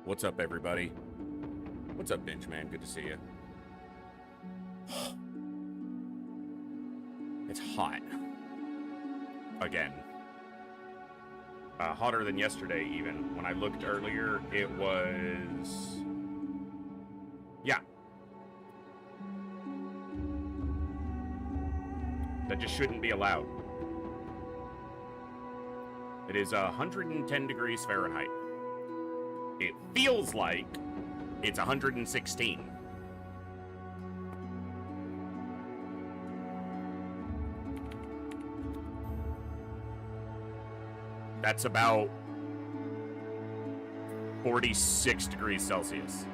What's up, everybody? What's up, Bench Man? Good to see you. It's hot. Again. Hotter than yesterday, even. When I looked earlier, it was... Yeah. That just shouldn't be allowed. It is 110 degrees Fahrenheit. It feels like it's 116. That's about 46 degrees Celsius.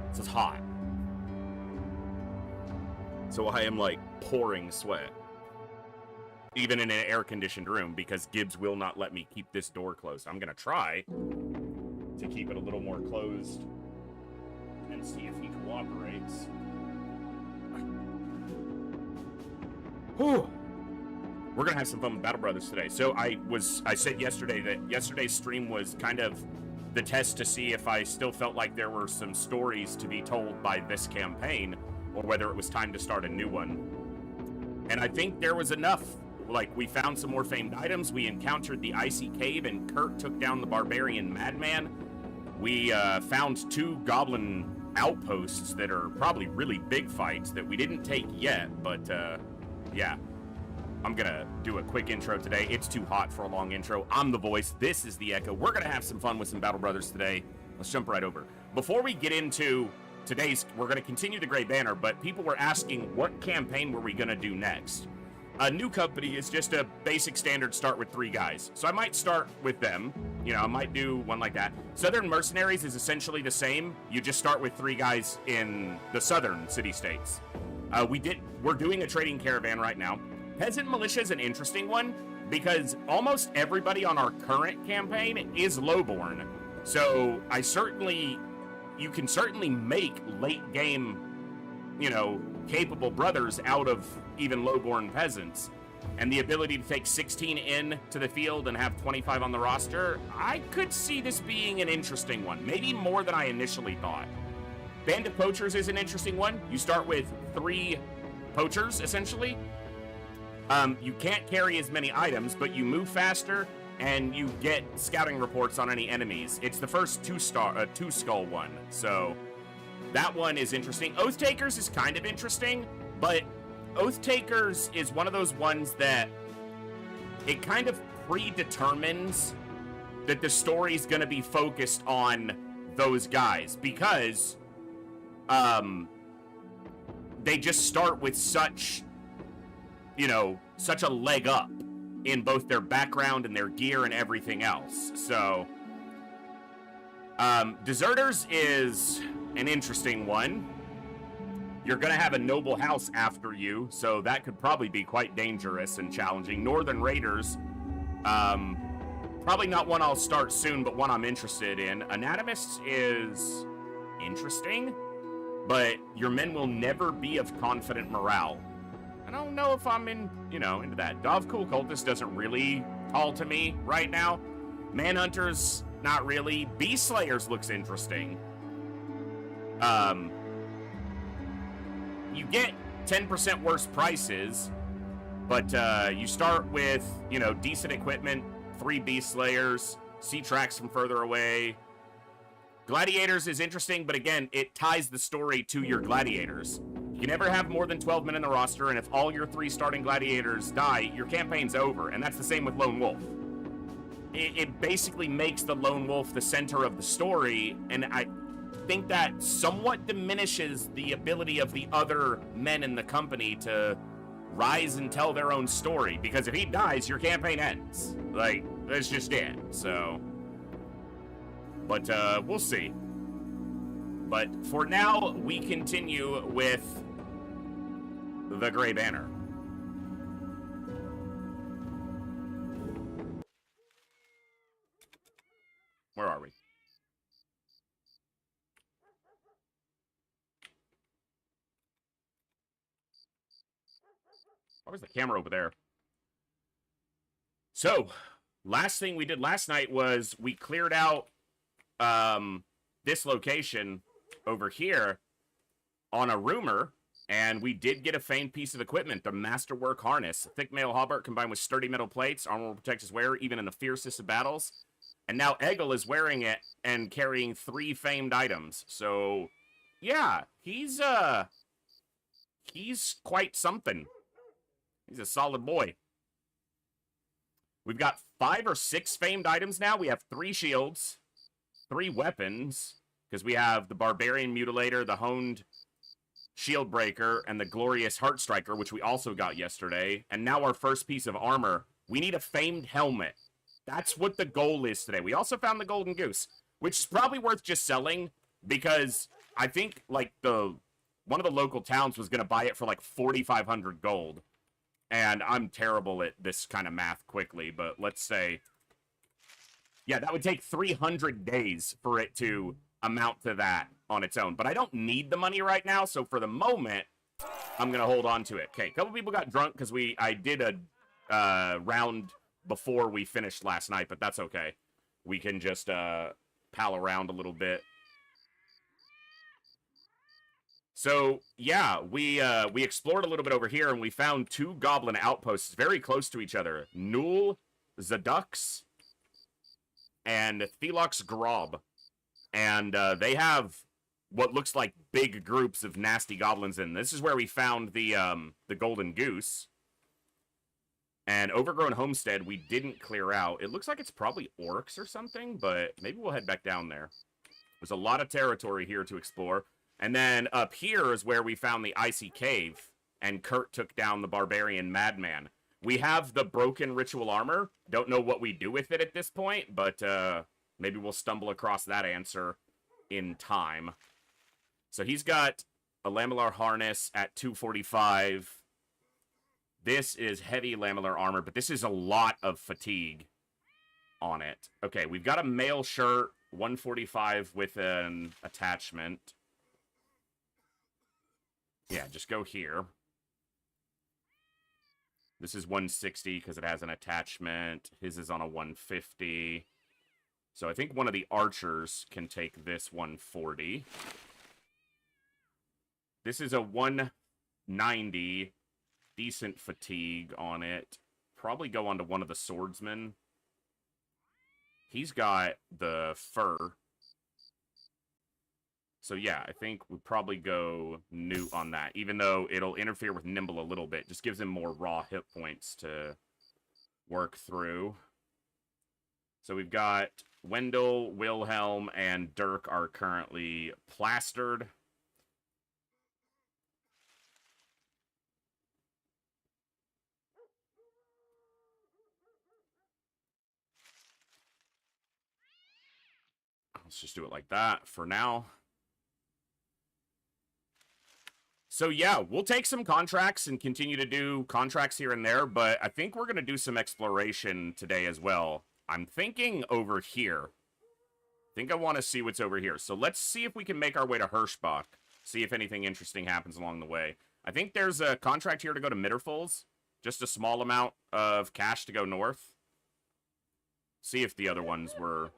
This is hot. So I am like pouring sweat. Even in an air-conditioned room, because Gibbs will not let me keep this door closed. I'm gonna try to keep it a little more closed and see if he cooperates. Whew. We're gonna have some fun with Battle Brothers today. So I said yesterday that yesterday's stream was kind of the test to see if I still felt like there were some stories to be told by this campaign, or whether it was time to start a new one. And I think there was enough. Like, we found some more famed items, we encountered the Icy Cave, and Kurt took down the Barbarian Madman. We found 2 Goblin outposts that are probably really big fights that we didn't take yet, but yeah. I'm gonna do a quick intro today. It's too hot for a long intro. I'm the voice, this is the Echo. We're gonna have some fun with some Battle Brothers today. Let's jump right over. Before we get into today's, we're gonna continue the Grey Banner, but people were asking what campaign were we gonna do next? A new company is just a basic standard start with 3 guys. So I might start with them. You know, I might do one like that. Southern Mercenaries is essentially the same. You just start with 3 guys in the southern city-states. We're doing a trading caravan right now. Peasant Militia is an interesting one because almost everybody on our current campaign is lowborn. So you can certainly make late game, you know, capable brothers out of even lowborn peasants. And the ability to take 16 in to the field and have 25 on the roster, I could see this being an interesting one. Maybe more than I initially thought. Band of Poachers is an interesting one. You start with 3 poachers, essentially. You can't carry as many items, but you move faster, and you get scouting reports on any enemies. It's the first 2-skull one, so that one is interesting. Oath Takers is kind of interesting, but Oath Takers is one of those ones that it kind of predetermines that the story's gonna be focused on those guys, because they just start with such, you know, such a leg up in both their background and their gear and everything else. So Deserters is an interesting one. You're gonna have a noble house after you, so that could probably be quite dangerous and challenging. Northern Raiders, probably not one I'll start soon, but one I'm interested in. Anatomists is interesting, but your men will never be of confident morale. I don't know if I'm into that. Dovcool Cultist doesn't really call to me right now. Manhunters, not really. Beast Slayers looks interesting. You get 10% worse prices, but you start with, you know, decent equipment, 3 Beast Slayers, see tracks from further away. Gladiators is interesting, but again, it ties the story to your gladiators. You can never have more than 12 men in the roster, and if all your 3 starting gladiators die, your campaign's over, and that's the same with Lone Wolf. It basically makes the Lone Wolf the center of the story, and I think that somewhat diminishes the ability of the other men in the company to rise and tell their own story, because if he dies, your campaign ends. Like, that's just it, so... But, we'll see. But for now, we continue with the Grey Banner. Where are we? Why was the camera over there? So, last thing we did last night was we cleared out this location over here on a rumor, and we did get a famed piece of equipment, the Masterwork Harness. Thick metal hauberk combined with sturdy metal plates. Armor will protect his wearer even in the fiercest of battles. And now Egil is wearing it and carrying 3 famed items. So, yeah, he's quite something. He's a solid boy. We've got 5 or 6 famed items now. We have 3 shields, 3 weapons, because we have the Barbarian Mutilator, the Honed Shield Breaker, and the Glorious Heart Striker, which we also got yesterday. And now our first piece of armor. We need a famed helmet. That's what the goal is today. We also found the Golden Goose, which is probably worth just selling, because I think, like, one of the local towns was going to buy it for, like, 4,500 gold. And I'm terrible at this kind of math quickly, but let's say, yeah, that would take 300 days for it to amount to that on its own. But I don't need the money right now, so for the moment, I'm going to hold on to it. Okay, a couple people got drunk because I did a round before we finished last night, but that's okay. We can just pal around a little bit. So, yeah, we explored a little bit over here, and we found 2 goblin outposts very close to each other. Nul Zadux and Thelox Grob. And they have what looks like big groups of nasty goblins in. This is where we found the Golden Goose. And Overgrown Homestead we didn't clear out. It looks like it's probably orcs or something, but maybe we'll head back down there. There's a lot of territory here to explore. And then up here is where we found the Icy Cave, and Kurt took down the Barbarian Madman. We have the broken ritual armor. Don't know what we do with it at this point, but maybe we'll stumble across that answer in time. So he's got a lamellar harness at 245. This is heavy lamellar armor, but this is a lot of fatigue on it. Okay, we've got a mail shirt, 145 with an attachment. Yeah, just go here. This is 160 because it has an attachment. His is on a 150. So I think one of the archers can take this 140. This is a 190. Decent fatigue on it. Probably go on to one of the swordsmen. He's got the fur. So yeah, I think we'd probably go Newt on that, even though it'll interfere with Nimble a little bit. Just gives him more raw hit points to work through. So we've got Wendell, Wilhelm, and Dirk are currently plastered. Let's just do it like that for now. So yeah, we'll take some contracts and continue to do contracts here and there, but I think we're going to do some exploration today as well. I'm thinking over here. I think I want to see what's over here. So let's see if we can make our way to Hirschbach. See if anything interesting happens along the way. I think there's a contract here to go to Mitterfels. Just a small amount of cash to go north. See if the other ones were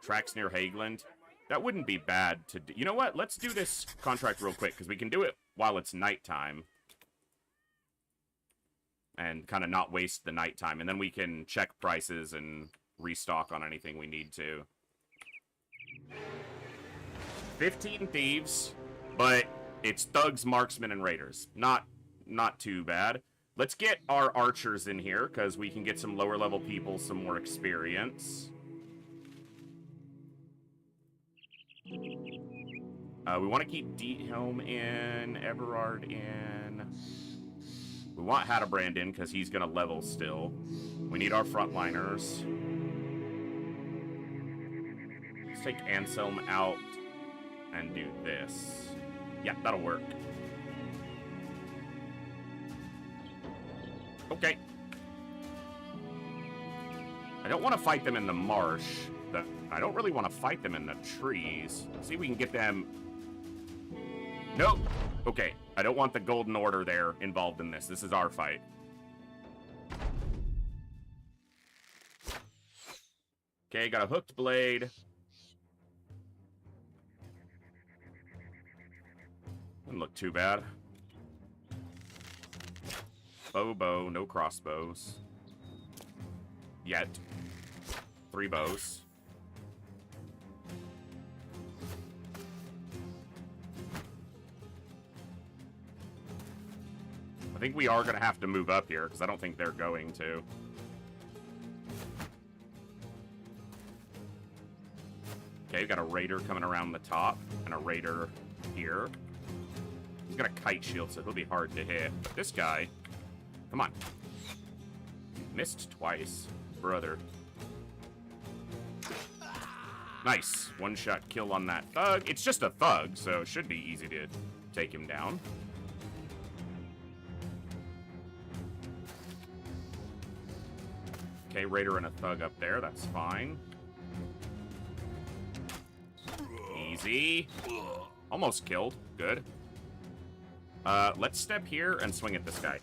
tracks near Hageland. That wouldn't be bad to do. You know what? Let's do this contract real quick, because we can do it while it's nighttime. And kind of not waste the nighttime. And then we can check prices and restock on anything we need to. 15 thieves, but it's thugs, marksmen, and raiders. Not too bad. Let's get our archers in here, because we can get some lower level people some more experience. We want to keep Diethelm in, Everard in. We want Hatterbrand in because he's going to level still. We need our frontliners. Let's take Anselm out and do this. Yeah, that'll work. Okay. I don't want to fight them in the marsh. I don't really want to fight them in the trees. See if we can get them... Nope. Okay, I don't want the Golden Order there involved in this. This is our fight. Okay, got a hooked blade. Doesn't look too bad. Bow, no crossbows. Yet. 3 bows. I think we are going to have to move up here, because I don't think they're going to. Okay, we've got a raider coming around the top, and a raider here. He's got a kite shield, so he'll be hard to hit. But this guy, come on. Missed twice, brother. Nice. One-shot kill on that thug. It's just a thug, so it should be easy to take him down. Okay, raider and a thug up there. That's fine. Easy. Almost killed. Good. Let's step here and swing at this guy.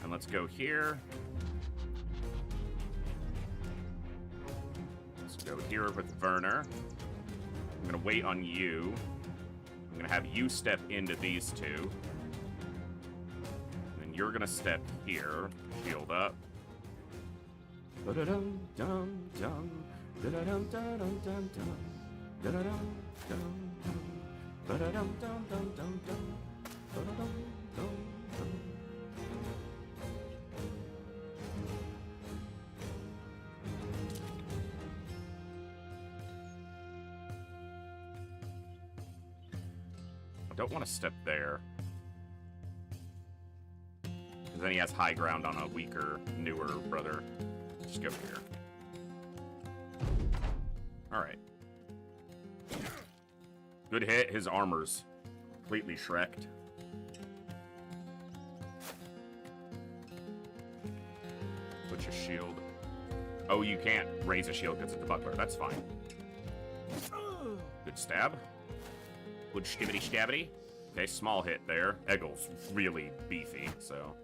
And let's go here. Let's go here with Werner. I'm going to wait on you. I'm going to have you step into these two. And then you're going to step here. Shield up. Da-da-dum-dum-dum. Da-da-dum-dum-dum-dum. Da-da-dum-dum-dum. Da-da-dum-dum-dum-dum-dum. Da-da-dum-dum-dum. I don't want to step there. Because then he has high ground on a weaker, newer brother. Just go here. Alright. Good hit. His armor's completely shreked. Put your shield. Oh, you can't raise a shield because it's a buckler. That's fine. Good stab. Good skibbity scabbity. Okay, small hit there. Eggle's really beefy, so.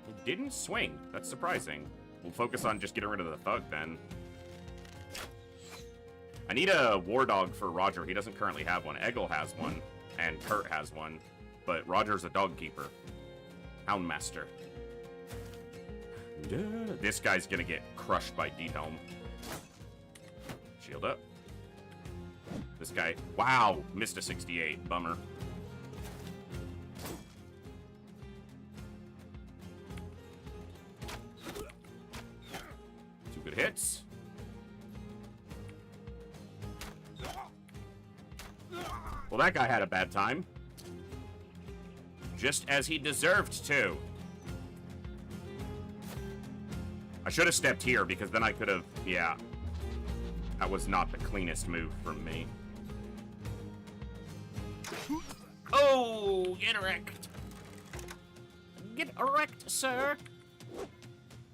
It didn't swing. That's surprising. We'll focus on just getting rid of the thug then. I need a war dog for Roger. He doesn't currently have one. Eggle has one, and Kurt has one, but Roger's a dog keeper. Houndmaster. This guy's gonna get crushed by Diethelm. Shield up. This guy, wow, missed a 68. Bummer. Two good hits. Well, that guy had a bad time. Just as he deserved to. I should have stepped here, because then I could have... Yeah. That was not the cleanest move from me. Oh! Get erect! Get erect, sir!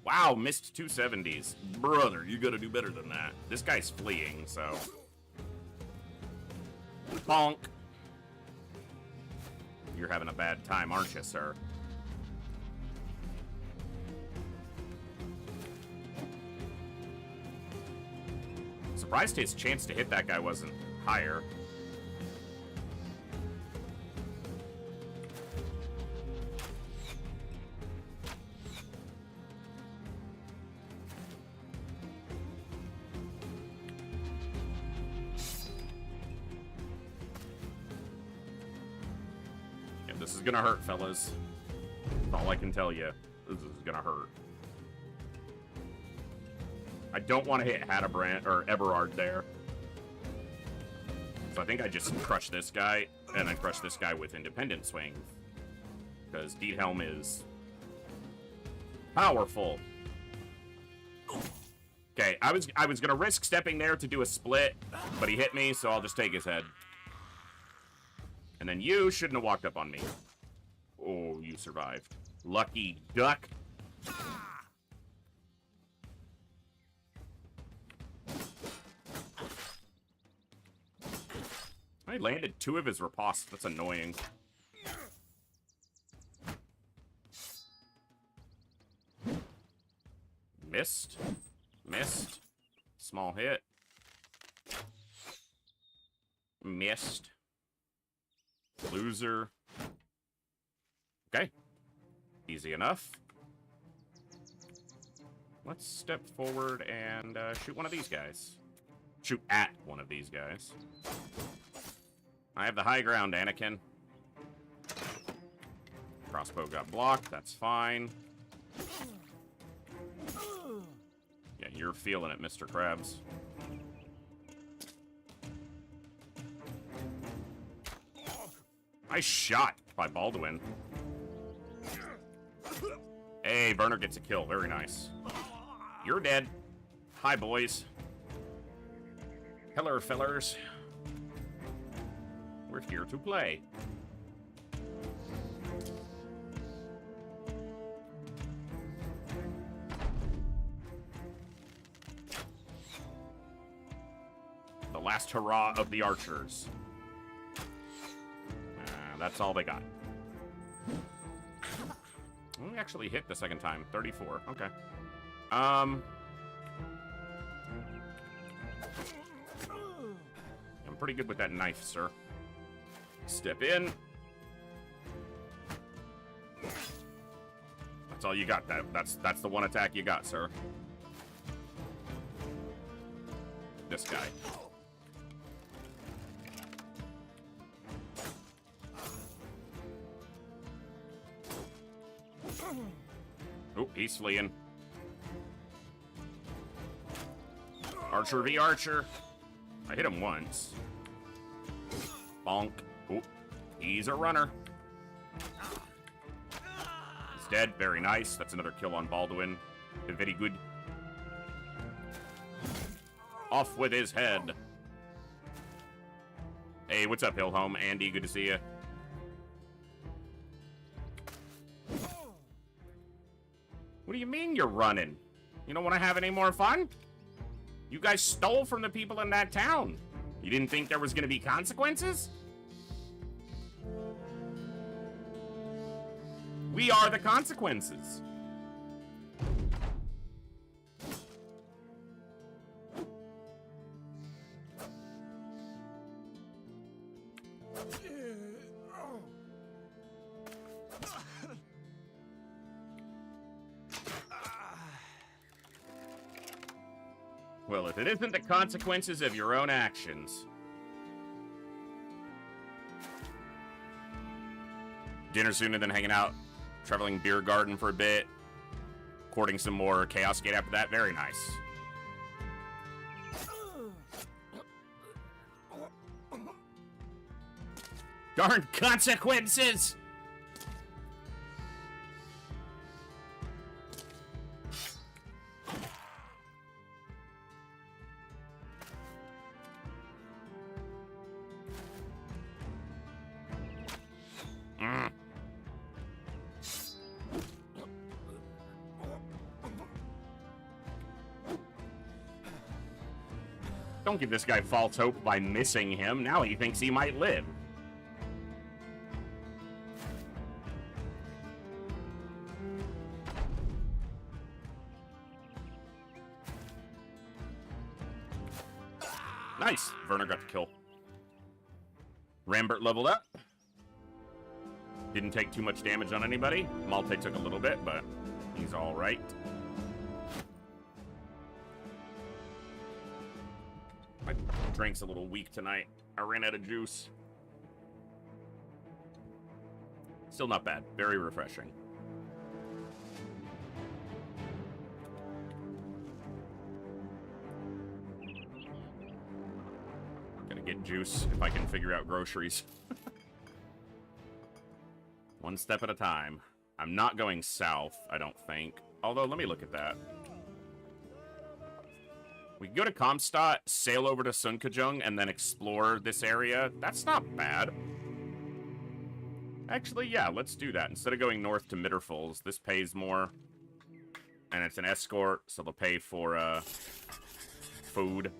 Wow, missed 270s. Brother, you gotta do better than that. This guy's fleeing, so... Bonk. You're having a bad time, aren't you, sir? Surprised his chance to hit that guy wasn't higher. This is gonna hurt, fellas. That's all I can tell you. This is gonna hurt. I don't want to hit Hadabrand or Eberhard there. So I think I just crush this guy, and then crush this guy with Independent Swing. Because Diethelm is powerful. Okay, I was gonna risk stepping there to do a split, but he hit me, so I'll just take his head. And then you shouldn't have walked up on me. Oh, you survived. Lucky duck. I landed 2 of his ripostes. That's annoying. Missed. Missed. Small hit. Missed. Loser. Okay. Easy enough. Let's step forward and shoot one of these guys. Shoot at one of these guys. I have the high ground, Anakin. Crossbow got blocked. That's fine. Yeah, you're feeling it, Mr. Krabs. Nice shot by Baldwin. Hey, Burner gets a kill. Very nice. You're dead. Hi, boys. Hello, fellers. We're here to play. The last hurrah of the archers. That's all they got. We actually hit the second time. 34. Okay. I'm pretty good with that knife, sir. Step in. That's all you got. That's the one attack you got, sir. This guy. Oh, he's fleeing. Archer v. Archer. I hit him once. Bonk. Oh, he's a runner. He's dead. Very nice. That's another kill on Baldwin. Very good. Off with his head. Hey, what's up, Hillhome? Andy, good to see you. What do you mean you're running? You don't want to have any more fun? You guys stole from the people in that town. You didn't think there was going to be consequences? We are the consequences. Well, if it isn't the consequences of your own actions. Dinner sooner than hanging out. Traveling beer garden for a bit. Courting some more Chaos Gate after that. Very nice. Darn consequences! Don't give this guy false hope by missing him. Now he thinks he might live. Nice. Werner got the kill. Rambert leveled up. Didn't take too much damage on anybody. Malte took a little bit, but he's all right. My drink's a little weak tonight. I ran out of juice. Still not bad. Very refreshing. Gonna get juice if I can figure out groceries. One step at a time. I'm not going south, I don't think. Although, let me look at that. We can go to Comstock, sail over to Sunkajung, and then explore this area. That's not bad. Actually, yeah, let's do that. Instead of going north to Mitterfalls, this pays more. And it's an escort, so they'll pay for, food.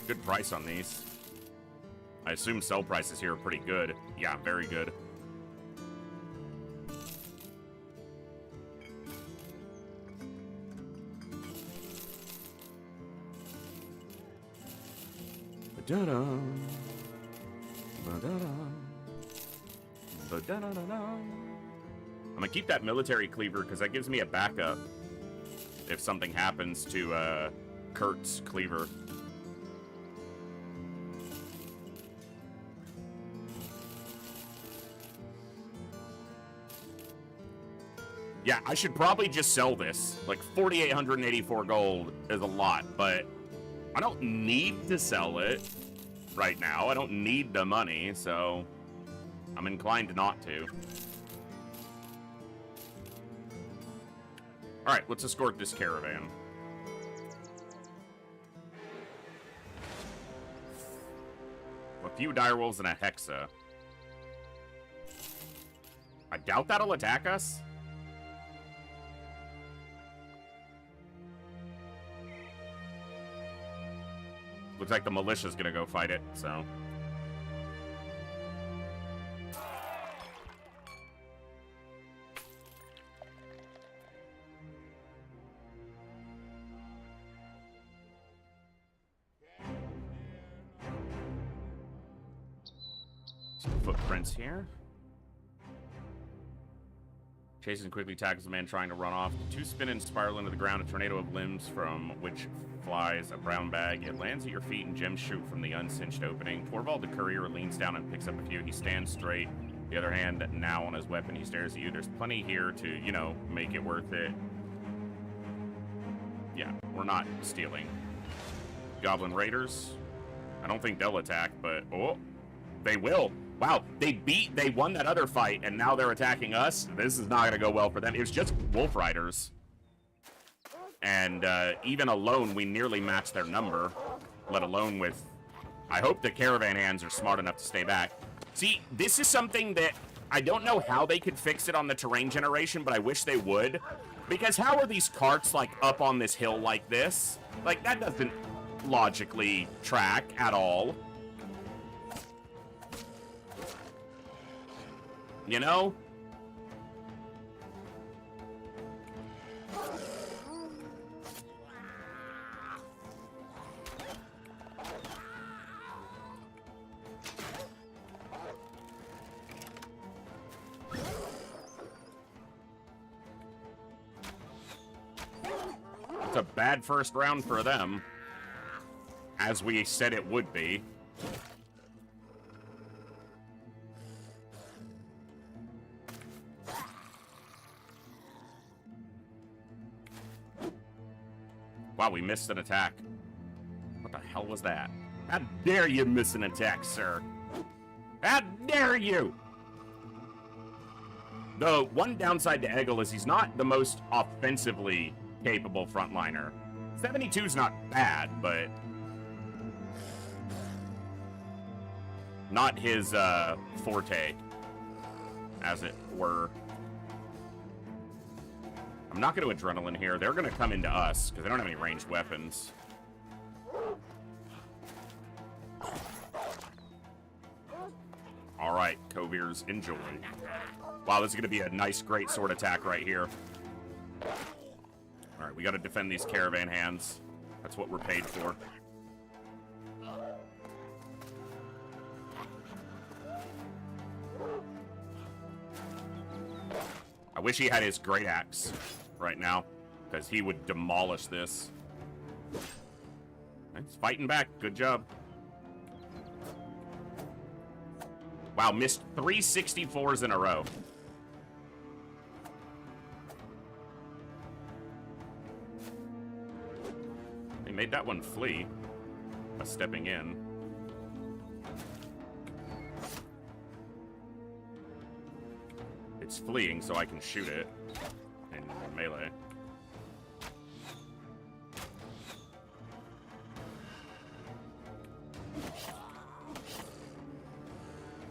Good price on these. I assume sell prices here are pretty good. Yeah, very good. Ba-da-da. Ba-da-da. Ba-da-da-da-da. I'm gonna keep that military cleaver because that gives me a backup if something happens to Kurt's cleaver. Yeah, I should probably just sell this. Like, 4,884 gold is a lot, but I don't need to sell it right now. I don't need the money, so I'm inclined not to. All right, let's escort this caravan. A few direwolves and a hexa. I doubt that'll attack us. Looks like the militia's gonna go fight it, so. Some footprints here. Jason quickly tackles the man trying to run off. Two spin and spiral into the ground, a tornado of limbs from which flies a brown bag. It lands at your feet and gems shoot from the uncinched opening. Torvald the courier leans down and picks up a few. He stands straight, the other hand now on his weapon. He stares at you. There's plenty here to, you know, make it worth it. Yeah, we're not stealing. Goblin Raiders. I don't think they'll attack, but oh, they will. Wow, they won that other fight, and now they're attacking us. This is not going to go well for them. It was just Wolf Riders. And even alone, we nearly matched their number, let alone with... I hope the caravan hands are smart enough to stay back. See, this is something that I don't know how they could fix it on the terrain generation, but I wish they would. Because how are these carts, like, up on this hill like this? Like, that doesn't logically track at all. You know? It's a bad first round for them, as we said it would be. Wow, we missed an attack. What the hell was that? How dare you miss an attack, sir? How dare you? The one downside to Eggle is he's not the most offensively capable frontliner. 72's not bad, but not his forte, as it were. I'm not going to adrenaline here. They're going to come into us because they don't have any ranged weapons. All right, Kovirs, enjoy. Wow, this is going to be a nice, great sword attack right here. All right, we got to defend these caravan hands. That's what we're paid for. I wish he had his great axe right now, because he would demolish this. It's fighting back. Good job. Wow, missed 3 64s in a row. They made that one flee by stepping in. It's fleeing, so I can shoot it in melee.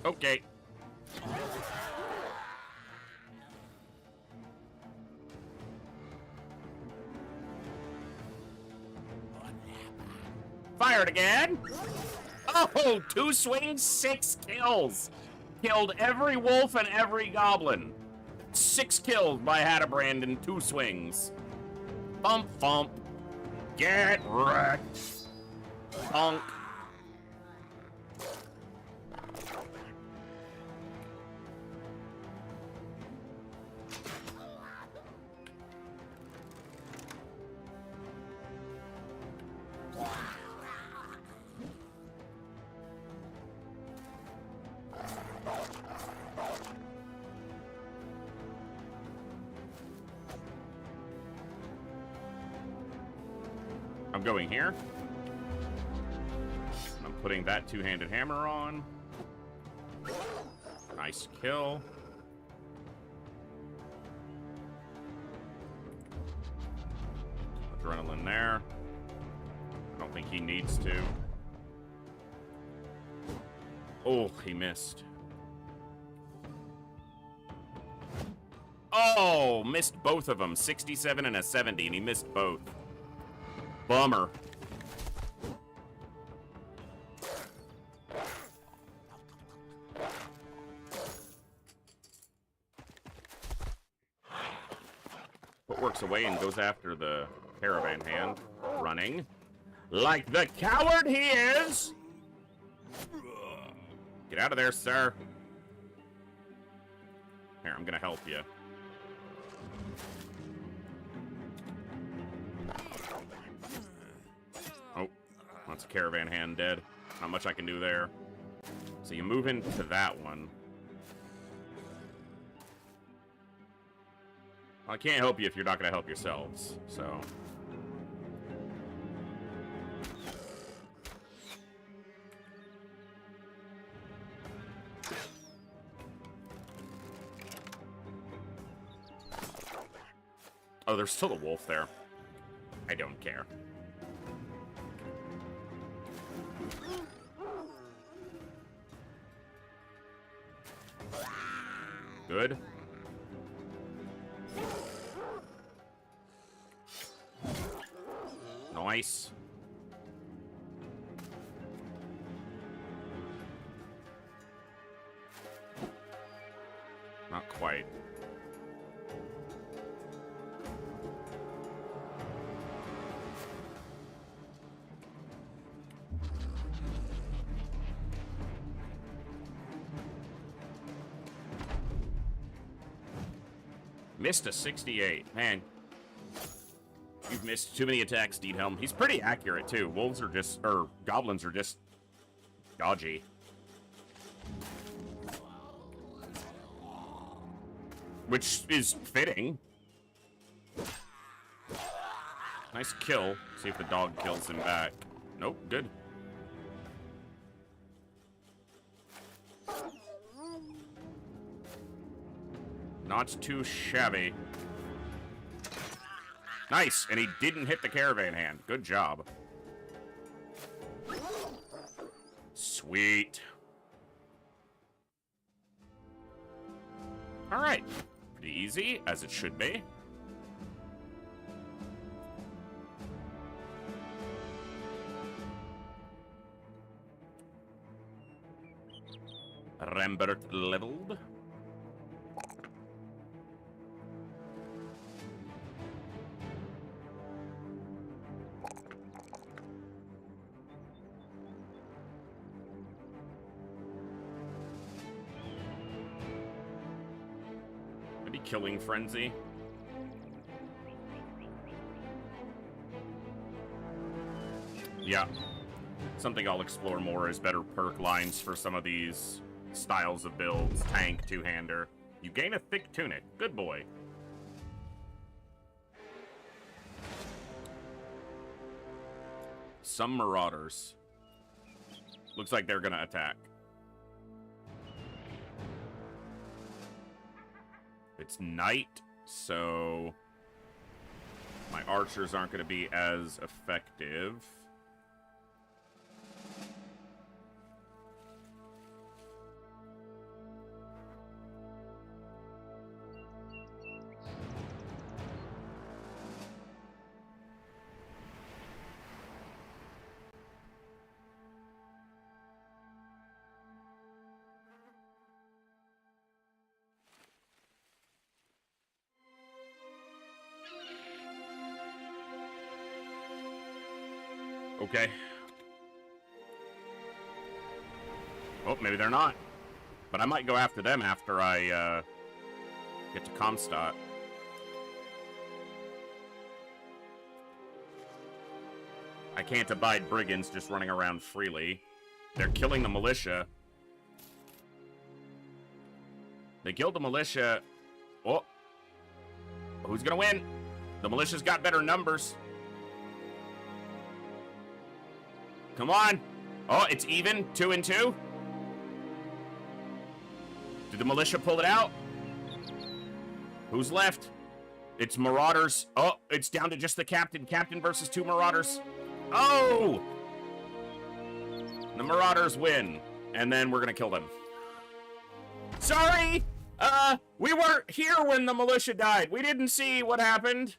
Okay. Fired again. Oh, 2 swings, 6 kills. Killed every wolf and every goblin. 6 kills by Hatterbrand in 2 swings. Thump, thump. Get wrecked. Thunk. going here. I'm putting that two-handed hammer on. Nice kill. Adrenaline there. I don't think he needs to. Oh, he missed. Oh, missed both of them. 67 and a 70, and he missed both. Bummer. But works away and goes after the caravan hand, running like the coward he is. Get out of there, sir. Here, I'm gonna help you. Oh, that's a caravan hand dead. Not much I can do there. So you move into that one. I can't help you if you're not gonna help yourselves, so. Oh, there's still a wolf there. I don't care. Good. Nice. Not quite. Missed a 68. Man, you've missed too many attacks, Diethelm. He's pretty accurate, too. Wolves are just... or goblins are just... dodgy. Which is fitting. Nice kill. See if the dog kills him back. Nope, good. Not too shabby. Nice, and he didn't hit the caravan hand. Good job. Sweet. All right. Pretty easy, as it should be. Rambert leveled. Maybe killing frenzy. Yeah. Something I'll explore more is better perk lines for some of these styles of builds. Tank, two-hander. You gain a thick tunic. Good boy. Some marauders. Looks like they're gonna attack. It's night, so my archers aren't gonna be as effective. Okay. Oh, maybe they're not. But I might go after them after I get to Comstock. I can't abide brigands just running around freely. They're killing the militia. They killed the militia. Oh. Who's gonna win? The militia's got better numbers. Come on. Oh, it's even. 2 and 2. Did the militia pull it out? Who's left? It's Marauders. Oh, it's down to just the captain. Captain versus 2 Marauders. Oh! The Marauders win. And then we're gonna kill them. Sorry! We weren't here when the militia died. We didn't see what happened.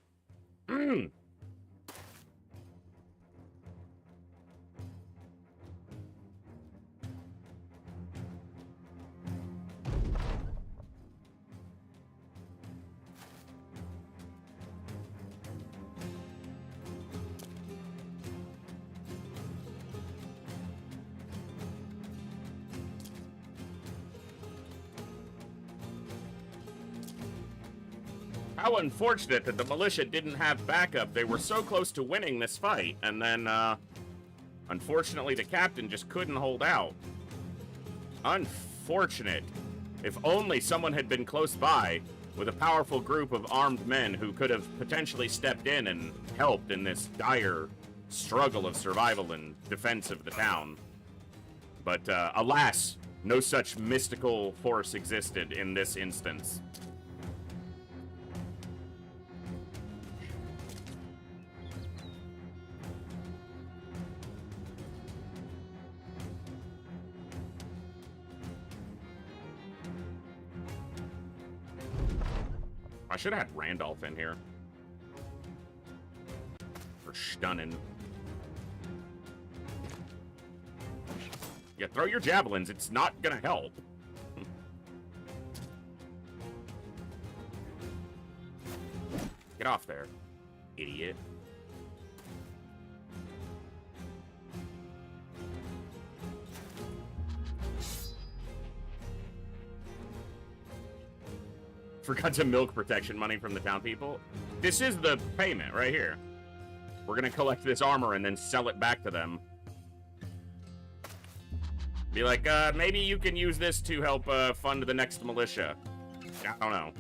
How unfortunate that the militia didn't have backup. They were so close to winning this fight, and then, unfortunately, the captain just couldn't hold out. Unfortunate. If only someone had been close by with a powerful group of armed men who could have potentially stepped in and helped in this dire struggle of survival and defense of the town. But, alas, no such mystical force existed in this instance. I should have had Randolph in here. For stunning. Yeah, throw your javelins. It's not gonna help. Get off there, idiot. Forgot to milk protection money from the town people. This is the payment right here. We're gonna collect this armor and then sell it back to them. Be like, maybe you can use this to help fund the next militia. I don't know.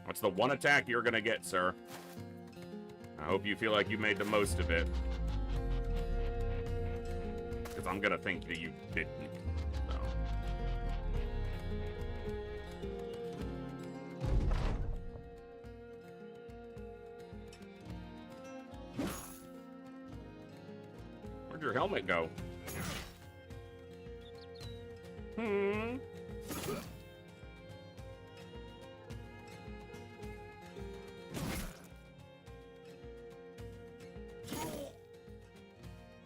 What's the one attack you're gonna get, sir? I hope you feel like you made the most of it. Because I'm gonna think that you didn't. So. Where'd your helmet go?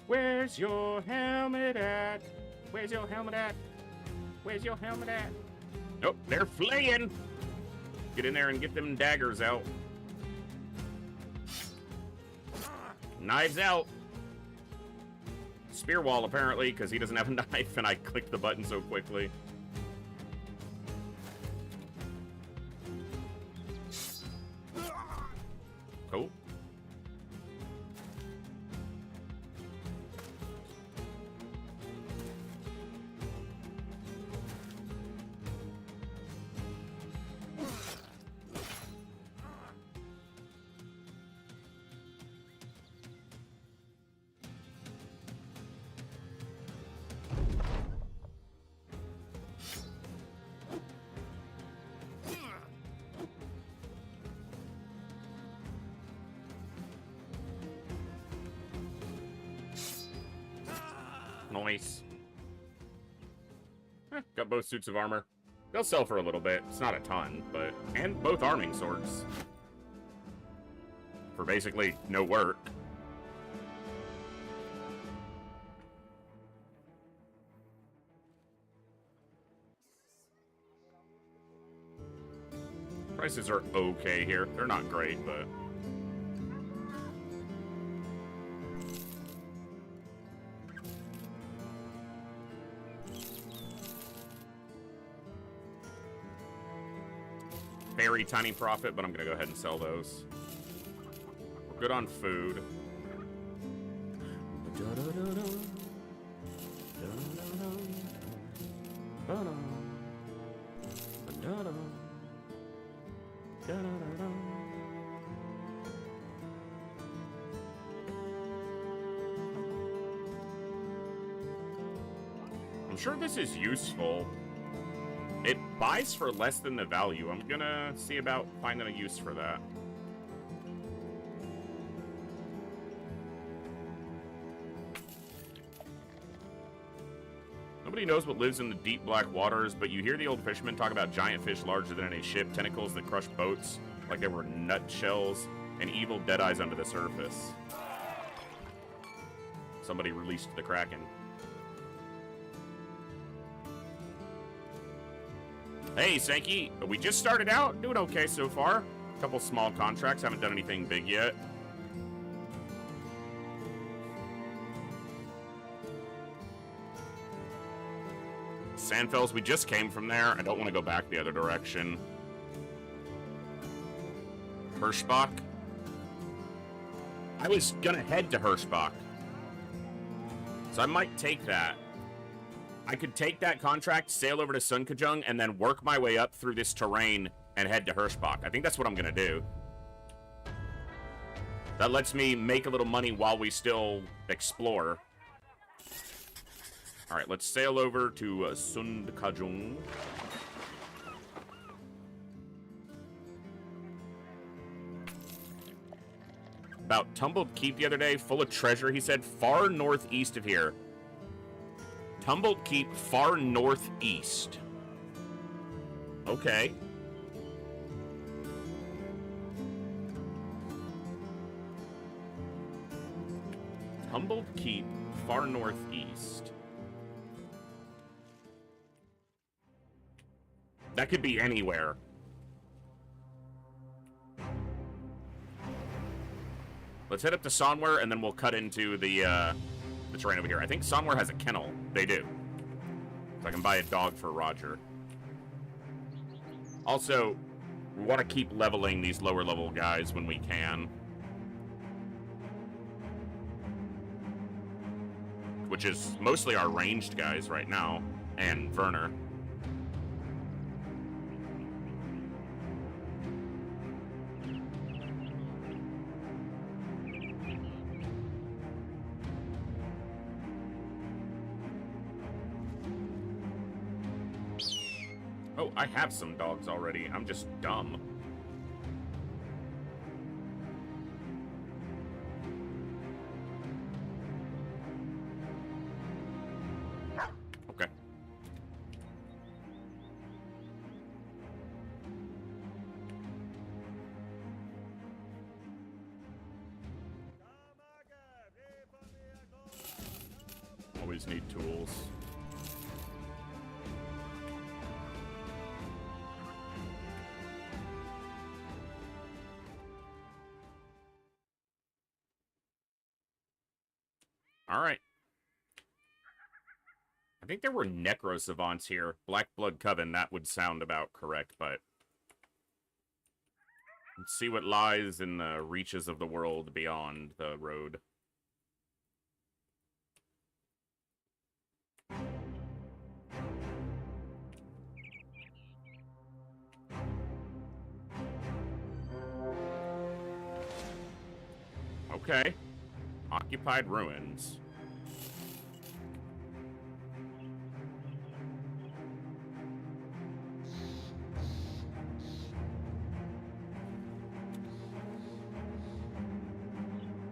Where's your helmet at? Where's your helmet at? Where's your helmet at? Nope, they're fleeing. Get in there and get them daggers out. Knives out. Spear wall, apparently, because he doesn't have a knife, and I clicked the button so quickly. Cool. Nice. Got both suits of armor. They'll sell for a little bit. It's not a ton, but... And both arming swords. For basically no work. Prices are okay here. They're not great, but... Very tiny profit, but I'm gonna go ahead and sell those. We're good on food. I'm sure this is useful. It buys for less than the value. I'm gonna see about finding a use for that. Nobody knows what lives in the deep black waters, but you hear the old fishermen talk about giant fish larger than any ship, tentacles that crush boats like they were nutshells, and evil dead eyes under the surface. Somebody released the Kraken. Hey, Sankey, we just started out, doing okay so far. A couple small contracts, haven't done anything big yet. Sandfells, we just came from there. I don't want to go back the other direction. Hirschbach. I was gonna head to Hirschbach. So I might take that. I could take that contract, sail over to Sun Kajung, and then work my way up through this terrain and head to Hirschbach. I think that's what I'm gonna do. That lets me make a little money while we still explore. All right, let's sail over to Sun Kajung. About Tumbled Keep the other day, full of treasure, he said, far northeast of here. Tumbled Keep, far northeast. Okay. Tumbled Keep, far northeast. That could be anywhere. Let's head up to Sonwar, and then we'll cut into the terrain over here. I think Sonwar has a kennel. They do. So I can buy a dog for Roger. Also, we want to keep leveling these lower level guys when we can. Which is mostly our ranged guys right now, and Werner. Oh, I have some dogs already. I'm just dumb. Okay. Always need tools. All right. I think there were Necro Savants here. Black Blood Coven, that would sound about correct, but... Let's see what lies in the reaches of the world beyond the road. Okay. Occupied ruins.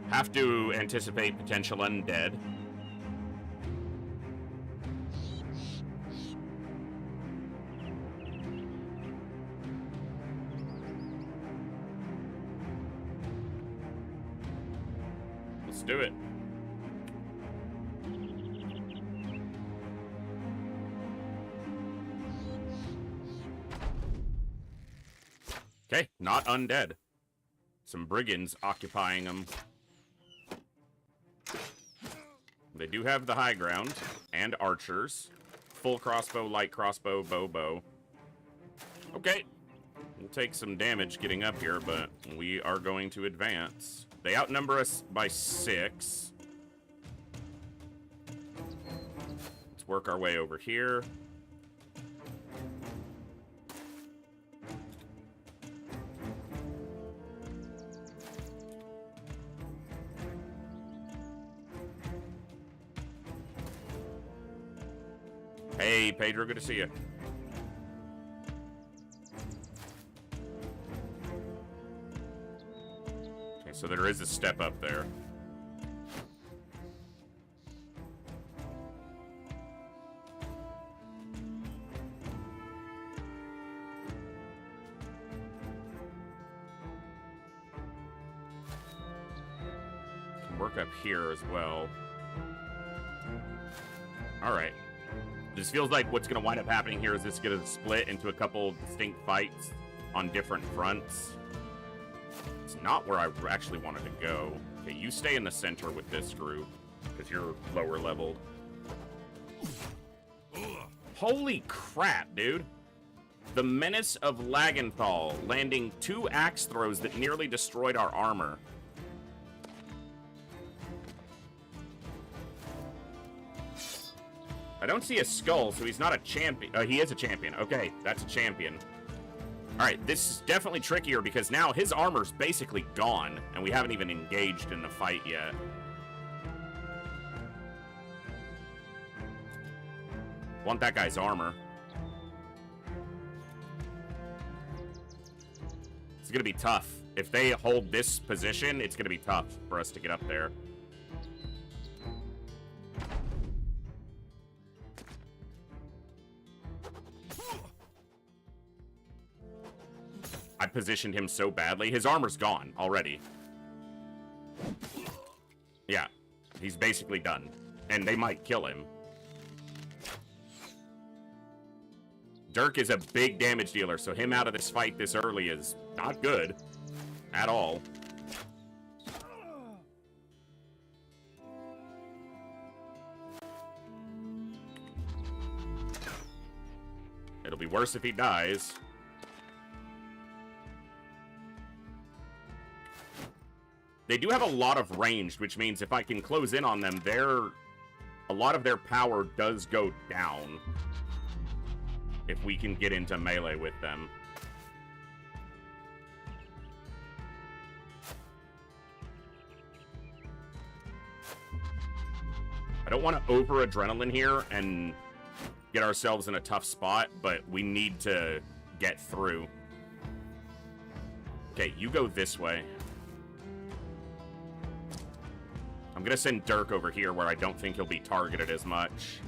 Have to anticipate potential undead. Let's do it. Okay, not undead. Some brigands occupying them. They do have the high ground, and archers. Full crossbow, light crossbow, bow. Okay. We'll take some damage getting up here, but we are going to advance. They outnumber us by 6. Let's work our way over here. Hey, Pedro, good to see you. Okay, so there is a step up there. Work up here as well. Alright. This feels like what's going to wind up happening here is this going to split into a couple distinct fights on different fronts. It's not where I actually wanted to go. Okay, you stay in the center with this group, because you're lower leveled. Holy crap, dude. The Menace of Lagenthal, landing 2 axe throws that nearly destroyed our armor. I don't see a skull, so he's not a champion. He is a champion. Okay, that's a champion. All right, this is definitely trickier because now his armor's basically gone, and we haven't even engaged in the fight yet. Want that guy's armor. It's gonna be tough. If they hold this position, it's gonna be tough for us to get up there. I positioned him so badly. His armor's gone already. Yeah, he's basically done. And they might kill him. Dirk is a big damage dealer, so him out of this fight this early is not good at all. It'll be worse if he dies. They do have a lot of range, which means if I can close in on them, a lot of their power does go down if we can get into melee with them. I don't want to over-adrenaline here and get ourselves in a tough spot, but we need to get through. Okay, you go this way. I'm gonna send Dirk over here where I don't think he'll be targeted as much.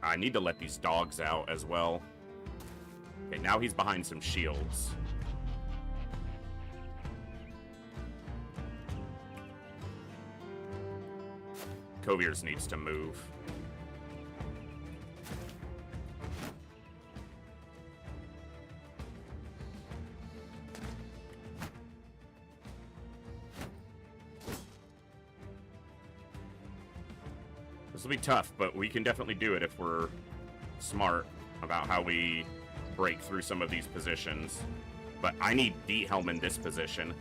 I need to let these dogs out as well. Okay, now he's behind some shields. Kovirs needs to move. This will be tough, but we can definitely do it if we're smart about how we break through some of these positions. But I need Diethelm in this position.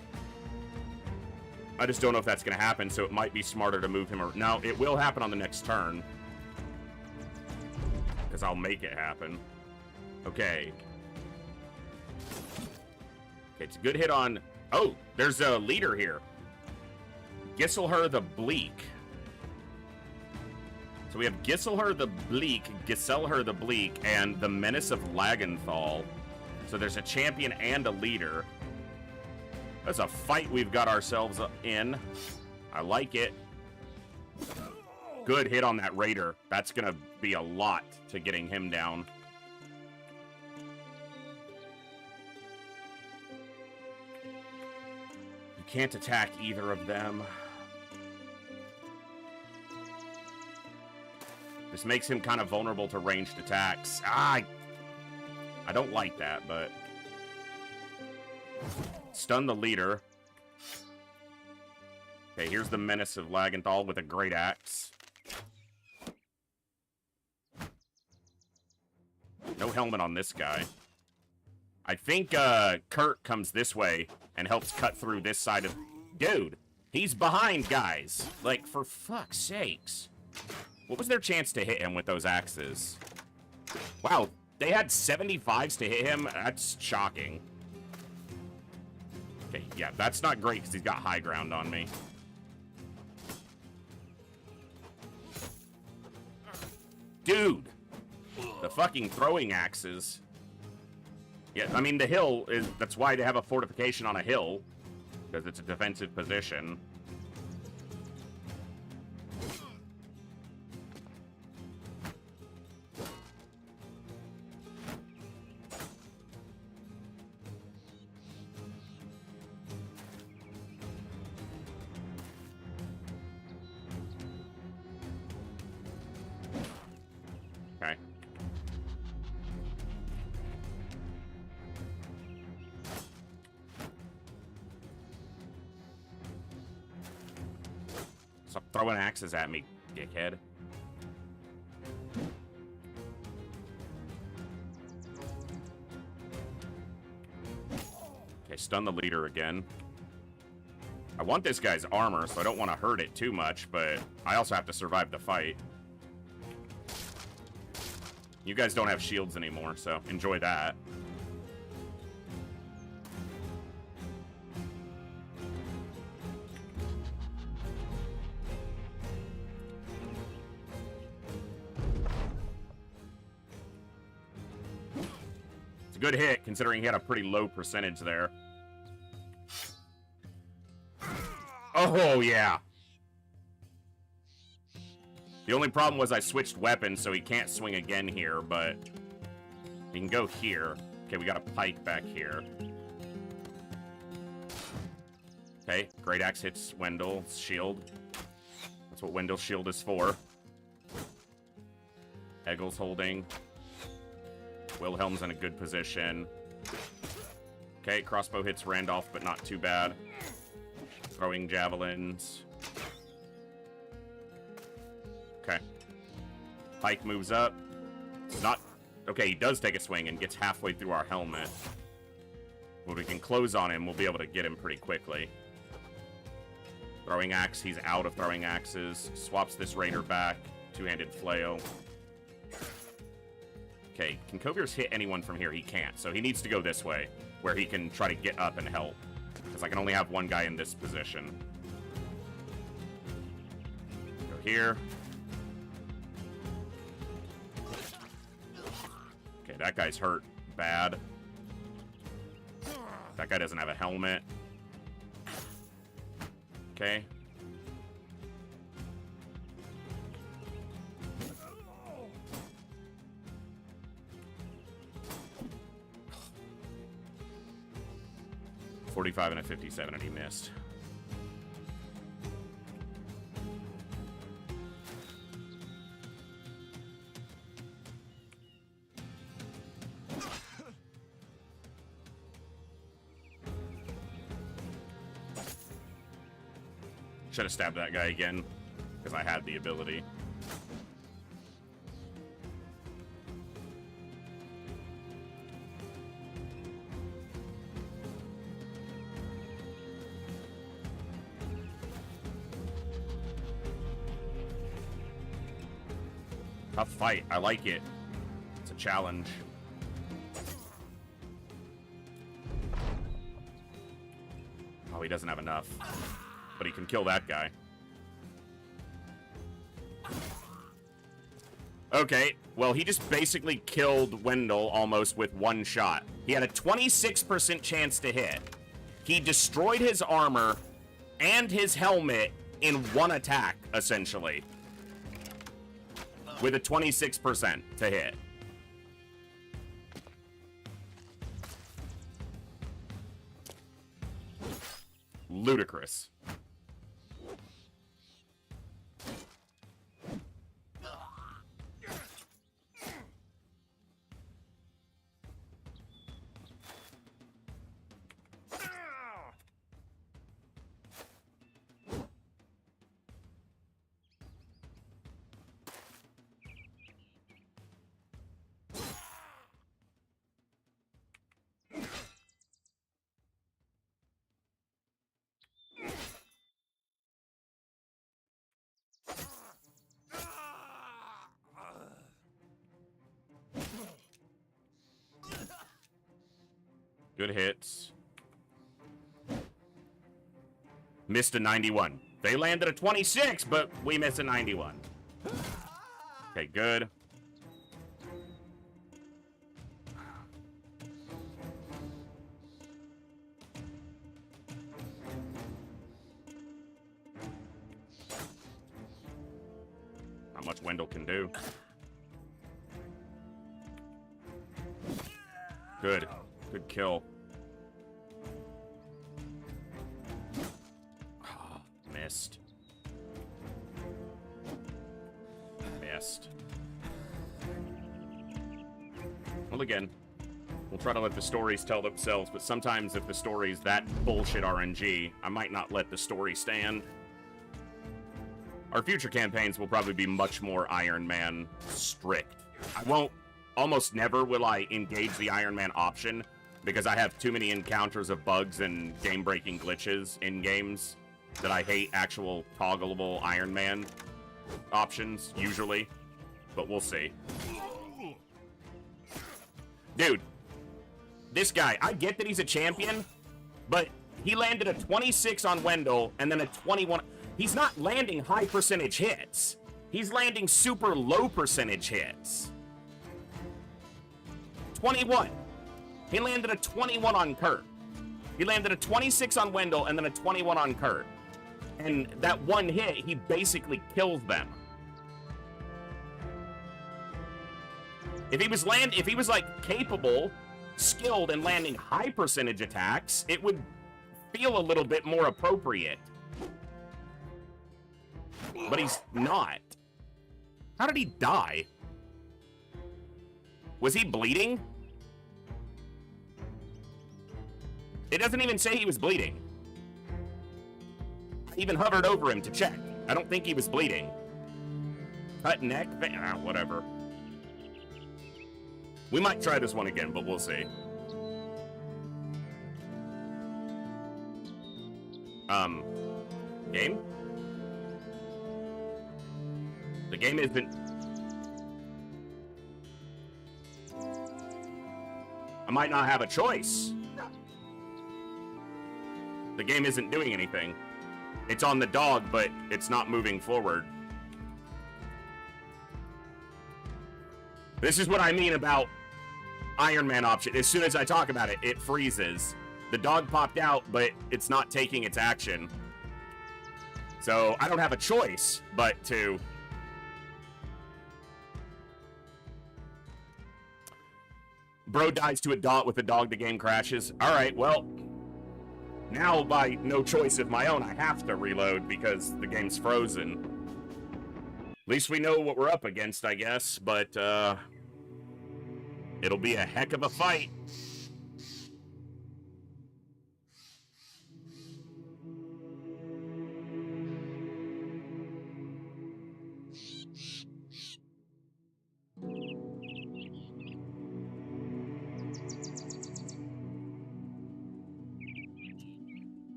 I just don't know if that's going to happen, so it might be smarter to move him. No, it will happen on the next turn. Because I'll make it happen. Okay. Okay, it's a good hit on... Oh, there's a leader here. Giselher the Bleak. So we have Giselher the Bleak, and the Menace of Lagenthal. So there's a champion and a leader. That's a fight we've got ourselves in. I like it. Good hit on that raider. That's going to be a lot to getting him down. You can't attack either of them. This makes him kind of vulnerable to ranged attacks. I don't like that, but... Stun the leader. Okay, here's the Menace of Lagenthal with a great axe. No helmet on this guy. I think Kurt comes this way and helps cut through this side of... Dude, he's behind, guys. Like, for fuck's sakes. What was their chance to hit him with those axes? Wow, they had 75s to hit him? That's shocking. Okay, yeah, that's not great because he's got high ground on me. Dude! The fucking throwing axes. Yeah, I mean, the hill is... That's why they have a fortification on a hill. Because it's a defensive position. Okay. Stop throwing axes at me, dickhead. Okay, stun the leader again. I want this guy's armor, so I don't want to hurt it too much, but I also have to survive the fight. You guys don't have shields anymore, so enjoy that. It's a good hit, considering he had a pretty low percentage there. Oh, yeah. The only problem was I switched weapons, so he can't swing again here, but he can go here. Okay, we got a pike back here. Okay, Great Axe hits Wendell's shield. That's what Wendell's shield is for. Eggel's holding. Wilhelm's in a good position. Okay, crossbow hits Randolph, but not too bad. Throwing javelins. Okay. Pike moves up. It's not... Okay, he does take a swing and gets halfway through our helmet. When we can close on him, we'll be able to get him pretty quickly. Throwing axe, he's out of throwing axes. Swaps this raider back. Two-handed flail. Okay, can Kovier's hit anyone from here? He can't, so he needs to go this way, where he can try to get up and help. Because I can only have one guy in this position. Go here. Okay, that guy's hurt bad. That guy doesn't have a helmet. Okay. .45 and a 57, and he missed. Should have stabbed that guy again, because I had the ability. Tough fight. I like it. It's a challenge. Oh, he doesn't have enough. But he can kill that guy. Okay, well, he just basically killed Wendell almost with one shot. He had a 26% chance to hit. He destroyed his armor and his helmet in one attack, essentially. With a 26% to hit. Ludicrous. Good hits. Missed a 91. They landed a 26, but we missed a 91. Okay, good. Not much Wendell can do. Good. Good kill. Oh, missed. Missed. Well, again, we'll try to let the stories tell themselves, but sometimes if the story's that bullshit RNG, I might not let the story stand. Our future campaigns will probably be much more Iron Man strict. I won't, almost never will I engage the Iron Man option because I have too many encounters of bugs and game-breaking glitches in games that I hate actual toggleable Iron Man options, usually. But we'll see. Dude, this guy, I get that he's a champion, but he landed a 26 on Wendell and then a 21. He's not landing high percentage hits. He's landing super low percentage hits. 21. He landed a 21 on Kurt. He landed a 26 on Wendell and then a 21 on Kurt. And that one hit, he basically kills them. If he was like capable, skilled, and landing high percentage attacks, it would feel a little bit more appropriate. But he's not. How did he die? Was he bleeding? It doesn't even say he was bleeding. I even hovered over him to check. I don't think he was bleeding. Cut neck? Whatever. We might try this one again, but we'll see. Game? The game isn't... I might not have a choice. The game isn't doing anything. It's on the dog, but it's not moving forward. This is what I mean about Iron Man option. As soon as I talk about it, it freezes. The dog popped out, but it's not taking its action. So I don't have a choice but to... Bro dies to a dot with a dog, the game crashes. Alright, well... Now, by no choice of my own, I have to reload because the game's frozen. At least we know what we're up against, I guess, but, it'll be a heck of a fight.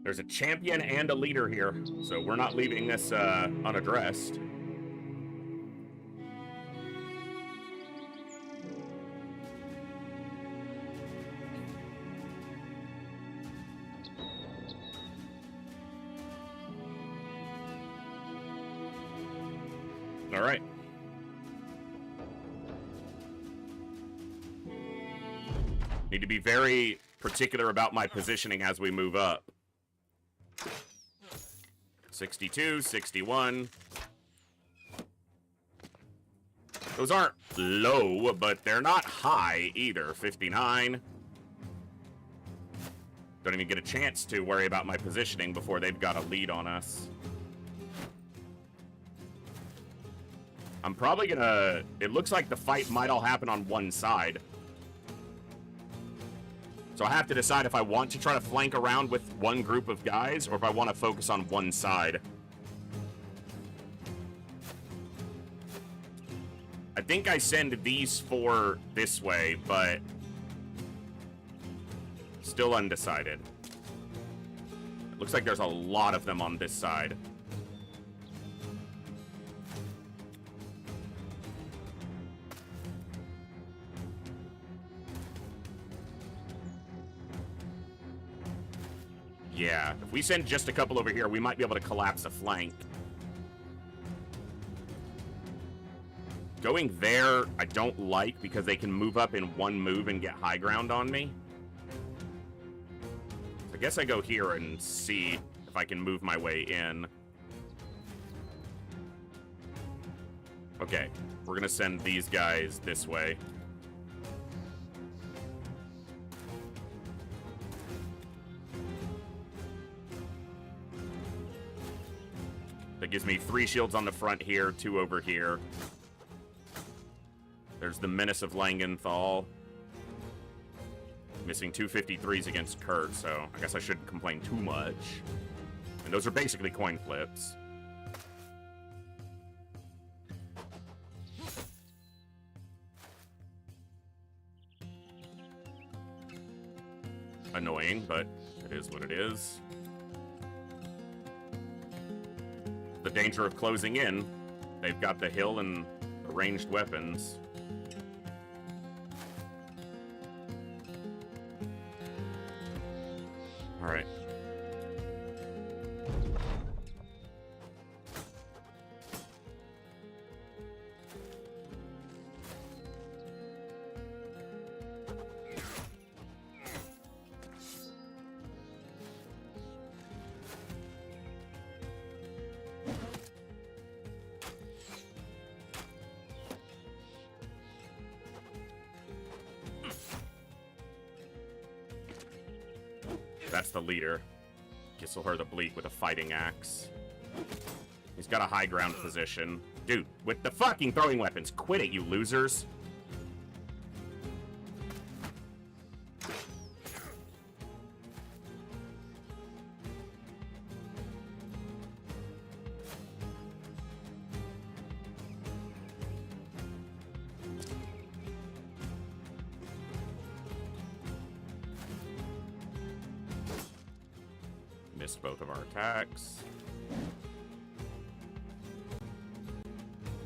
There's a champion and a leader here, so we're not leaving this unaddressed. All right. Need to be very particular about my positioning as we move up. 62, 61. Those aren't low, but they're not high either. 59. Don't even get a chance to worry about my positioning before they've got a lead on us. I'm probably gonna... It looks like the fight might all happen on one side. So I have to decide if I want to try to flank around with one group of guys or if I want to focus on one side. I think I send these four this way, but still undecided. It looks like there's a lot of them on this side. Yeah, if we send just a couple over here, we might be able to collapse a flank. Going there, I don't like because they can move up in one move and get high ground on me. I guess I go here and see if I can move my way in. Okay, we're gonna send these guys this way. That gives me 3 shields on the front here, 2 over here. There's the Menace of Langenthal. Missing 253s against Kurt, so I guess I shouldn't complain too much. And those are basically coin flips. Annoying, but it is what it is. The danger of closing in. They've got the hill and the ranged weapons. All right. That's the leader. Gisselher the Bleak with a fighting axe. He's got a high ground position. Dude, with the fucking throwing weapons, quit it, you losers. Missed both of our attacks.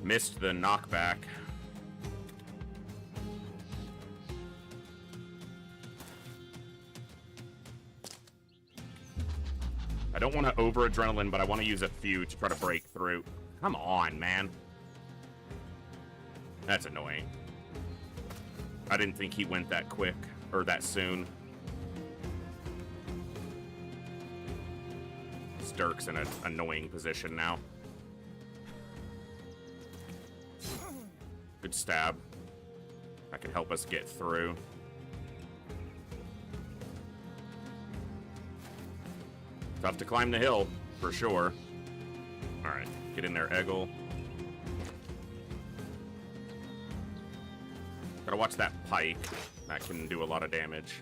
Missed the knockback. I don't want to over adrenaline, but I want to use a few to try to break through. Come on, man. That's annoying. I didn't think he went that quick, or that soon. Dirk's in an annoying position now. Good stab. That could help us get through. Tough to climb the hill, for sure. Alright, get in there, Eggle. Gotta watch that pike. That can do a lot of damage.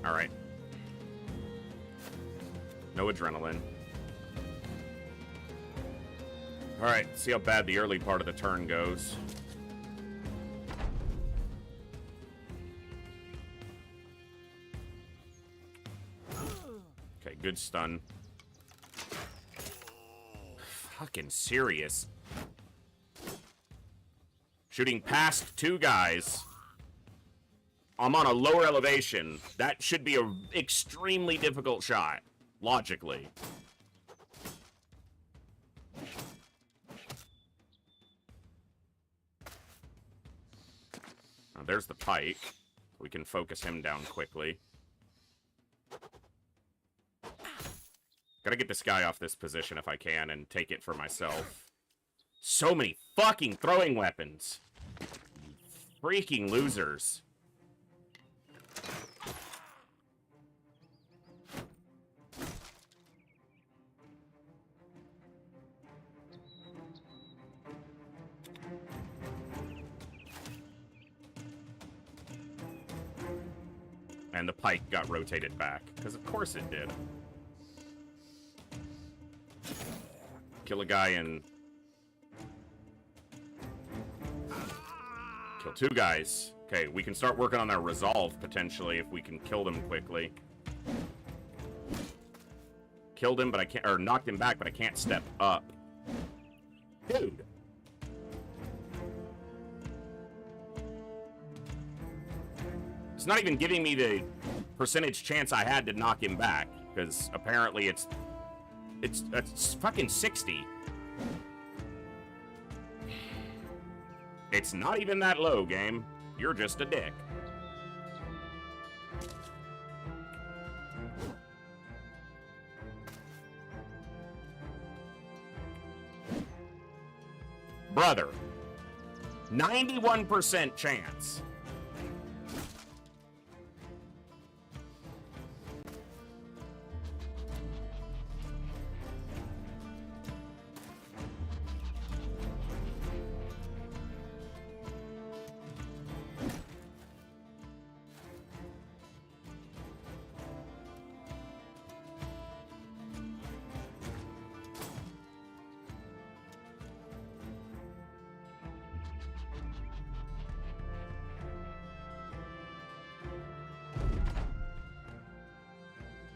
Alright. No adrenaline. Alright, see how bad the early part of the turn goes. Okay, good stun. Fucking serious. Shooting past 2 guys. I'm on a lower elevation. That should be an extremely difficult shot. Logically. Now, there's the pike. We can focus him down quickly. Gotta get this guy off this position if I can and take it for myself. So many fucking throwing weapons. Freaking losers. And the pike got rotated back, because of course it did. Kill a guy and... Kill 2 guys. Okay, we can start working on our resolve, potentially, if we can kill them quickly. Killed him, but I can't... Or knocked him back, but I can't step up. Dude! It's not even giving me the percentage chance I had to knock him back, because apparently it's fucking 60. It's not even that low, game. You're just a dick. Brother. 91% chance.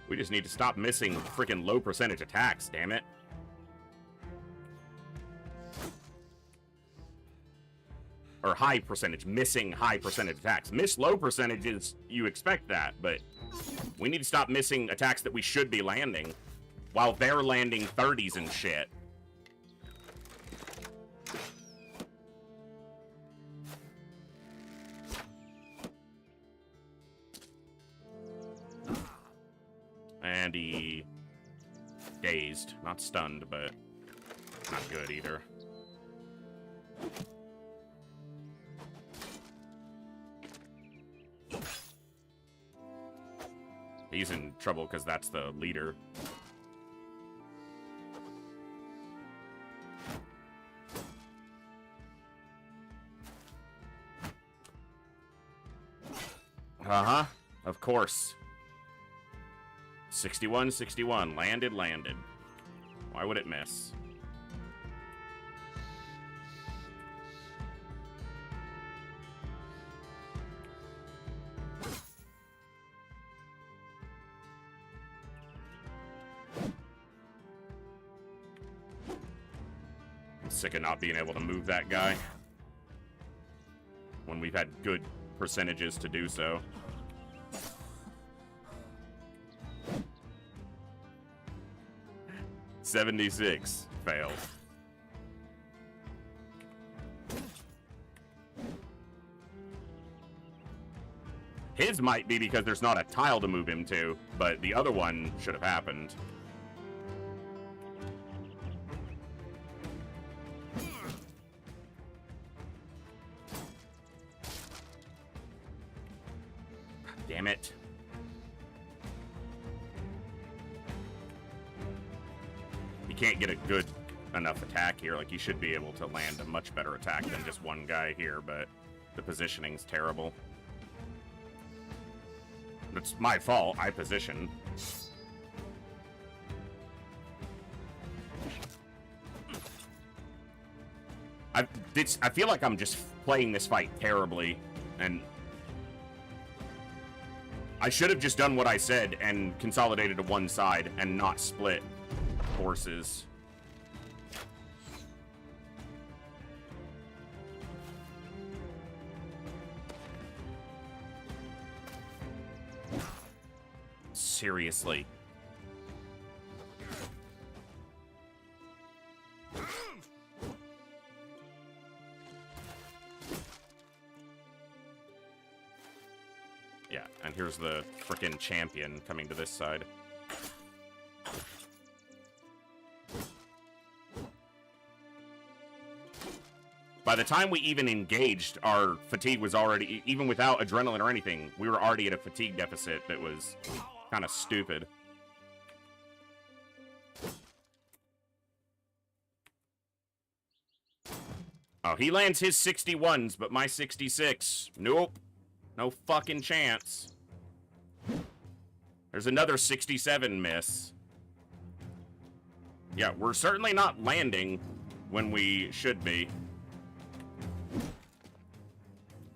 We just need to stop missing freaking low percentage attacks, damn it. Or high percentage, missing high percentage attacks. Miss low percentages, you expect that, but we need to stop missing attacks that we should be landing while they're landing 30s and shit. And he dazed, not stunned, but not good either. He's in trouble because that's the leader. Uh-huh, of course. 61, 61. Landed, landed. Why would it miss? I'm sick of not being able to move that guy when we've had good percentages to do so. $76 failed. His might be because there's not a tile to move him to, but the other one should have happened. Damn it. You can't get a good enough attack here. Like, you should be able to land a much better attack than just one guy here, but the positioning's terrible. It's my fault. I positioned. I feel like I'm just playing this fight terribly, and I should have just done what I said and consolidated to one side and not split forces. Seriously. Yeah, and here's the frickin' champion coming to this side. By the time we even engaged, our fatigue was already, even without adrenaline or anything, we were already at a fatigue deficit that was kind of stupid. Oh, he lands his 61s, but my 66. Nope. No fucking chance. There's another 67 miss. Yeah, we're certainly not landing when we should be.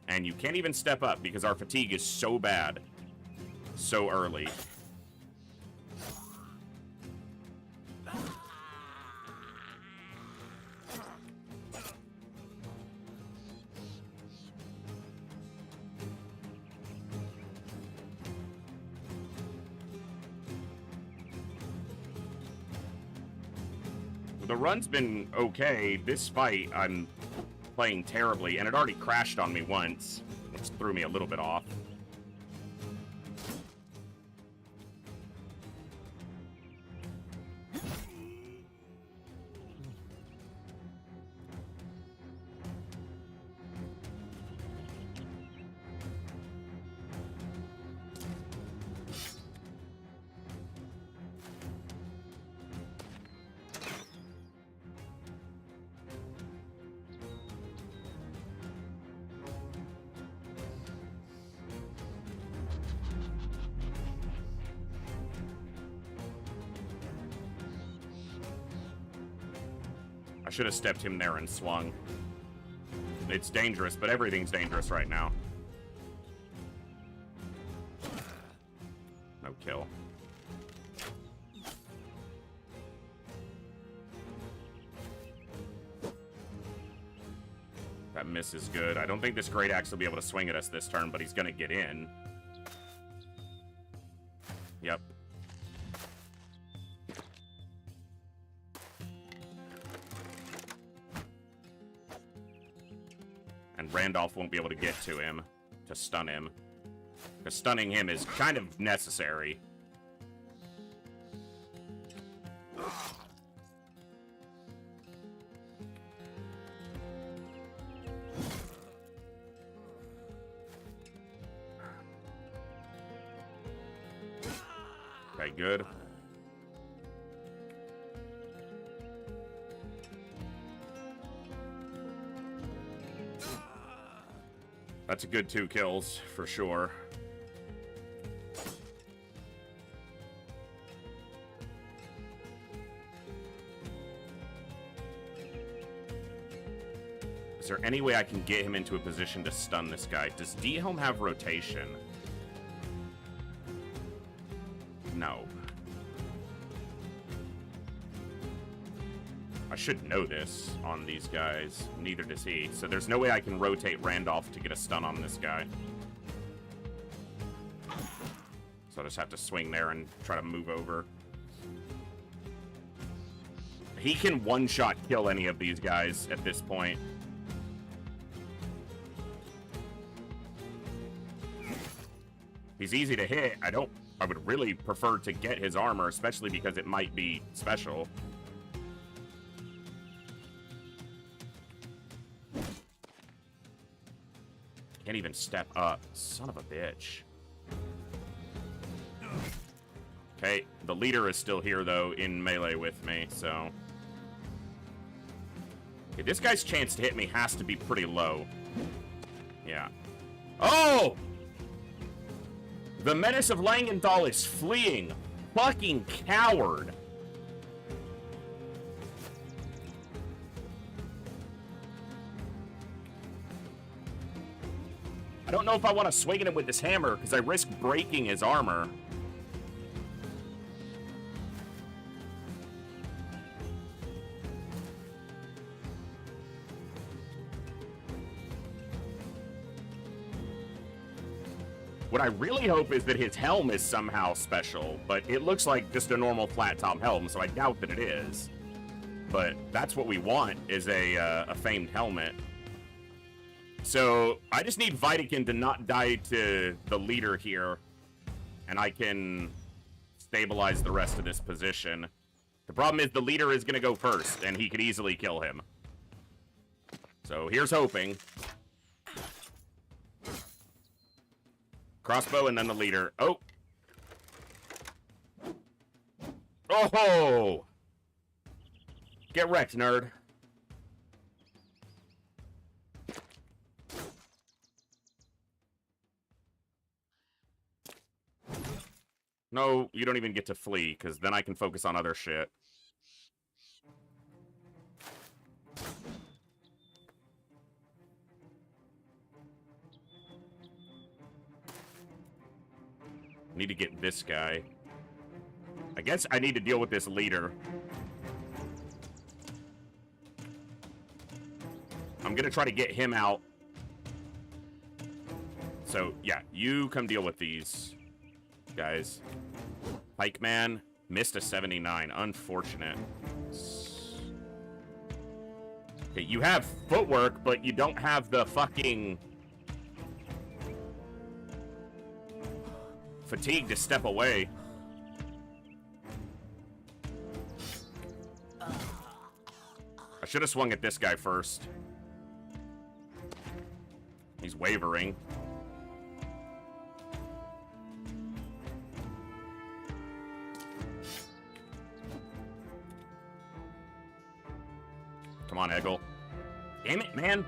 And you can't even step up because our fatigue is so bad. So early. The run's been okay. This fight, I'm playing terribly, and it already crashed on me once, which threw me a little bit off. I should have stepped him there and swung. It's dangerous, but everything's dangerous right now. No kill. That miss is good. I don't think this Great Axe will be able to swing at us this turn, but he's going to get in. Yep. And Randolph won't be able to get to him to stun him. Because stunning him is kind of necessary. Okay, good. That's a good 2 kills, for sure. Is there any way I can get him into a position to stun this guy? Does D-Helm have rotation? No. I should know this on these guys. Neither does he. So there's no way I can rotate Randolph to get a stun on this guy. So I just have to swing there and try to move over. He can one-shot kill any of these guys at this point. He's easy to hit. I would really prefer to get his armor, especially because it might be special. Can't even step up. Son of a bitch. Okay, the leader is still here, though, in melee with me, so... Okay, this guy's chance to hit me has to be pretty low. Yeah. Oh! The Menace of Langenthal is fleeing. Fucking coward. I don't know if I want to swing at him with this hammer, because I risk breaking his armor. What I really hope is that his helm is somehow special, but it looks like just a normal flat-top helm, so I doubt that it is. But that's what we want, is a famed helmet. So I just need Vitikin to not die to the leader here, and I can stabilize the rest of this position. The problem is the leader is going to go first, and he could easily kill him. So here's hoping. Crossbow and then the leader. Oh! Oh! Get wrecked, nerd. No, you don't even get to flee, because then I can focus on other shit. Need to get this guy. I guess I need to deal with this leader. I'm gonna try to get him out. So, yeah, you come deal with these guys. Pikeman missed a 79. Unfortunate. Okay, you have footwork, but you don't have the fucking fatigue to step away. I should have swung at this guy first. He's wavering. Come on, Eggle. Damn it, man.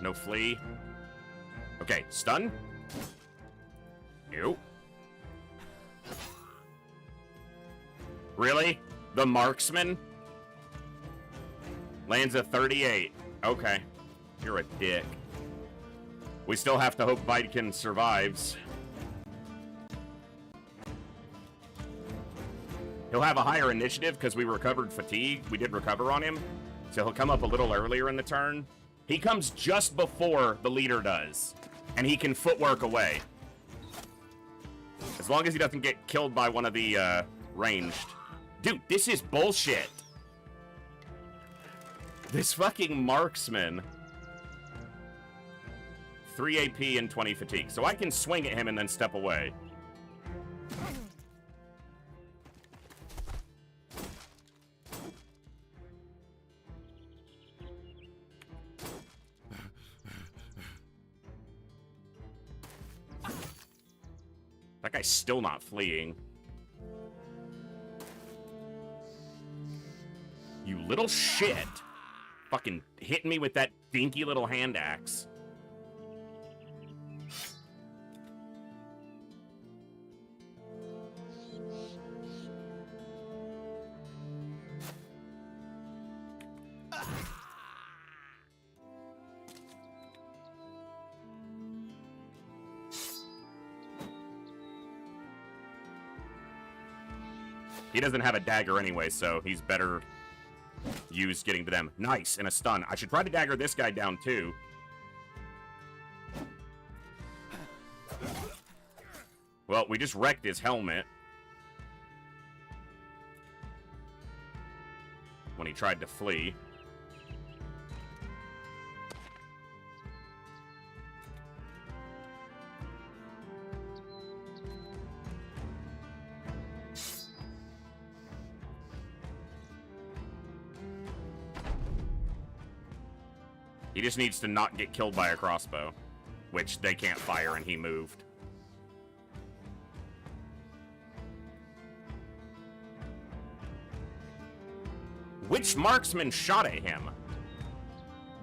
No flee. Okay, stun. Ew. Really? The marksman? Lands a 38. Okay. You're a dick. We still have to hope Vitikin survives. He'll have a higher initiative because we recovered fatigue. We did recover on him. So he'll come up a little earlier in the turn. He comes just before the leader does. And he can footwork away. As long as he doesn't get killed by one of the ranged. Dude, this is bullshit. This fucking marksman. 3 AP and 20 fatigue. So I can swing at him and then step away. That guy's still not fleeing. You little shit. Fucking hitting me with that dinky little hand axe. He doesn't have a dagger anyway, so he's better used getting to them. Nice, and a stun. I should try to dagger this guy down, too. Well, we just wrecked his helmet. When he tried to flee. He just needs to not get killed by a crossbow, which they can't fire, and he moved. Which marksman shot at him?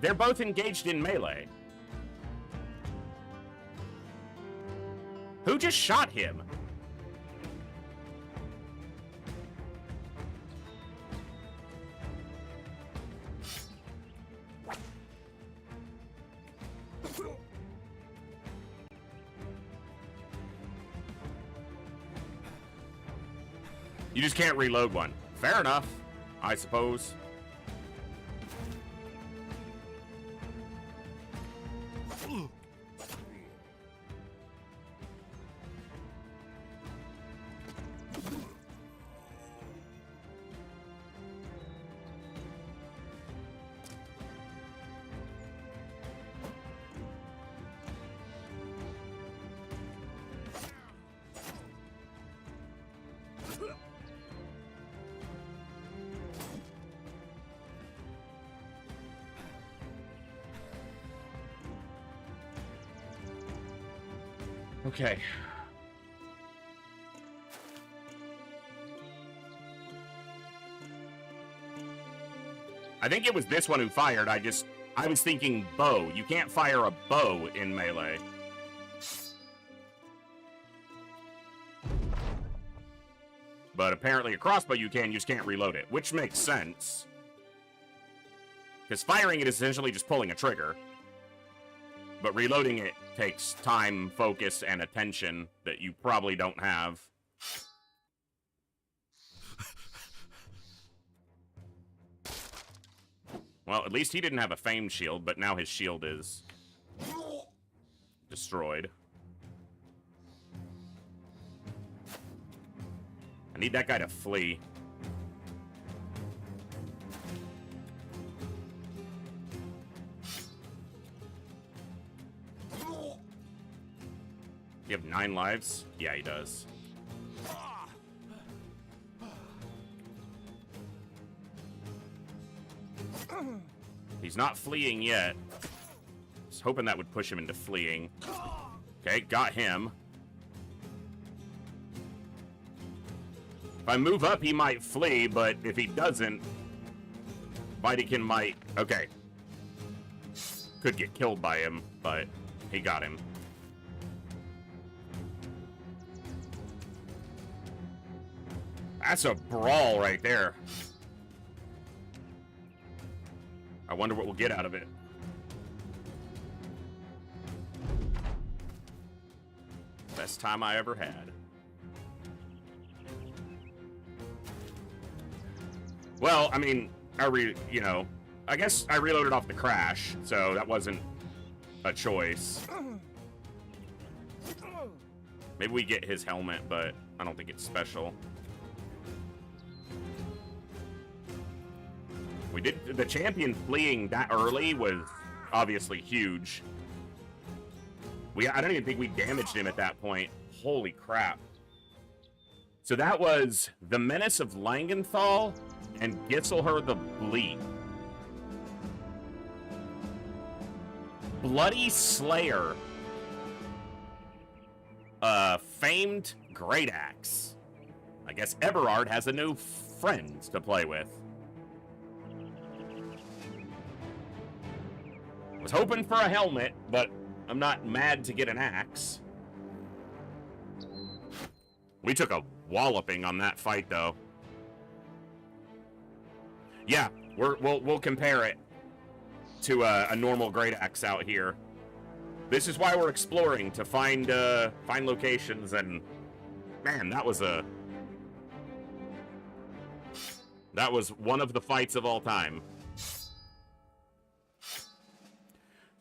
They're both engaged in melee. Who just shot him? You just can't reload one. Fair enough, I suppose. Okay. I think it was this one who fired. I was thinking bow. You can't fire a bow in melee. But apparently a crossbow you can, you just can't reload it, which makes sense. Because firing it is essentially just pulling a trigger. But reloading it takes time, focus, and attention that you probably don't have. Well, at least he didn't have a famed shield, but now his shield is destroyed. I need that guy to flee. You have 9 lives? Yeah, he does. He's not fleeing yet. Just hoping that would push him into fleeing. Okay, got him. If I move up, he might flee, but if he doesn't, Vitikin might... Okay. Could get killed by him, but he got him. That's a brawl right there. I wonder what we'll get out of it. Best time I ever had. Well, I mean, I guess I reloaded off the crash, so that wasn't a choice. Maybe we get his helmet, but I don't think it's special. We did the champion fleeing that early was obviously huge. I don't even think we damaged him at that point. Holy crap. So that was the Menace of Langenthal and Giselher the Bleak. Bloody Slayer. Famed Great Axe. I guess Eberhard has a new friend to play with. Was hoping for a helmet, but I'm not mad to get an axe. We took a walloping on that fight, though. Yeah, we'll compare it to a normal great axe out here. This is why we're exploring, to find locations, and man, that was one of the fights of all time.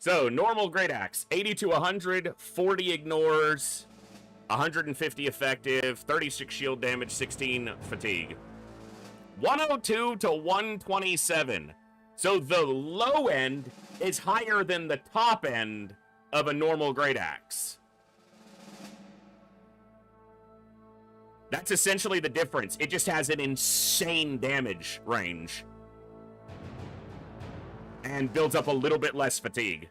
So, normal great axe, 80 to 100, 40 ignores, 150 effective, 36 shield damage, 16 fatigue. 102 to 127. So the low end is higher than the top end of a normal great axe. That's essentially the difference. It just has an insane damage range. And builds up a little bit less fatigue.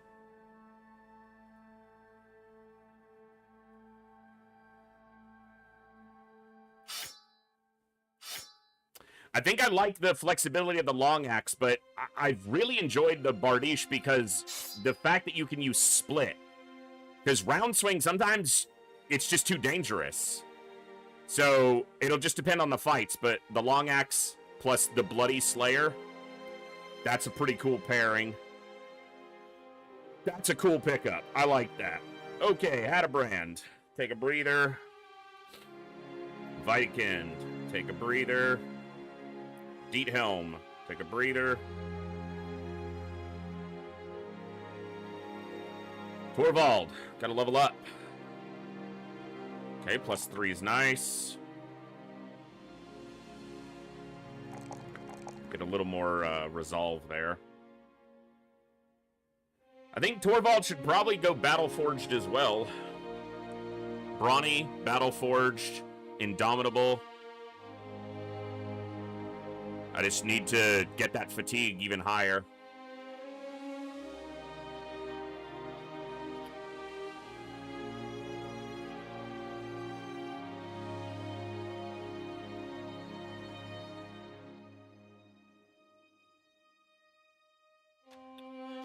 I think I like the flexibility of the long axe, but I've really enjoyed the Bardiche because the fact that you can use split. Because round swing, sometimes it's just too dangerous. So it'll just depend on the fights, but the long axe plus the Bloody Slayer, that's a pretty cool pairing. That's a cool pickup. I like that. Okay, Hatterbrand. Take a breather. Viking. Take a breather. Diethelm. Take a breather. Torvald. Gotta level up. Okay, +3 is nice. Get a little more resolve there. I think Torvald should probably go Battleforged as well. Brawny, Battleforged, Indomitable. I just need to get that fatigue even higher.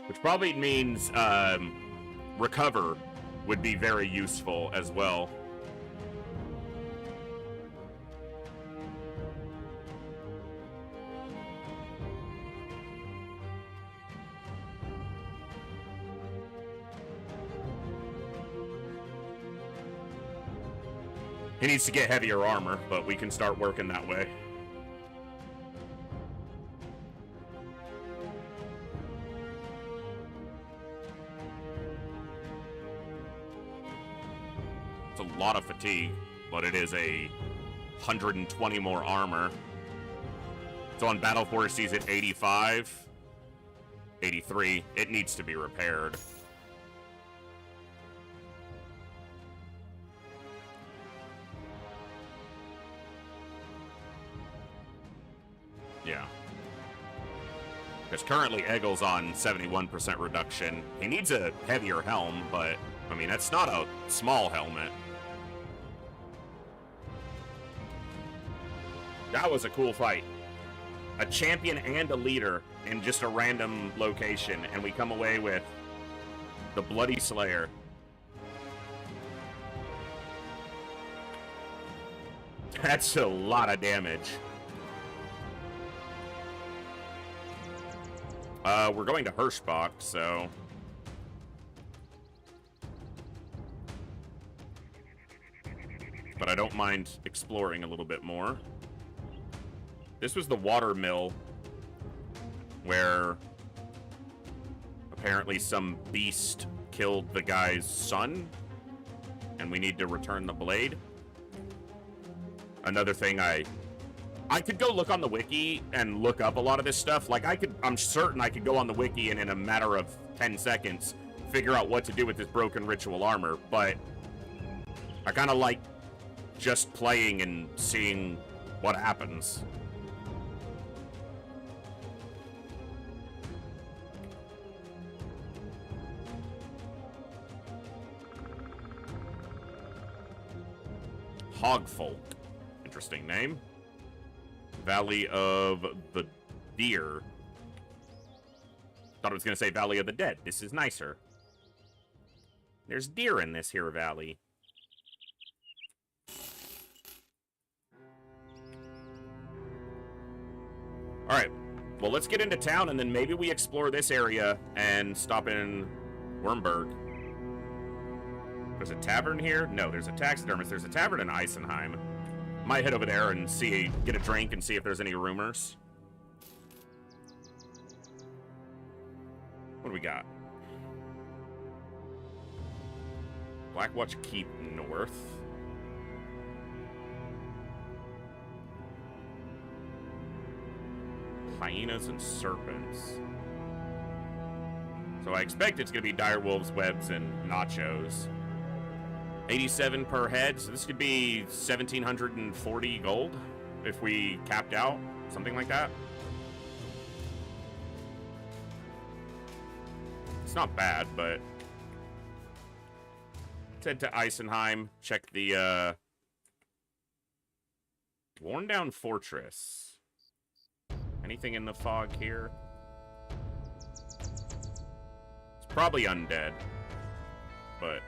Which probably means recover would be very useful as well. He needs to get heavier armor, but we can start working that way. It's a lot of fatigue, but it is a 120 more armor. So on Battleforged, he's at 85, 83. It needs to be repaired. Yeah. Because currently Eggle's on 71% reduction. He needs a heavier helm, but, I mean, that's not a small helmet. That was a cool fight. A champion and a leader in just a random location, and we come away with the Bloody Slayer. That's a lot of damage. We're going to Hirschbach, so... But I don't mind exploring a little bit more. This was the water mill where apparently some beast killed the guy's son, and we need to return the blade. Another thing I could go look on the wiki and look up a lot of this stuff. Like, I'm certain I could go on the wiki and in a matter of 10 seconds figure out what to do with this broken ritual armor, but I kind of like just playing and seeing what happens. Hogfolk. Interesting name. Valley of the Deer. Thought I was going to say Valley of the Dead. This is nicer. There's deer in this here valley. Alright. Well, let's get into town, and then maybe we explore this area and stop in Wurmberg. There's a tavern here? No, there's a taxidermist. There's a tavern in Eisenheim. Might head over there and get a drink and see if there's any rumors. What do we got? Blackwatch Keep North. Hyenas and serpents. So I expect it's going to be direwolves, webs, and nachos. 87 per head, so this could be 1,740 gold if we capped out, something like that. It's not bad, but let's head to Eisenheim, check the Worn Down Fortress. Anything in the fog here? It's probably undead, but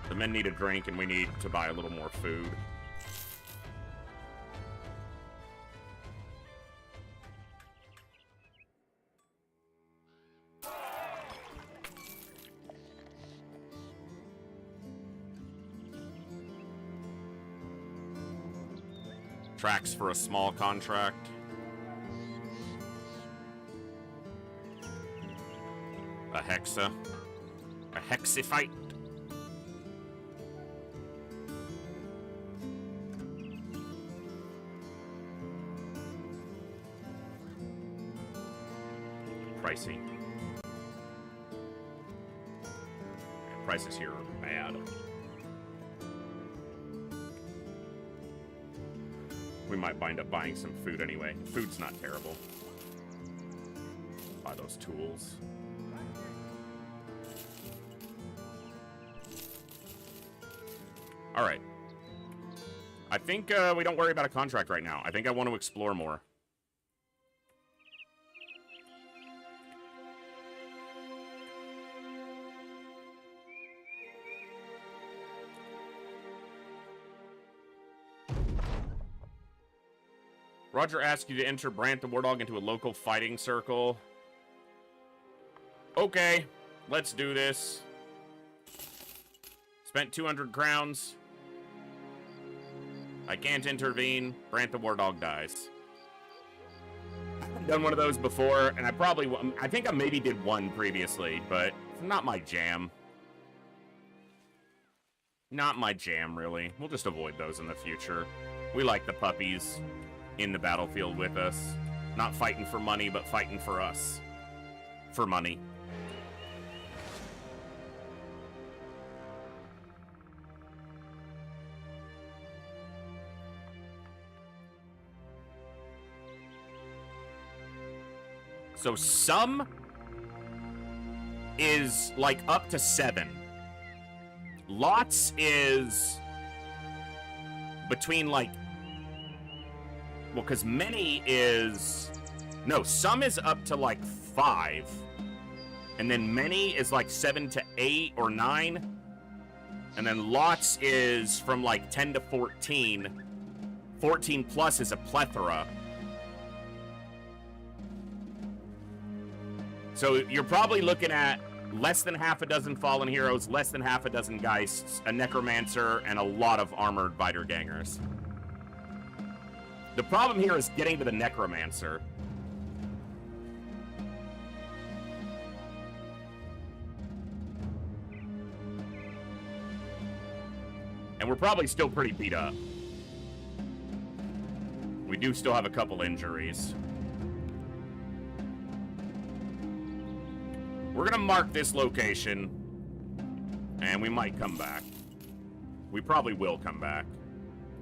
the men need a drink, and we need to buy a little more food. Tracks for a small contract. A hexa. A hexiphyte. Pricey. Prices here are bad. We might wind up buying some food anyway. Food's not terrible. Buy those tools. Alright. I think we don't worry about a contract right now. I think I want to explore more. Roger asked you to enter Brant the Wardog into a local fighting circle. Okay, let's do this. Spent 200 crowns. I can't intervene. Brant the Wardog dies. I've done one of those before, and I think I maybe did one previously, but it's not my jam. Not my jam, really. We'll just avoid those in the future. We like the puppies in the battlefield with us. Not fighting for money, but fighting for us. For money. So some is like up to 7. Lots is between like, well, because many is, no, some is up to like 5. And then many is like 7 to 8 or 9. And then lots is from like 10 to 14. 14 plus is a plethora. So you're probably looking at less than half a dozen fallen heroes, less than half a dozen geists, a necromancer, and a lot of armored Weitergangers. The problem here is getting to the necromancer. And we're probably still pretty beat up. We do still have a couple injuries. We're gonna mark this location, and we might come back. We probably will come back.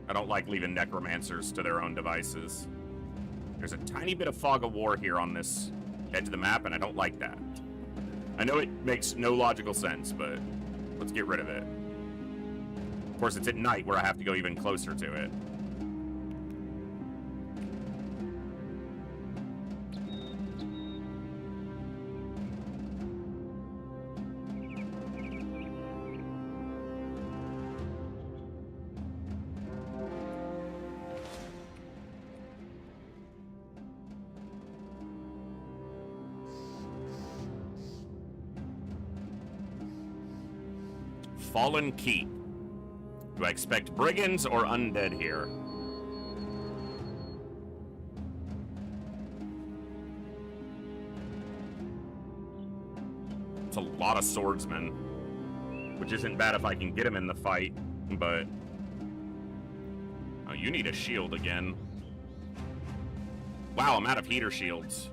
I don't like leaving necromancers to their own devices. There's a tiny bit of fog of war here on this edge of the map, and I don't like that. I know it makes no logical sense, but let's get rid of it. Of course, it's at night where I have to go even closer to it. Fallen Keep. Do I expect brigands or undead here? It's a lot of swordsmen, which isn't bad if I can get them in the fight, but... Oh, you need a shield again. Wow, I'm out of heater shields.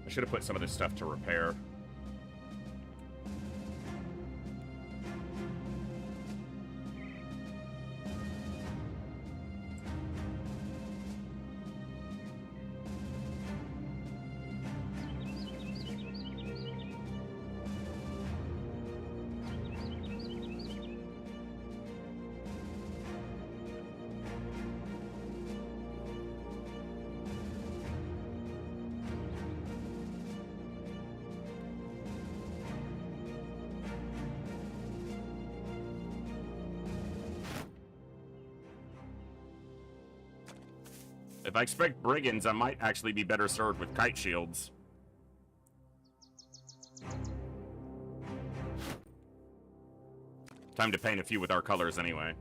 Should have put some of this stuff to repair. If I expect brigands, I might actually be better served with kite shields. Time to paint a few with our colors anyway.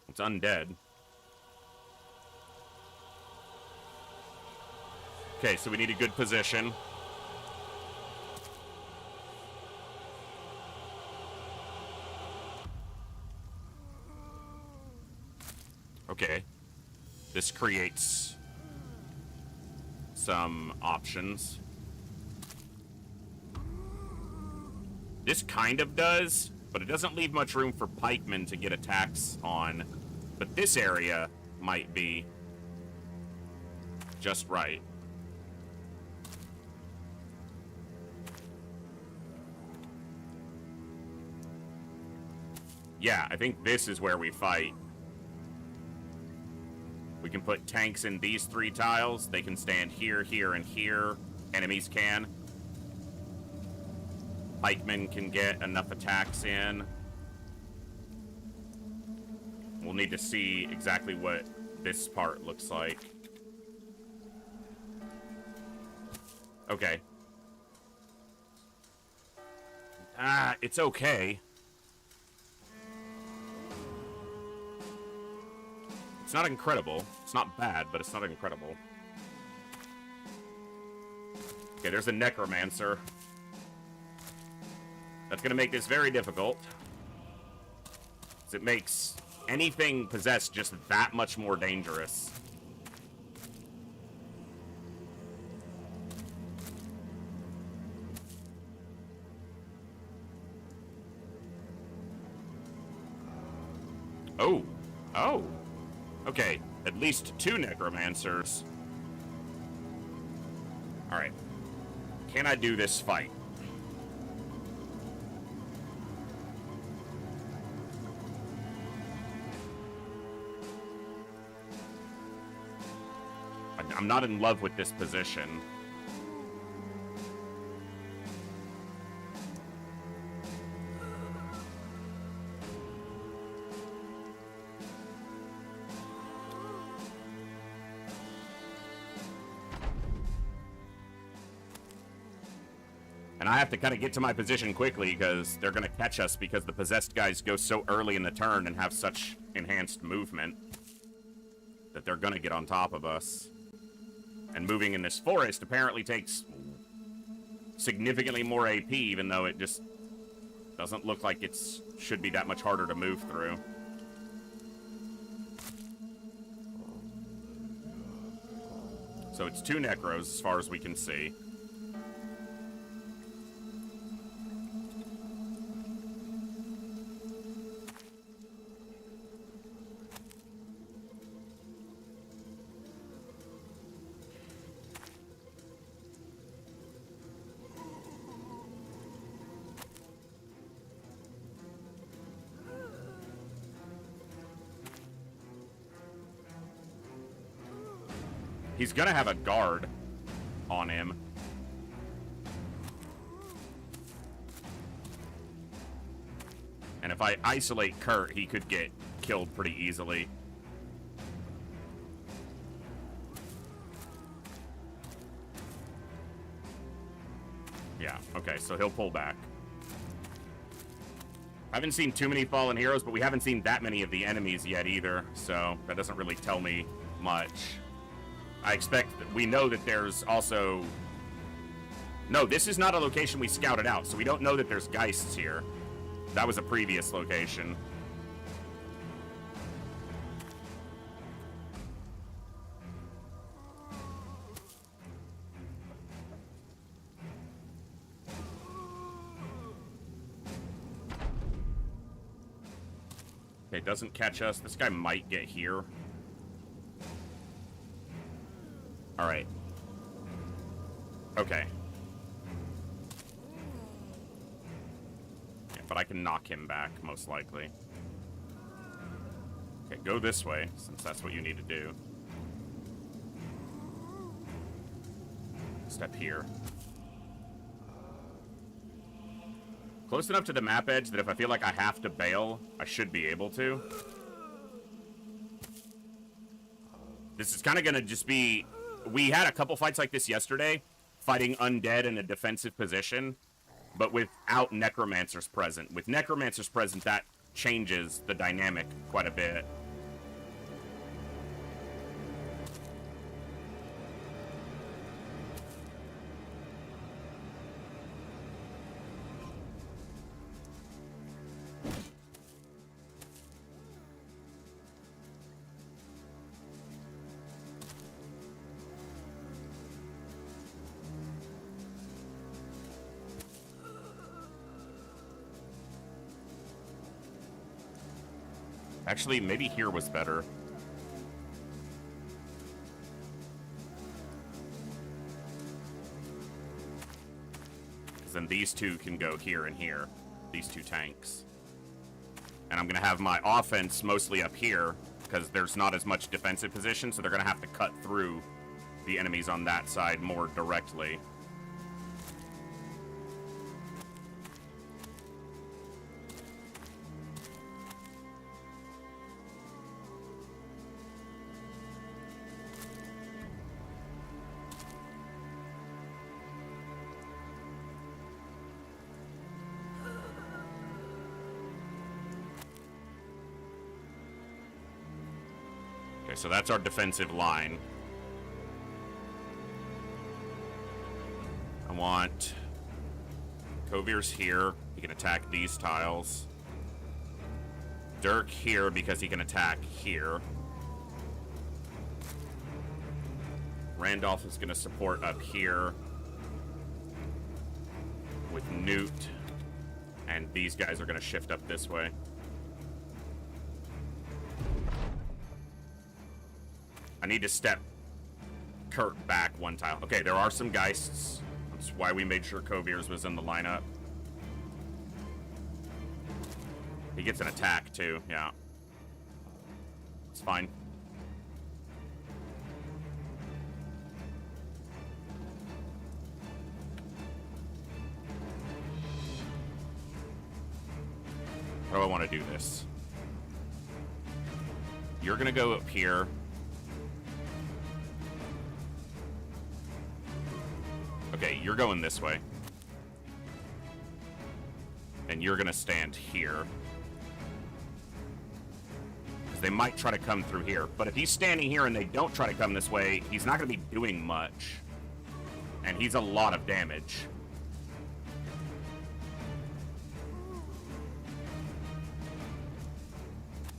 It's undead. Okay, so we need a good position. Okay. This creates some options. This kind of does, but it doesn't leave much room for pikemen to get attacks on. But this area might be just right. Yeah, I think this is where we fight. We can put tanks in these 3 tiles. They can stand here, here, and here. Enemies can. Pikemen can get enough attacks in. We'll need to see exactly what this part looks like. Okay. It's okay. It's not incredible. It's not bad, but it's not incredible. Okay, there's a necromancer. That's gonna make this very difficult. It makes anything possessed just that much more dangerous. Oh. Oh. Okay. At least 2 necromancers. Alright. Can I do this fight? I'm not in love with this position. And I have to kind of get to my position quickly because they're going to catch us because the possessed guys go so early in the turn and have such enhanced movement that they're going to get on top of us. And moving in this forest apparently takes significantly more AP, even though it just doesn't look like it should be that much harder to move through. So it's 2 necros as far as we can see. He's gonna have a guard on him. And if I isolate Kurt, he could get killed pretty easily. Yeah, okay, so he'll pull back. I haven't seen too many fallen heroes, but we haven't seen that many of the enemies yet either, so that doesn't really tell me much. I expect that we know that there's also... No, this is not a location we scouted out, so we don't know that there's Geists here. That was a previous location. Okay, doesn't catch us. This guy might get here. Alright. Okay. Yeah, but I can knock him back, most likely. Okay, go this way, since that's what you need to do. Step here. Close enough to the map edge that if I feel like I have to bail, I should be able to. This is kind of going to just be... We had a couple fights like this yesterday, fighting undead in a defensive position, but without necromancers present. With necromancers present, that changes the dynamic quite a bit. Actually, maybe here was better. Because then these two can go here and here. These 2 tanks. And I'm going to have my offense mostly up here, because there's not as much defensive position, so they're going to have to cut through the enemies on that side more directly. So that's our defensive line. I want Kovir's here. He can attack these tiles. Dirk here because he can attack here. Randolph is going to support up here with Newt. And these guys are going to shift up this way. I need to step Kurt back one tile. Okay, there are some Geists. That's why we made sure Kovir's was in the lineup. He gets an attack, too. Yeah. It's fine. How do I want to do this? You're going to go up here. Okay, you're going this way. And you're going to stand here. Because they might try to come through here. But if he's standing here and they don't try to come this way, he's not going to be doing much. And he's a lot of damage.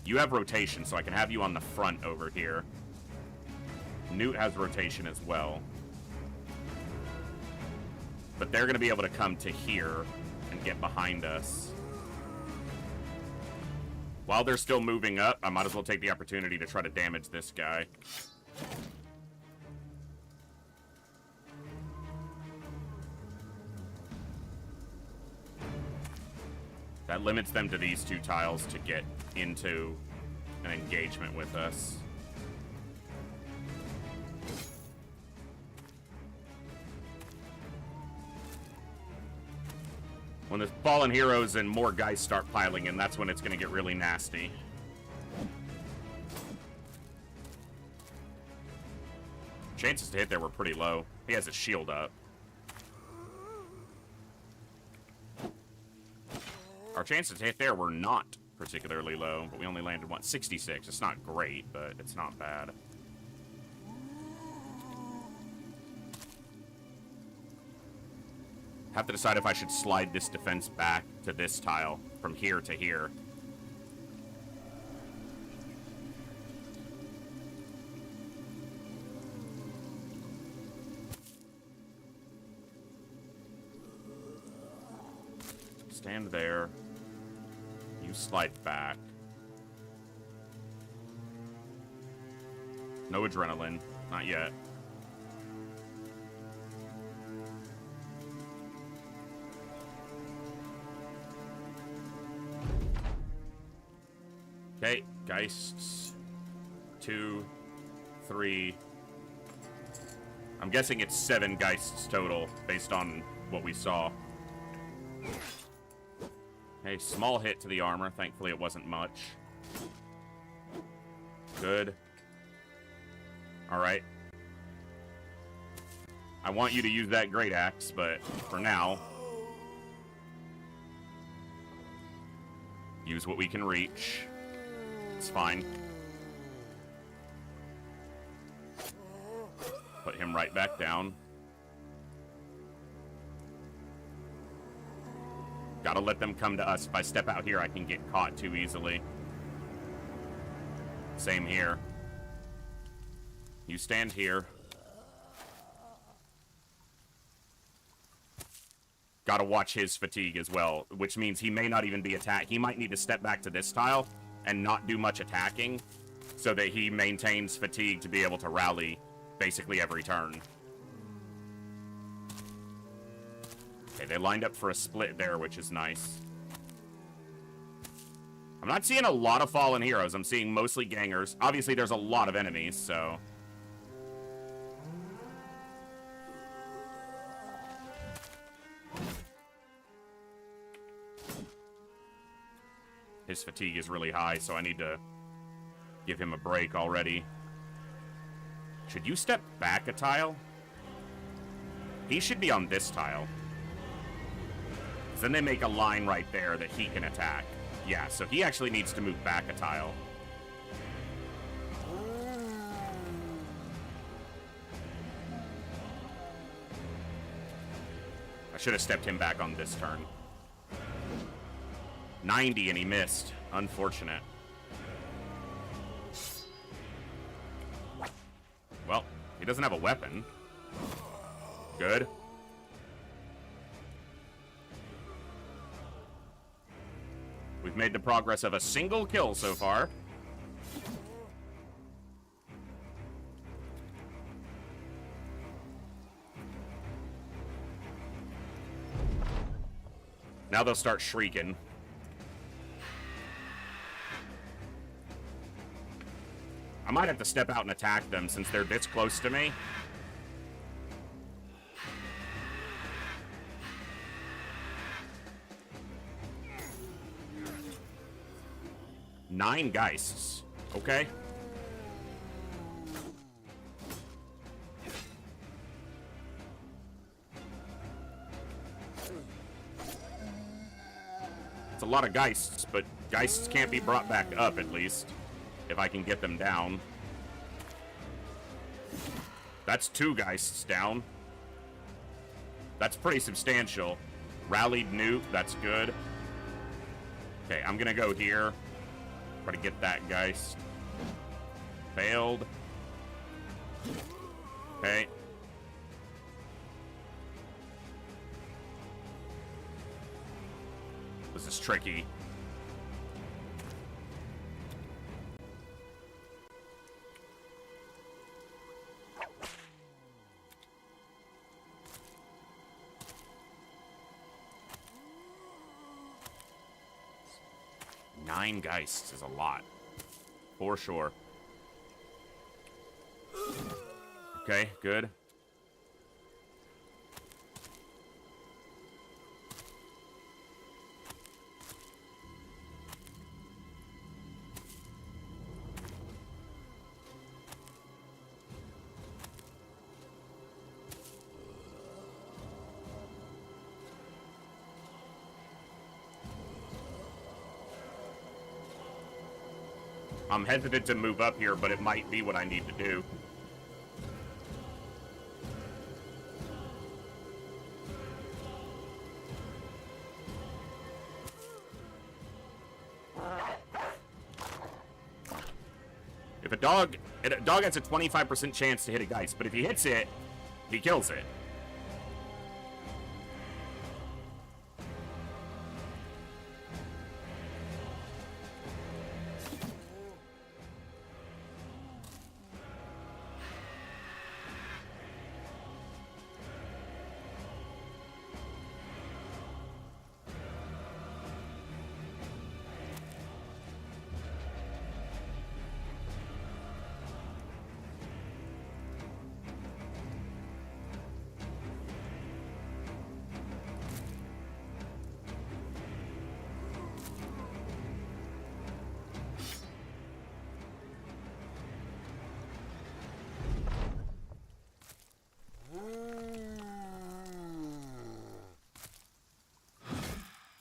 You have rotation, so I can have you on the front over here. Newt has rotation as well. But they're going to be able to come to here and get behind us. While they're still moving up, I might as well take the opportunity to try to damage this guy. That limits them to these two tiles to get into an engagement with us. When the fallen heroes and more guys start piling in, that's when it's going to get really nasty. Chances to hit there were pretty low. He has his shield up. Our chances to hit there were not particularly low, but we only landed 166. It's not great, but it's not bad. Have to decide if I should slide this defense back to this tile from here to here. Stand there. You slide back. No adrenaline. Not yet. Okay, Geists. 2, 3. I'm guessing it's 7 Geists total, based on what we saw. Okay, small hit to the armor. Thankfully, it wasn't much. Good. Alright. I want you to use that Great Axe, but for now, use what we can reach. It's fine. Put him right back down. Gotta let them come to us. If I step out here, I can get caught too easily. Same here. You stand here. Gotta watch his fatigue as well, which means he may not even be attacked. He might need to step back to this tile and not do much attacking so that he maintains fatigue to be able to rally basically every turn. Okay, they lined up for a split there, which is nice. I'm not seeing a lot of fallen heroes. I'm seeing mostly gangers. Obviously, there's a lot of enemies, so... His fatigue is really high, so I need to give him a break already. Should you step back a tile? He should be on this tile. Then they make a line right there that he can attack. Yeah, so he actually needs to move back a tile. I should have stepped him back on this turn. 90 and he missed. Unfortunate. He doesn't have a weapon. Good. We've made the progress of a single kill so far. Now they'll start shrieking. I might have to step out and attack them since they're this close to me. Nine Geists. Okay. It's a lot of Geists, but Geists can't be brought back up, at least. If I can get them down. That's 2 Geists down. That's pretty substantial. Rallied Newt, that's good. Okay, I'm gonna go here. Try to get that Geist. Failed. Okay. This is tricky. Nine Geists is a lot. For sure. Okay, good. I'm hesitant to move up here, but it might be what I need to do. If a dog has a 25% chance to hit a Geist, but if he hits it, he kills it.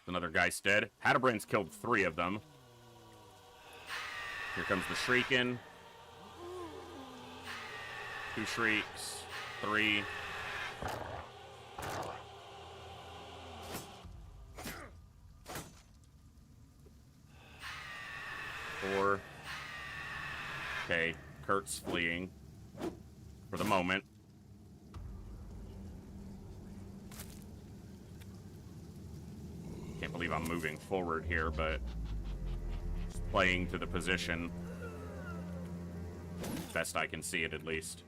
Another Geist dead. Hatterbrain's killed 3 of them. Here comes the Shrieking. 2 Shrieks. 3. Four. Okay, Kurt's fleeing. For the moment. Can't believe I'm moving forward here, but just playing to the position. Best I can see it, at least.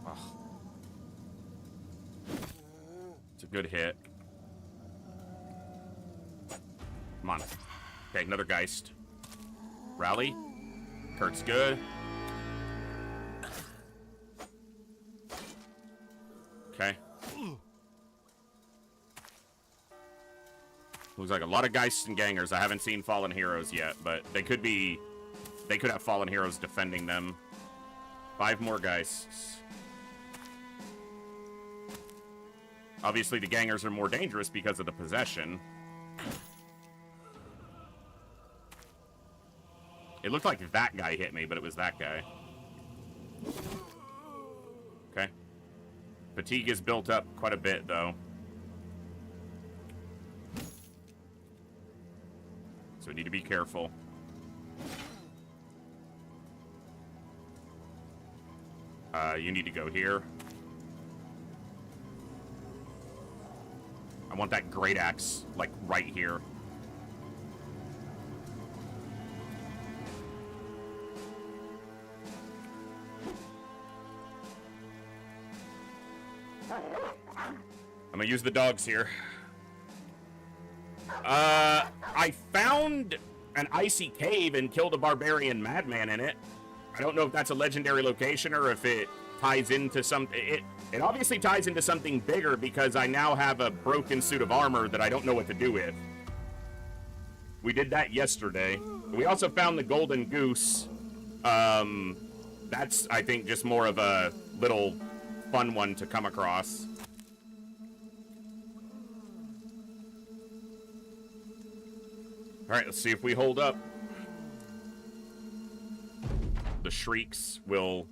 Ugh. It's a good hit. Come on. Okay, another Geist. Rally. Kurt's good. Okay. Looks like a lot of Geists and Gangers. I haven't seen Fallen Heroes yet, but they could have Fallen Heroes defending them. 5 more Geists. Obviously, the Gangers are more dangerous because of the possession. It looked like that guy hit me, but it was that guy. Okay. Fatigue is built up quite a bit, though. So we need to be careful. You need to go here. I want that great axe, like, right here. I'm gonna use the dogs here. I found an icy cave and killed a barbarian madman in it. I don't know if that's a legendary location or if it ties into something. It obviously ties into something bigger because I now have a broken suit of armor that I don't know what to do with. We did that yesterday. We also found the golden goose. That's, I think, just more of a little fun one to come across. Alright, let's see if we hold up. The shrieks will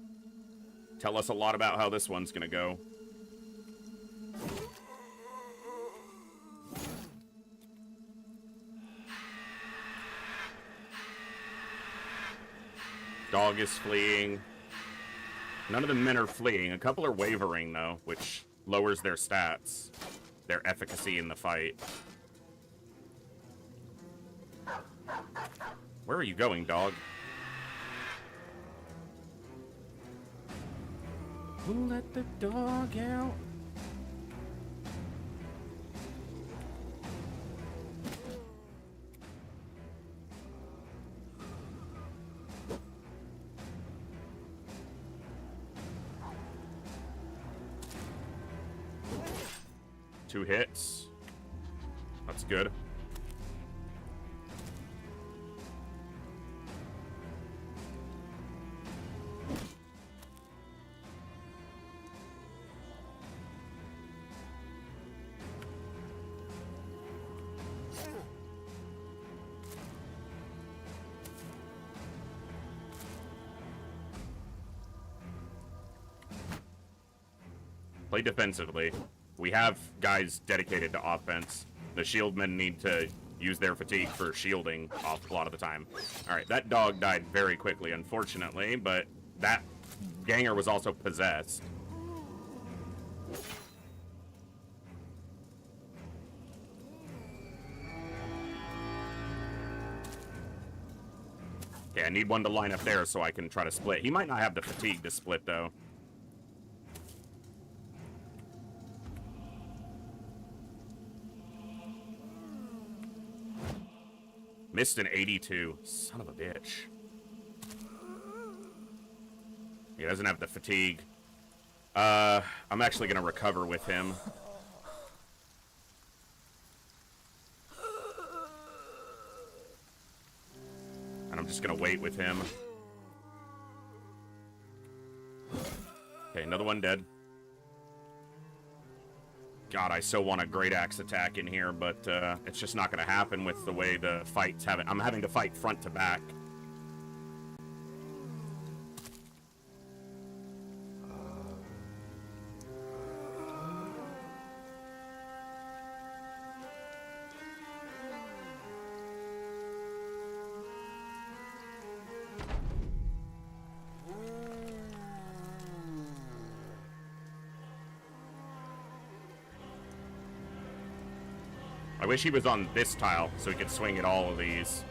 tell us a lot about how this one's gonna go. Dog is fleeing. None of the men are fleeing. A couple are wavering, though, which lowers their stats, their efficacy in the fight. Where are you going, dog? Who let the dog out? Two hits. That's good. Play defensively. We have guys dedicated to offense. The shieldmen need to use their fatigue for shielding off a lot of the time. Alright, that dog died very quickly, unfortunately, but that ganger was also possessed. Okay, I need one to line up there so I can try to split. He might not have the fatigue to split, though. Missed an 82. Son of a bitch. He doesn't have the fatigue. I'm actually going to recover with him. And I'm just going to wait with him. Okay, another one dead. God, I so want a great axe attack in here, but it's just not going to happen with the way the fight's having. I'm having to fight front to back. I wish he was on this tile so he could swing at all of these.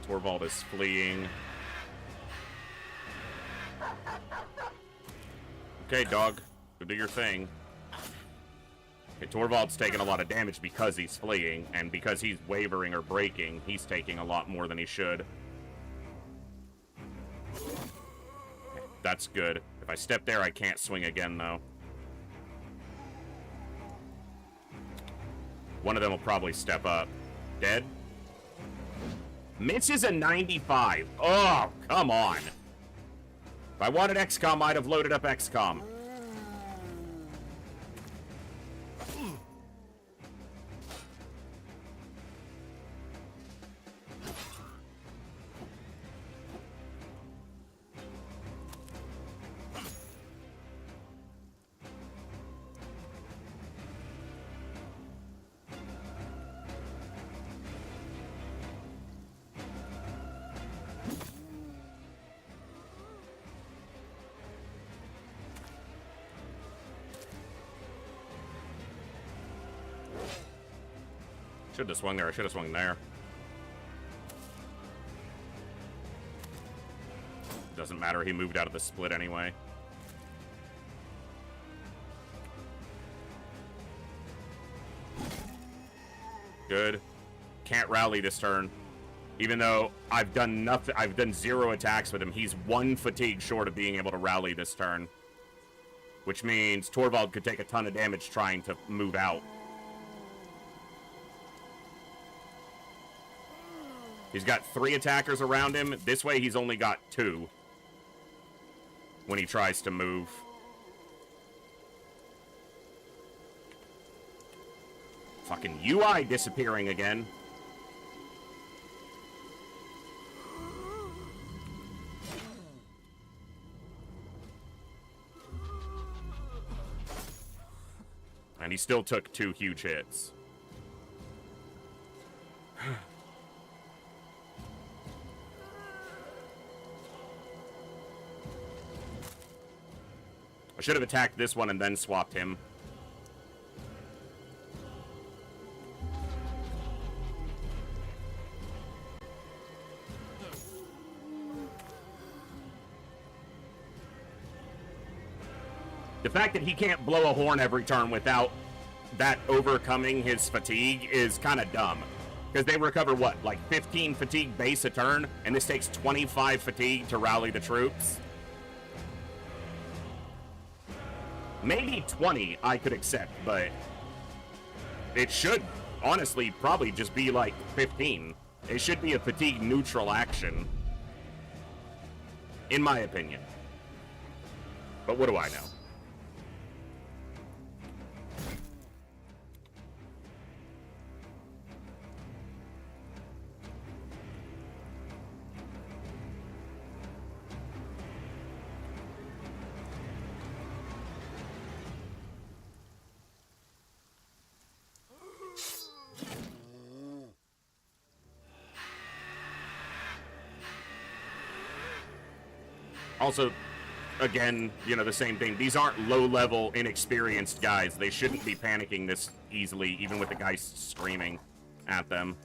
Torvald is fleeing. Okay, dog. Go do your thing. Okay, Torvald's taking a lot of damage because he's fleeing, and because he's wavering or breaking, he's taking a lot more than he should. Okay, that's good. If I step there, I can't swing again, though. One of them will probably step up. Dead? Misses a 95. Oh, come on. If I wanted XCOM, I'd have loaded up XCOM. Should have swung there. I should have swung there. Doesn't matter. He moved out of the split anyway. Good. Can't rally this turn. Even though I've done nothing, I've done 0 attacks with him. He's 1 fatigue short of being able to rally this turn. Which means Torvald could take a ton of damage trying to move out. He's got 3 attackers around him. This way he's only got 2 when he tries to move. Fucking UI disappearing again. And he still took 2 huge hits. I should have attacked this one and then swapped him. The fact that he can't blow a horn every turn without that overcoming his fatigue is kind of dumb. Because they recover, what, like 15 fatigue base a turn? And this takes 25 fatigue to rally the troops? Maybe 20 I could accept, but it should, honestly, probably just be like 15. It should be a fatigue neutral action. In my opinion. But what do I know? Also, again, you know, the same thing. These aren't low-level, inexperienced guys. They shouldn't be panicking this easily, even with the guy screaming at them.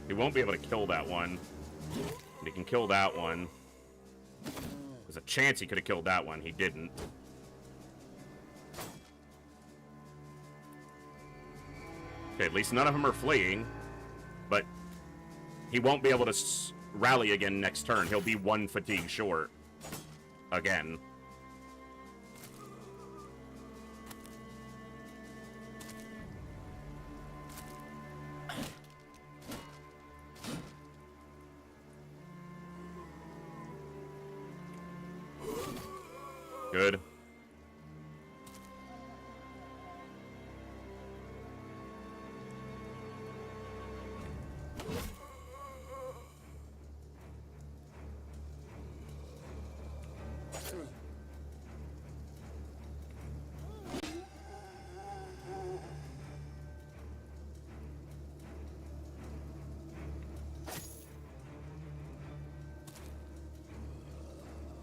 He won't be able to kill that one. He can kill that one. There's a chance he could have killed that one. He didn't. Okay, at least none of them are fleeing. But he won't be able to rally again next turn. He'll be 1 fatigue short. Again. Good.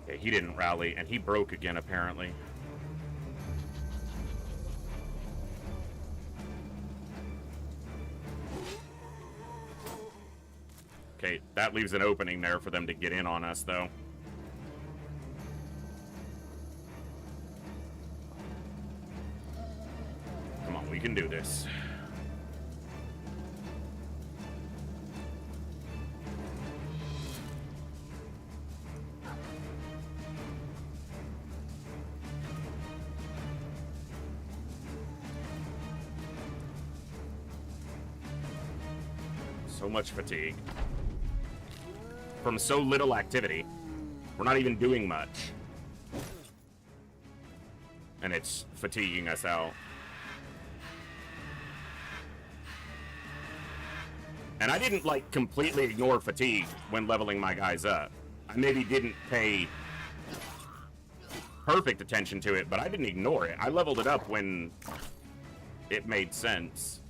Okay, he didn't rally, and he broke again, apparently. Okay, that leaves an opening there for them to get in on us, though. Come on, we can do this. So much fatigue. From so little activity. We're not even doing much. And it's fatiguing us out. And I didn't, like, completely ignore fatigue when leveling my guys up. I maybe didn't pay perfect attention to it, but I didn't ignore it. I leveled it up when it made sense.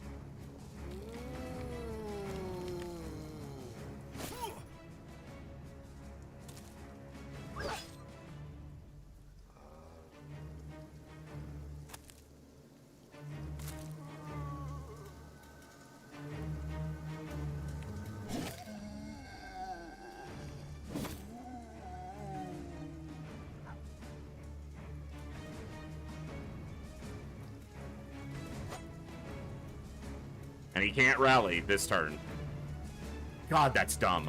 And he can't rally this turn. God, that's dumb.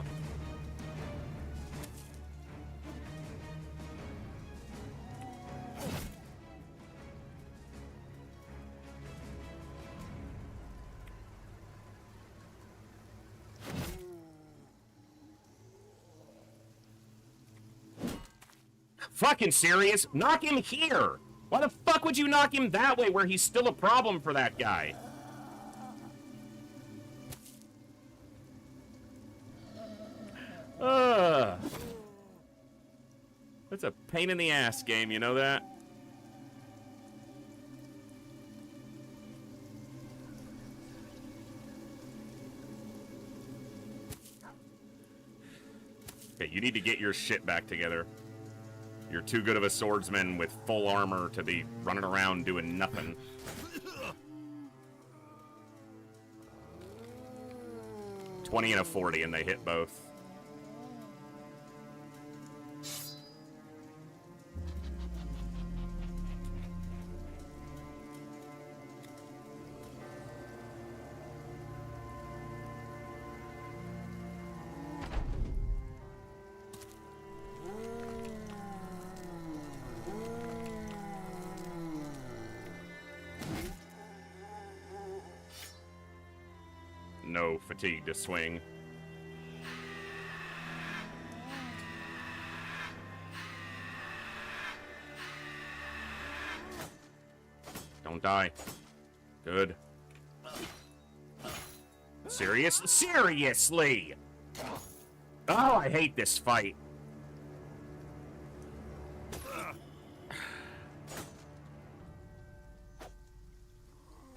Fucking serious? Knock him here! Why the fuck would you knock him that way where he's still a problem for that guy? That's a pain in the ass game, you know that? Okay, you need to get your shit back together. You're too good of a swordsman with full armor to be running around doing nothing. $20 and a $40, and they hit both. No fatigue to swing. Don't die. Good. Seriously! Oh, I hate this fight.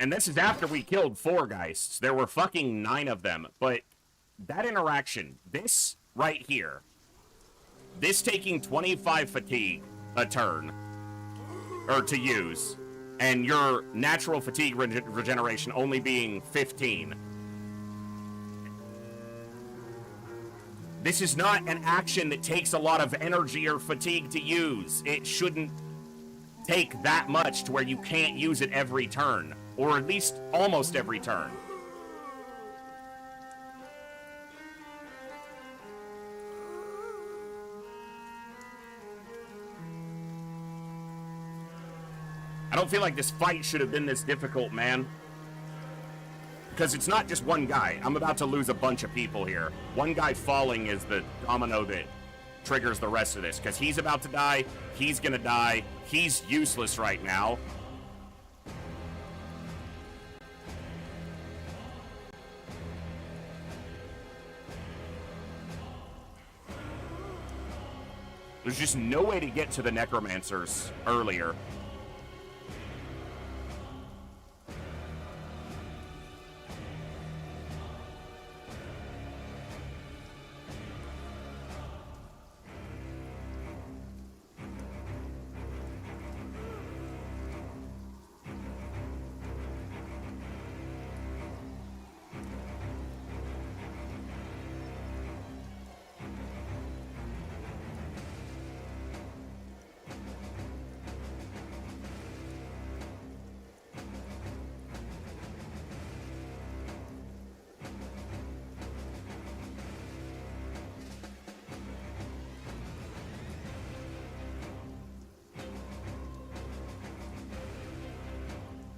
And this is after we killed 4 Geists. There were fucking 9 of them. But that interaction, this right here, this taking 25 fatigue a turn, or to use, and your natural fatigue regeneration only being 15. This is not an action that takes a lot of energy or fatigue to use. It shouldn't take that much to where you can't use it every turn. Or at least almost every turn. I don't feel like this fight should have been this difficult, man. Because it's not just one guy. I'm about to lose a bunch of people here. One guy falling is the domino that triggers the rest of this. Because he's about to die. He's gonna die. He's useless right now. There's just no way to get to the necromancers earlier.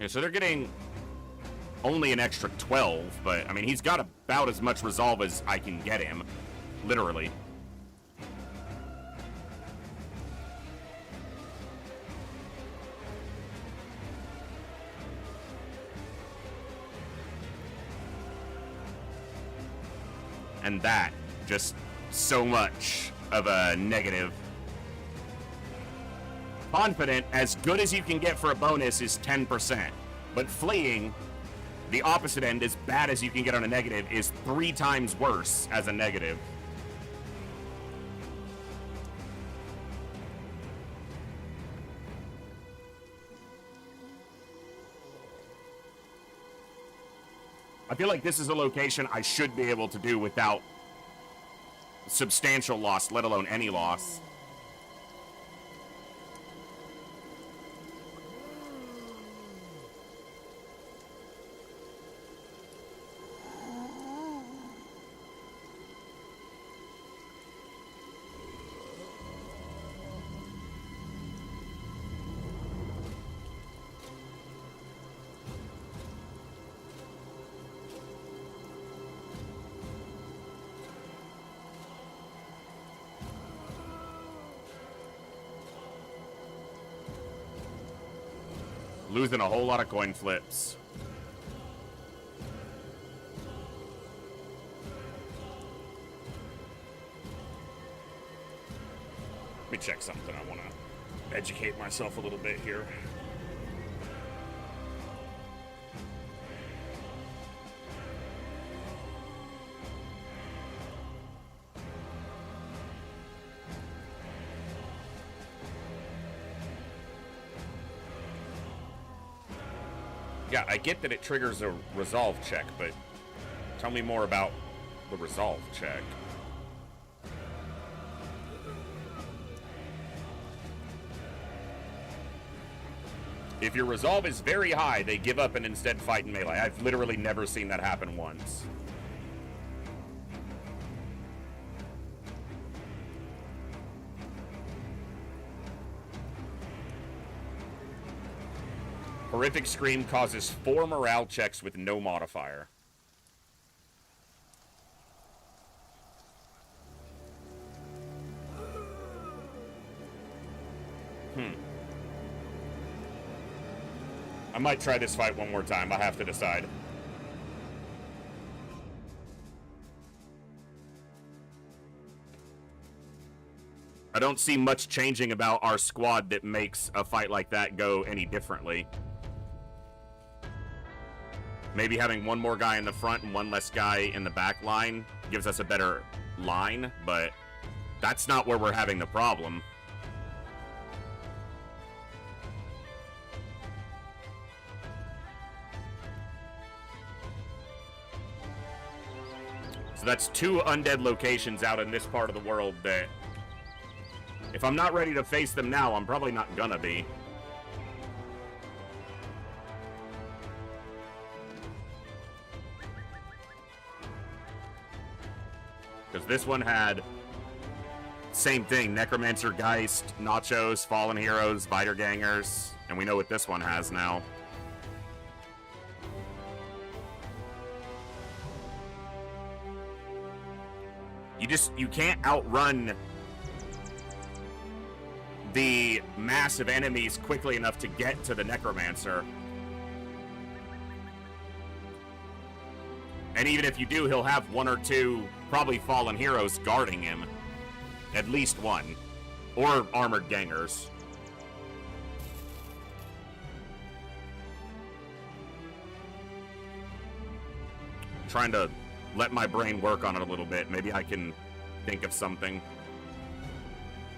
Yeah, so they're getting only an extra 12, but, I mean, he's got about as much resolve as I can get him. Literally. And that, just so much of a negative. Confident, as good as you can get for a bonus, is 10%. But fleeing, the opposite end, as bad as you can get on a negative, is 3 times worse as a negative. I feel like this is a location I should be able to do without substantial loss, let alone any loss. Losing a whole lot of coin flips. Let me check something. I want to educate myself a little bit here. Yeah, I get that it triggers a resolve check, but tell me more about the resolve check. If your resolve is very high, they give up and instead fight in melee. I've literally never seen that happen once. Horrific Scream causes 4 morale checks with no modifier. I might try this fight one more time. I have to decide. I don't see much changing about our squad that makes a fight like that go any differently. Maybe having one more guy in the front and one less guy in the back line gives us a better line, but that's not where we're having the problem. So that's 2 undead locations out in this part of the world that, if I'm not ready to face them now, I'm probably not gonna be. Because this one had same thing, Necromancer, Geist, Nachos, Fallen Heroes, Spider Gangers, and we know what this one has now. You can't outrun the massive enemies quickly enough to get to the Necromancer. And even if you do, he'll have 1 or 2 probably Fallen Heroes guarding him. At least 1. Or Armored Gangers. Trying to let my brain work on it a little bit. Maybe I can think of something.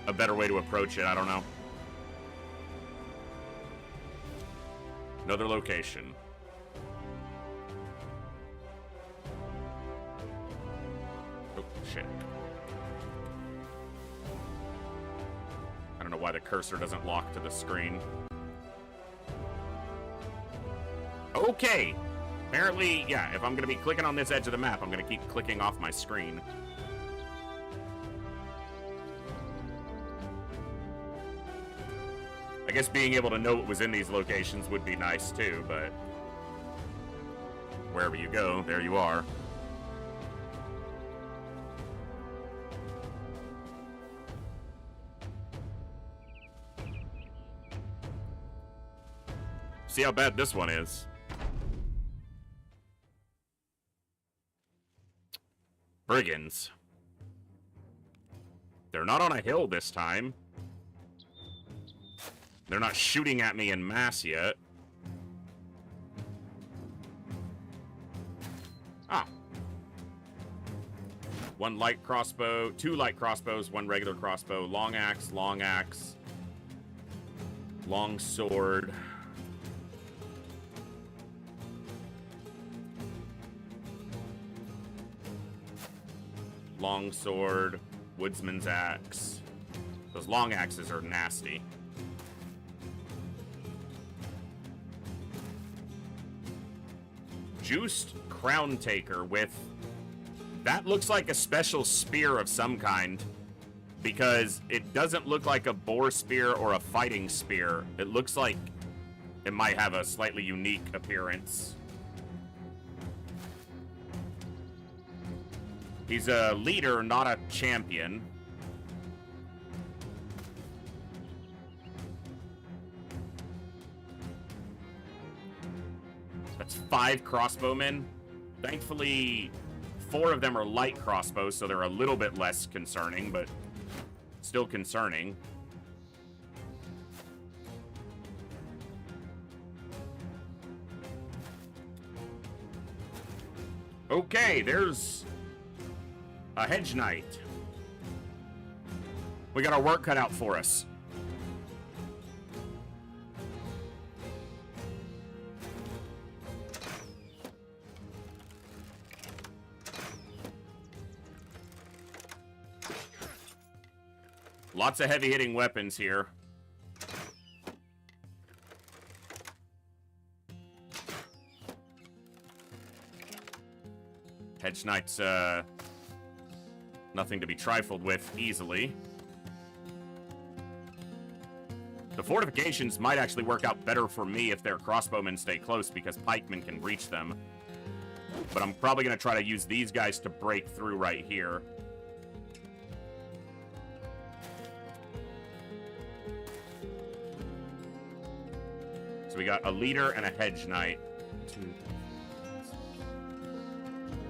A better way to approach it, I don't know. Another location. Oh, shit. I don't know why the cursor doesn't lock to the screen. Okay! Apparently, yeah, if I'm gonna be clicking on this edge of the map, I'm gonna keep clicking off my screen. I guess being able to know what was in these locations would be nice too, but wherever you go, there you are. See how bad this one is. Brigands. They're not on a hill this time. They're not shooting at me en masse yet. Ah. One light crossbow, 2 light crossbows, 1 regular crossbow, long axe, long sword. Long sword, woodsman's axe. Those long axes are nasty. Juiced crown taker with... That looks like a special spear of some kind, because it doesn't look like a boar spear or a fighting spear. It looks like it might have a slightly unique appearance. He's a leader, not a champion. That's 5 crossbowmen. Thankfully, 4 of them are light crossbows, so they're a little bit less concerning, but still concerning. Okay, there's a hedge knight. We got our work cut out for us. Lots of heavy-hitting weapons here. Hedge Knight's, nothing to be trifled with easily. The fortifications might actually work out better for me if their crossbowmen stay close, because pikemen can reach them. But I'm probably going to try to use these guys to break through right here. So we got a leader and a hedge knight.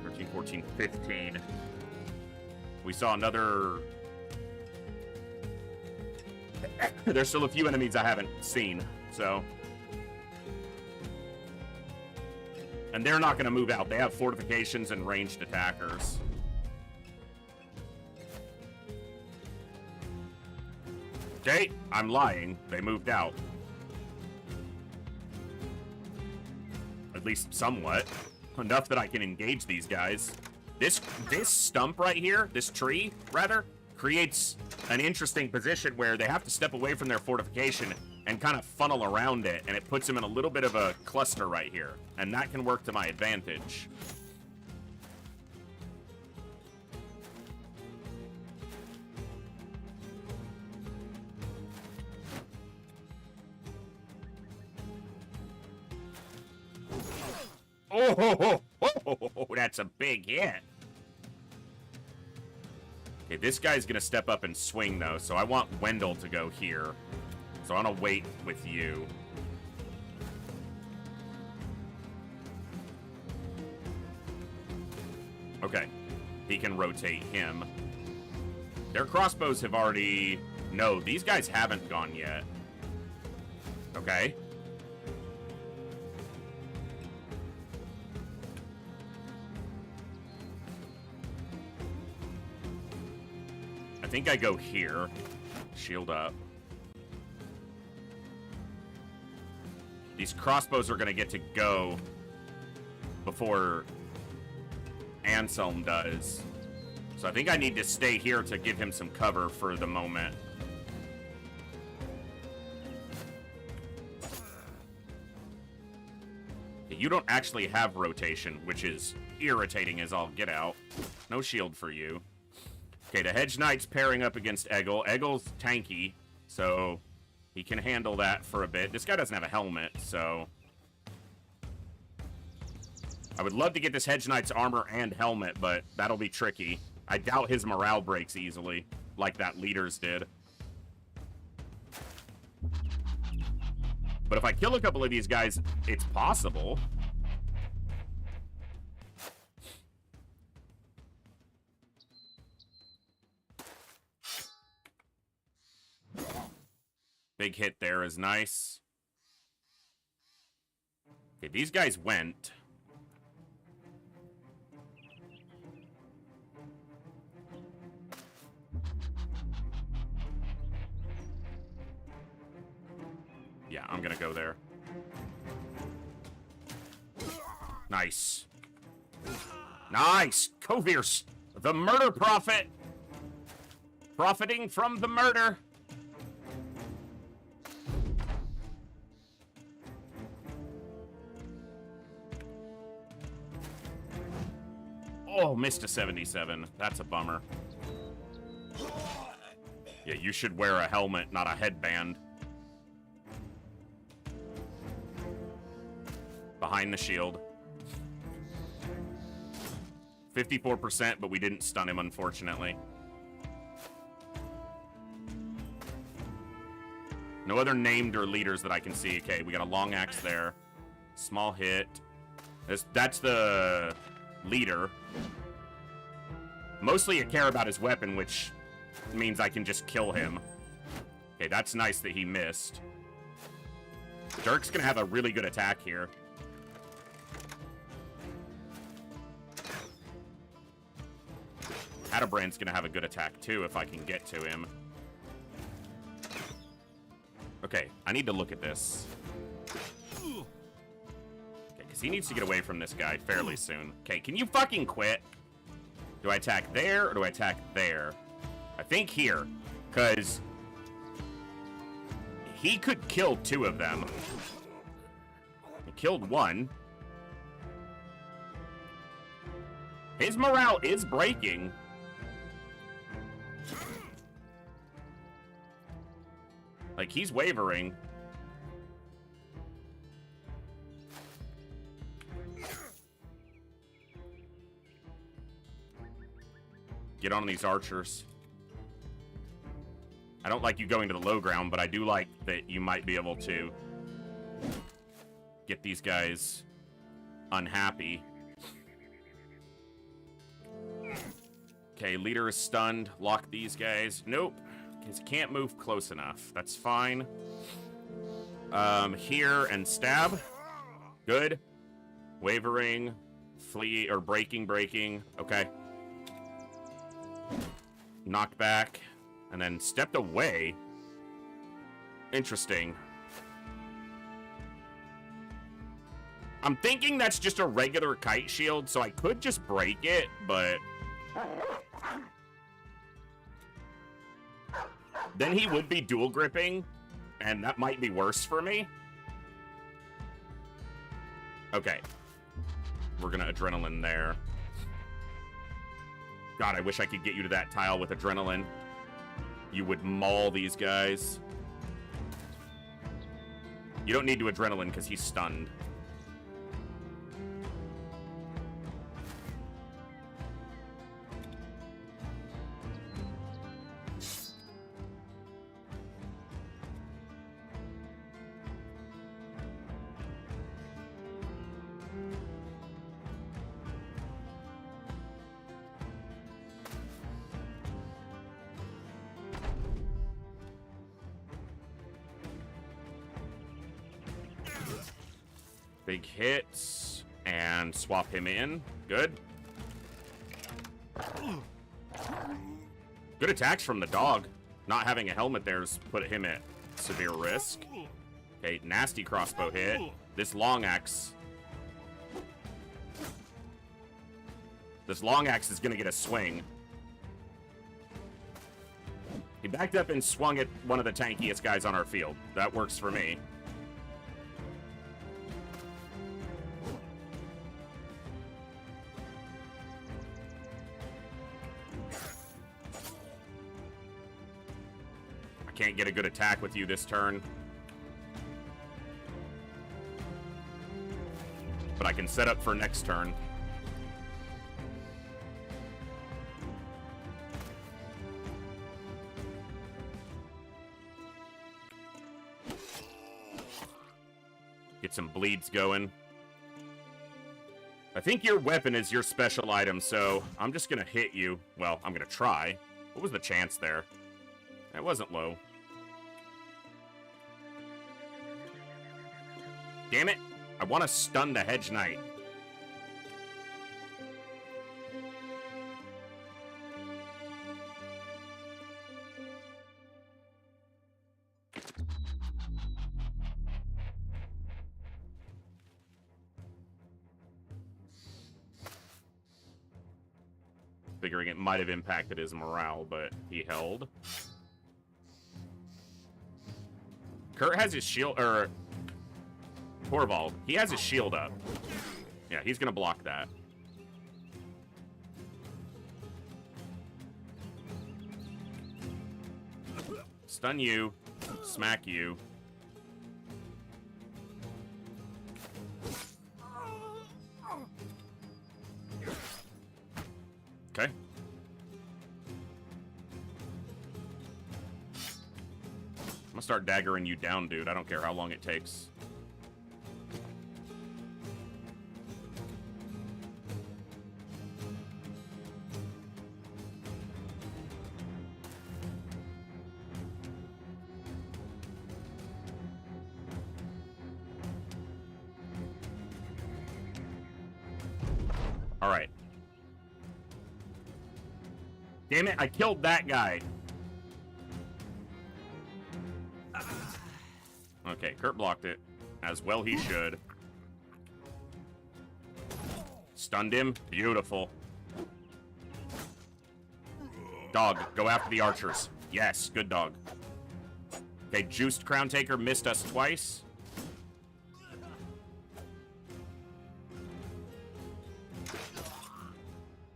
13, 14, 15. We saw another... There's still a few enemies I haven't seen, so... And they're not going to move out. They have fortifications and ranged attackers. Okay, I'm lying. They moved out. At least somewhat. Enough that I can engage these guys. This stump right here, this tree, rather, creates an interesting position where they have to step away from their fortification and kind of funnel around it, and it puts them in a little bit of a cluster right here. And that can work to my advantage. Oh, that's a big hit. Okay, this guy's gonna step up and swing, though, so I want Wendell to go here. So I'm gonna wait with you. Okay, he can rotate him. Their crossbows have already... No, these guys haven't gone yet. Okay. I think I go here. Shield up. These crossbows are going to get to go before Anselm does. So I think I need to stay here to give him some cover for the moment. You don't actually have rotation, which is irritating as all get out. No shield for you. Okay, the Hedge Knight's pairing up against Eggle. Eggle's tanky, so he can handle that for a bit. This guy doesn't have a helmet, so... I would love to get this Hedge Knight's armor and helmet, but that'll be tricky. I doubt his morale breaks easily, like that leader's did. But if I kill a couple of these guys, it's possible. Big hit there is nice. Okay, these guys went. Yeah, I'm gonna go there. Nice. Nice! Kovir, the murder prophet! Profiting from the murder! Oh, missed a 77. That's a bummer. Yeah, you should wear a helmet, not a headband. Behind the shield. 54%, but we didn't stun him, unfortunately. No other named or leaders that I can see. Okay, we got a long axe there. Small hit. That's the leader. Mostly I care about his weapon, which means I can just kill him. Okay, that's nice that he missed. Dirk's gonna have a really good attack here. Atabrand's gonna have a good attack too if I can get to him. Okay, I need to look at this. Okay, because he needs to get away from this guy fairly soon. Okay, can you fucking quit? Do I attack there or do I attack there? I think here, because he could kill two of them. He killed one. His morale is breaking. Like, he's wavering. Get on these archers. I don't like you going to the low ground, but I do like that you might be able to get these guys unhappy. Okay, leader is stunned. Lock these guys. Nope. Because can't move close enough. That's fine. Here and stab. Good. Wavering. Flee or breaking. Okay. Knocked back. And then stepped away. Interesting. I'm thinking that's just a regular kite shield, so I could just break it, but then he would be dual gripping, and that might be worse for me. Okay. We're gonna adrenaline there. God, I wish I could get you to that tile with adrenaline. You would maul these guys. You don't need to adrenaline because he's stunned. Big hits, and swap him in. Good. Good attacks from the dog. Not having a helmet there's put him at severe risk. Okay, nasty crossbow hit. This long axe. This long axe is gonna get a swing. He backed up and swung at one of the tankiest guys on our field. That works for me. Can't get a good attack with you this turn. But I can set up for next turn. Get some bleeds going. I think your weapon is your special item, so I'm just gonna hit you. Well, I'm gonna try. What was the chance there? That wasn't low. Damn it! I want to stun the Hedge Knight. Figuring it might have impacted his morale, but he held. Kurt has his shield, or Torvald, he has his shield up. Yeah, he's gonna block that. Stun you, smack you. Okay. I'm gonna start daggering you down, dude. I don't care how long it takes. All right. Damn it, I killed that guy. Okay, Kurt blocked it. As well he should. Stunned him. Beautiful. Dog, go after the archers. Yes, good dog. Okay, Juiced Crown Taker missed us twice.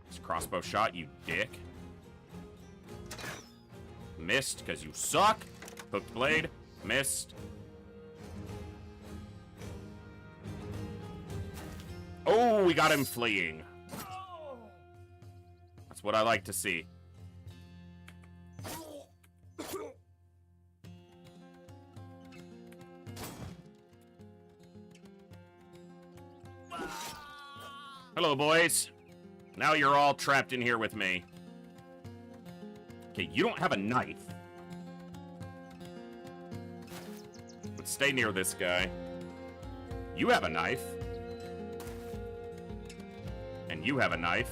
It's crossbow shot, you dick. Missed, because you suck. Hooked blade. Missed. Oh, we got him fleeing. That's what I like to see. Hello, boys. Now you're all trapped in here with me. Okay, you don't have a knife. But stay near this guy. You have a knife. And you have a knife.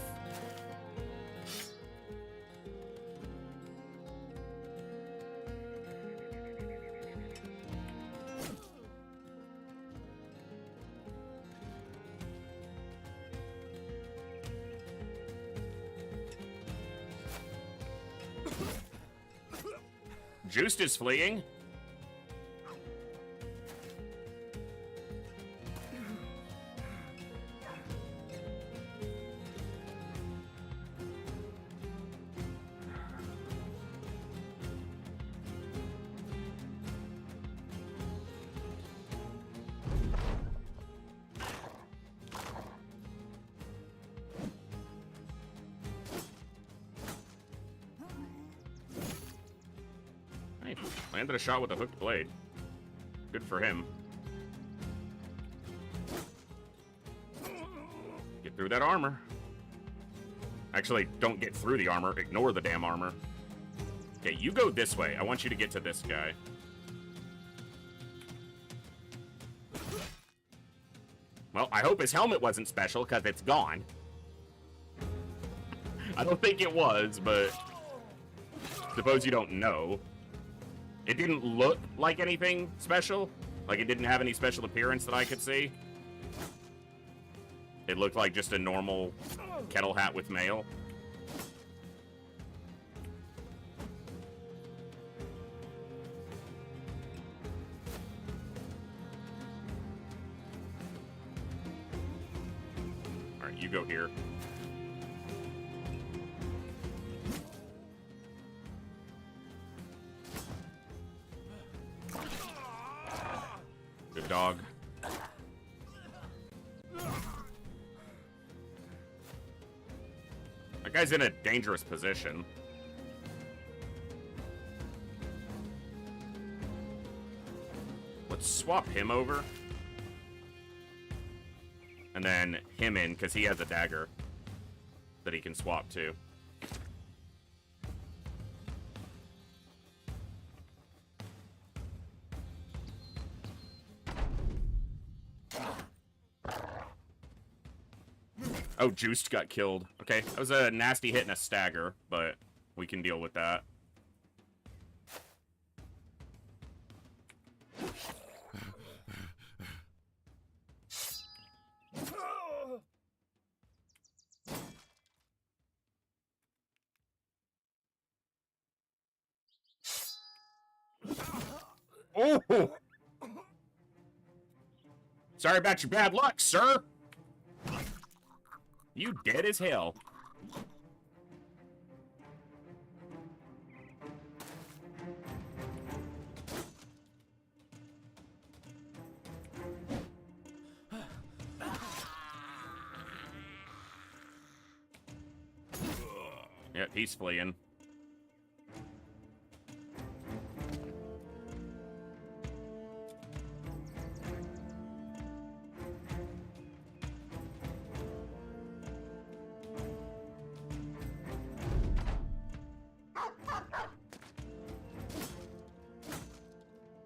Juiced is fleeing. Landed a shot with a hooked blade. Good for him. Get through that armor. Actually, don't get through the armor. Ignore the damn armor. Okay, you go this way. I want you to get to this guy. Well, I hope his helmet wasn't special, because it's gone. I don't think it was, but suppose you don't know. It didn't look like anything special. Like, it didn't have any special appearance that I could see. It looked like just a normal kettle hat with mail. Alright, you go here. Good dog. That guy's in a dangerous position. Let's swap him over. And then him in, because he has a dagger that he can swap to. Oh, Juiced got killed. Okay, that was a nasty hit and a stagger, but we can deal with that. Oh! Sorry about your bad luck, sir. You dead as hell. Yep, he's fleeing.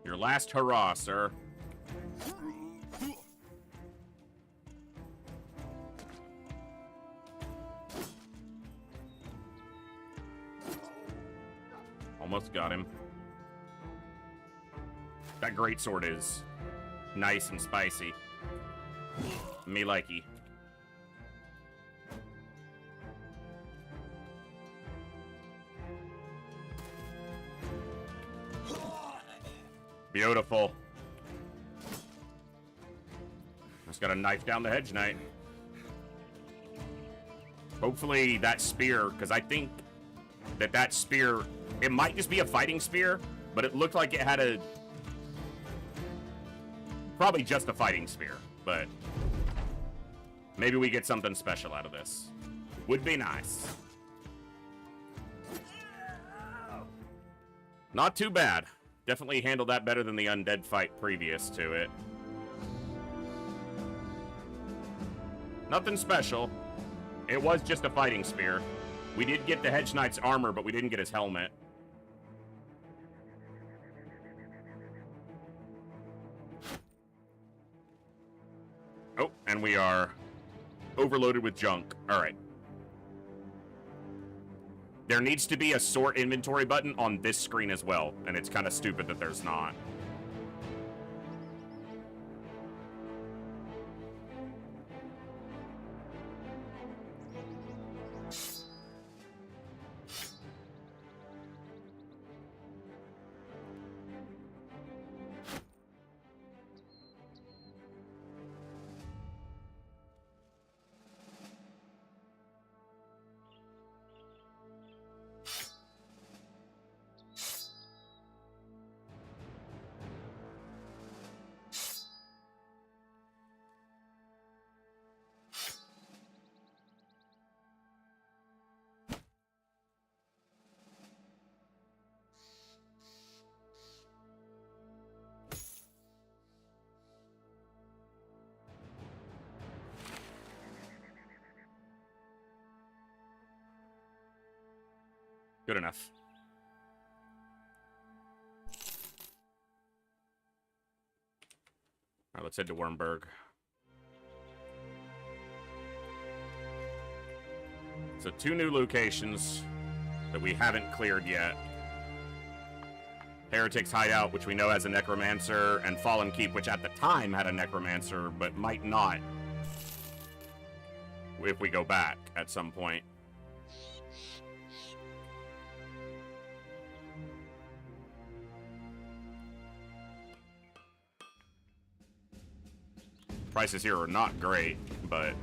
Your last hurrah, sir. Almost got him. That greatsword is nice and spicy. Me likey. Beautiful. Just got a knife down the hedge knight. Hopefully that spear, because I think that spear, it might just be a fighting spear, but it looked like it had a... Probably just a fighting spear, but maybe we get something special out of this. Would be nice. Not too bad. Definitely handled that better than the undead fight previous to it. Nothing special. It was just a fighting spear. We did get the Hedge Knight's armor, but we didn't get his helmet. Oh, and we are overloaded with junk. All right. There needs to be a sort inventory button on this screen as well, and it's kind of stupid that there's not. Good enough. All right, let's head to Wormburg. So 2 new locations that we haven't cleared yet. Heretic's Hideout, which we know has a Necromancer, and Fallen Keep, which at the time had a Necromancer, but might not if we go back at some point. Prices here are not great, but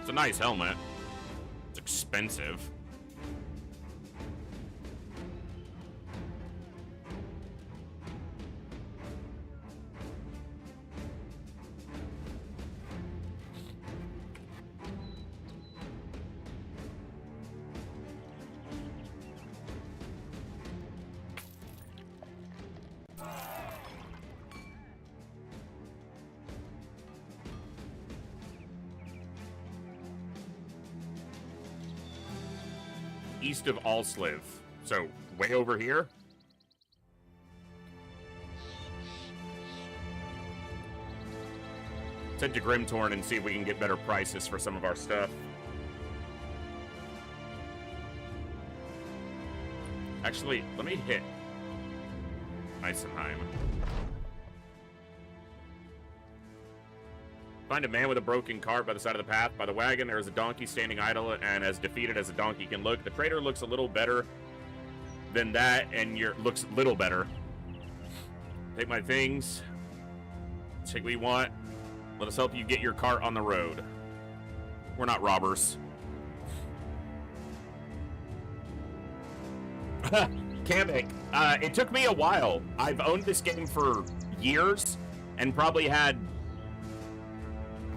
it's a nice helmet. It's expensive. east of Alsliv. So, way over here? Let's head to Grimtorn and see if we can get better prices for some of our stuff. Actually, let me hit Eisenheim. Find a man with a broken cart by the side of the path. By the wagon, there is a donkey standing idle and as defeated as a donkey can look. The trader looks a little better than that, and looks little better. Take my things. Take what you want. Let us help you get your cart on the road. We're not robbers. Kamek, it took me a while. I've owned this game for years and probably had,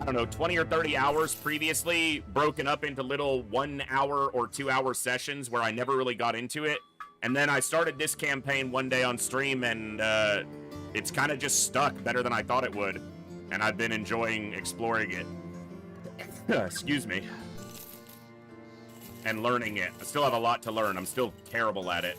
I don't know, 20 or 30 hours previously, broken up into little 1 hour or 2 hour sessions where I never really got into it. And then I started this campaign one day on stream, and it's kind of just stuck better than I thought it would. And I've been enjoying exploring it. Excuse me. And learning it. I still have a lot to learn. I'm still terrible at it.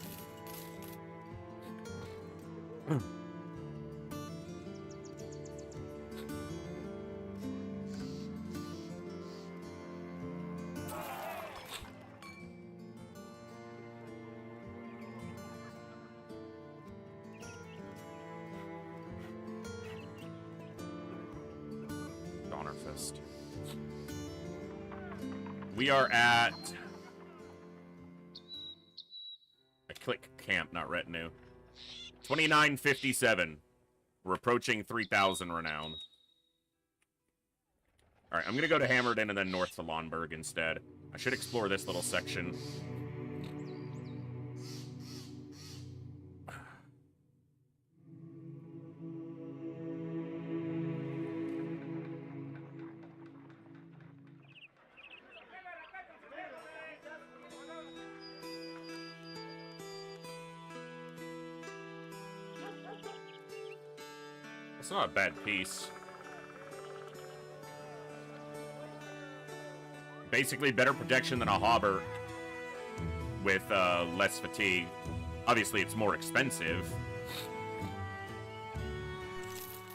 Donnerfist. We are at... I click camp, not retinue. 2957. We're approaching 3,000 renown. Alright, I'm gonna go to Hammerden and then north to Lonberg instead. I should explore this little section. It's not a bad piece. Basically better protection than a Hauber with less fatigue. Obviously, it's more expensive.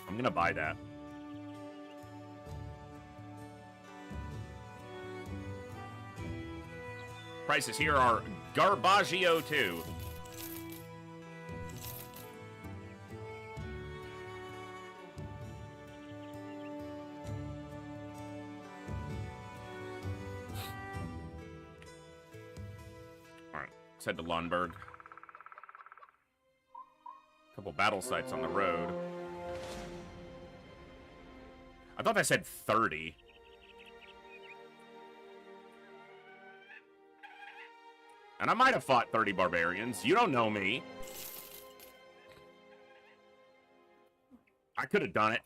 I'm gonna buy that. Prices here are Garbaggio 2. Let's head to Lonberg. Couple battle sites on the road. I thought I said 30. And I might have fought 30 barbarians. You don't know me. I could have done it.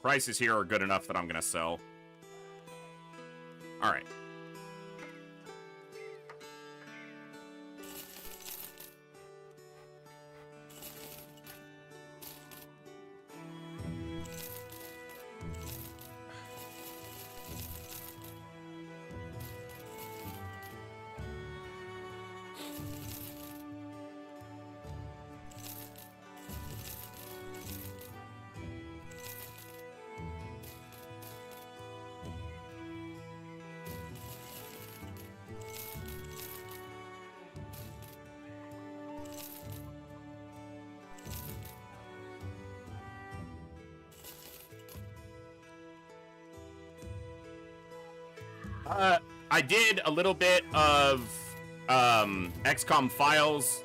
Prices here are good enough that I'm going to sell. All right. I did a little bit of XCOM Files.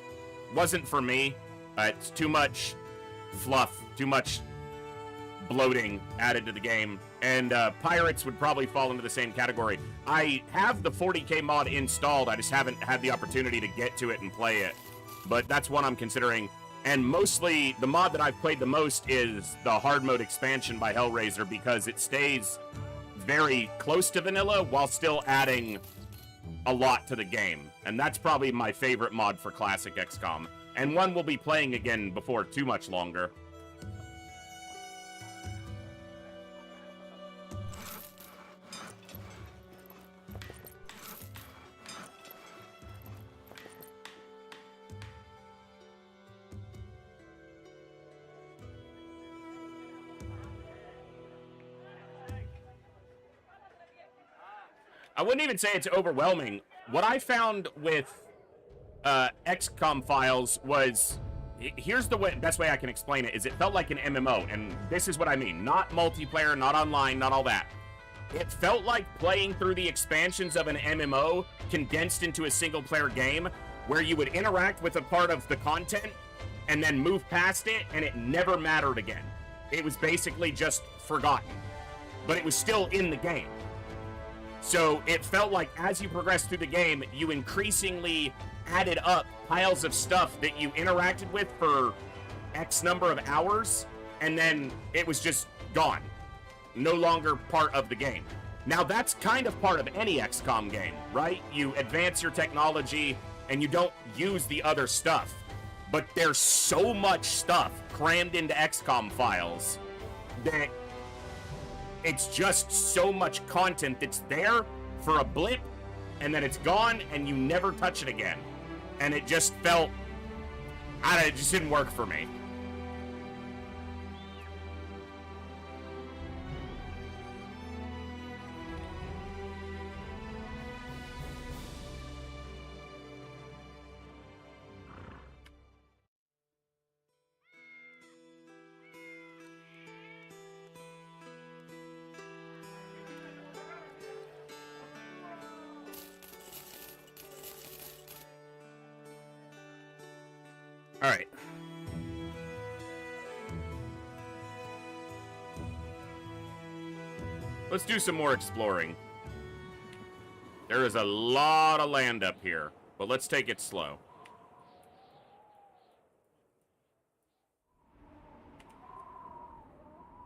Wasn't for me. It's too much fluff, too much bloating added to the game. And Pirates would probably fall into the same category. I have the 40k mod installed. I just haven't had the opportunity to get to it and play it. But that's one I'm considering. And mostly, the mod that I've played the most is the hard mode expansion by Hellraiser, because it stays very close to vanilla while still adding a lot to the game. And that's probably my favorite mod for classic XCOM. And one we'll be playing again before too much longer. I wouldn't even say it's overwhelming. What I found with XCOM Files was, here's the best way I can explain it, is it felt like an MMO, and this is what I mean. Not multiplayer, not online, not all that. It felt like playing through the expansions of an MMO condensed into a single-player game where you would interact with a part of the content and then move past it, and it never mattered again. It was basically just forgotten. But it was still in the game. So it felt like as you progressed through the game, you increasingly added up piles of stuff that you interacted with for X number of hours, and then it was just gone. No longer part of the game. Now that's kind of part of any XCOM game, right? You advance your technology and you don't use the other stuff. But there's so much stuff crammed into XCOM Files that it's just so much content that's there for a blip, and then it's gone and you never touch it again. And it just felt, it just didn't work for me. All right. Let's do some more exploring. There is a lot of land up here, but let's take it slow.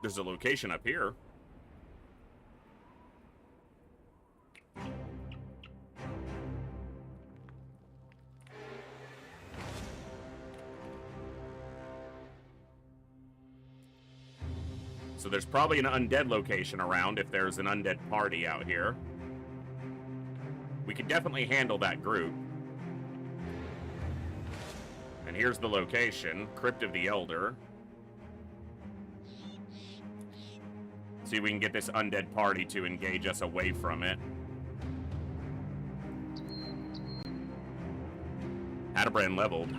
There's a location up here. So there's probably an undead location around if there's an undead party out here. We could definitely handle that group. And here's the location, Crypt of the Elder. See if we can get this undead party to engage us away from it. Hadabrand leveled.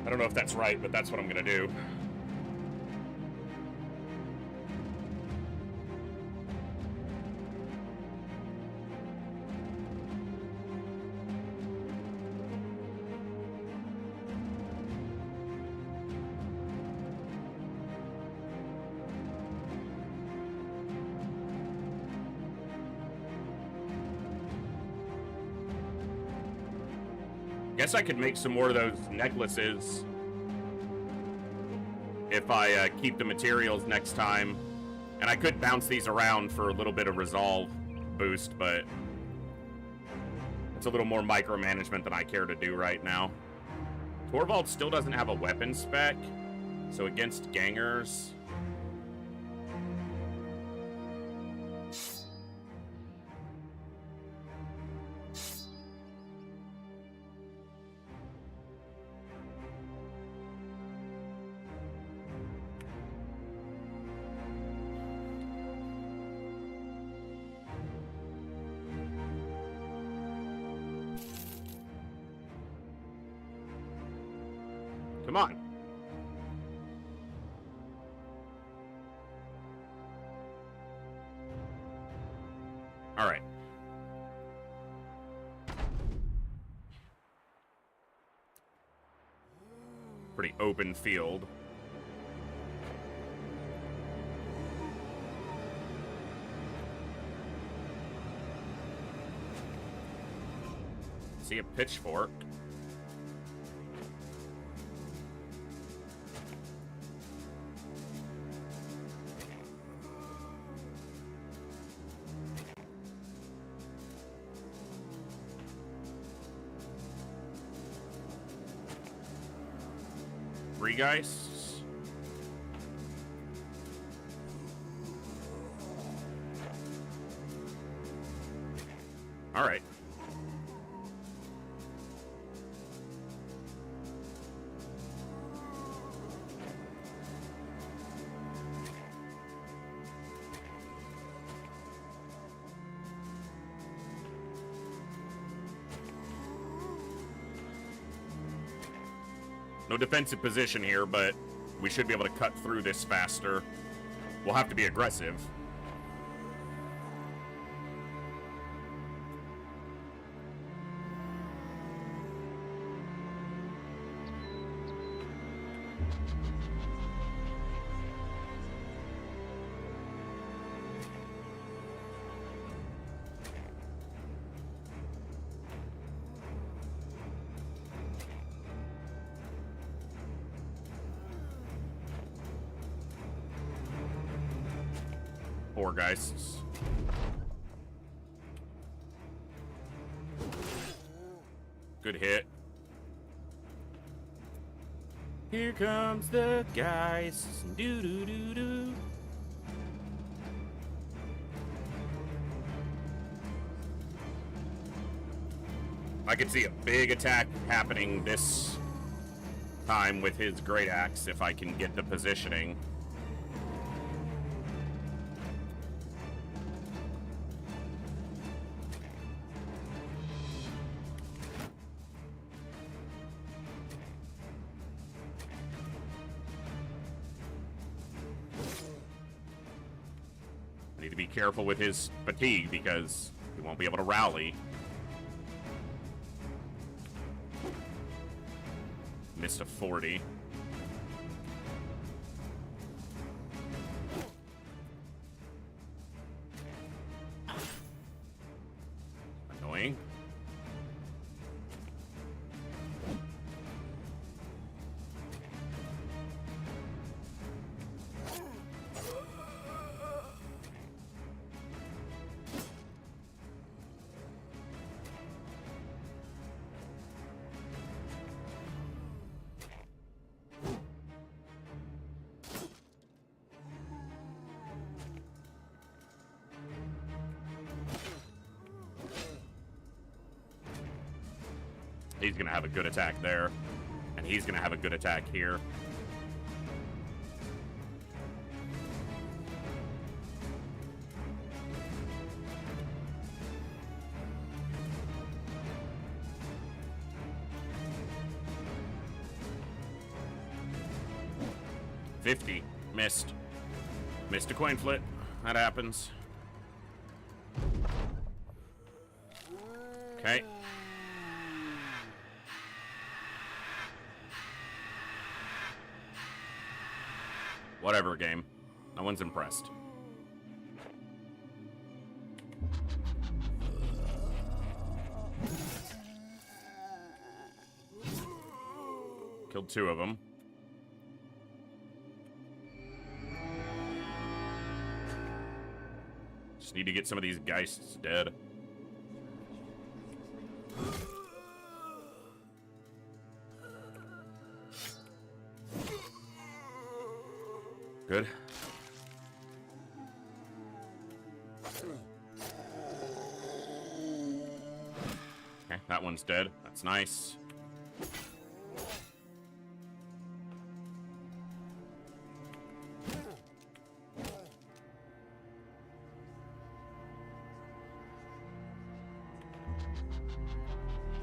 I don't know if that's right, but that's what I'm gonna do. Guess I could make some more of those necklaces if I keep the materials next time. And I could bounce these around for a little bit of resolve boost, but it's a little more micromanagement than I care to do right now. Torvald still doesn't have a weapon spec, so against gangers... Come on. All right. Pretty open field. See a pitchfork. 3 Geists. Alright. No defensive position here, but we should be able to cut through this faster. We'll have to be aggressive. Poor Geists. Good hit. Here comes the Geists. Doo doo doo doo. I could see a big attack happening this time with his Great Axe if I can get the positioning. Need to be careful with his fatigue because he won't be able to rally. Missed a 40. Annoying. He's going to have a good attack there. And he's going to have a good attack here. $50. Missed. Missed a coin flip. That happens. Okay. Whatever, game. No one's impressed. Killed 2 of them. Just need to get some of these Geists dead. Good. Okay, that one's dead. That's nice.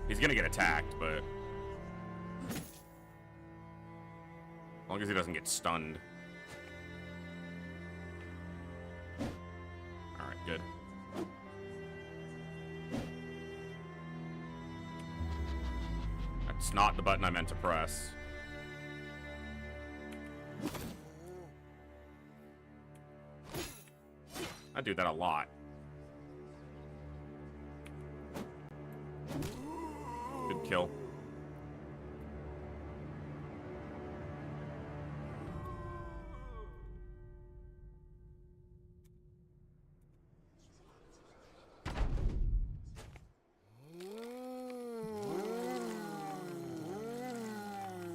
He's gonna get attacked, but as long as he doesn't get stunned. Alright, good. That's not the button I meant to press. I do that a lot. Good kill.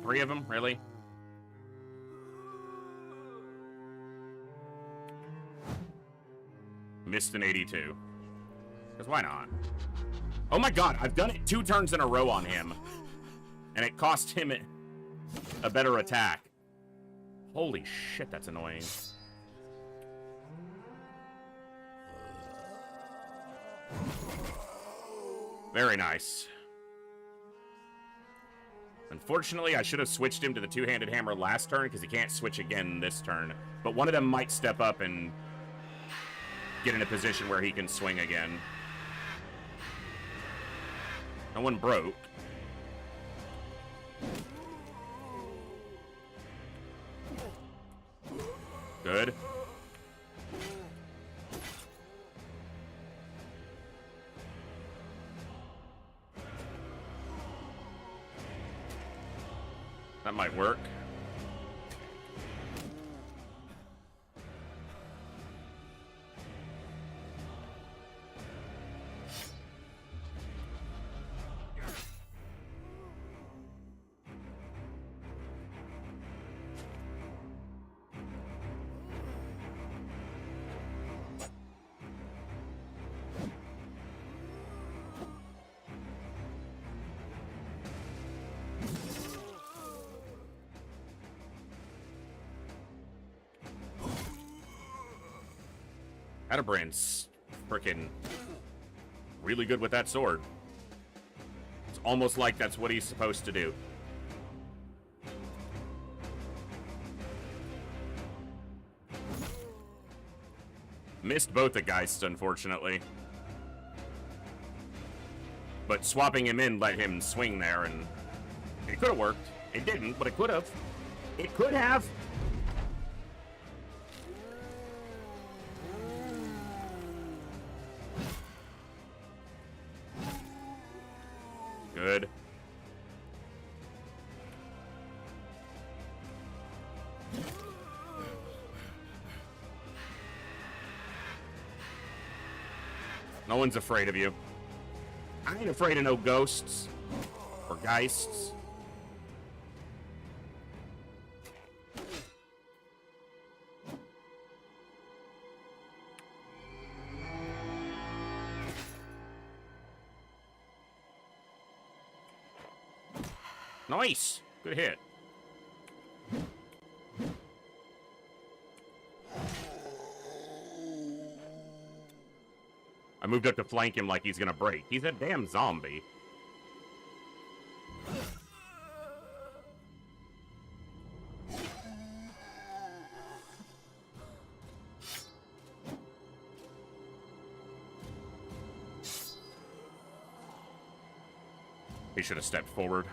Three of them, really? Missed an 82. Because why not? Oh my god, I've done it 2 turns in a row on him. And it cost him a better attack. Holy shit, that's annoying. Very nice. Unfortunately, I should have switched him to the two-handed hammer last turn because he can't switch again this turn. But one of them might step up and get in a position where he can swing again. No one broke. Good. That might work. Atabrand's freaking really good with that sword. It's almost like that's what he's supposed to do. Missed both the Geists, unfortunately. But swapping him in let him swing there, and it could have worked. It didn't, but it could have. It could have. Good. No one's afraid of you. I ain't afraid of no ghosts or geists. Nice. Good hit. I moved up to flank him like he's gonna break. He's a damn zombie. He should have stepped forward.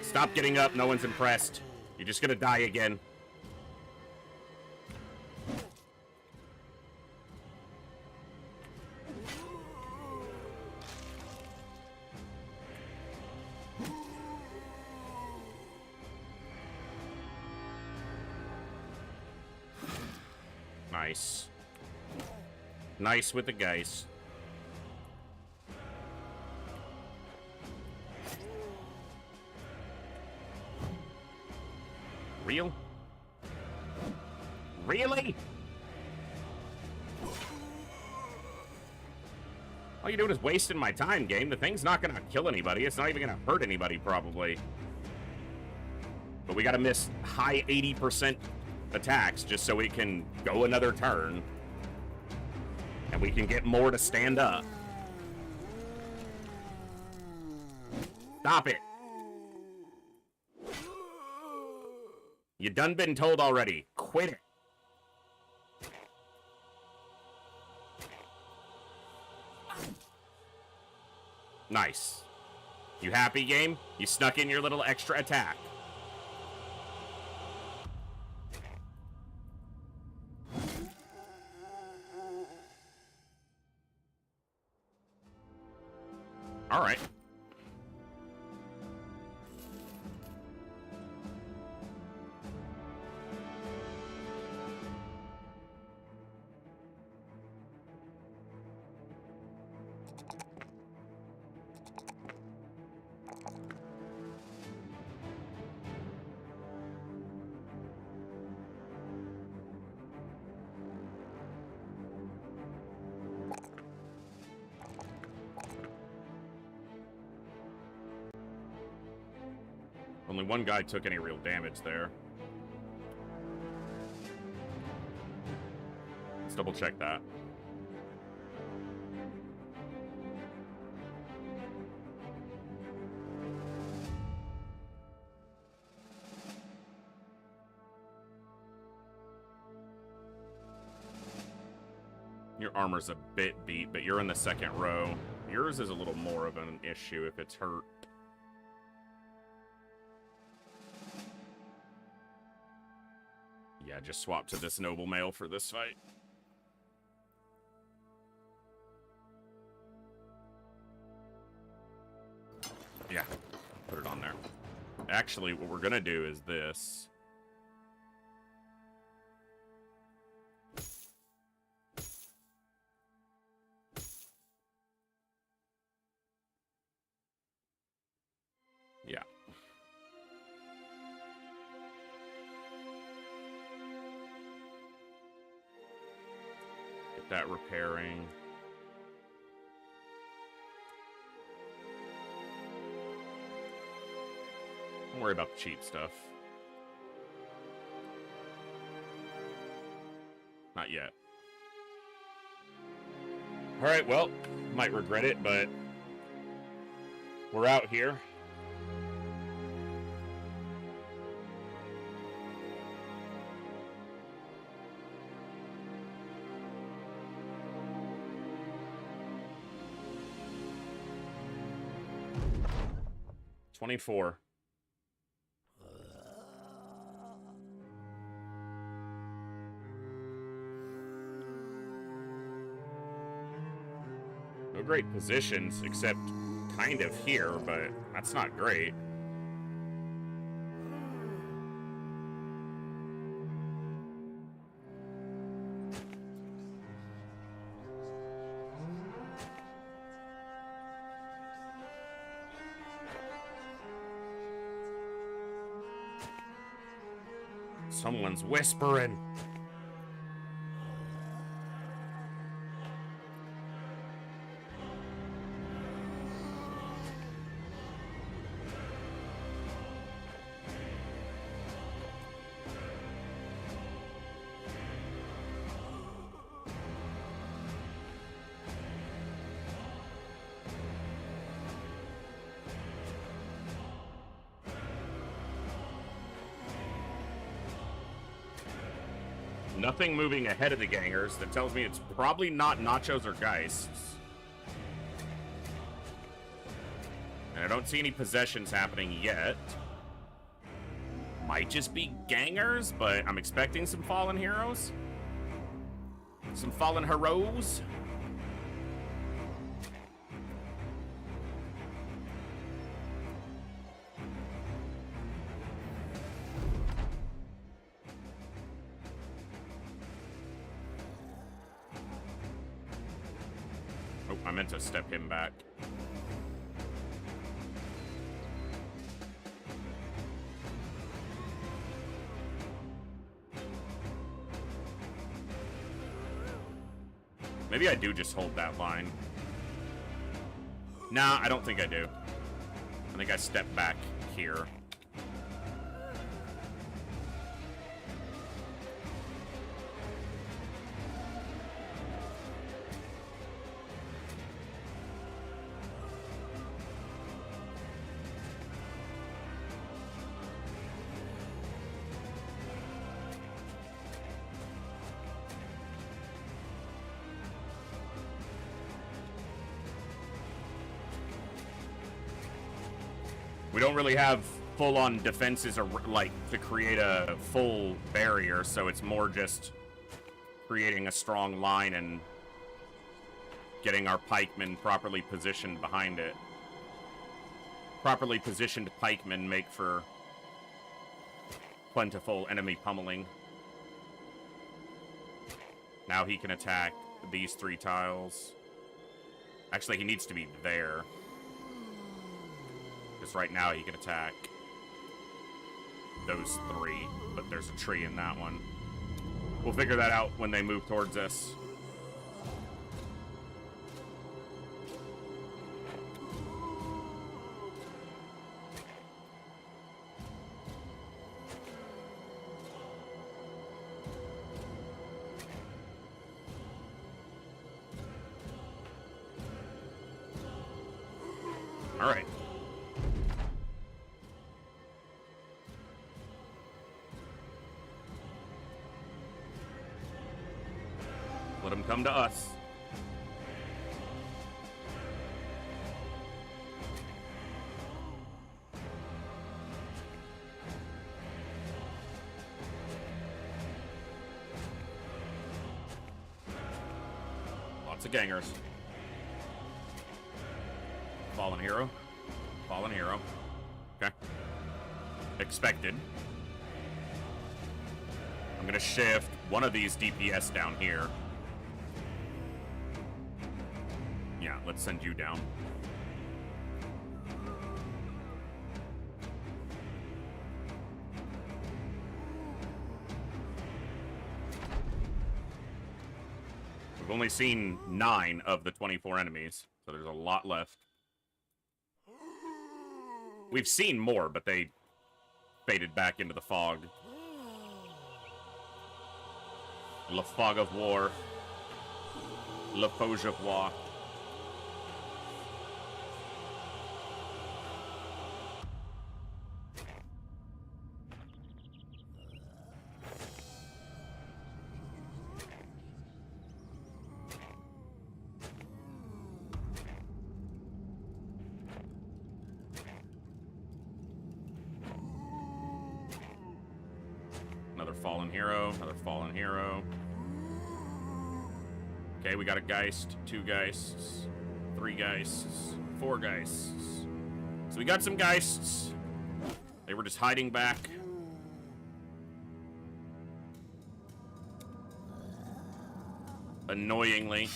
Stop getting up, no one's impressed. You're just gonna die again. Nice. Nice with the guys. Real? Really? All you're doing is wasting my time, game. The thing's not gonna kill anybody. It's not even gonna hurt anybody, probably. But we gotta miss high 80% attacks just so we can go another turn. And we can get more to stand up. Stop it. You done been told already. Quit it. Nice. You happy, game? You snuck in your little extra attack. All right. Only one guy took any real damage there. Let's double check that. Your armor's a bit beat, but you're in the second row. Yours is a little more of an issue if it's hurt. Yeah, just swap to this noble male for this fight. Yeah, put it on there. Actually, what we're gonna do is this. Yeah. Get that repairing. Don't worry about the cheap stuff. Not yet. Alright, well, might regret it, but we're out here. $24. No great positions, except kind of here, but that's not great. Someone's whispering. Nothing moving ahead of the gangers. That tells me it's probably not Nachos or Geists. And I don't see any possessions happening yet. Might just be gangers, but I'm expecting some fallen heroes. Some fallen heroes. Oh, I meant to step him back. Maybe I do just hold that line. Nah, I don't think I do. I think I step back here. We don't really have full-on defenses or like to create a full barrier, so it's more just creating a strong line and getting our pikemen properly positioned behind it. Properly positioned pikemen make for plentiful enemy pummeling. Now he can attack these 3 tiles. Actually, he needs to be there. Because right now he can attack those 3, but there's a tree in that one. We'll figure that out when they move towards us. All right. Let them come to us. Lots of gangers. Fallen hero. Fallen hero. Okay. Expected. I'm gonna shift one of these DPS down here. Yeah, let's send you down. We've only seen 9 of the 24 enemies, so there's a lot left. We've seen more, but they faded back into the fog. Le fog of war. Le fauge of war. Another fallen hero, another fallen hero. Okay, we got a Geist, 2 Geists, 3 Geists, 4 Geists. So we got some Geists. They were just hiding back. Annoyingly.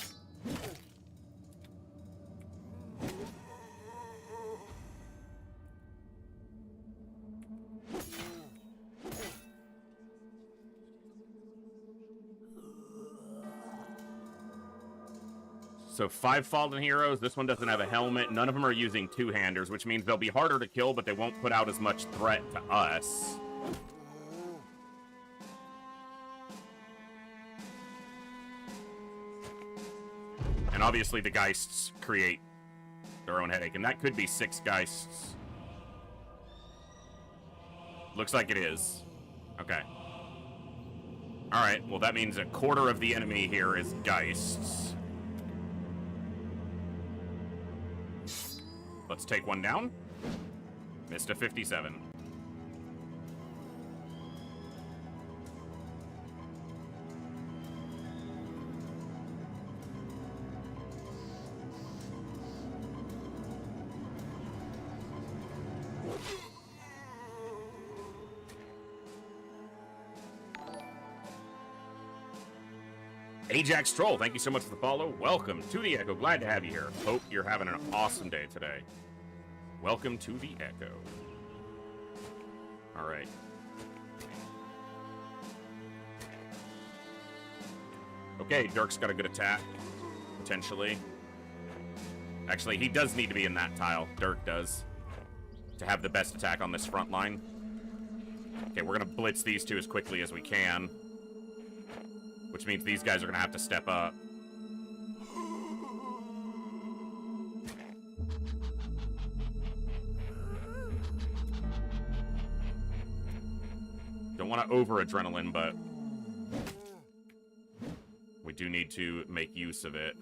So 5 fallen heroes. This one doesn't have a helmet. None of them are using 2-handers, which means they'll be harder to kill, but they won't put out as much threat to us. And obviously the Geists create their own headache, and that could be 6 Geists. Looks like it is. Okay. Alright, well that means a quarter of the enemy here is Geists. Let's take one down. Missed a 57. Ajax Troll, thank you so much for the follow. Welcome to the Echo. Glad to have you here. Hope you're having an awesome day today. Welcome to the Echo. All right. Okay, Dirk's got a good attack, potentially. Actually, he does need to be in that tile. Dirk does, to have the best attack on this front line. Okay, we're gonna blitz these two as quickly as we can, which means these guys are gonna have to step up. Don't want to over-adrenaline, but we do need to make use of it.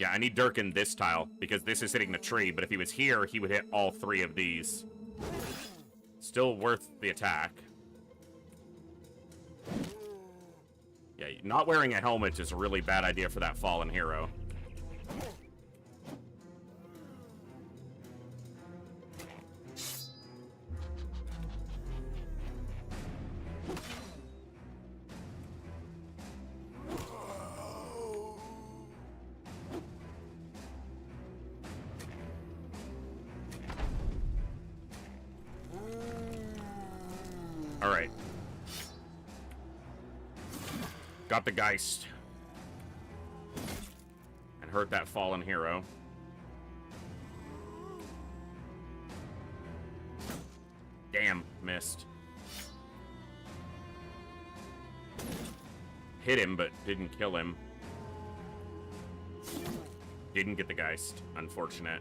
Yeah, I need Dirk in this tile, because this is hitting the tree, but if he was here, he would hit all 3 of these. Still worth the attack. Yeah, not wearing a helmet is a really bad idea for that fallen hero. All right. Got the Geist. And hurt that fallen hero. Damn, missed. Hit him, but didn't kill him. Didn't get the Geist. Unfortunate.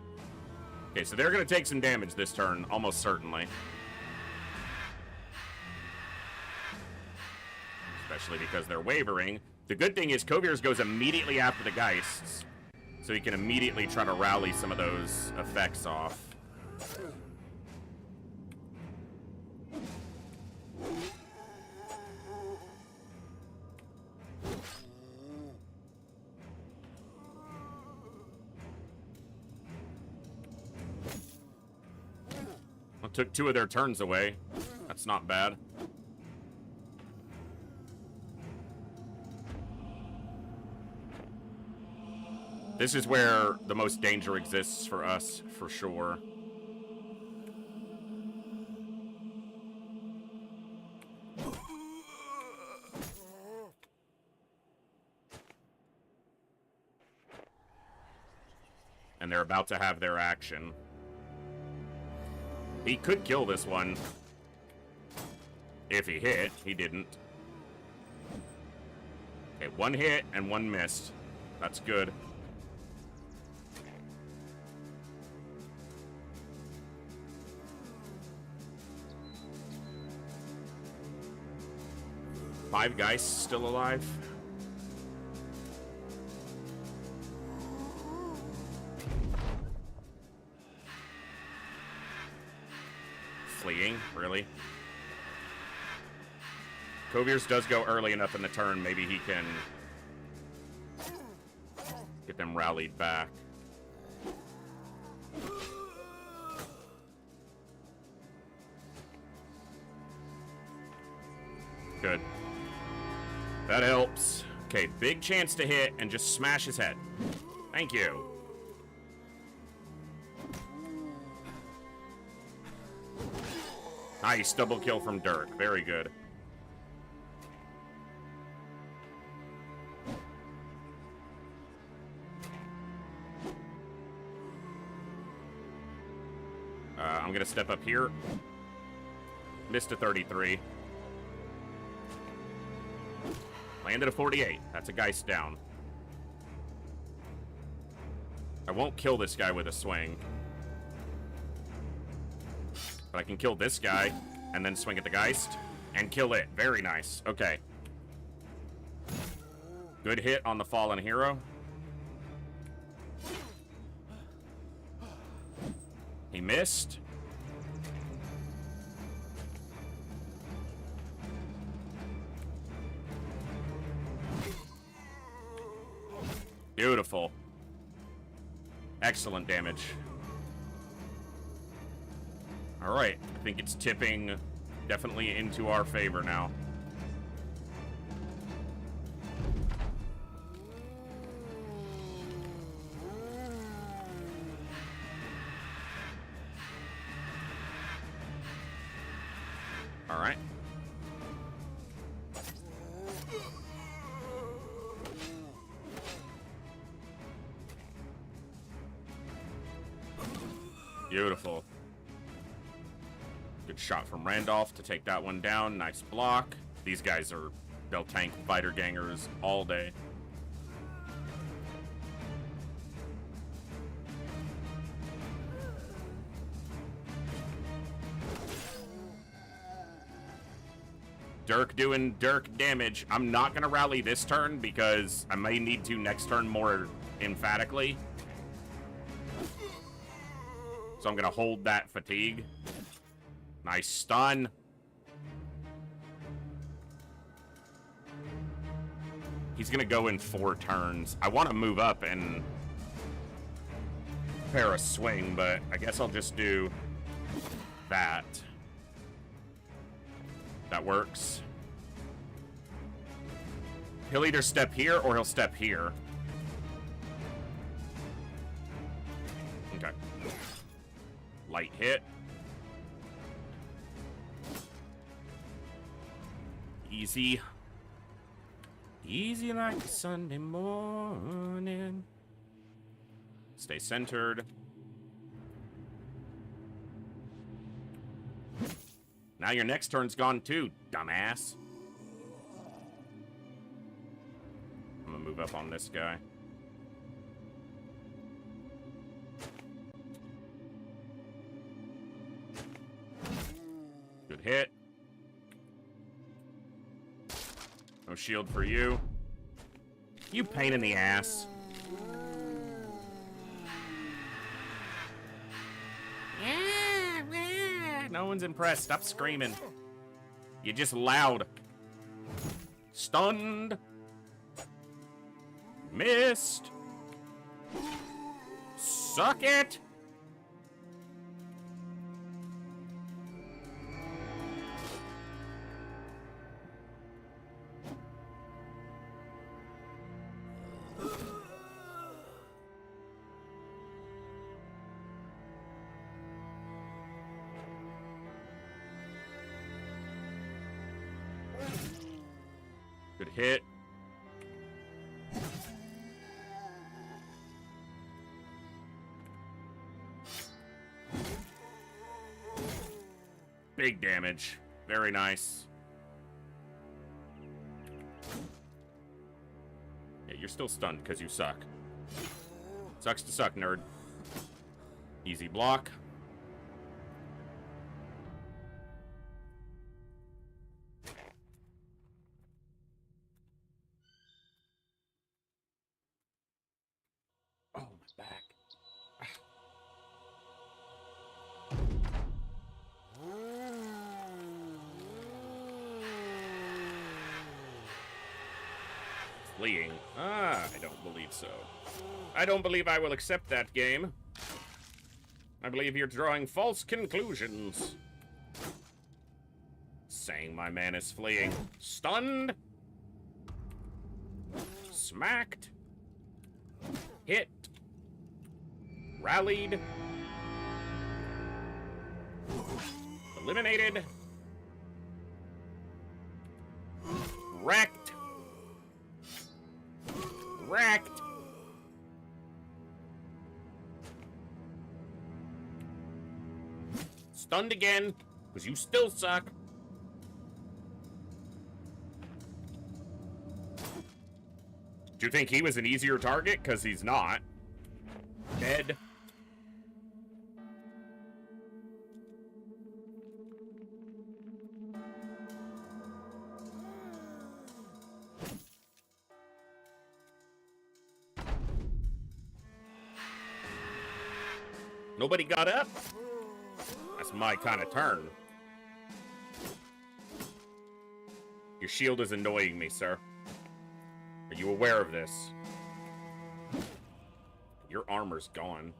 Okay, so they're going to take some damage this turn, almost certainly. Especially because they're wavering. The good thing is Kovir's goes immediately after the Geists, so he can immediately try to rally some of those effects off. Well, took 2 of their turns away. That's not bad. This is where the most danger exists for us, for sure. And they're about to have their action. He could kill this one. If he hit. He didn't. Okay, 1 hit and 1 missed. That's good. Five guys still alive. Fleeing, really? Kovir's does go early enough in the turn, maybe he can get them rallied back. Good. That helps. Okay, big chance to hit and just smash his head. Thank you. Nice, double kill from Dirk. Very good. I'm gonna step up here. Missed a 33. Landed a 48. That's a Geist down. I won't kill this guy with a swing. But I can kill this guy, and then swing at the Geist, and kill it. Very nice. Okay. Good hit on the fallen hero. He missed. Beautiful. Excellent damage. All right, I think it's tipping definitely into our favor now. All right. Beautiful. Good shot from Randolph to take that one down. Nice block. These guys are, they'll tank fighter gangers all day. Dirk doing Dirk damage. I'm not going to rally this turn because I may need to next turn more emphatically. So I'm going to hold that fatigue. Nice stun. He's going to go in 4 turns. I want to move up and pair a swing, but I guess I'll just do that. That works. He'll either step here or he'll step here. Okay. Light hit. Easy. Easy like a Sunday morning. Stay centered. Now your next turn's gone too, dumbass. I'm gonna move up on this guy. Good hit. No shield for you. You pain in the ass. No one's impressed. Stop screaming. You're just loud. Stunned. Missed. Suck it. Good hit. Big damage. Very nice. Yeah, you're still stunned because you suck. Sucks to suck, nerd. Easy block. Oh, my back. Fleeing. I don't believe so. I don't believe I will accept that game. I believe you're drawing false conclusions. Saying my man is fleeing. Stunned. Smacked. Hit. Rallied. Eliminated. Wrecked. Wrecked. Stunned again, because you still suck. Do you think he was an easier target? Because he's not. Dead. Nobody got up? That's my kind of turn. Your shield is annoying me, sir. Are you aware of this? Your armor's gone.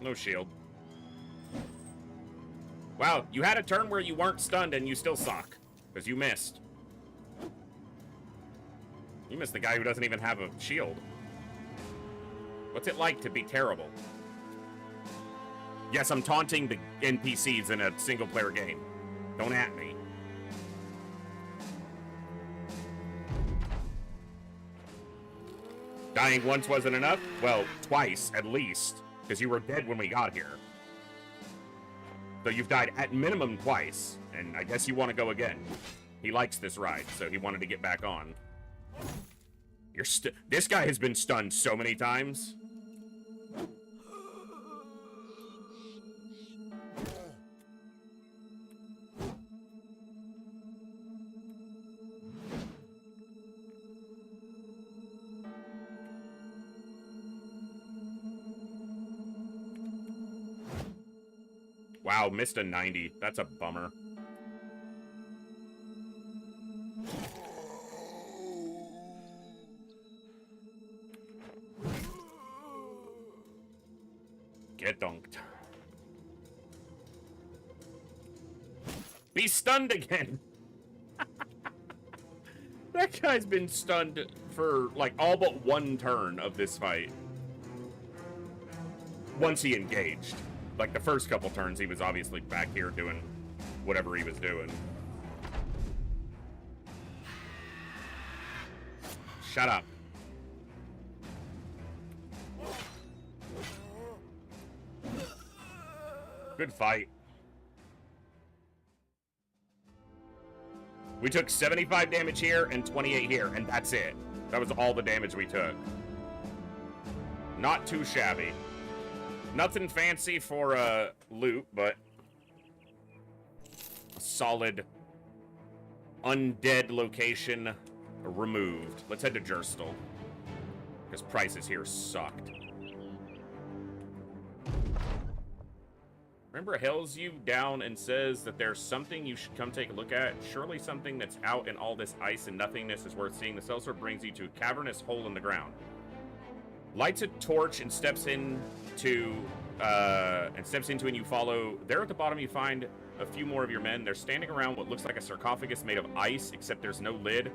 No shield. Wow, you had a turn where you weren't stunned and you still suck. Because you missed. You missed the guy who doesn't even have a shield. What's it like to be terrible? Yes, I'm taunting the NPCs in a single-player game. Don't at me. Dying once wasn't enough? Well, twice, at least. Because you were dead when we got here. So you've died at minimum twice, and I guess you want to go again. He likes this ride, so he wanted to get back on. This guy has been stunned so many times. Wow, missed a 90. That's a bummer. Get dunked. Be stunned again. That guy's been stunned for like all but one turn of this fight. Once he engaged. Like the first couple turns, he was obviously back here doing whatever he was doing. Shut up. Good fight. We took 75 damage here and 28 here, and that's it. That was all the damage we took. Not too shabby. Nothing fancy for loot, but a solid undead location removed. Let's head to Gerstle, because prices here sucked. Remember, hails you down and says that there's something you should come take a look at. Surely something that's out in all this ice and nothingness is worth seeing. The sellsword brings you to a cavernous hole in the ground. Lights a torch and steps into and you follow. There at the bottom you find a few more of your men. They're standing around what looks like a sarcophagus made of ice, except there's no lid.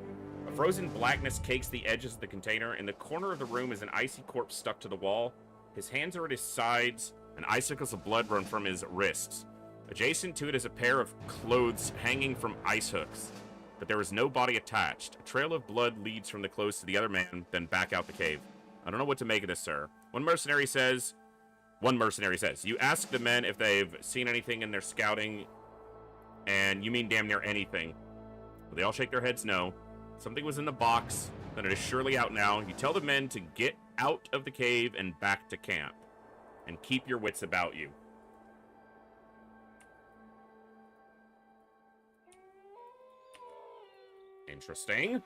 A frozen blackness cakes the edges of the container. In the corner of the room is an icy corpse stuck to the wall. His hands are at his sides, and icicles of blood run from his wrists. Adjacent to it is a pair of clothes hanging from ice hooks, but there is no body attached. A trail of blood leads from the clothes to the other man, then back out the cave. I don't know what to make of this, sir. One mercenary says, you ask the men if they've seen anything in their scouting, and you mean damn near anything. They all shake their heads no. Something was in the box, then it is surely out now. You tell the men to get out of the cave and back to camp, and keep your wits about you. Interesting.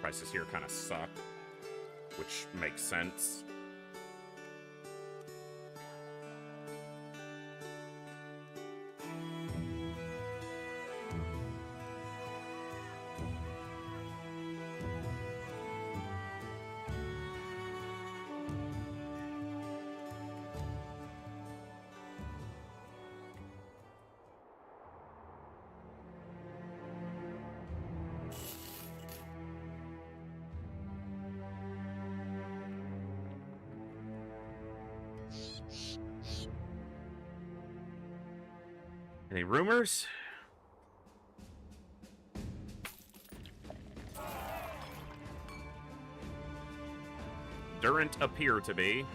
Prices here kind of suck, which makes sense. Any rumors? Durant appear to be.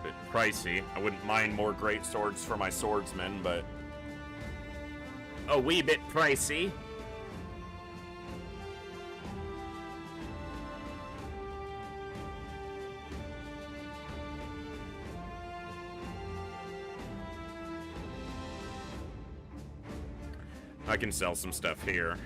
Bit pricey. I wouldn't mind more great swords for my swordsmen, but a wee bit pricey. I can sell some stuff here.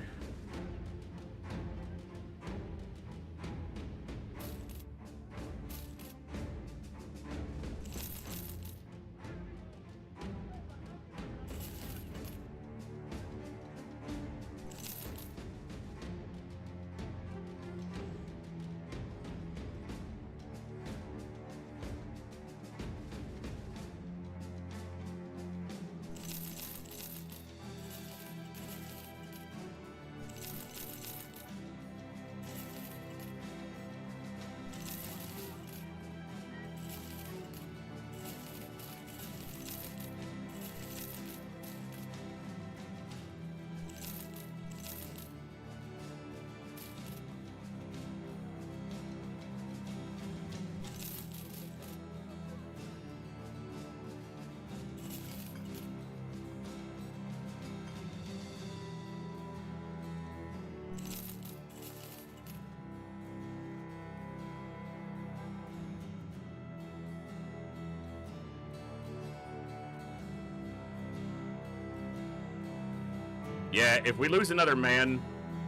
Yeah, if we lose another man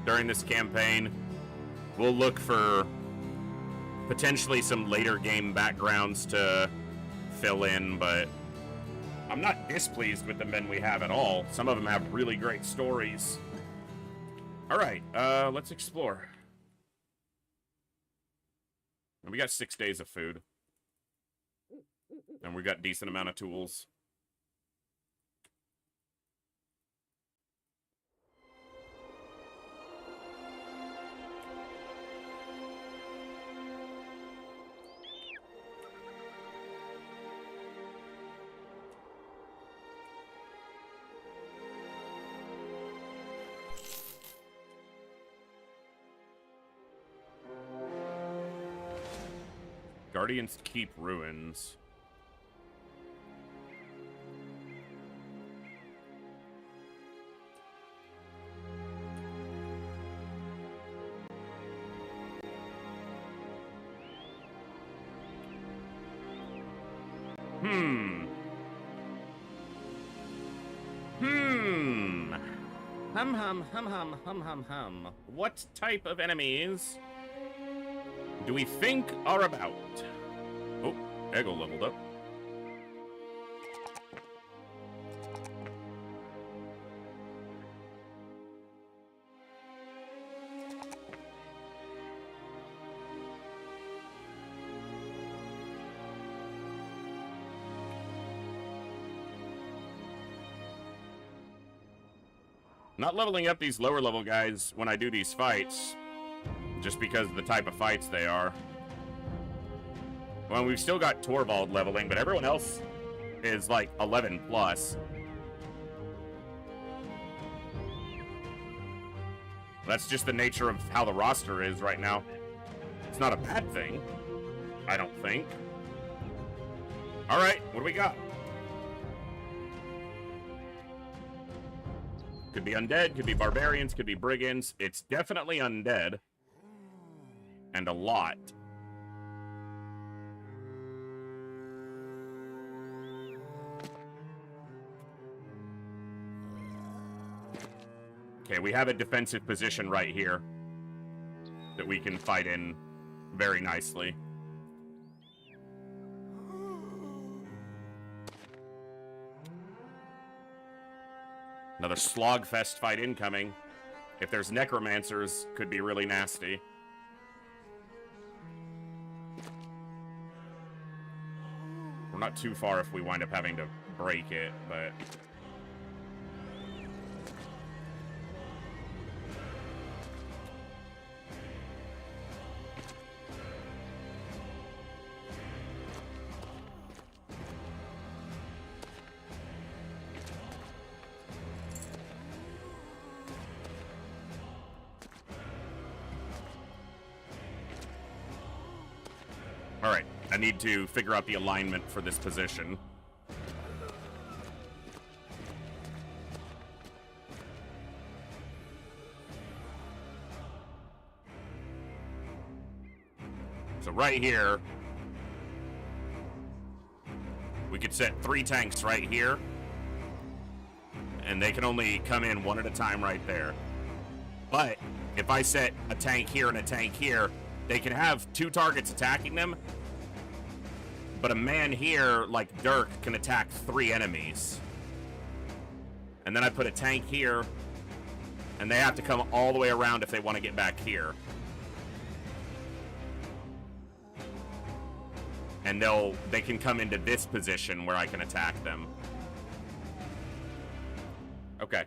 during this campaign, we'll look for potentially some later game backgrounds to fill in, but I'm not displeased with the men we have at all. Some of them have really great stories. All right, let's explore. And we got 6 days of food. And we got decent amount of tools. Guardians Keep ruins. Hum. What type of enemies do we think are about? Oh, Ego leveled up. Not leveling up these lower level guys when I do these fights, just because of the type of fights they are. Well, we've still got Torvald leveling, but everyone else is like 11 plus. That's just the nature of how the roster is right now. It's not a bad thing, I don't think. All right, what do we got? Could be undead, could be barbarians, could be brigands. It's definitely undead. And a lot. Okay, we have a defensive position right here that we can fight in very nicely. Another slogfest fight incoming. If there's necromancers, could be really nasty. We're not too far if we wind up having to break it, but... Alright, I need to figure out the alignment for this position. So right here, we could set 3 tanks right here, and they can only come in one at a time right there. But if I set a tank here and a tank here, they can have 2 targets attacking them, but a man here, like Dirk, can attack 3 enemies. And then I put a tank here, and they have to come all the way around if they want to get back here. And they can come into this position where I can attack them. Okay.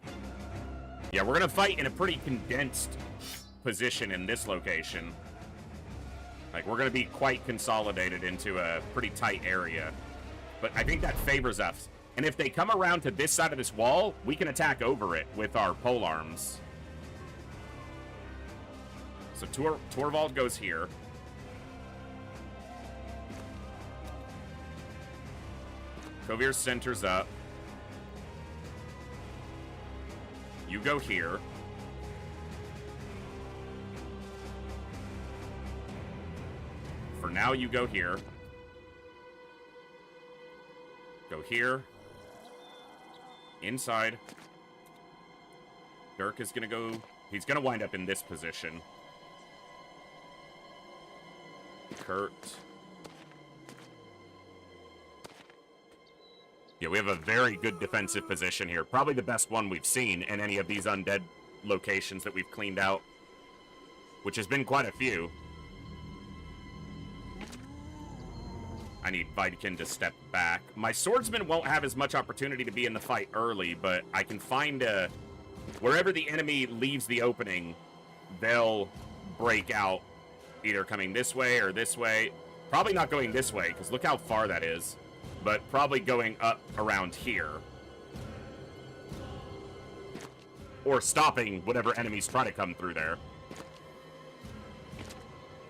Yeah, we're gonna fight in a pretty condensed position in this location. Like, we're gonna be quite consolidated into a pretty tight area. But I think that favors us. And if they come around to this side of this wall, we can attack over it with our polearms. So Torvald goes here. Kovir centers up. You go here. For now, you go here. Go here. Inside. Dirk is gonna go... He's gonna wind up in this position. Kurt. Yeah, we have a very good defensive position here. Probably the best one we've seen in any of these undead locations that we've cleaned out. Which has been quite a few. I need Vidkin to step back. My swordsman won't have as much opportunity to be in the fight early, but I can find a... Wherever the enemy leaves the opening, they'll break out, either coming this way or this way. Probably not going this way, because look how far that is. But probably going up around here. Or stopping whatever enemies try to come through there.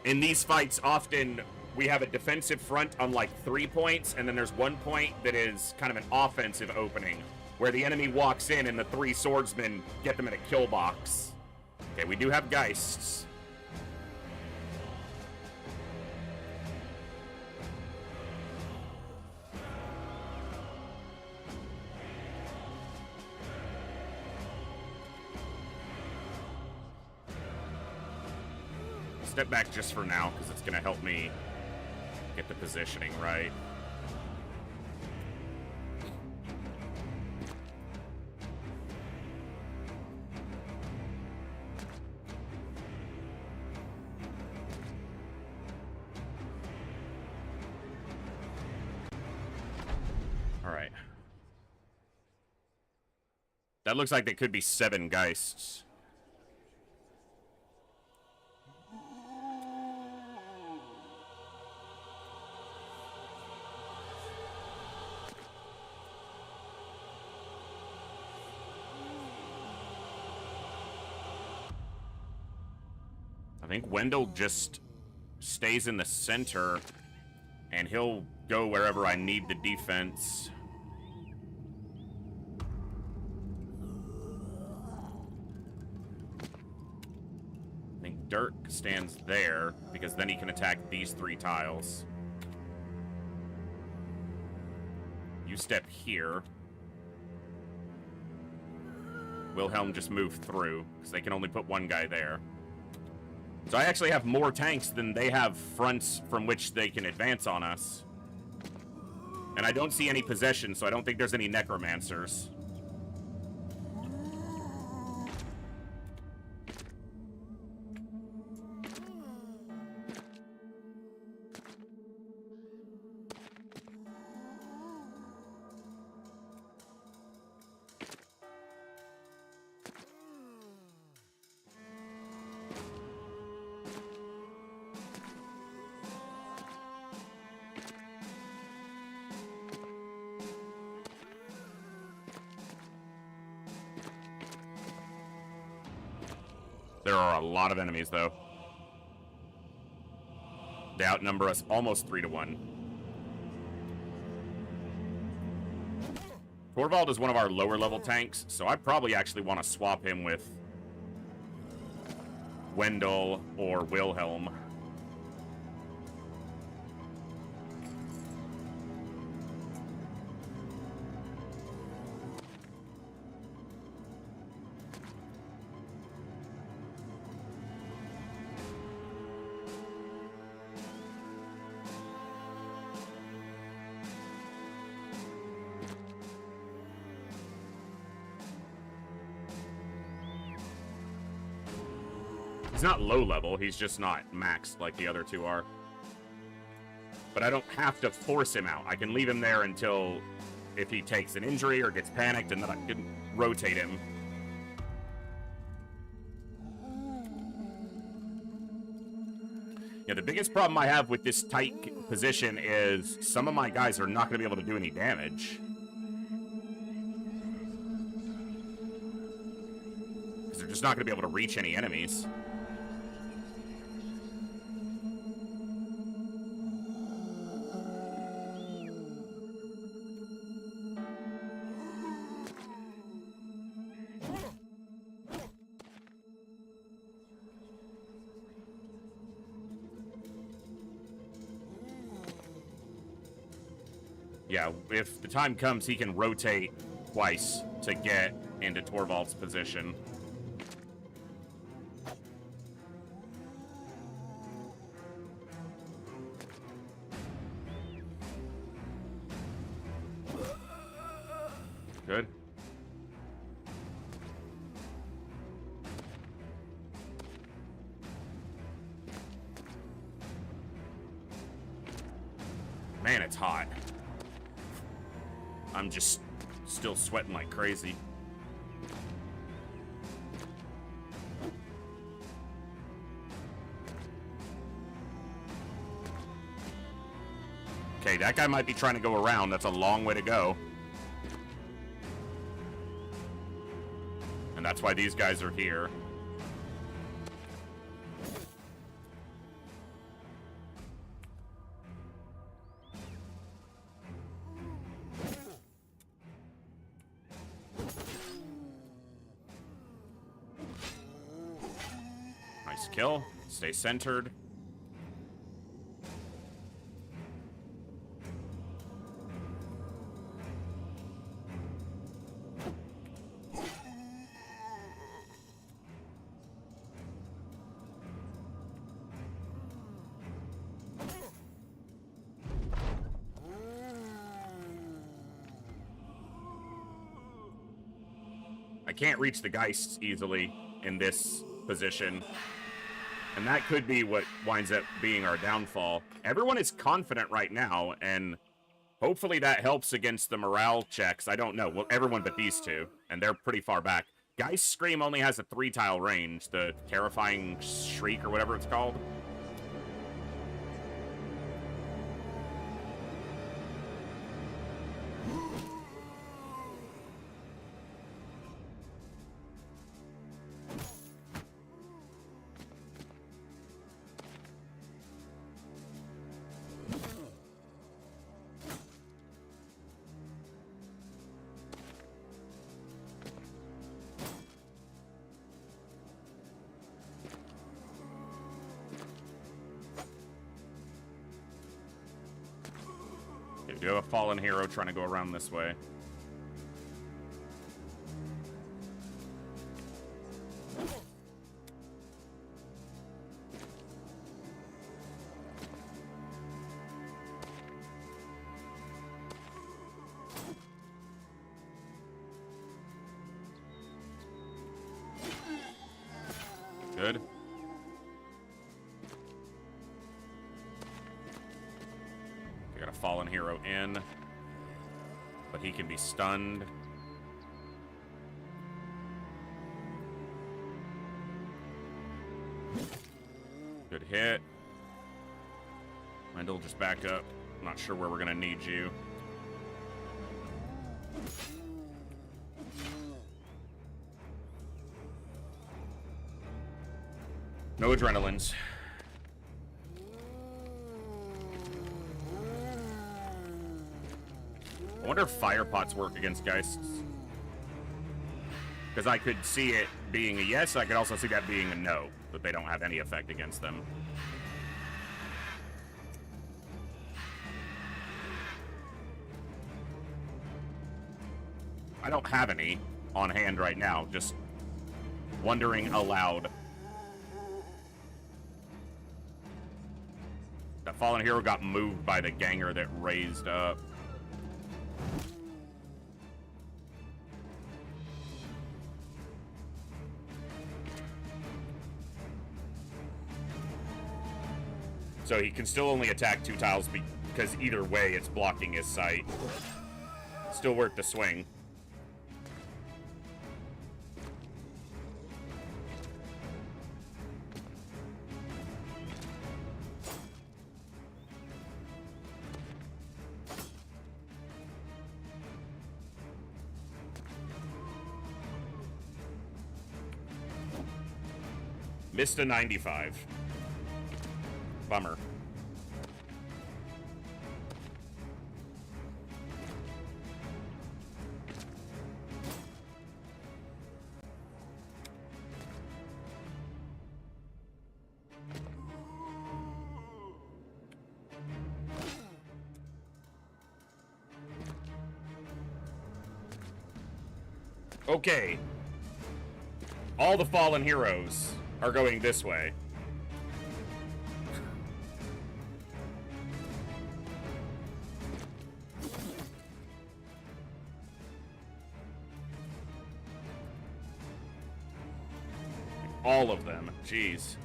In these fights, often we have a defensive front on like 3 points, and then there's 1 point that is kind of an offensive opening, where the enemy walks in and the 3 swordsmen get them in a kill box. Okay, we do have Geists. Step back just for now, because it's going to help me get the positioning right. All right. That looks like there could be 7 Geists. I think Wendell just stays in the center, and he'll go wherever I need the defense. I think Dirk stands there, because then he can attack these 3 tiles. You step here. Wilhelm just move through, because they can only put 1 guy there. So I actually have more tanks than they have fronts from which they can advance on us. And I don't see any possession, so I don't think there's any necromancers. There are a lot of enemies, though. They outnumber us almost 3-1. Torvald is one of our lower level tanks, so I probably actually want to swap him with Wendell or Wilhelm. He's not low level, he's just not maxed like the other 2 are. But I don't have to force him out. I can leave him there until if he takes an injury or gets panicked, and then I can rotate him. Yeah, the biggest problem I have with this tight position is some of my guys are not going to be able to do any damage. Because they're just not going to be able to reach any enemies. Yeah, if the time comes, he can rotate twice to get into Torvald's position. Good. Man, it's hot. I'm just still sweating like crazy. Okay, that guy might be trying to go around. That's a long way to go. And that's why these guys are here. Nice kill. Stay centered. I can't reach the Geists easily in this position. And that could be what winds up being our downfall. Everyone is confident right now, and hopefully that helps against the morale checks. I don't know. Well, everyone but these two, and they're pretty far back. Geist Scream only has a 3-tile range, the Terrifying Shriek or whatever it's called. We do have a fallen hero trying to go around this way. Good. We got a fallen hero in, but he can be stunned. Good hit. Wendell, just back up. I'm not sure where we're gonna need you. No adrenalines. I wonder if fire pots work against Geists. Because I could see it being a yes, I could also see that being a no, that they don't have any effect against them. I don't have any on hand right now, just wondering aloud. That fallen hero got moved by the ganger that raised up. So he can still only attack 2 tiles because either way it's blocking his sight. Still worth the swing. Missed a 95. Bummer. Okay. All the fallen heroes are going this way. All of them. Jeez.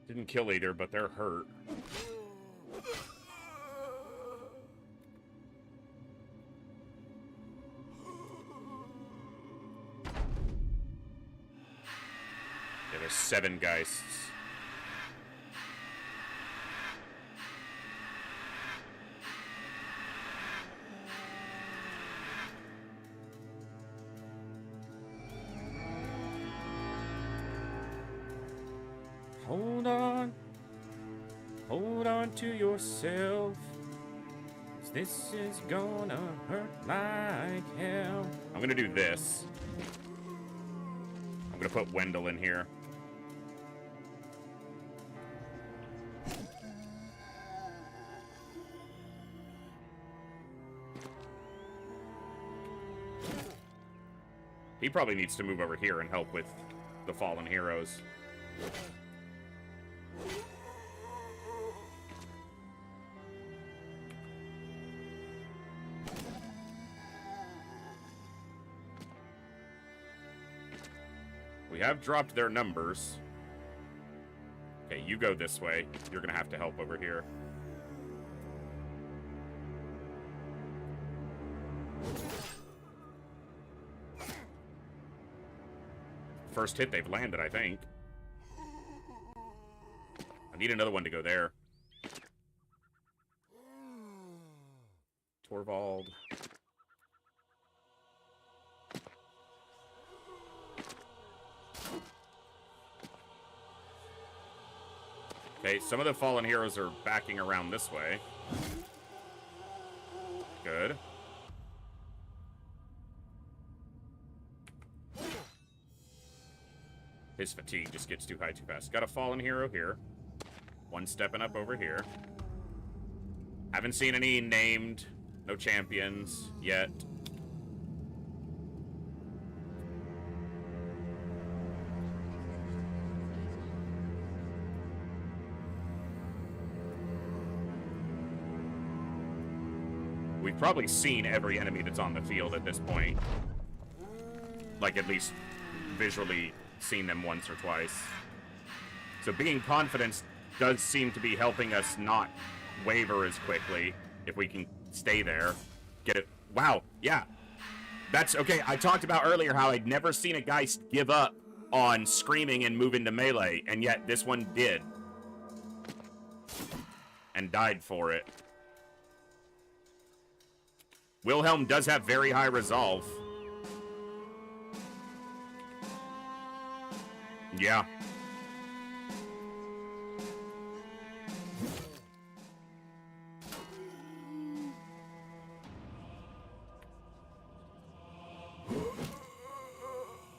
Didn't kill either, but they're hurt. Yeah, there's 7 Geists. on to yourself. 'Cause this is gonna hurt like hell. I'm gonna do this. I'm gonna put Wendell in here. He probably needs to move over here and help with the fallen heroes. We have dropped their numbers. Okay, you go this way. You're gonna have to help over here. First hit they've landed, I think. I need another one to go there. Torvald. Okay, some of the fallen heroes are backing around this way. Good. His fatigue just gets too high too fast. Got a fallen hero here. One stepping up over here. Haven't seen any named, no champions yet. We've probably seen every enemy that's on the field at this point. Like, at least visually seen them once or twice. So being confident does seem to be helping us not waver as quickly if we can stay there. Get it. Wow. Yeah. That's okay. I talked about earlier how I'd never seen a guy give up on screaming and move into melee, and yet this one did. And died for it. Wilhelm does have very high resolve. Yeah.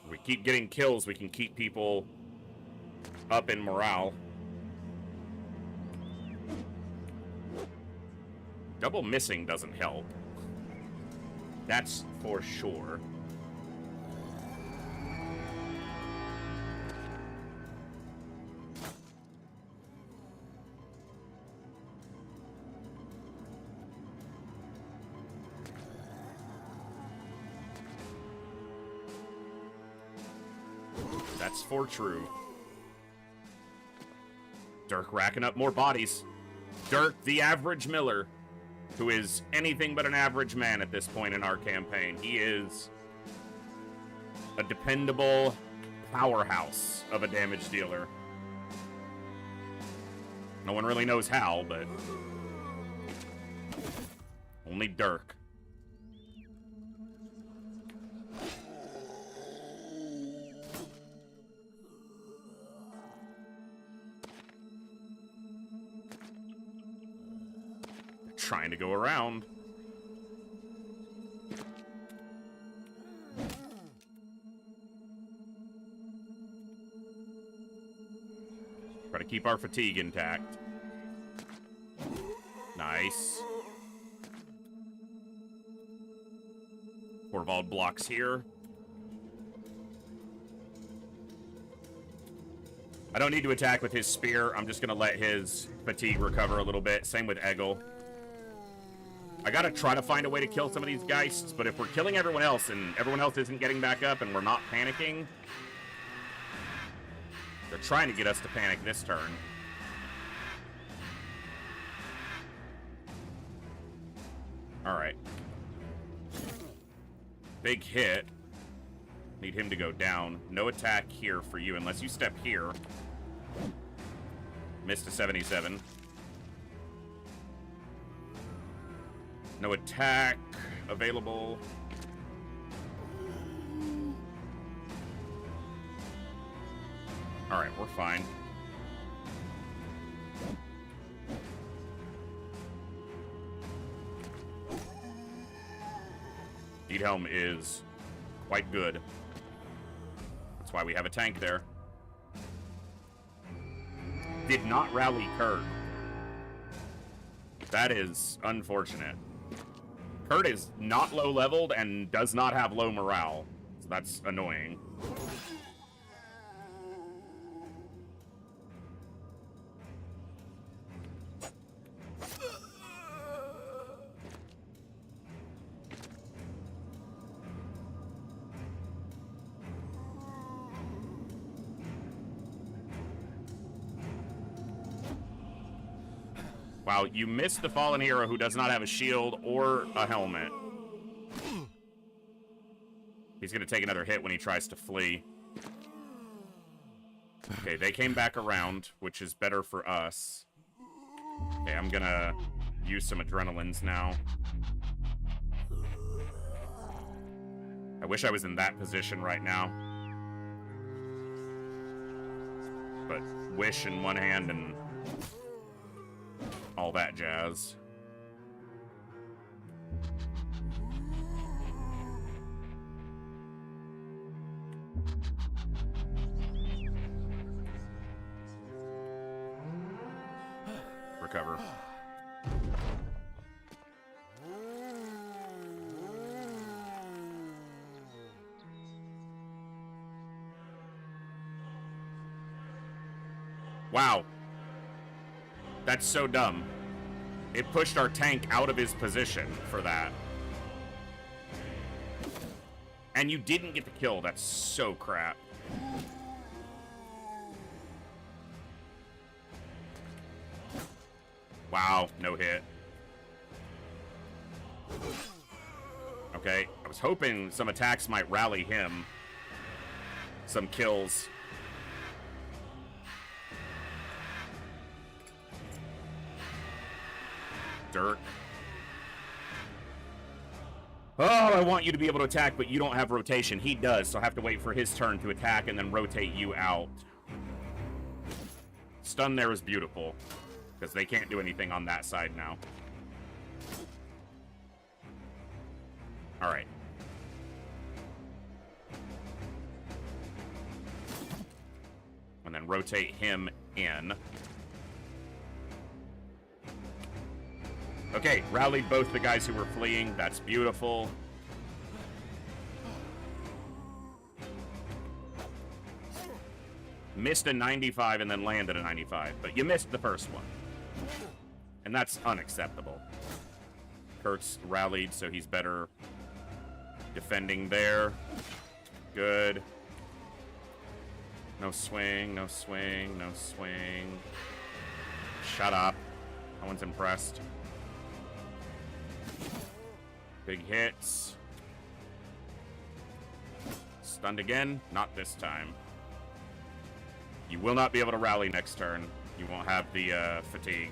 We keep getting kills, we can keep people up in morale. Double missing doesn't help. That's for sure. That's for true. Dirk racking up more bodies. Dirk, the average Miller, who is anything but an average man at this point in our campaign. He is a dependable powerhouse of a damage dealer. No one really knows how, but only Dirk. Trying to go around. Try to keep our fatigue intact. Nice. Torvald blocks here. I don't need to attack with his spear. I'm just going to let his fatigue recover a little bit. Same with Egil. I gotta try to find a way to kill some of these geists, but if we're killing everyone else and everyone else isn't getting back up and we're not panicking, they're trying to get us to panic this turn. Alright. Big hit. Need him to go down. No attack here for you unless you step here. Missed a 77. No attack available. Alright, we're fine. Diethelm is quite good. That's why we have a tank there. Did not rally Kurt. That is unfortunate. Kurt is not low leveled and does not have low morale. So that's annoying. Wow, you missed the fallen hero who does not have a shield or a helmet. He's going to take another hit when he tries to flee. Okay, they came back around, which is better for us. Okay, I'm going to use some adrenalines now. I wish I was in that position right now. But wish in one hand and all that jazz. Recover. Wow. That's so dumb. It pushed our tank out of his position for that. And you didn't get the kill. That's so crap. Wow, no hit. Okay, I was hoping some attacks might rally him. Some kills. Dirt. Oh, I want you to be able to attack, but you don't have rotation. He does, so I have to wait for his turn to attack and then rotate you out. Stun there is beautiful, because they can't do anything on that side now. Alright. And then rotate him in. Okay, rallied both the guys who were fleeing. That's beautiful. Missed a 95 and then landed a 95, but you missed the first one. And that's unacceptable. Kurt's rallied, so he's better defending there. Good. No swing, no swing, no swing. Shut up. No one's impressed. Big hits. Stunned again. Not this time. You will not be able to rally next turn. You won't have the fatigue.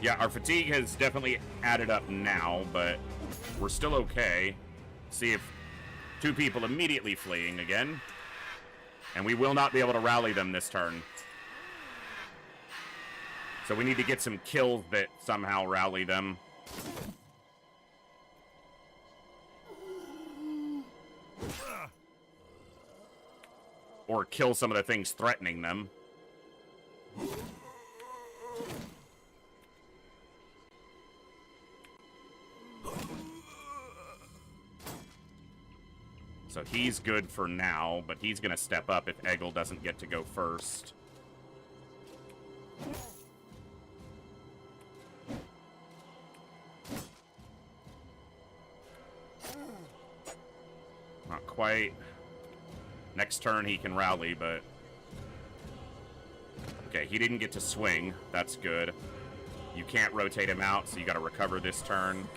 Yeah, our fatigue has definitely added up now, but we're still okay. See if two people immediately fleeing again. And we will not be able to rally them this turn. So we need to get some kills that somehow rally them. Or kill some of the things threatening them. So he's good for now, but he's going to step up if Egil doesn't get to go first. Not quite. Next turn he can rally, but... Okay, he didn't get to swing. That's good. You can't rotate him out, so you gotta recover this turn.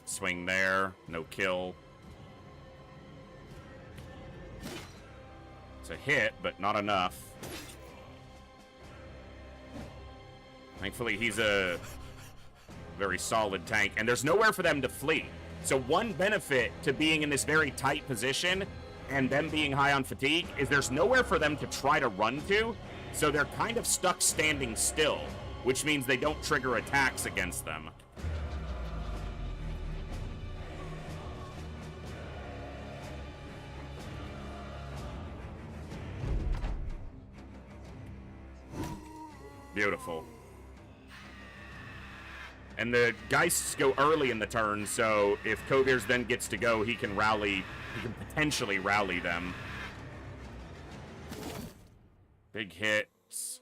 Swing there. No kill. It's a hit, but not enough. Thankfully, he's a very solid tank, and there's nowhere for them to flee. So one benefit to being in this very tight position and them being high on fatigue is there's nowhere for them to try to run to, so they're kind of stuck standing still, which means they don't trigger attacks against them. Beautiful. And the Geists go early in the turn, so if Kovirs then gets to go, he can rally. He can potentially rally them. Big hits.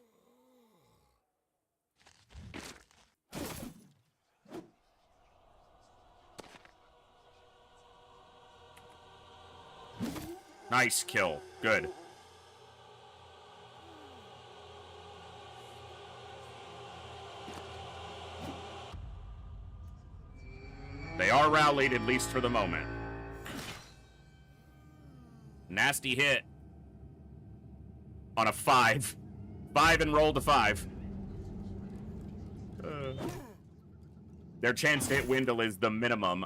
Nice kill. Good. They are rallied, at least for the moment. Nasty hit. On a 5. 5 and roll to 5. Their chance to hit Wendell is the minimum.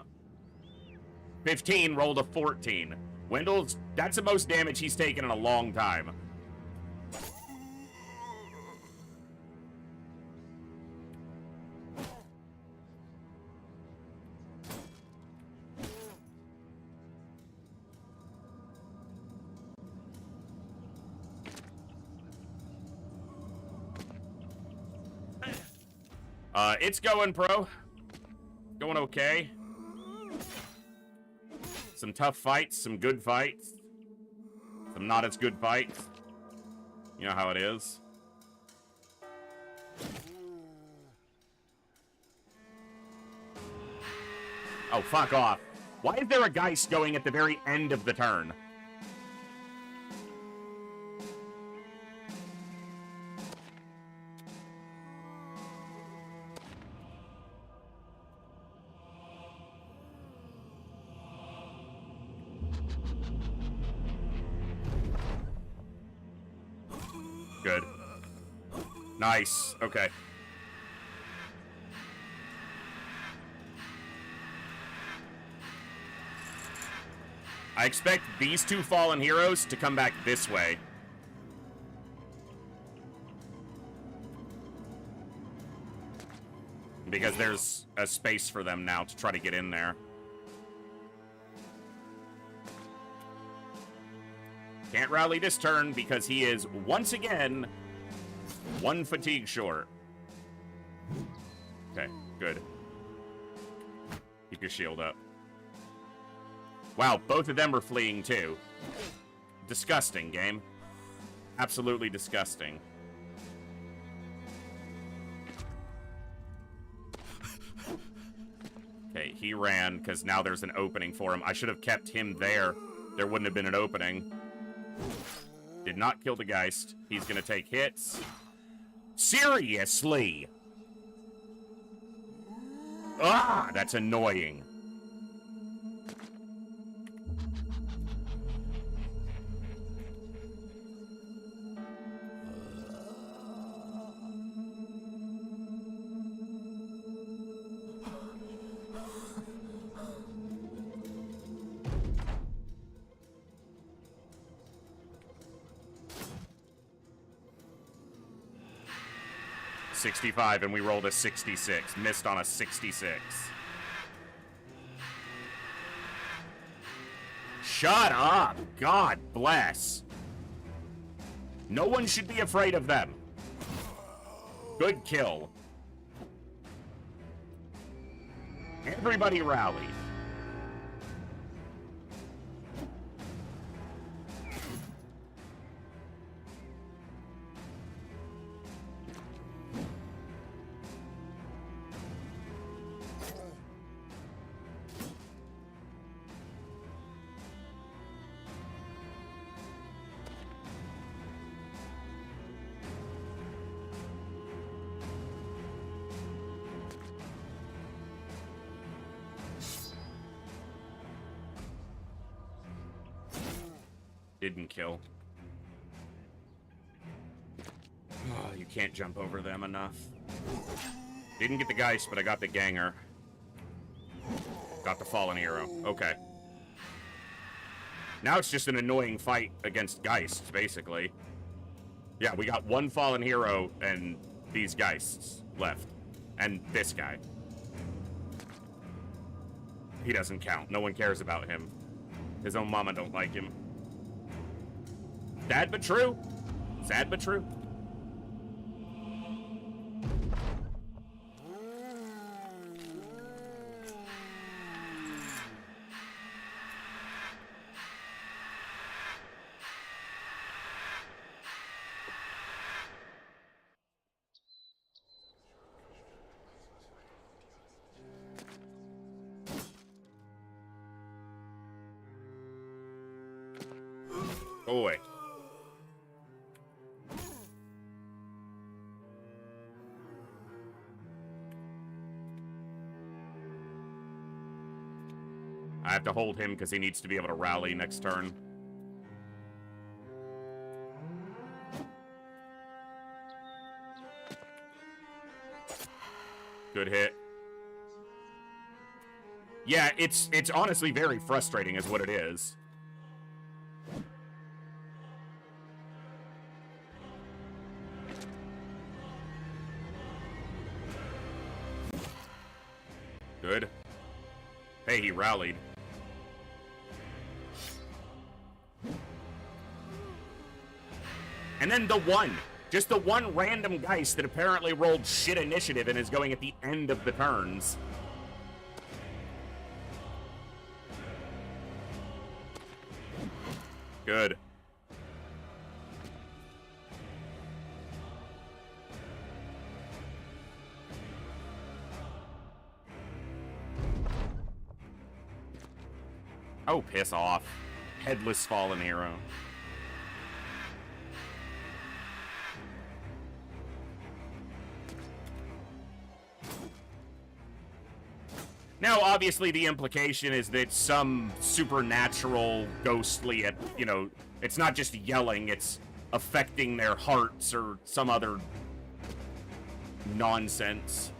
15, roll to 14. Wendell's, that's the most damage he's taken in a long time. It's going, pro. Going okay. Some tough fights, some good fights. Some not as good fights. You know how it is. Oh, fuck off. Why is there a Geist going at the very end of the turn? Good. Nice. Okay. I expect these two fallen heroes to come back this way. Because there's a space for them now to try to get in there. Can't rally this turn because he is, once again, 1 fatigue short. Okay, good. Keep your shield up. Wow, both of them are fleeing too. Disgusting, game. Absolutely disgusting. Okay, he ran because now there's an opening for him. I should have kept him there. There wouldn't have been an opening. Did not kill the Geist. He's gonna take hits. Seriously! Ah, that's annoying. $65, and we rolled a 66. Missed on a 66. Shut up! God bless. No one should be afraid of them. Good kill. Everybody rally. Didn't kill. Oh, you can't jump over them enough. Didn't get the Geist, but I got the Ganger. Got the Fallen Hero. Okay. Now it's just an annoying fight against Geists, basically. Yeah, we got one Fallen Hero and these Geists left. And this guy. He doesn't count. No one cares about him. His own mama don't like him. Sad but true. Sad but true. Go away. I have to hold him because he needs to be able to rally next turn. Good hit. Yeah, it's honestly very frustrating is what it is. Good. Hey, he rallied. And then the one. Just the one random Geist that apparently rolled shit initiative and is going at the end of the turns. Good. Oh, piss off. Headless fallen hero. Now, obviously, the implication is that some supernatural, ghostly, you know, it's not just yelling, it's affecting their hearts or some other nonsense.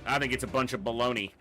I think it's a bunch of baloney.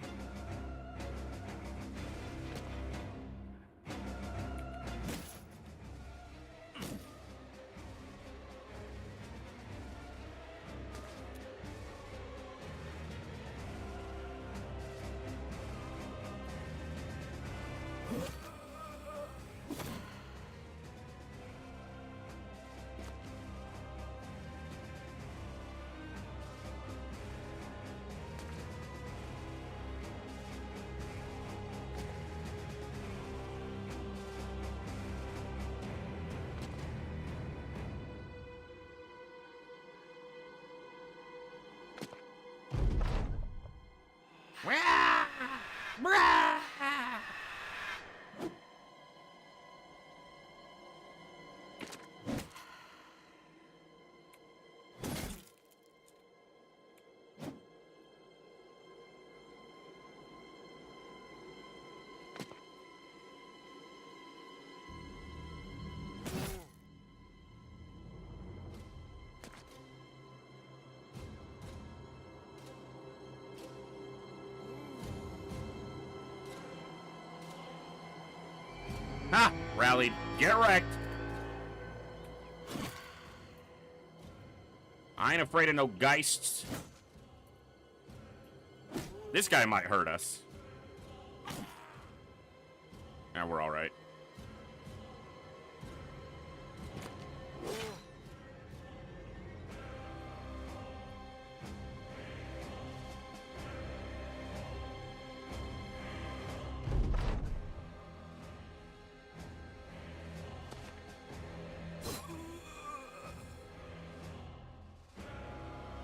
Ha! Rallied. Get wrecked. I ain't afraid of no Geists. This guy might hurt us. Nah, we're alright.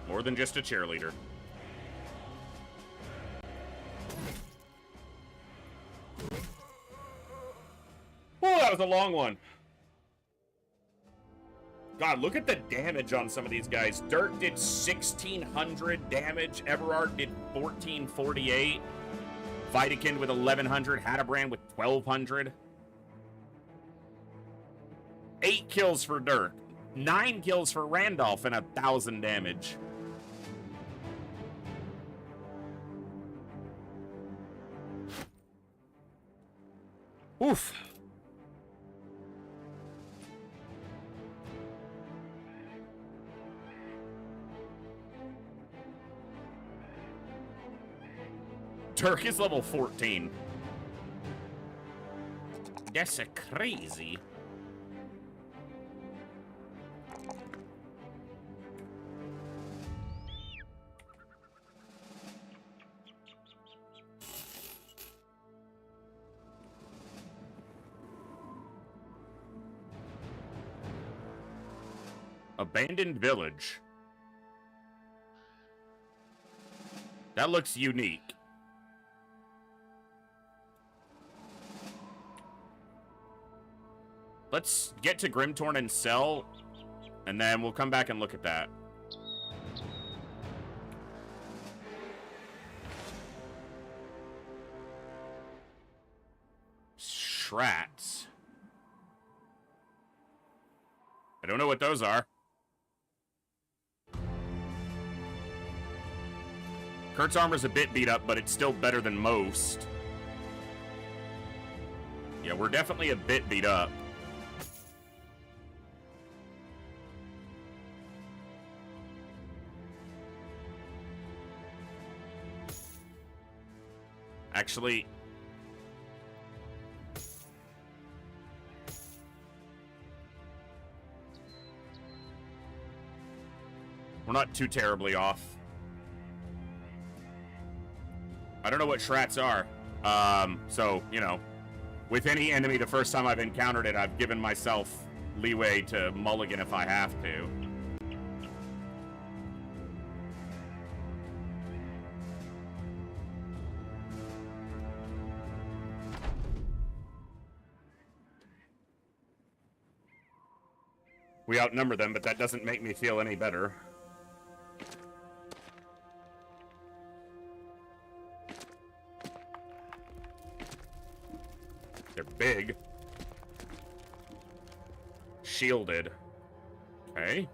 More than just a cheerleader. Oh, that was a long one. God, look at the damage on some of these guys. Dirk did 1,600 damage. Everard did 1,448. Vitikin with 1,100. Hadabrand with 1,200. 8 kills for Dirk. 9 kills for Randolph and 1,000 damage. Oof. Dirk is level 14. That's a crazy. Abandoned village. That looks unique. Let's get to Grimtorn and sell, and then we'll come back and look at that. Shrats. I don't know what those are. Kurt's armor's a bit beat up, but it's still better than most. Yeah, we're definitely a bit beat up. Actually, we're not too terribly off. I don't know what Shrats are. So, you know, with any enemy, the first time I've encountered it, I've given myself leeway to mulligan if I have to. We outnumber them, but that doesn't make me feel any better. They're big. Shielded. Okay.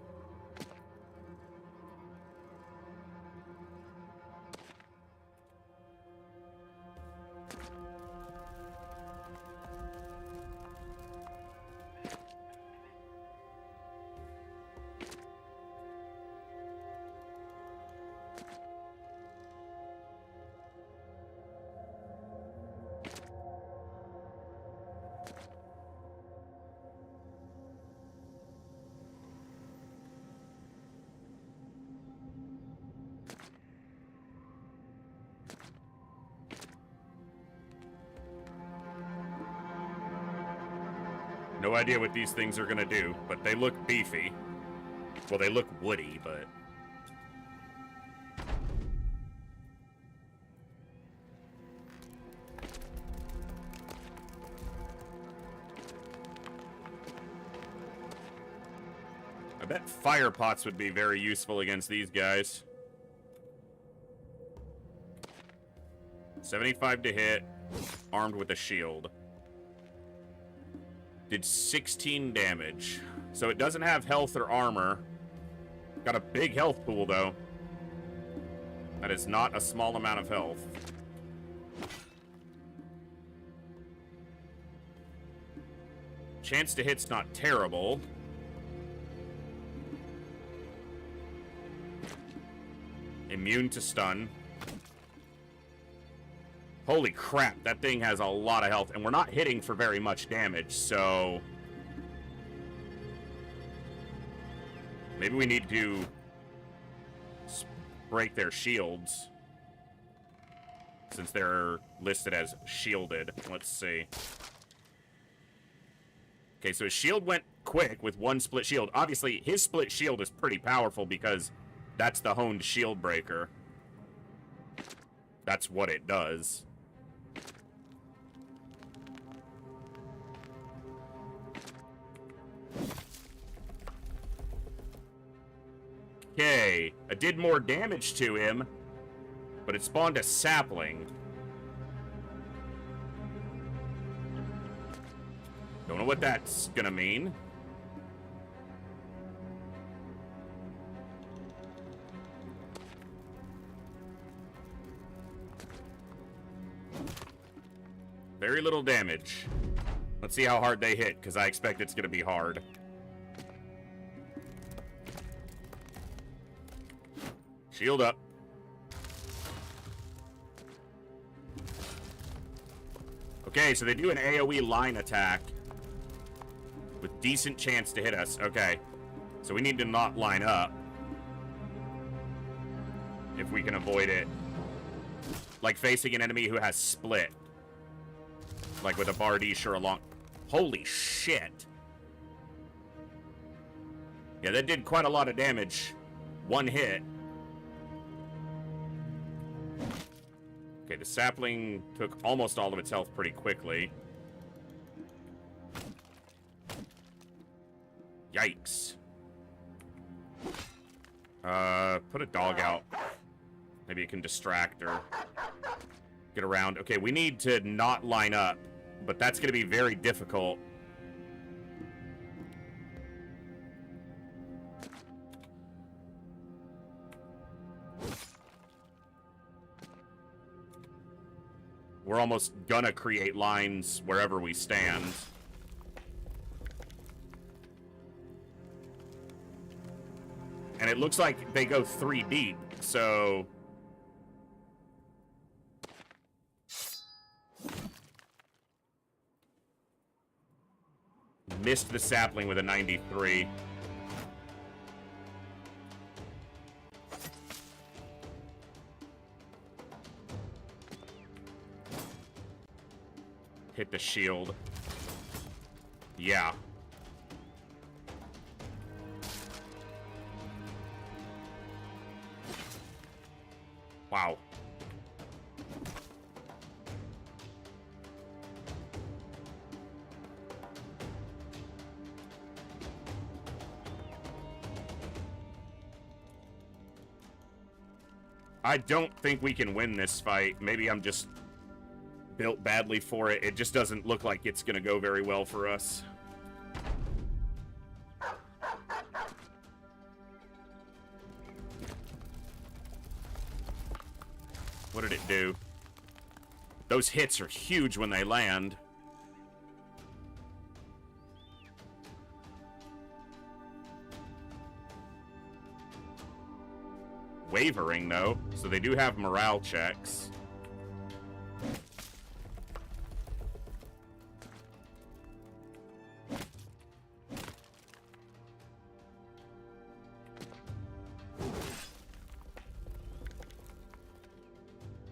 No idea what these things are gonna do, but they look beefy. Well, they look woody, but... I bet fire pots would be very useful against these guys. 75 to hit, armed with a shield. Did 16 damage. So it doesn't have health or armor. Got a big health pool, though. That is not a small amount of health. Chance to hit's not terrible. Immune to stun. Holy crap, that thing has a lot of health, and we're not hitting for very much damage, so... maybe we need to break their shields, since they're listed as shielded. Let's see. Okay, so his shield went quick with one split shield. Obviously, his split shield is pretty powerful because that's the honed shield breaker. That's what it does. Okay, I did more damage to him, but it spawned a sapling. Don't know what that's gonna mean. Very little damage. Let's see how hard they hit, because I expect it's gonna be hard. Shield up. Okay, so they do an AoE line attack with decent chance to hit us. Okay, so we need to not line up if we can avoid it. Like facing an enemy who has split. Like with a Bardiche or a long... Holy shit. Yeah, that did quite a lot of damage. One hit. the sapling took almost all of its health pretty quickly. Yikes. Put a dog out. Maybe it can distract or get around. Okay, we need to not line up, but that's going to be very difficult. We're almost gonna create lines wherever we stand. And it looks like they go 3 deep, so... Missed the sapling with a 93. Hit the shield. Yeah. Wow. I don't think we can win this fight. Maybe I'm just built badly for it. It just doesn't look like it's gonna go very well for us. What did it do? Those hits are huge when they land. Wavering, though, so they do have morale checks.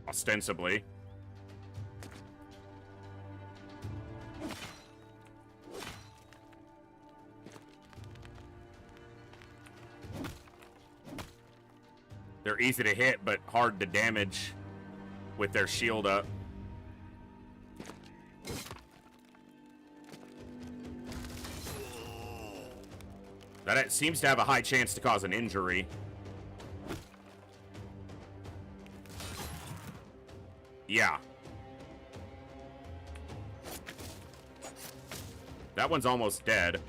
Ostensibly. They're easy to hit, but hard to damage with their shield up. That seems to have a high chance to cause an injury. Yeah. That one's almost dead.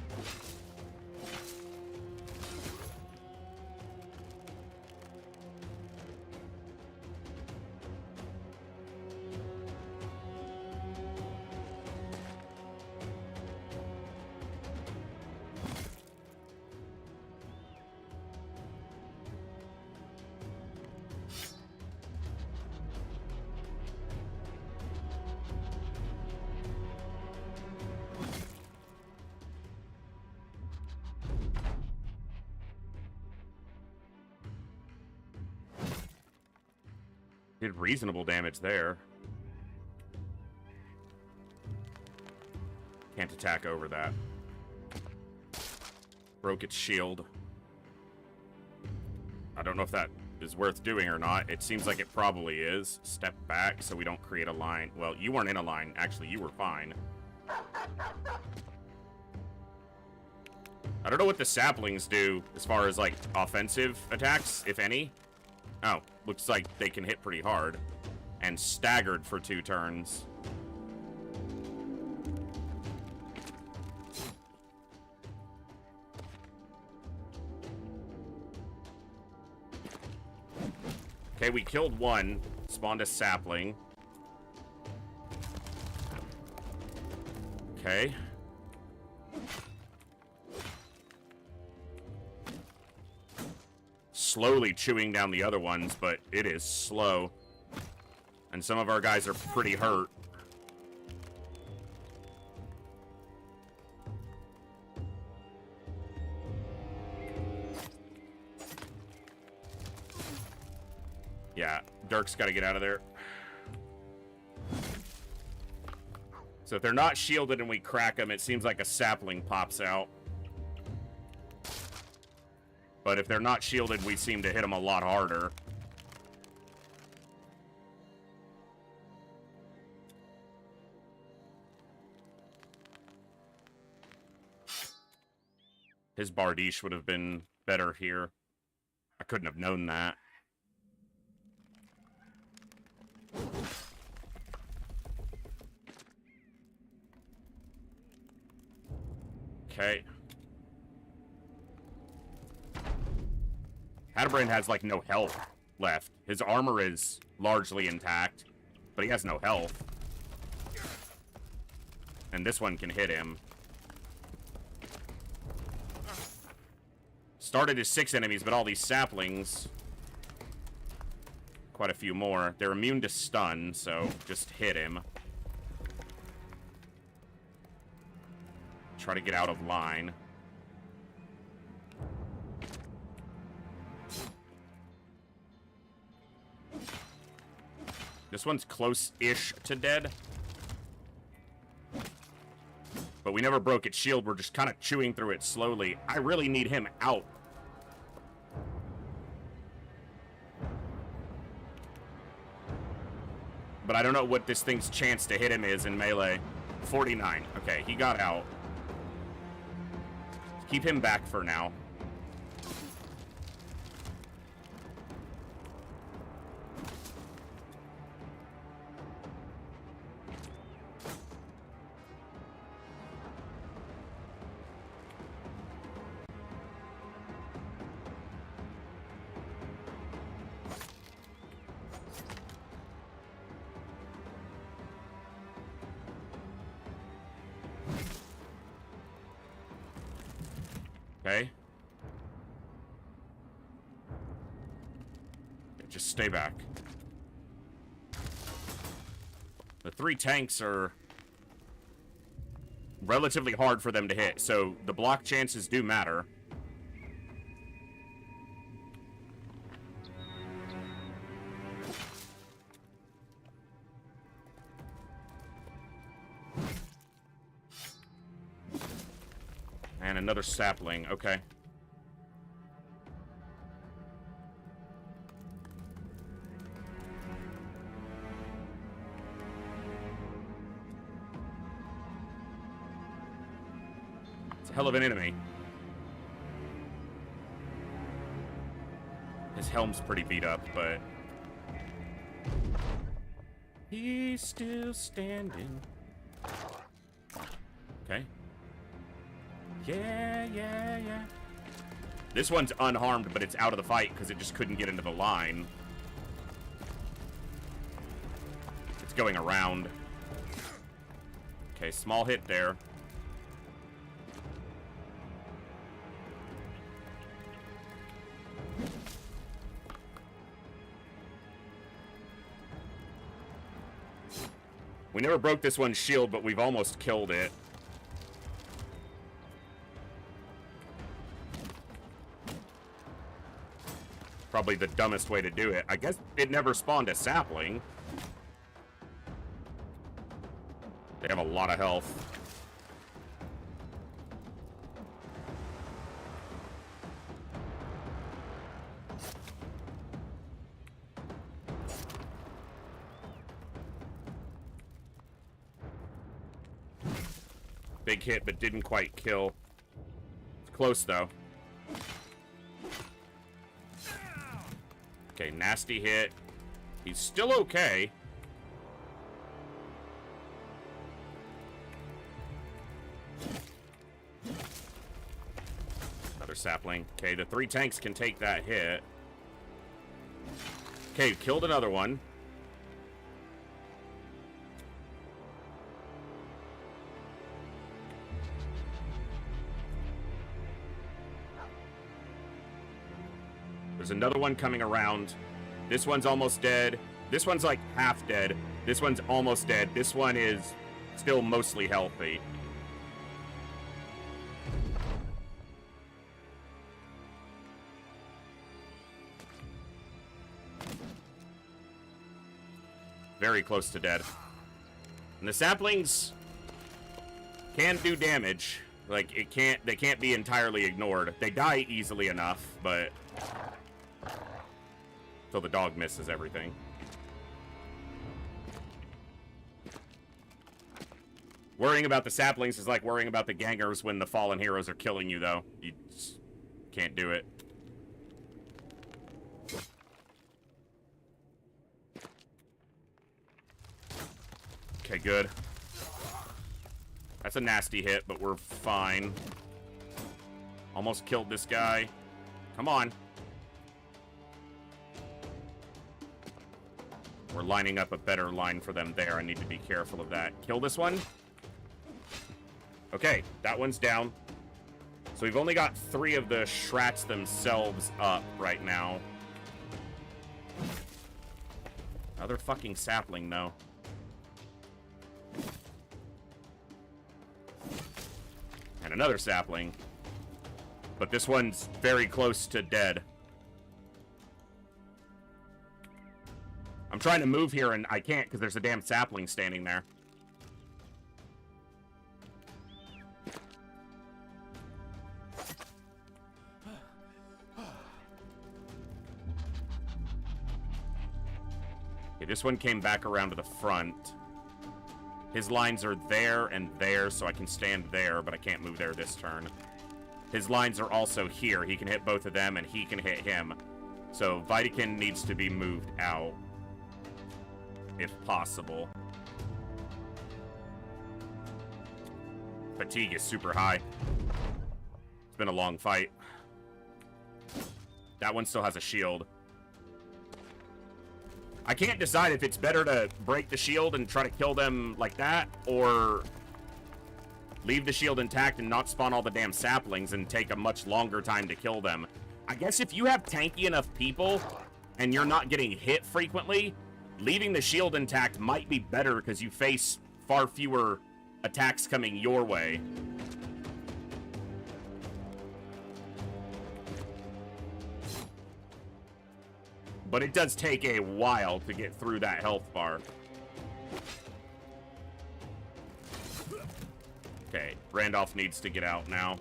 Did reasonable damage there. Can't attack over that. Broke its shield. I don't know if that is worth doing or not. It seems like it probably is. Step back so we don't create a line. Well, you weren't in a line. Actually, you were fine. I don't know what the saplings do as far as, like, offensive attacks, if any. Oh, looks like they can hit pretty hard. And staggered for 2 turns. Okay, we killed one. Spawned a sapling. Okay. Slowly chewing down the other ones, but it is slow. And some of our guys are pretty hurt. Yeah, Dirk's got to get out of there. So if they're not shielded and we crack them, it seems like a sapling pops out. But if they're not shielded, we seem to hit them a lot harder. His Bardiche would have been better here. I couldn't have known that. Okay. Hatterbrain has, like, no health left. His armor is largely intact, but he has no health. And this one can hit him. Started as 6 enemies, but all these saplings... Quite a few more. They're immune to stun, so just hit him. Try to get out of line. This one's close-ish to dead. But we never broke its shield. We're just kind of chewing through it slowly. I really need him out. But I don't know what this thing's chance to hit him is in melee. 49. Okay, he got out. Keep him back for now. Okay. Just stay back. The 3 tanks are relatively hard for them to hit, so the block chances do matter. And another sapling, okay. It's a hell of an enemy. His helm's pretty beat up, but... he's still standing. Okay. Yeah. This one's unharmed, but it's out of the fight because it just couldn't get into the line. It's going around. Okay, small hit there. We never broke this one's shield, but we've almost killed it. Probably the dumbest way to do it. I guess it never spawned a sapling. They have a lot of health. Big hit, but didn't quite kill. It's close, though. Okay, nasty hit. He's still okay. Another sapling. Okay, the 3 tanks can take that hit. Okay, killed another one. There's another one coming around. This one's almost dead. This one's like half dead. This one's almost dead. This one is still mostly healthy. Very close to dead. And the saplings can do damage. Like, they can't be entirely ignored. They die easily enough, but... so the dog misses everything. Worrying about the saplings is like worrying about the gangers when the fallen heroes are killing you, though. You just can't do it. Okay, good. That's a nasty hit, but we're fine. Almost killed this guy. Come on. We're lining up a better line for them there. I need to be careful of that. Kill this one. Okay, that one's down. So we've only got 3 of the Shrats themselves up right now. Another fucking sapling, though. And another sapling. But this one's very close to dead. I'm trying to move here, and I can't because there's a damn sapling standing there. Okay, this one came back around to the front. His lines are there and there, so I can stand there, but I can't move there this turn. His lines are also here. He can hit both of them, and he can hit him. So Vitikin needs to be moved out, if possible. Fatigue is super high. It's been a long fight. That one still has a shield. I can't decide if it's better to break the shield and try to kill them like that, or leave the shield intact and not spawn all the damn saplings and take a much longer time to kill them. I guess if you have tanky enough people and you're not getting hit frequently, leaving the shield intact might be better because you face far fewer attacks coming your way. But it does take a while to get through that health bar. Okay, Randolph needs to get out now.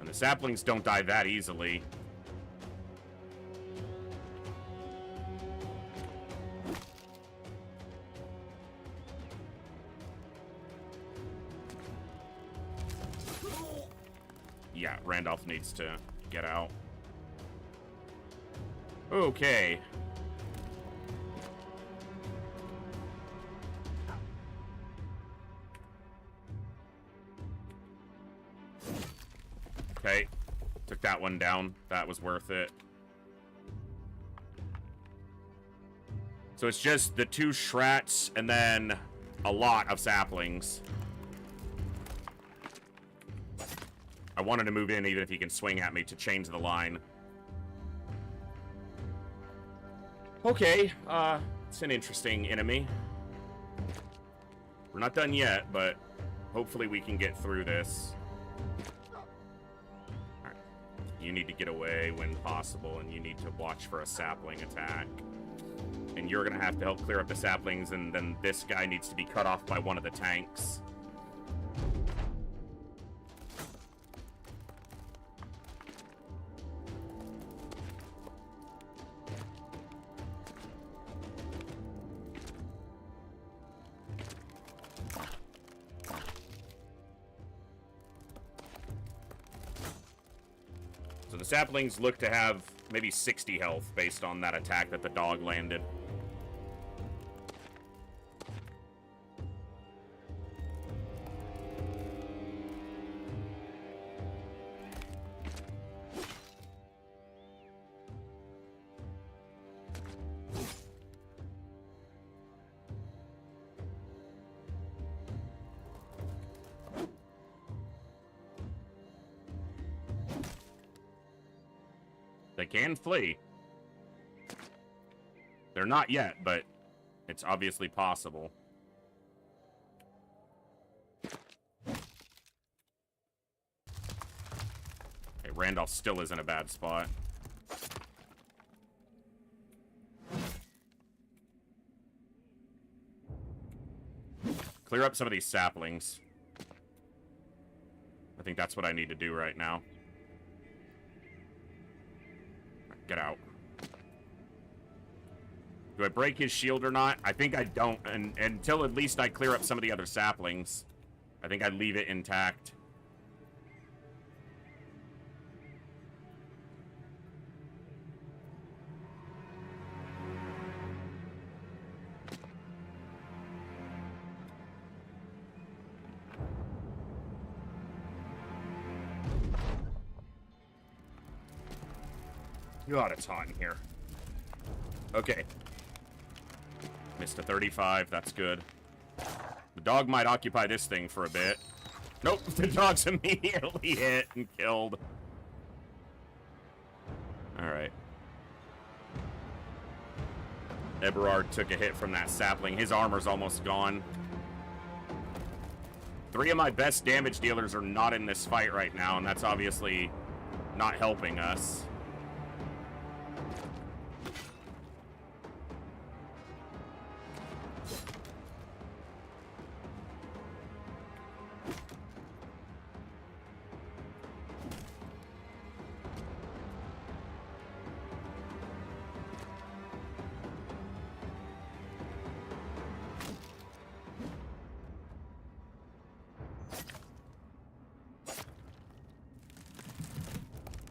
And the saplings don't die that easily. Yeah, Randolph needs to get out. Okay. Okay. Took that one down. That was worth it. So it's just the 2 Shrats and then a lot of saplings. I wanted to move in even if he can swing at me to change the line. Okay, it's an interesting enemy. We're not done yet, but hopefully we can get through this. All right. You need to get away when possible, and you need to watch for a sapling attack. And you're gonna have to help clear up the saplings, and then this guy needs to be cut off by one of the tanks. So the saplings look to have maybe 60 health based on that attack that the dog landed. They can flee. They're not yet, but it's obviously possible. Okay, Randolph still is in a bad spot. Clear up some of these saplings. I think that's what I need to do right now. Get out. Do I break his shield or not? I think I don't, and until at least I clear up some of the other saplings. I think I'd leave it intact. God, it's hot in here. Okay. Missed a 35. That's good. The dog might occupy this thing for a bit. Nope, the dog's immediately hit and killed. Alright. Eberhard took a hit from that sapling. His armor's almost gone. 3 of my best damage dealers are not in this fight right now, and that's obviously not helping us.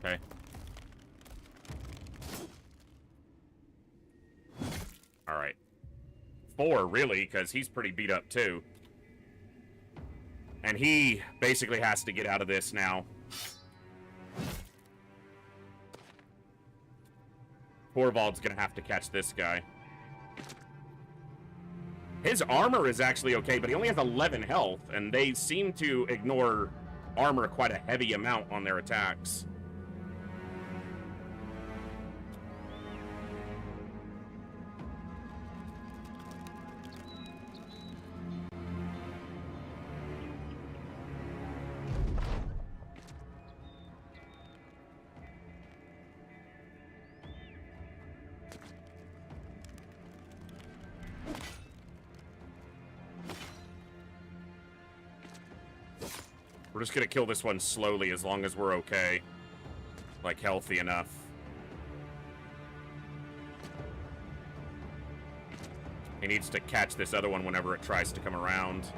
Okay. All right. 4, really, because he's pretty beat up, too. And he basically has to get out of this now. Torvald's gonna have to catch this guy. His armor is actually okay, but he only has 11 health, and they seem to ignore armor quite a heavy amount on their attacks. We're just gonna kill this one slowly as long as we're okay. Like, healthy enough. He needs to catch this other one whenever it tries to come around.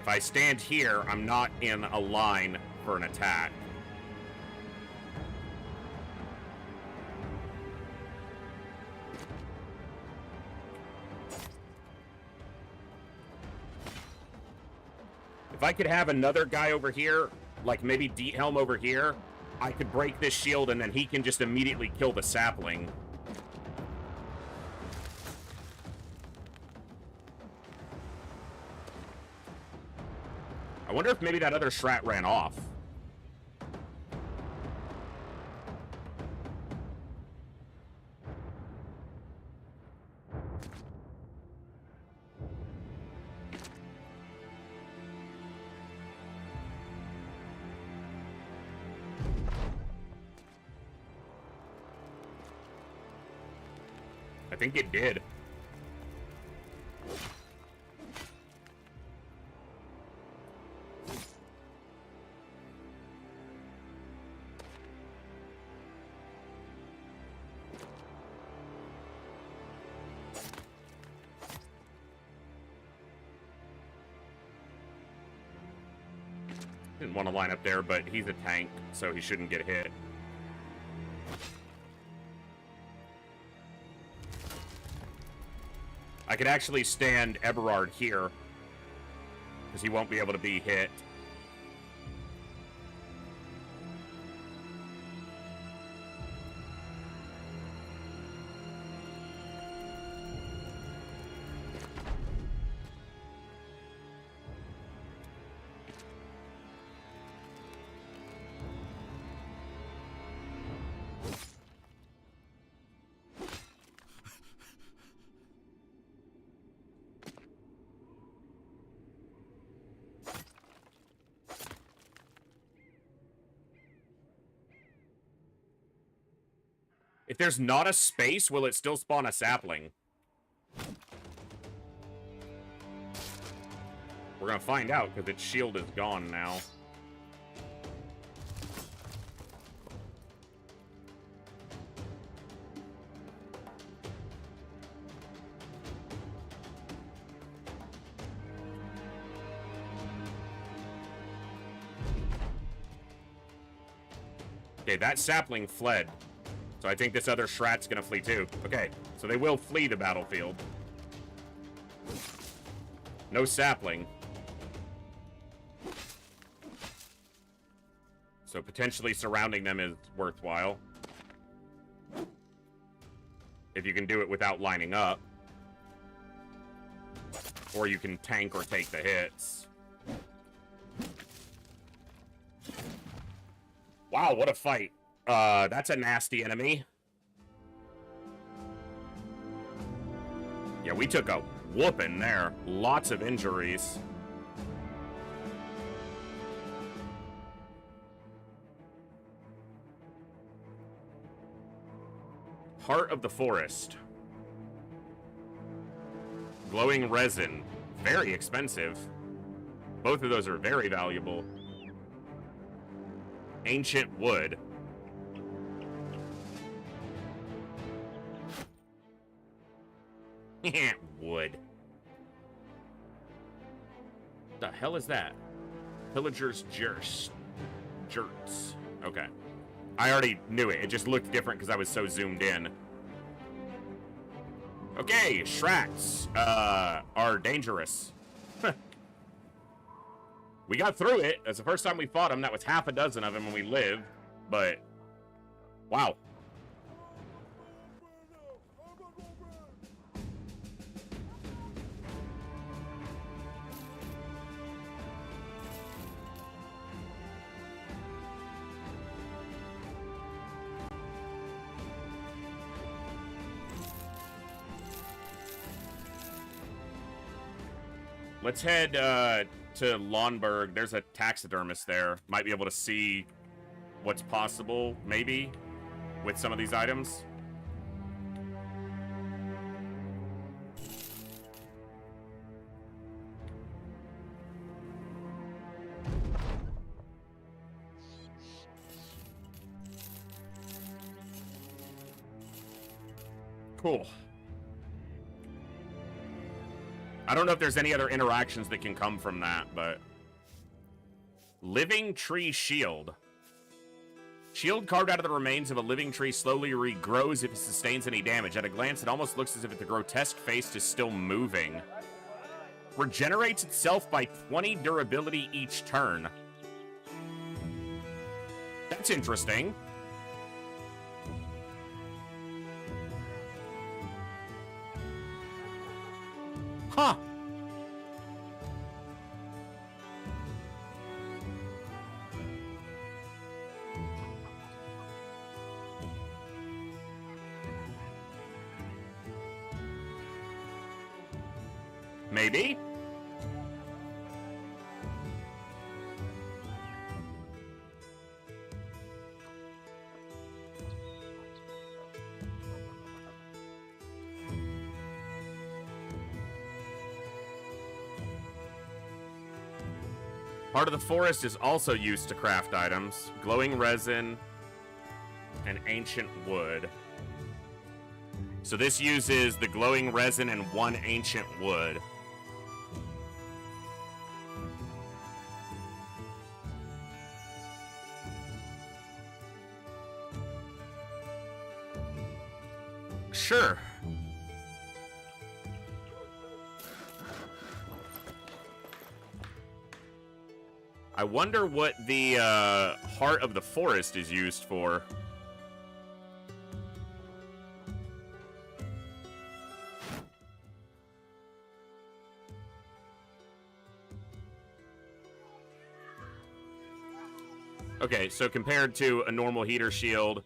If I stand here, I'm not in a line for an attack. If I could have another guy over here, like maybe Diethelm over here, I could break this shield and then he can just immediately kill the sapling. I wonder if maybe that other Shrat ran off. I think it did. Didn't want to line up there, but he's a tank, so he shouldn't get hit. I could actually stand Eberhard here, because he won't be able to be hit. If there's not a space, will it still spawn a sapling? We're gonna find out, because its shield is gone now. Okay, that sapling fled. So I think this other Shrat's gonna flee too. Okay, so they will flee the battlefield. No sapling. So potentially surrounding them is worthwhile. If you can do it without lining up. Or you can tank or take the hits. Wow, what a fight. That's a nasty enemy. Yeah, we took a whooping there. Lots of injuries. Heart of the Forest. Glowing resin. Very expensive. Both of those are very valuable. Ancient wood. Wood. The hell is that? Pillager's Jerts. Okay. I already knew it. It just looked different because I was so zoomed in. Okay, Shrats are dangerous. We got through it. That's the first time we fought them. That was half a dozen of them when we lived. But, wow. Let's head to Lawnberg. There's a taxidermist there. Might be able to see what's possible, maybe, with some of these items. Cool. I don't know if there's any other interactions that can come from that, but... Living Tree Shield. Shield carved out of the remains of a living tree slowly regrows if it sustains any damage. At a glance, it almost looks as if the grotesque face is still moving. Regenerates itself by 20 durability each turn. That's interesting. Huh. Maybe. Part of the forest is also used to craft items. Glowing resin and ancient wood. So this uses the glowing resin and 1 ancient wood. Sure. I wonder what the Heart of the Forest is used for. Okay, so compared to a normal heater shield,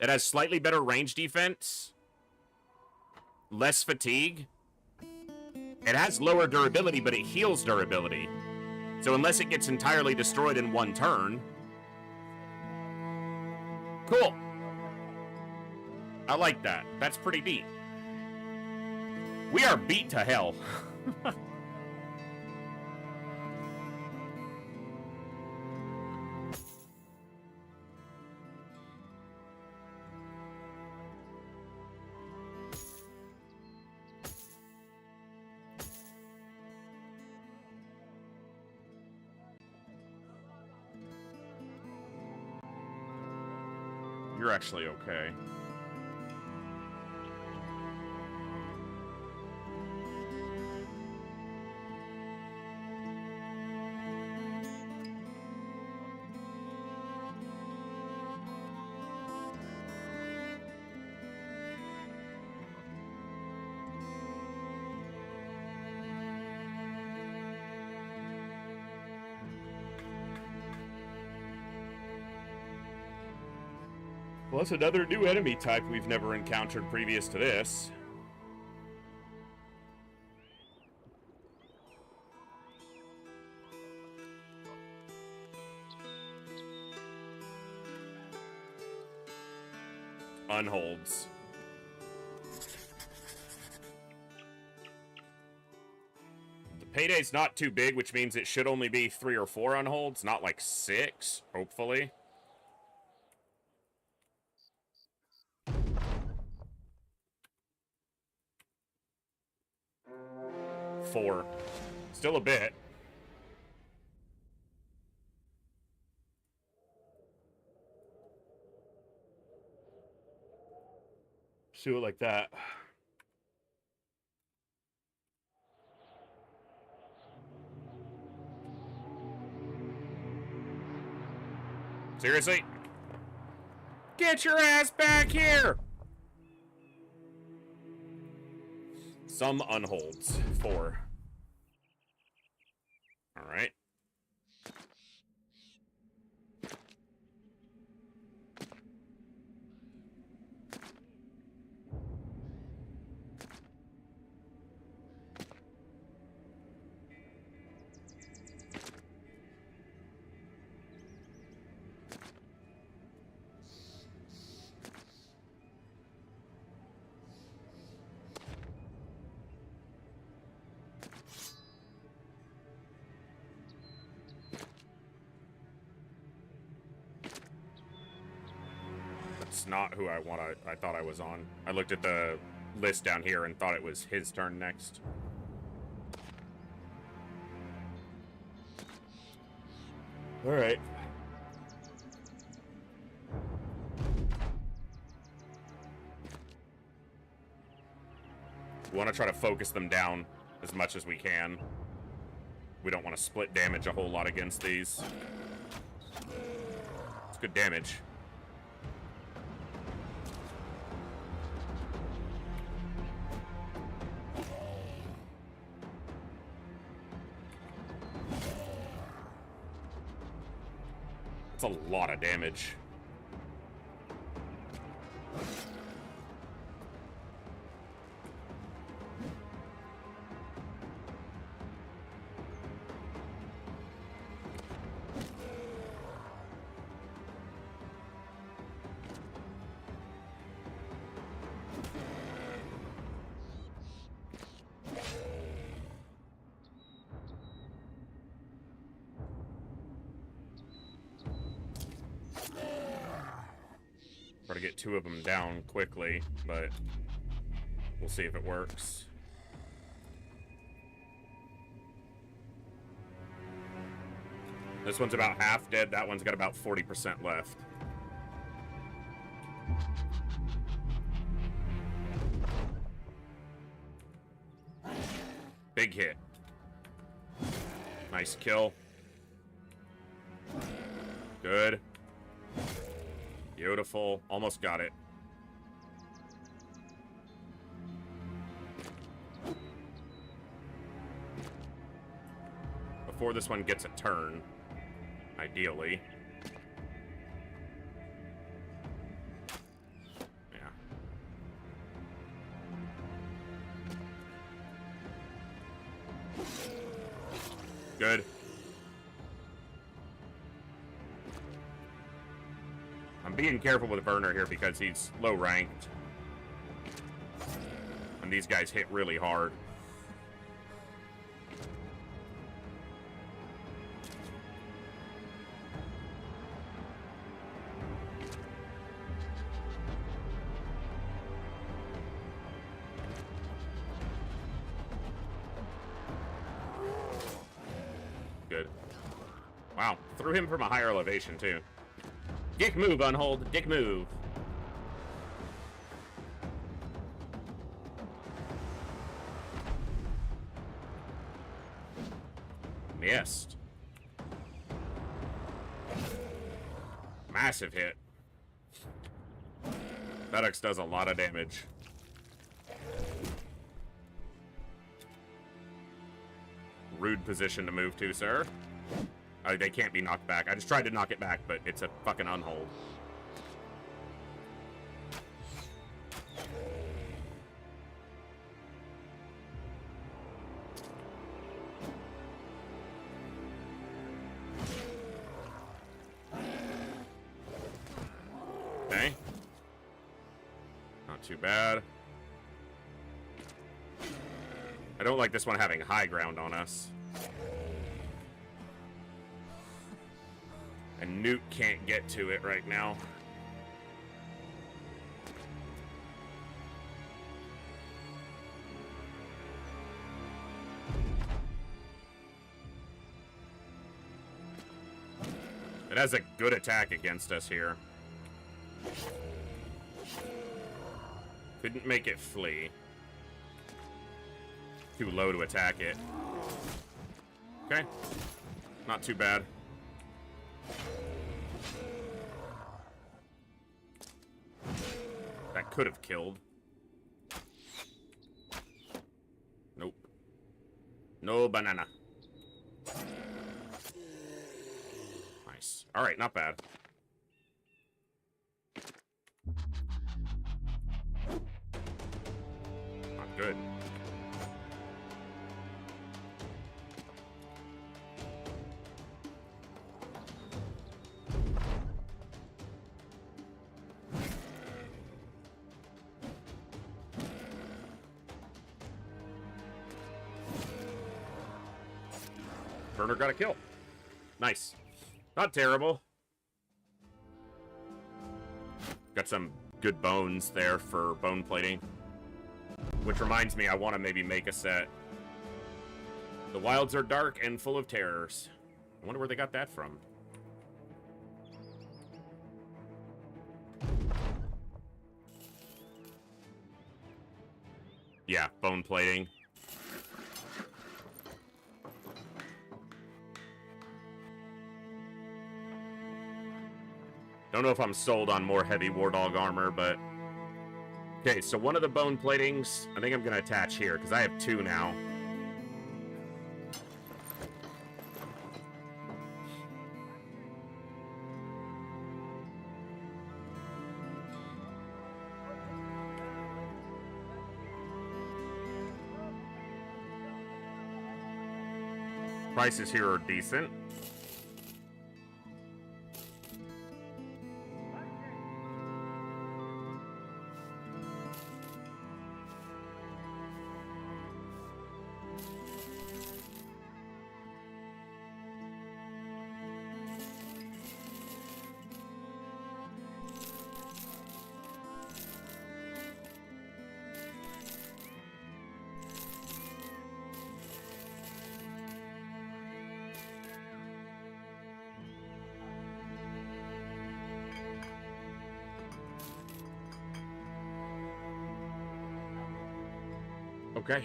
it has slightly better range defense, less fatigue. It has lower durability, but it heals durability. So unless it gets entirely destroyed in 1 turn... Cool. I like that. That's pretty neat. We are beat to hell. You're actually okay. Plus another new enemy type we've never encountered previous to this. Unholds. The payday's not too big, which means it should only be 3 or 4 unholds, not like 6, hopefully. Four. Still a bit. Let's do it like that. Seriously? Get your ass back here! Some unholds. 4. Alright. Not who I thought I was on. I looked at the list down here and thought it was his turn next. All right. We want to try to focus them down as much as we can. We don't want to split damage a whole lot against these. It's good damage. That's a lot of damage. Try to get 2 of them down quickly, but we'll see if it works. This one's about half dead. That one's got about 40% left. Big hit. Nice kill. Good. Beautiful. Almost got it. Before this one gets a turn, ideally. Yeah. Good. I'm being careful with Werner here because he's low ranked. And these guys hit really hard. Good. Wow, threw him from a higher elevation too. Dick move, Unhold. Dick move. Missed. Massive hit. FedEx does a lot of damage. Rude position to move to, sir. Oh, they can't be knocked back. I just tried to knock it back, but it's a fucking unhold. Okay. Not too bad. I don't like this one having high ground on us. And Newt can't get to it right now. It has a good attack against us here. Couldn't make it flee. Too low to attack it. Okay. Not too bad. That could have killed. Nope. No banana. Nice. Alright, not bad. Not good. Burner got a kill. Nice. Not terrible. Got some good bones there for bone plating. Which reminds me, I want to maybe make a set. The wilds are dark and full of terrors. I wonder where they got that from. Yeah, bone plating. Don't know if I'm sold on more heavy War Dog armor, but... Okay, so one of the bone platings, I think I'm going to attach here, because I have two now. Prices here are decent. Okay.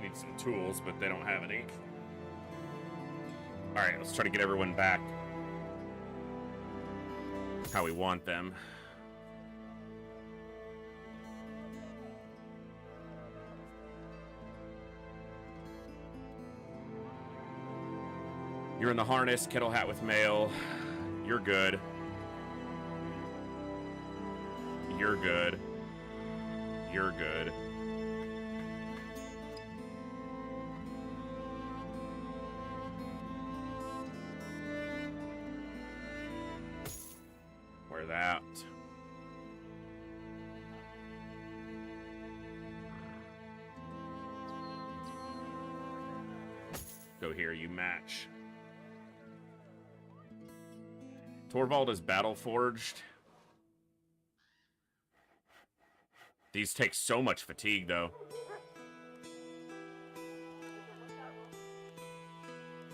Need some tools, but they don't have any. Alright, let's try to get everyone back how we want them. You're in the harness, kettle hat with mail. You're good. You're good. You're good. Wear that. Go here, you match. Torvald is battle forged. These take so much fatigue, though.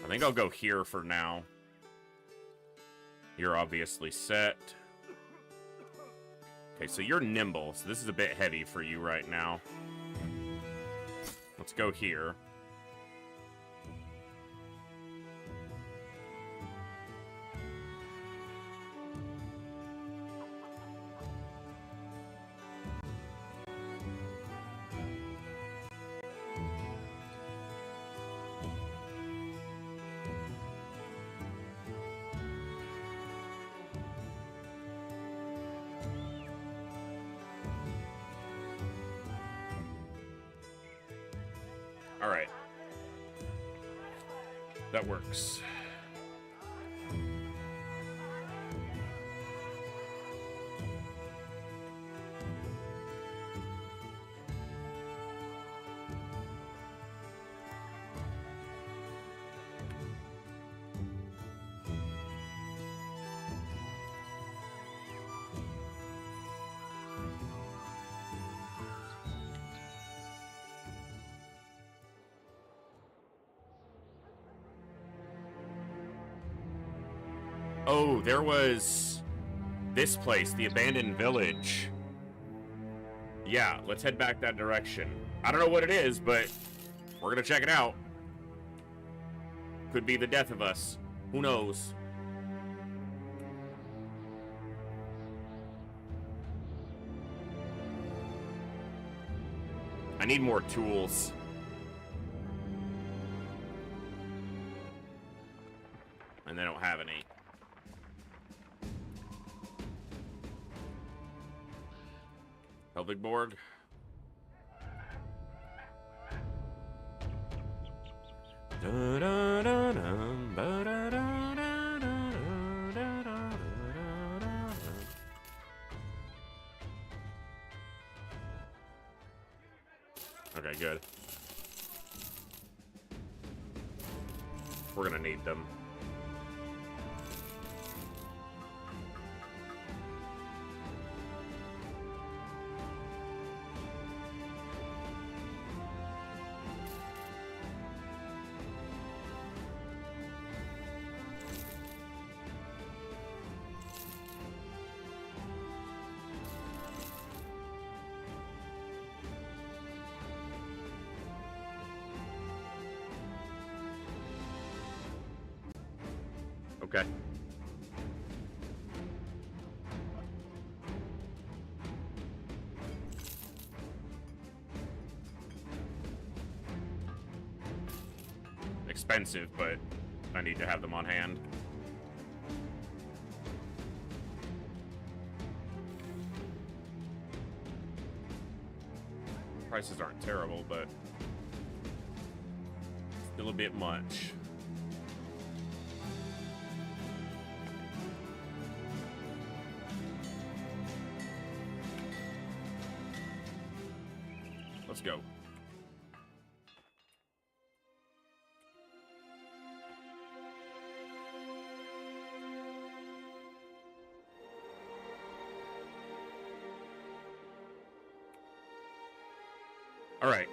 I think I'll go here for now. You're obviously set. Okay, so you're nimble, so this is a bit heavy for you right now. Let's go here. All right. That works. Oh, there was this place, the abandoned village. Yeah, let's head back that direction. I don't know what it is, but we're gonna check it out. Could be the death of us. Who knows? I need more tools. And I don't have any. Helvigborg. Okay, good. We're gonna need them. Okay. Expensive, but I need to have them on hand. Prices aren't terrible, but still a bit much. Let's go. All right.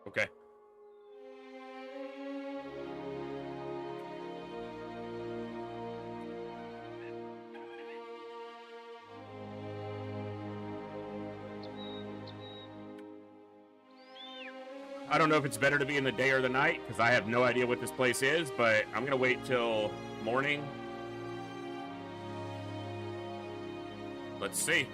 Okay. I don't know if it's better to be in the day or the night, because I have no idea what this place is, but I'm going to wait till morning. Let's see.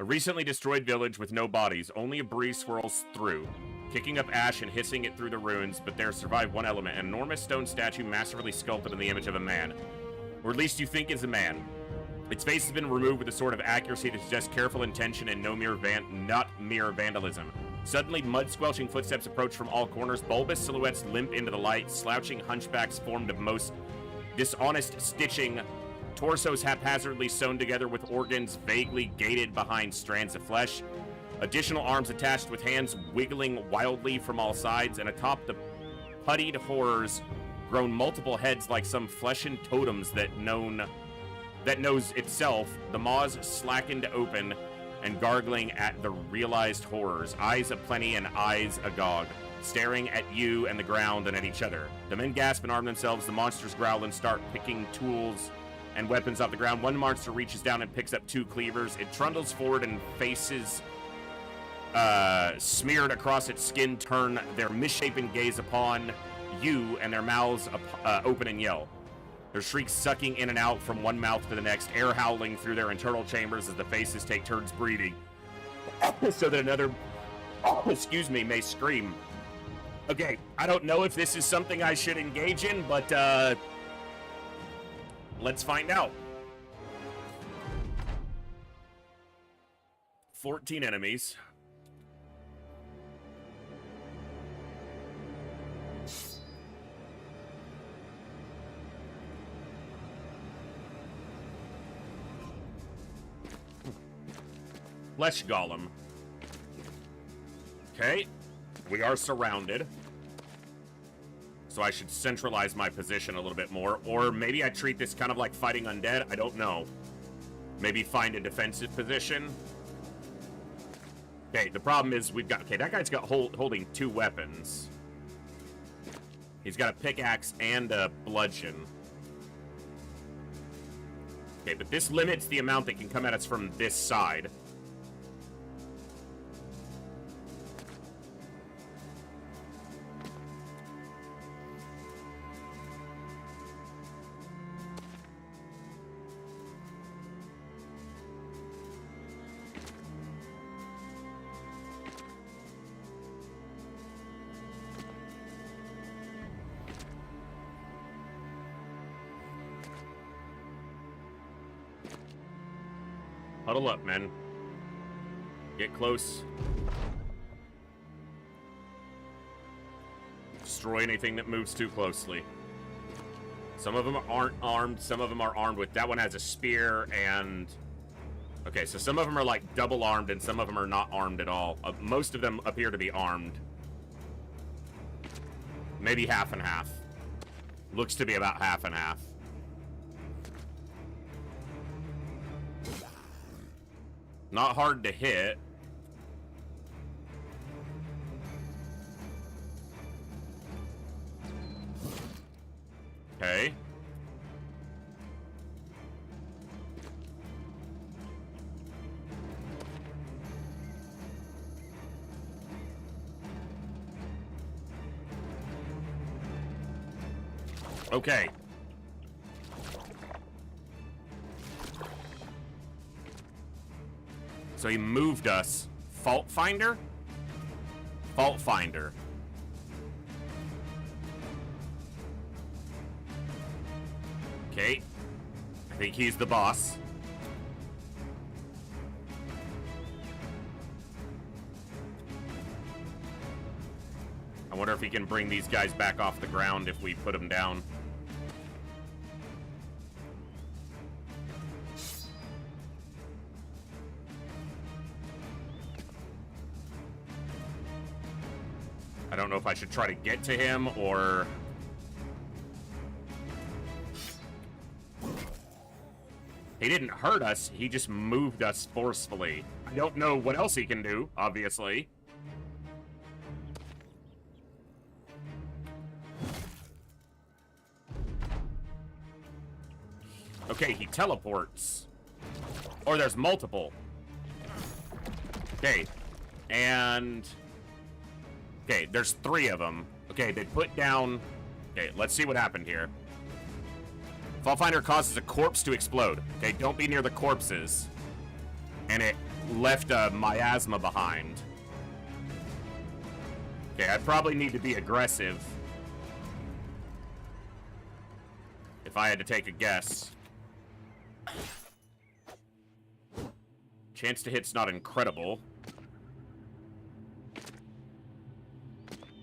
A recently destroyed village with no bodies. Only a breeze swirls through, kicking up ash and hissing it through the ruins, but there survived one element, an enormous stone statue masterfully sculpted in the image of a man. Or at least you think is a man. Its face has been removed with a sort of accuracy that suggests careful intention and not mere vandalism. Suddenly, mud-squelching footsteps approach from all corners. Bulbous silhouettes limp into the light. Slouching hunchbacks formed of most dishonest stitching, torsos haphazardly sewn together with organs vaguely gated behind strands of flesh, additional arms attached with hands wiggling wildly from all sides, and atop the puttied horrors grown multiple heads like some fleshen totems that knows itself, the maws slackened open and gargling at the realized horrors, eyes aplenty and eyes agog, staring at you and the ground and at each other. The men gasp and arm themselves, the monsters growl and start picking tools and weapons off the ground. One monster reaches down and picks up 2 cleavers. It trundles forward and faces smeared across its skin turn their misshapen gaze upon you, and their mouths open and yell. Their shrieks sucking in and out from one mouth to the next, air howling through their internal chambers as the faces take turns breathing, so that another, may scream. Okay, I don't know if this is something I should engage in, but let's find out. 14 enemies. Flesh Golem. Okay, we are surrounded. So I should centralize my position a little bit more. Or maybe I treat this kind of like fighting undead. I don't know. Maybe find a defensive position. Okay, the problem is we've got... Okay, that guy's got holding 2 weapons. He's got a pickaxe and a bludgeon. Okay, but this limits the amount that can come at us from this side. Huddle up, men. Get close. Destroy anything that moves too closely. Some of them aren't armed. Some of them are armed with... That one has a spear and... Okay, so some of them are like double armed and some of them are not armed at all. Most of them appear to be armed. Maybe half and half. Looks to be about half and half. Not hard to hit. Okay. Okay. So he moved us. Fault Finder? Fault Finder. Okay. I think he's the boss. I wonder if he can bring these guys back off the ground if we put them down. I don't know if I should try to get to him or... He didn't hurt us, he just moved us forcefully. I don't know what else he can do, obviously. Okay, he teleports. Or there's multiple. Okay, and... Okay, there's 3 of them. Okay, they put down... Okay, let's see what happened here. Fault Finder causes a corpse to explode. Okay, don't be near the corpses. And it left a miasma behind. Okay, I probably need to be aggressive. If I had to take a guess. Chance to hit's not incredible.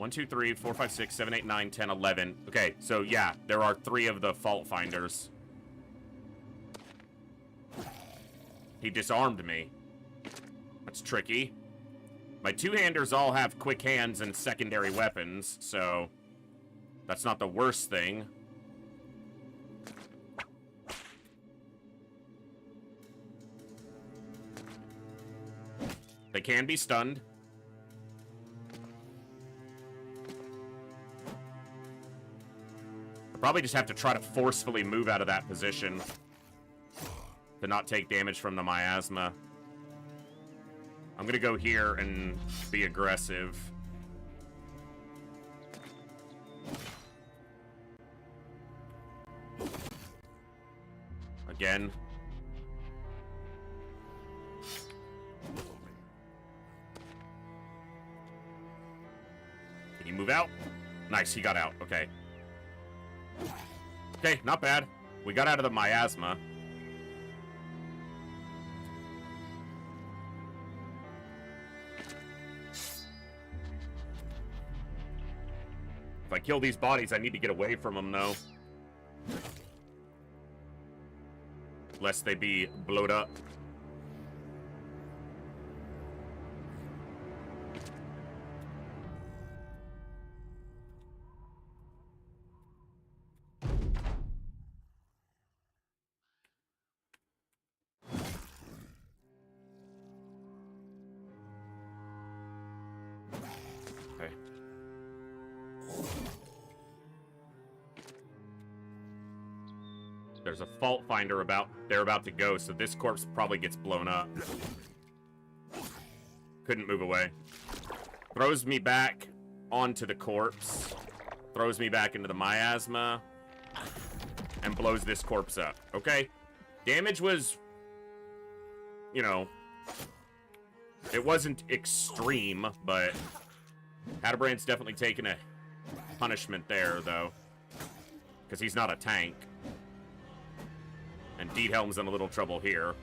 1, 2, 3, 4, 5, 6, 7, 8, 9, 10, 11. Okay, so yeah, there are 3 of the fault finders. He disarmed me. That's tricky. My two-handers all have quick hands and secondary weapons, so that's not the worst thing. They can be stunned. I probably just have to try to forcefully move out of that position to not take damage from the miasma. I'm gonna go here and be aggressive. Again. Can you move out? Nice, he got out. Okay. Okay, not bad. We got out of the miasma. If I kill these bodies, I need to get away from them, though. Lest they be blowed up. Okay. There's a fault finder they're about to go, so this corpse probably gets blown up. Couldn't move away. Throws me back onto the corpse. Throws me back into the miasma. And blows this corpse up. Okay. Damage was, you know, it wasn't extreme, but Hatterbrand's definitely taken a punishment there, though. Because he's not a tank. And Diethelm's in a little trouble here.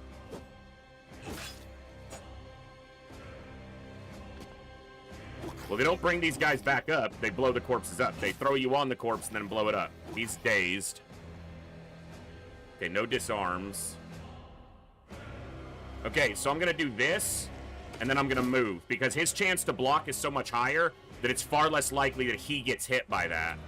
Well, they don't bring these guys back up. They blow the corpses up. They throw you on the corpse and then blow it up. He's dazed. Okay, no disarms. Okay, so I'm going to do this, and then I'm going to move. Because his chance to block is so much higher that it's far less likely that he gets hit by that.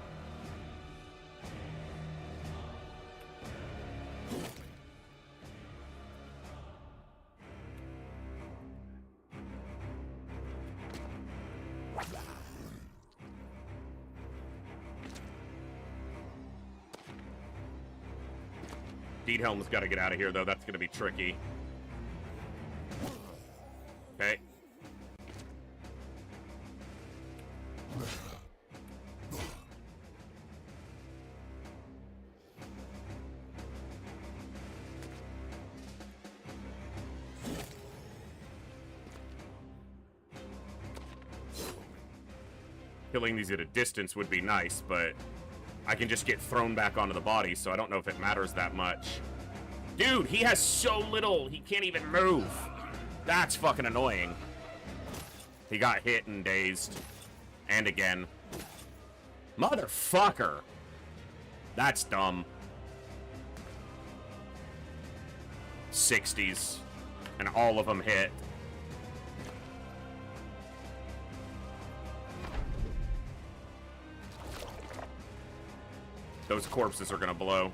Diethelm's got to get out of here, though. That's going to be tricky. Okay. Killing these at a distance would be nice, but I can just get thrown back onto the body, so I don't know if it matters that much. Dude, he has so little, he can't even move. That's fucking annoying. He got hit and dazed. And again. Motherfucker. That's dumb. 60s. And all of them hit. Those corpses are gonna blow.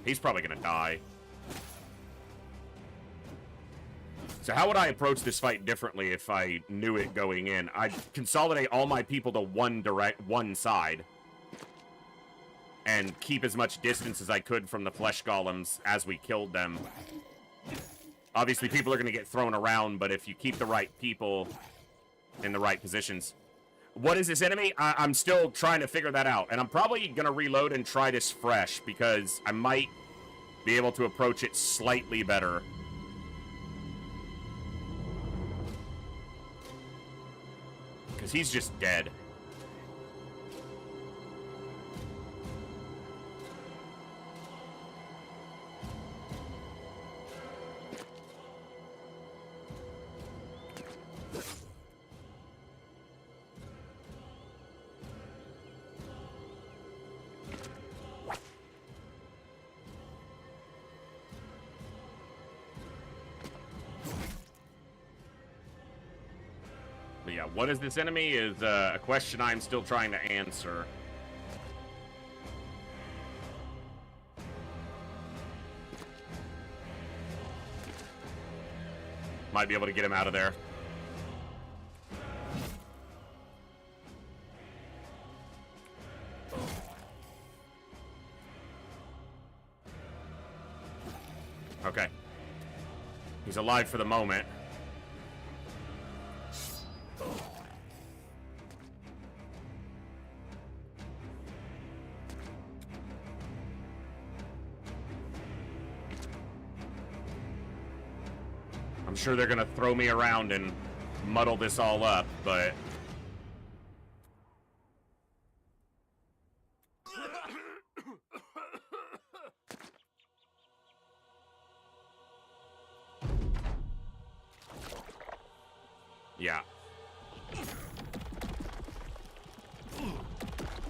He's probably gonna die. So how would I approach this fight differently if I knew it going in? I'd consolidate all my people to one side. And keep as much distance as I could from the flesh golems as we killed them. Obviously, people are gonna get thrown around, but if you keep the right people in the right positions. What is this enemy? I'm still trying to figure that out. And I'm probably going to reload and try this fresh, because I might be able to approach it slightly better. Because he's just dead. what is this enemy is a question I'm still trying to answer. Might be able to get him out of there. Okay. He's alive for the moment. I'm sure they're gonna throw me around and muddle this all up, but... yeah.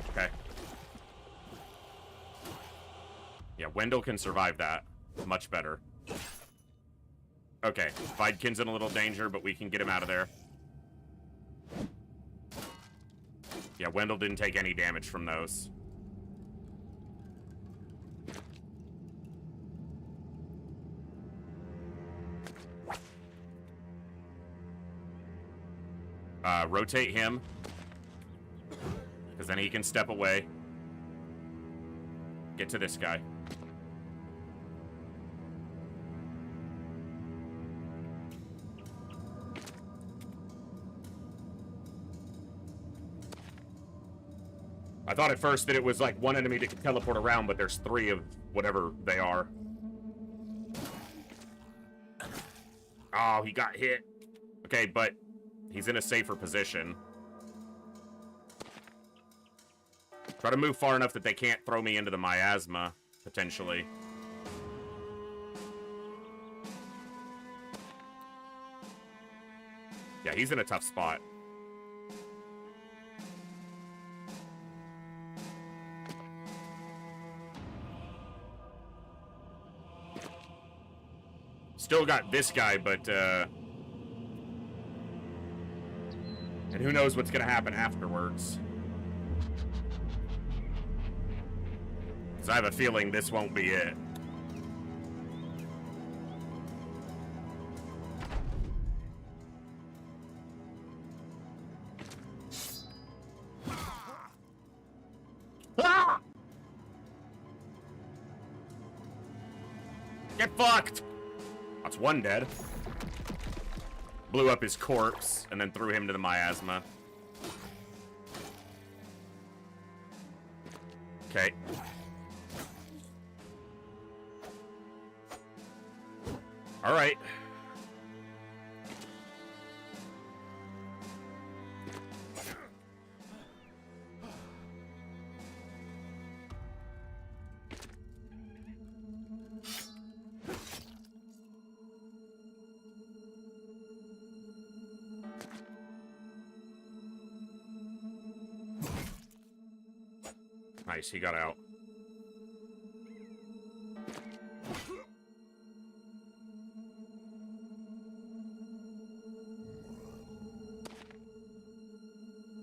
Okay. Yeah, Wendell can survive that. Much better. Okay, Weidkin's in a little danger, but we can get him out of there. Yeah, Wendell didn't take any damage from those. Rotate him, because then he can step away. Get to this guy. I thought at first that it was like one enemy that could teleport around, but there's 3 of whatever they are. Oh, he got hit. Okay, but he's in a safer position. Try to move far enough that they can't throw me into the miasma, potentially. Yeah, he's in a tough spot. Still got this guy, but, and who knows what's gonna happen afterwards. Because I have a feeling this won't be it. Ah! Get fucked! That's one dead. Blew up his corpse and then threw him to the miasma. Okay. All right. Nice, he got out.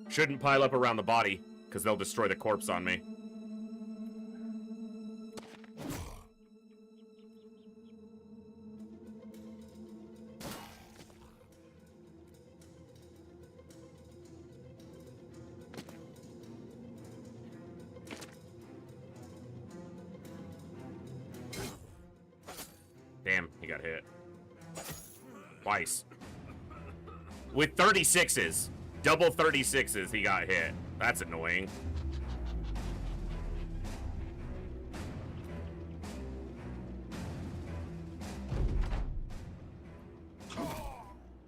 Shouldn't pile up around the body, because they'll destroy the corpse on me. Damn, he got hit. Twice. With 36s. Double 36s, he got hit. That's annoying.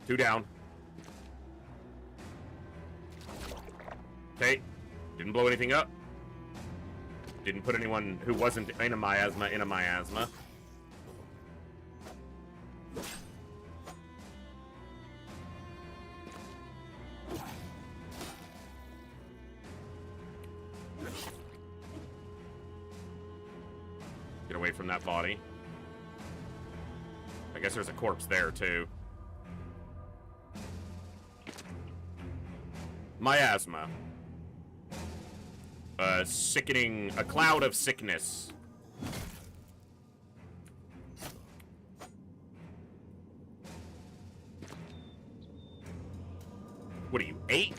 Two down. Okay. Didn't blow anything up. Didn't put anyone who wasn't in a miasma in a miasma. Get away from that body. I guess there's a corpse there, too. Miasma. A cloud of sickness. What are you, 8?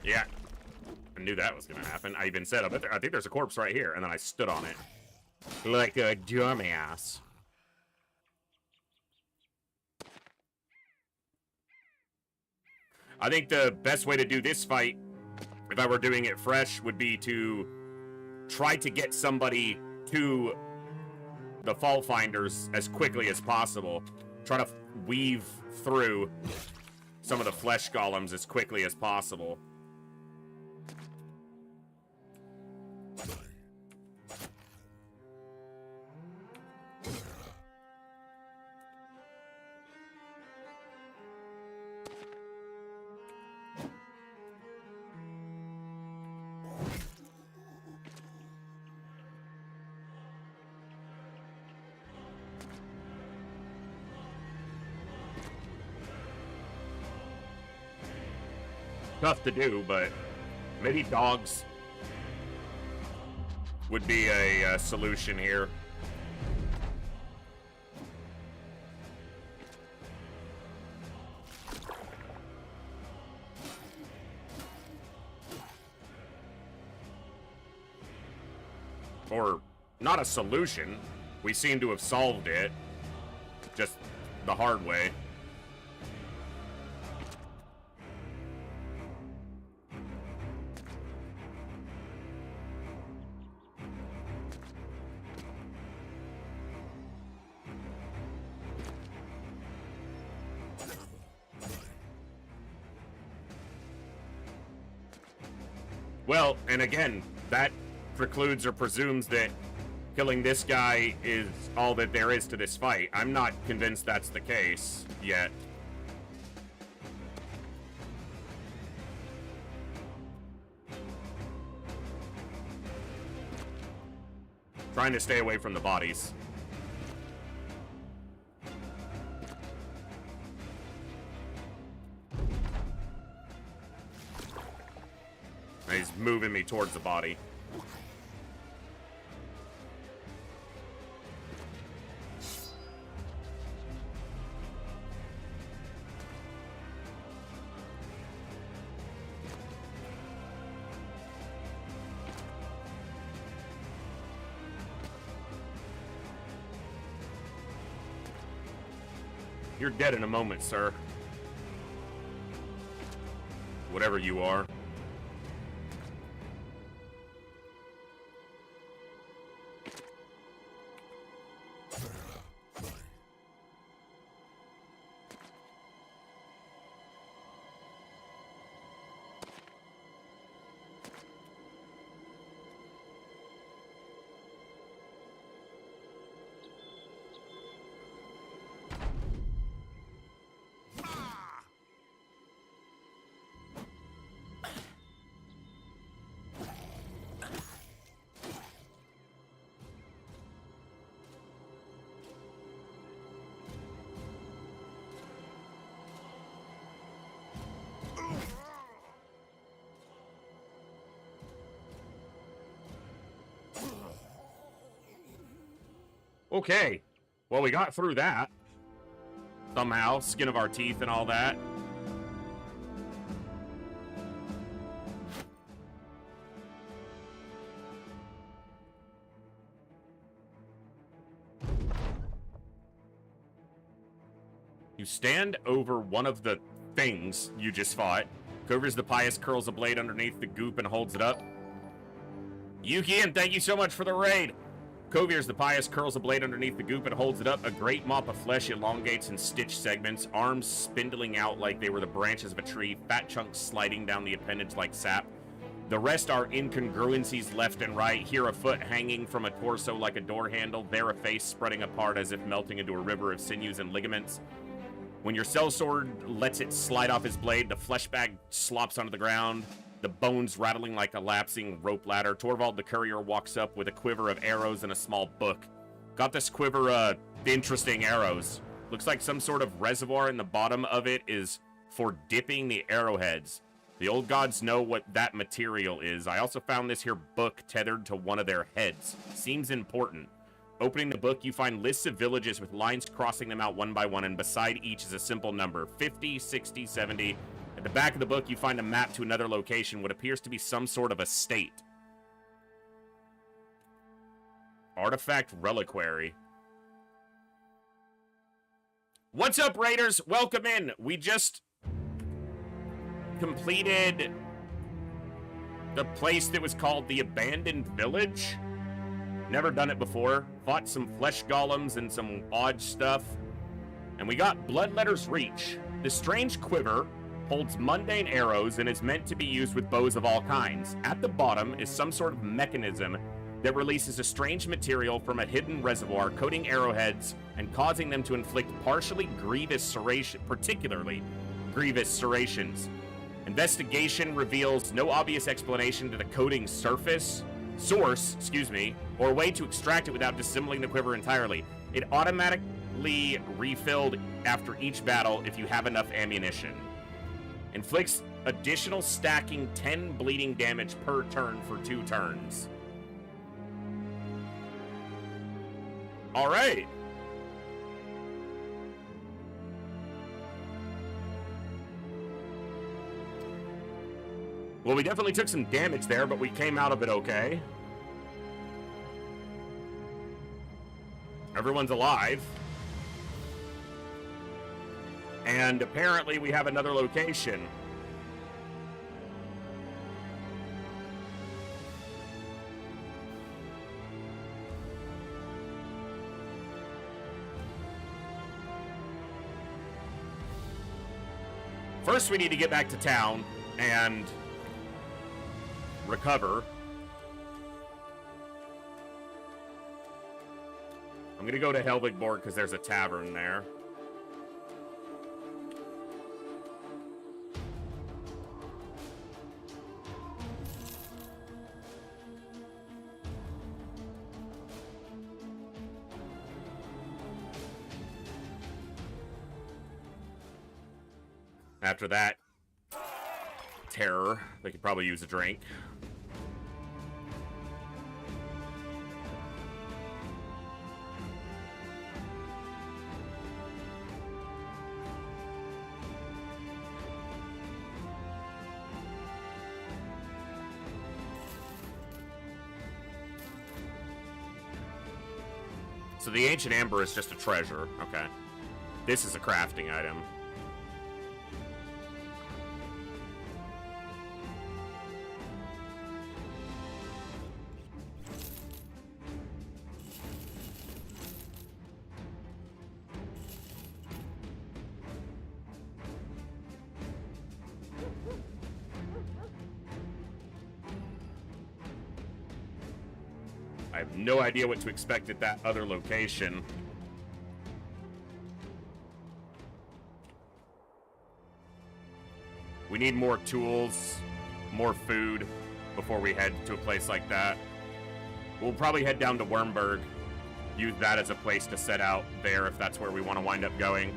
Yeah, I knew that was gonna happen. I even said, I think there's a corpse right here, and then I stood on it. Like a dumbass. I think the best way to do this fight, if I were doing it fresh, would be to try to get somebody to the Fall Finders as quickly as possible. Try to weave through some of the flesh golems as quickly as possible. Tough to do, but maybe dogs would be a solution here. Or not a solution. We seem to have solved it, just the hard way. Well, and again, that precludes or presumes that killing this guy is all that there is to this fight. I'm not convinced that's the case yet. Trying to stay away from the bodies. He's moving me towards the body. You're dead in a moment, sir. Whatever you are. Okay, well, we got through that. Somehow, skin of our teeth and all that. You stand over one of the things you just fought. Kovir the Pious curls a blade underneath the goop and holds it up. Yuki, thank you so much for the raid. Kovir the Pious curls a blade underneath the goop and holds it up. A great mop of flesh elongates in stitch segments, arms spindling out like they were the branches of a tree, fat chunks sliding down the appendage like sap. The rest are incongruencies left and right. Here a foot hanging from a torso like a door handle. There a face spreading apart as if melting into a river of sinews and ligaments. When your sellsword lets it slide off his blade, the flesh bag slops onto the ground, the bones rattling like a lapsing rope ladder. Torvald the courier walks up with a quiver of arrows and a small book. Got this quiver, interesting arrows. Looks like some sort of reservoir in the bottom of it is for dipping the arrowheads. The old gods know what that material is. I also found this here book tethered to one of their heads. Seems important. Opening the book, you find lists of villages with lines crossing them out one by one, and beside each is a simple number, 50, 60, 70. At the back of the book, you find a map to another location, what appears to be some sort of estate. Artifact Reliquary. What's up, Raiders? Welcome in. We just completed the place that was called the Abandoned Village. Never done it before. Fought some flesh golems and some odd stuff. And we got Bloodletter's Reach. This strange quiver holds mundane arrows and is meant to be used with bows of all kinds. At the bottom is some sort of mechanism that releases a strange material from a hidden reservoir, coating arrowheads and causing them to inflict particularly grievous serrations. Investigation reveals no obvious explanation to the coating's source, or way to extract it without disassembling the quiver entirely. It automatically refilled after each battle if you have enough ammunition. Inflicts additional stacking 10 bleeding damage per turn for 2 turns. Alright. Well, we definitely took some damage there, but we came out of it okay. Everyone's alive. And apparently we have another location. First, we need to get back to town and recover. I'm gonna go to Helvigborg because there's a tavern there. After that, terror. They could probably use a drink. So the Ancient Amber is just a treasure. Okay. This is a crafting item. I have no idea what to expect at that other location. We need more tools, more food before we head to a place like that. We'll probably head down to Wyrmberg, use that as a place to set out there if that's where we want to wind up going.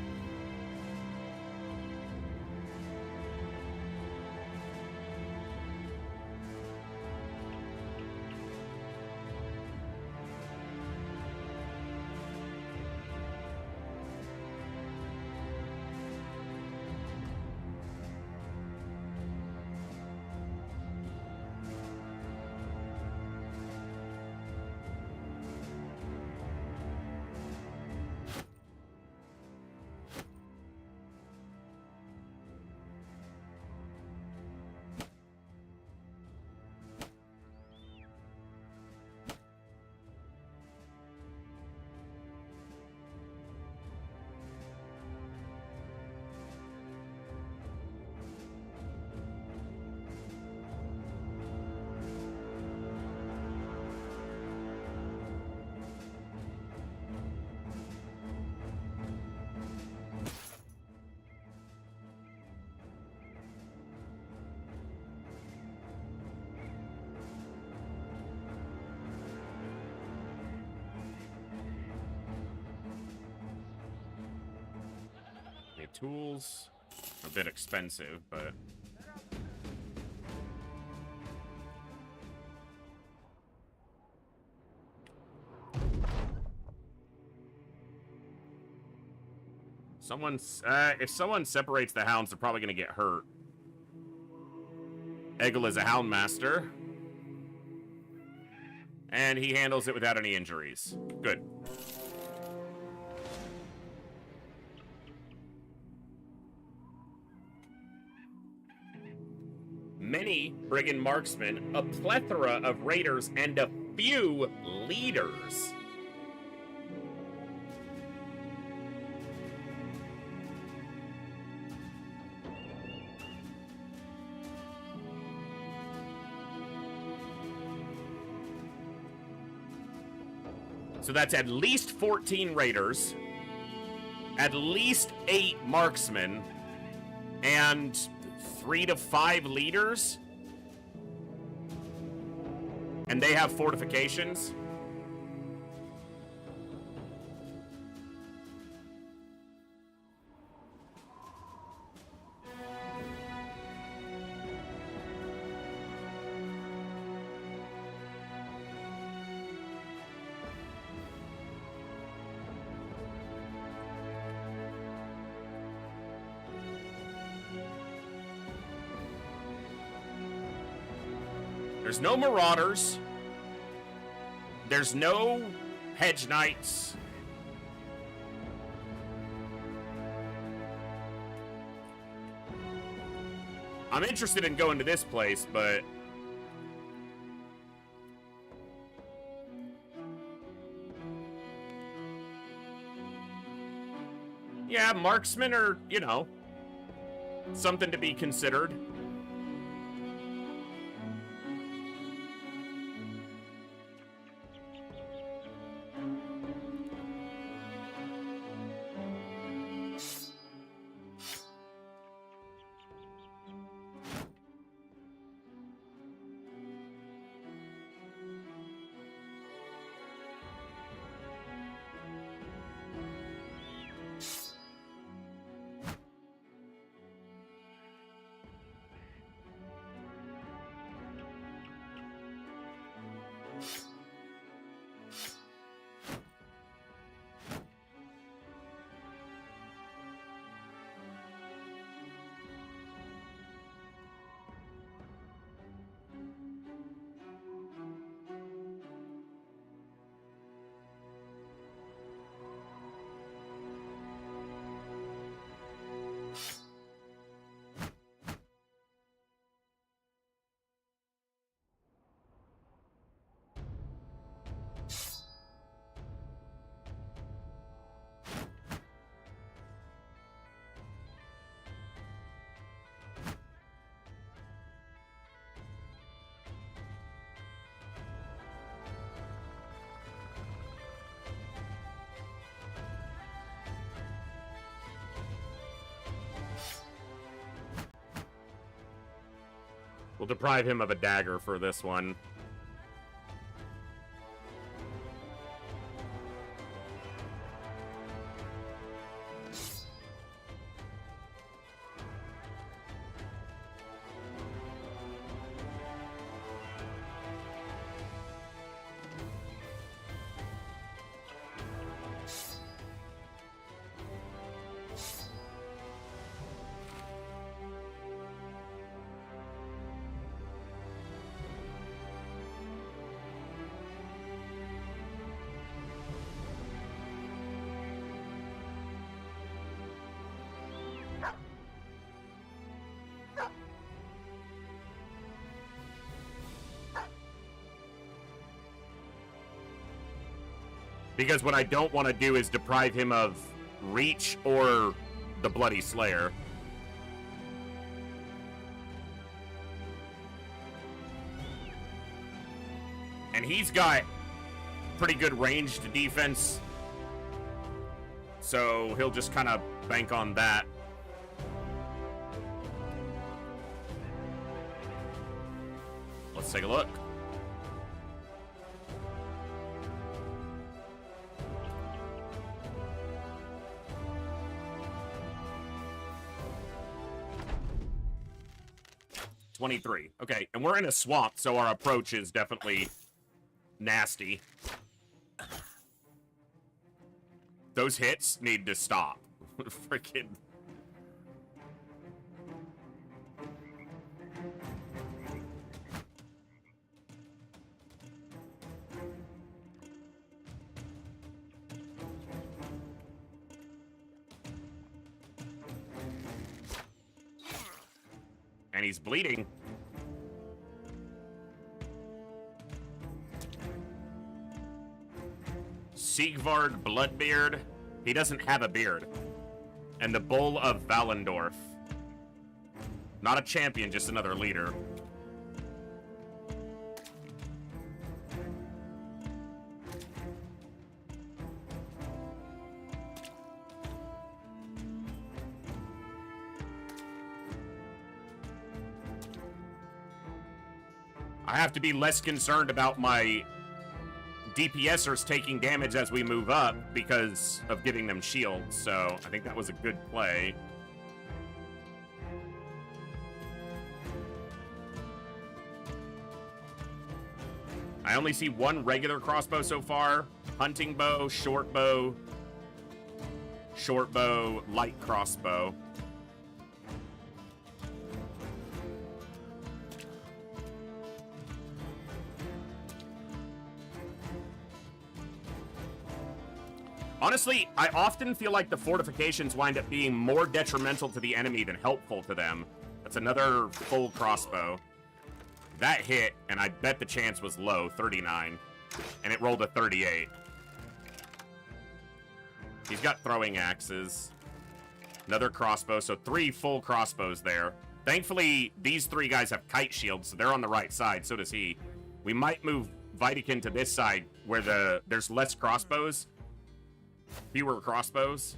tools. A bit expensive, but... if someone separates the hounds, they're probably going to get hurt. Eggle is a hound master. And he handles it without any injuries. Good. Many brigand marksmen, a plethora of raiders, and a few leaders. So that's at least 14 raiders, at least 8 marksmen, and 3 to 5 leaders. And they have fortifications. There's no marauders. There's no hedge knights. I'm interested in going to this place, but... yeah, marksmen are, you know, something to be considered. We'll deprive him of a dagger for this one. Because what I don't want to do is deprive him of reach or the Bloody Slayer. And he's got pretty good ranged defense, so he'll just kind of bank on that. Let's take a look. 23. Okay, and we're in a swamp, so our approach is definitely nasty. Those hits need to stop. Freaking... And he's bleeding. Siegvard Bloodbeard. He doesn't have a beard. And the Bull of Valendorf. Not a champion, just another leader. I have to be less concerned about my DPSers taking damage as we move up because of giving them shields, so I think that was a good play. I only see one regular crossbow so far. Hunting bow, short bow, light crossbow. Honestly, I often feel like the fortifications wind up being more detrimental to the enemy than helpful to them. That's another full crossbow. That hit, and I bet the chance was low, 39. And it rolled a 38. He's got throwing axes. Another crossbow, so 3 full crossbows there. Thankfully, these 3 guys have kite shields, so they're on the right side, so does he. We might move Vitikin to this side, where there's less crossbows. Fewer crossbows.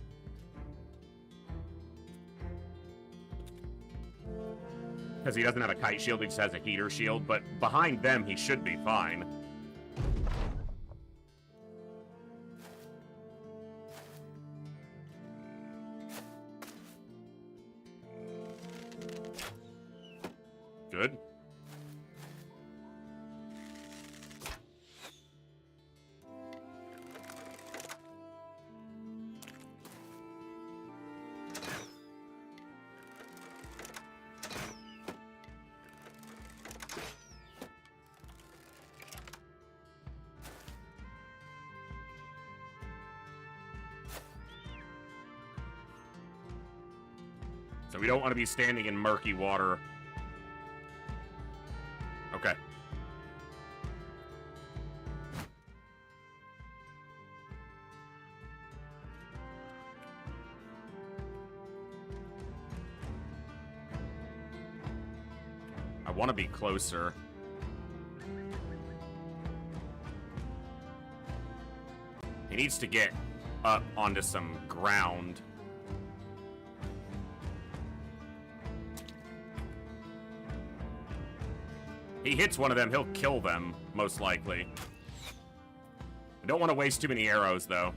Because he doesn't have a kite shield, he just has a heater shield. But behind them, he should be fine. Good. So we don't want to be standing in murky water. Okay. I want to be closer. He needs to get up onto some ground. He hits one of them, he'll kill them, most likely. I don't want to waste too many arrows, though.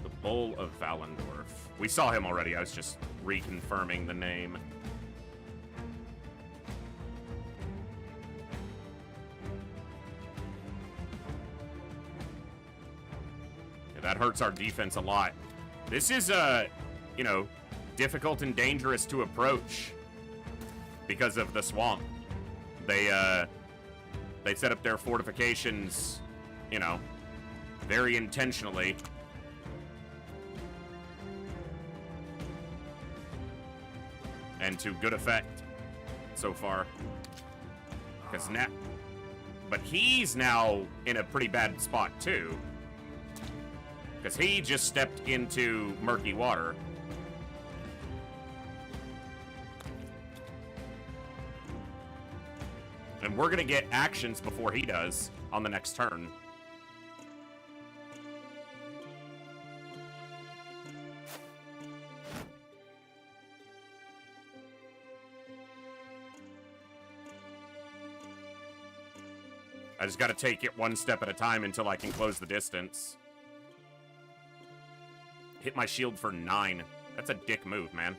The Bull of Valendorf. We saw him already, I was just reconfirming the name. Yeah, that hurts our defense a lot. This is, you know, difficult and dangerous to approach because of the swamp. They set up their fortifications, you know, very intentionally. And to good effect so far. Because now, but he's now in a pretty bad spot too. Because he just stepped into murky water. And we're going to get actions before he does on the next turn. I just got to take it one step at a time until I can close the distance. hit my shield for 9. That's a dick move, man.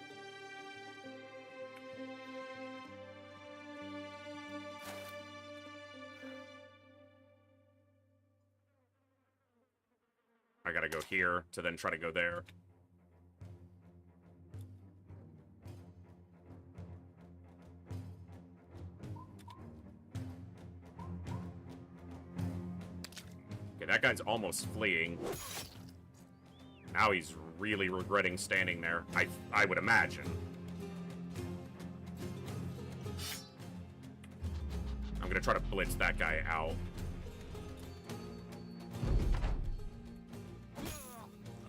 I gotta go here to then try to go there. Okay, that guy's almost fleeing. Now he's really regretting standing there, I would imagine. I'm gonna try to blitz that guy out.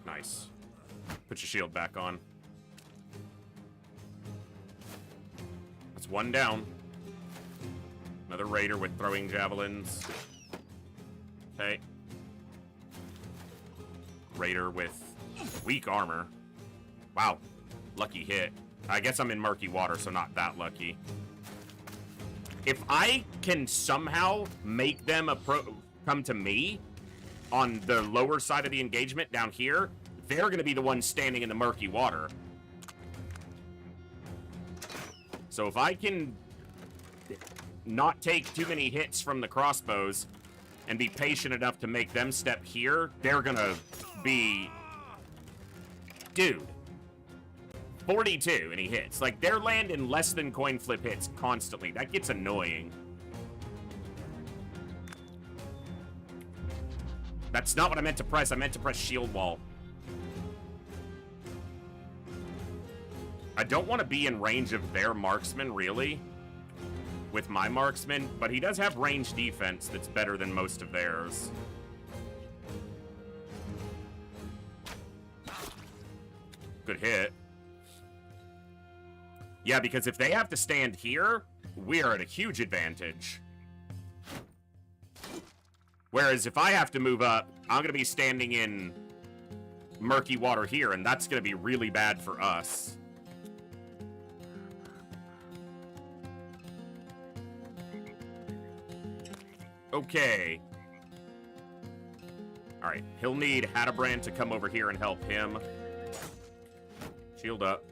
Nice. Put your shield back on. That's one down. Another raider with throwing javelins. Okay. Raider with weak armor. Wow. Lucky hit. I guess I'm in murky water, so not that lucky. If I can somehow make them come to me on the lower side of the engagement down here, they're going to be the ones standing in the murky water. So if I can not take too many hits from the crossbows and be patient enough to make them step here, they're going to be... Dude. 42 and he hits. Like, they're landing less than coin flip hits constantly. That gets annoying. That's not what I meant to press. I meant to press shield wall. I don't want to be in range of their marksman, really, with my marksman, but he does have range defense that's better than most of theirs. Good hit. Yeah, because if they have to stand here, we are at a huge advantage. Whereas if I have to move up, I'm going to be standing in murky water here, and that's going to be really bad for us. Okay. Alright, he'll need Hadabrand to come over here and help him. Shield up.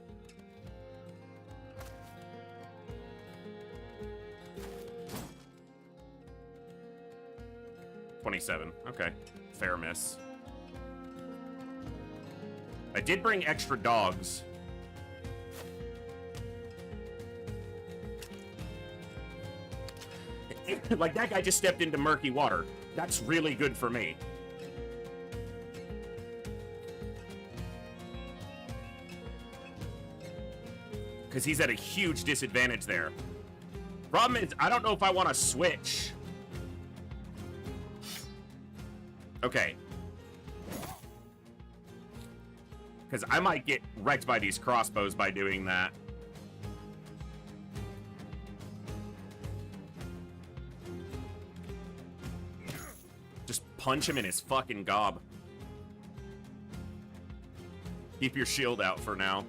$27. Okay. Fair miss. I did bring extra dogs. Like, that guy just stepped into murky water. That's really good for me. Because he's at a huge disadvantage there. Problem is, I don't know if I want to switch. Okay. Because I might get wrecked by these crossbows by doing that. Just punch him in his fucking gob. Keep your shield out for now.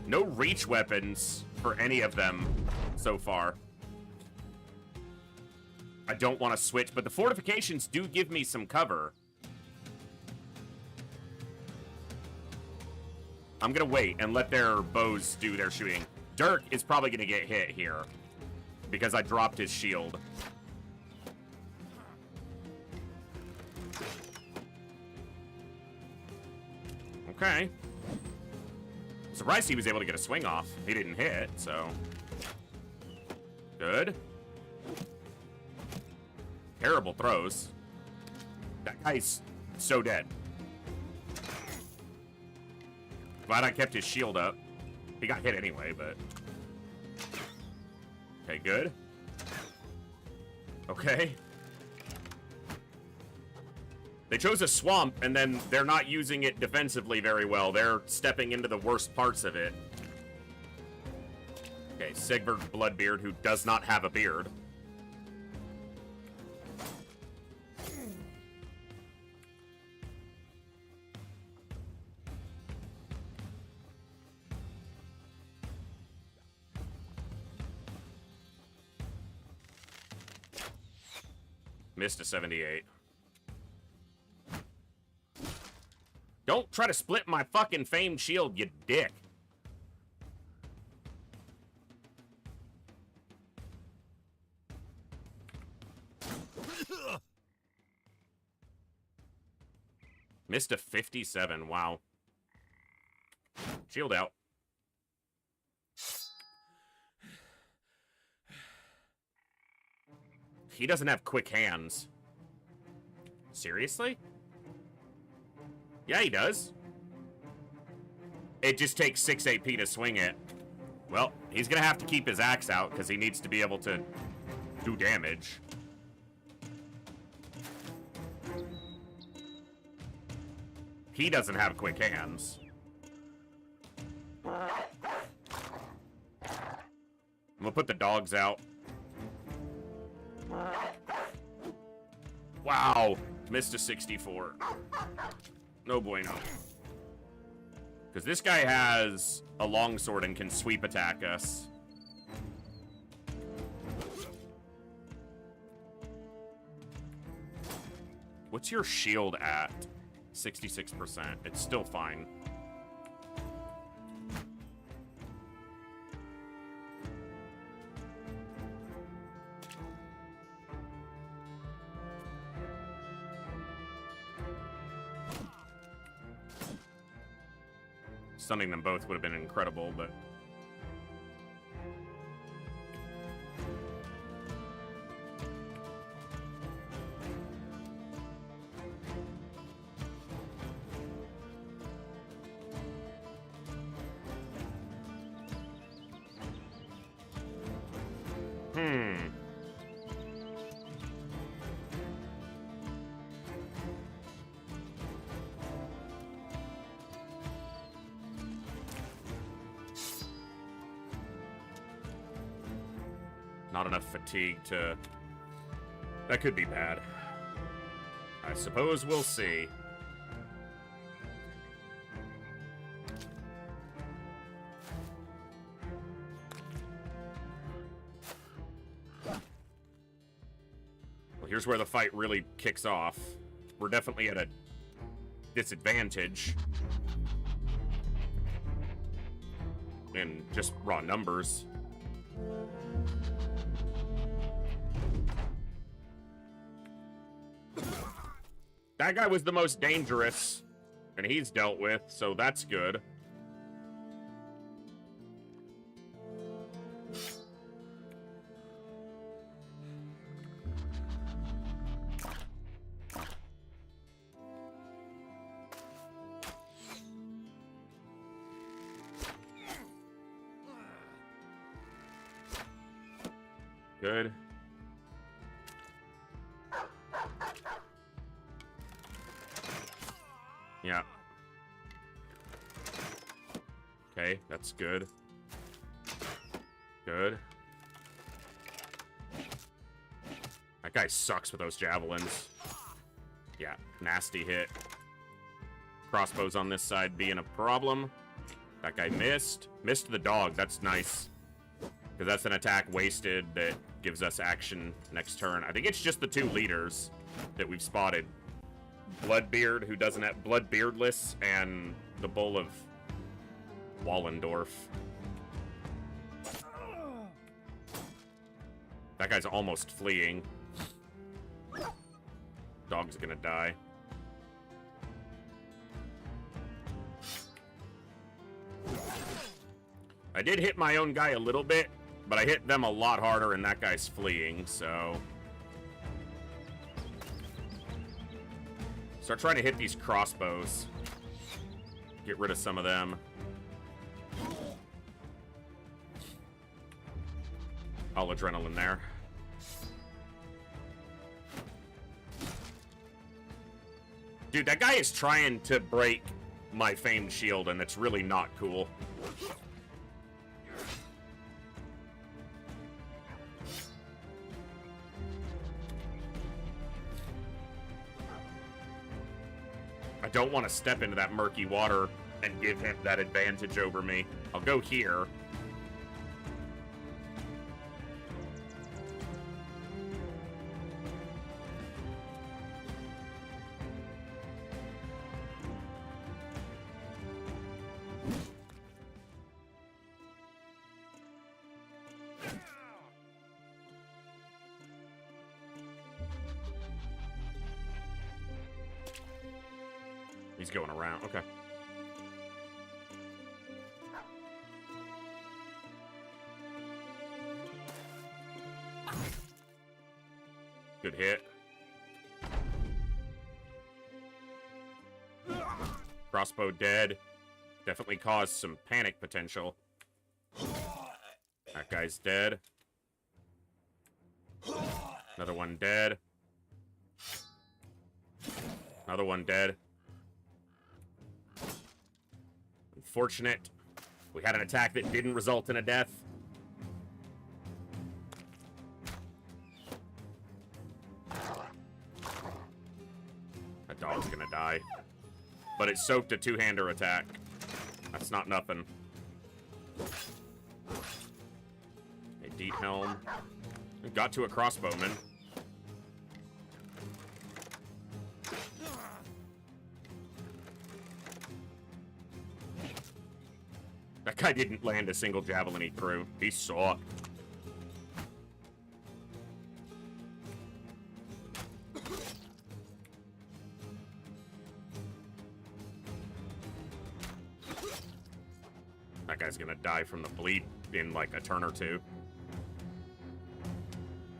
No reach weapons for any of them so far. I don't want to switch, but the fortifications do give me some cover. I'm going to wait and let their bows do their shooting. Dirk is probably going to get hit here because I dropped his shield. Okay. Surprised he was able to get a swing off. He didn't hit, so... Good. Terrible throws. That guy's so dead. Glad I kept his shield up. He got hit anyway, but... Okay, good. Okay. They chose a swamp, and then they're not using it defensively very well. They're stepping into the worst parts of it. Okay, Sigvard Bloodbeard, who does not have a beard. Missed a 78. Don't try to split my fucking famed shield, you dick. Missed a 57, wow. Shield out. He doesn't have quick hands. Seriously? Yeah, he does. It just takes 6 AP to swing it. Well, he's gonna have to keep his axe out because he needs to be able to do damage. He doesn't have quick hands. I'm gonna put the dogs out. Wow, missed a 64. No bueno. Because this guy has a longsword and can sweep attack us. What's your shield at? 66%. It's still fine. Stunning them both would have been incredible, but... Not enough fatigue to... That could be bad. I suppose we'll see. Well, here's where the fight really kicks off. We're definitely at a disadvantage. In just raw numbers. That guy was the most dangerous, and he's dealt with, so that's good. Good. Yeah. Okay, that's good. Good. That guy sucks with those javelins. Yeah, nasty hit. Crossbows on this side being a problem. That guy missed. Missed the dog, that's nice. Because that's an attack wasted that gives us action next turn. I think it's just the 2 leaders that we've spotted. Bloodbeard, who doesn't have... Bloodbeardless, and the Bull of Wallendorf. That guy's almost fleeing. Dog's gonna die. I did hit my own guy a little bit, but I hit them a lot harder, and that guy's fleeing, so... Start trying to hit these crossbows. Get rid of some of them. All adrenaline there. Dude, that guy is trying to break my famed shield, and it's really not cool. I don't want to step into that murky water and give him that advantage over me. I'll go here. He's going around. Okay. Good hit. Crossbow dead. Definitely caused some panic potential. That guy's dead. Another one dead. Another one dead. Unfortunate. We had an attack that didn't result in a death. That dog's gonna die. But it soaked a two-hander attack. That's not nothing. A deep helm. It got to a crossbowman. That guy didn't land a single javelin he threw. He sucked. That guy's gonna die from the bleed in like a turn or two.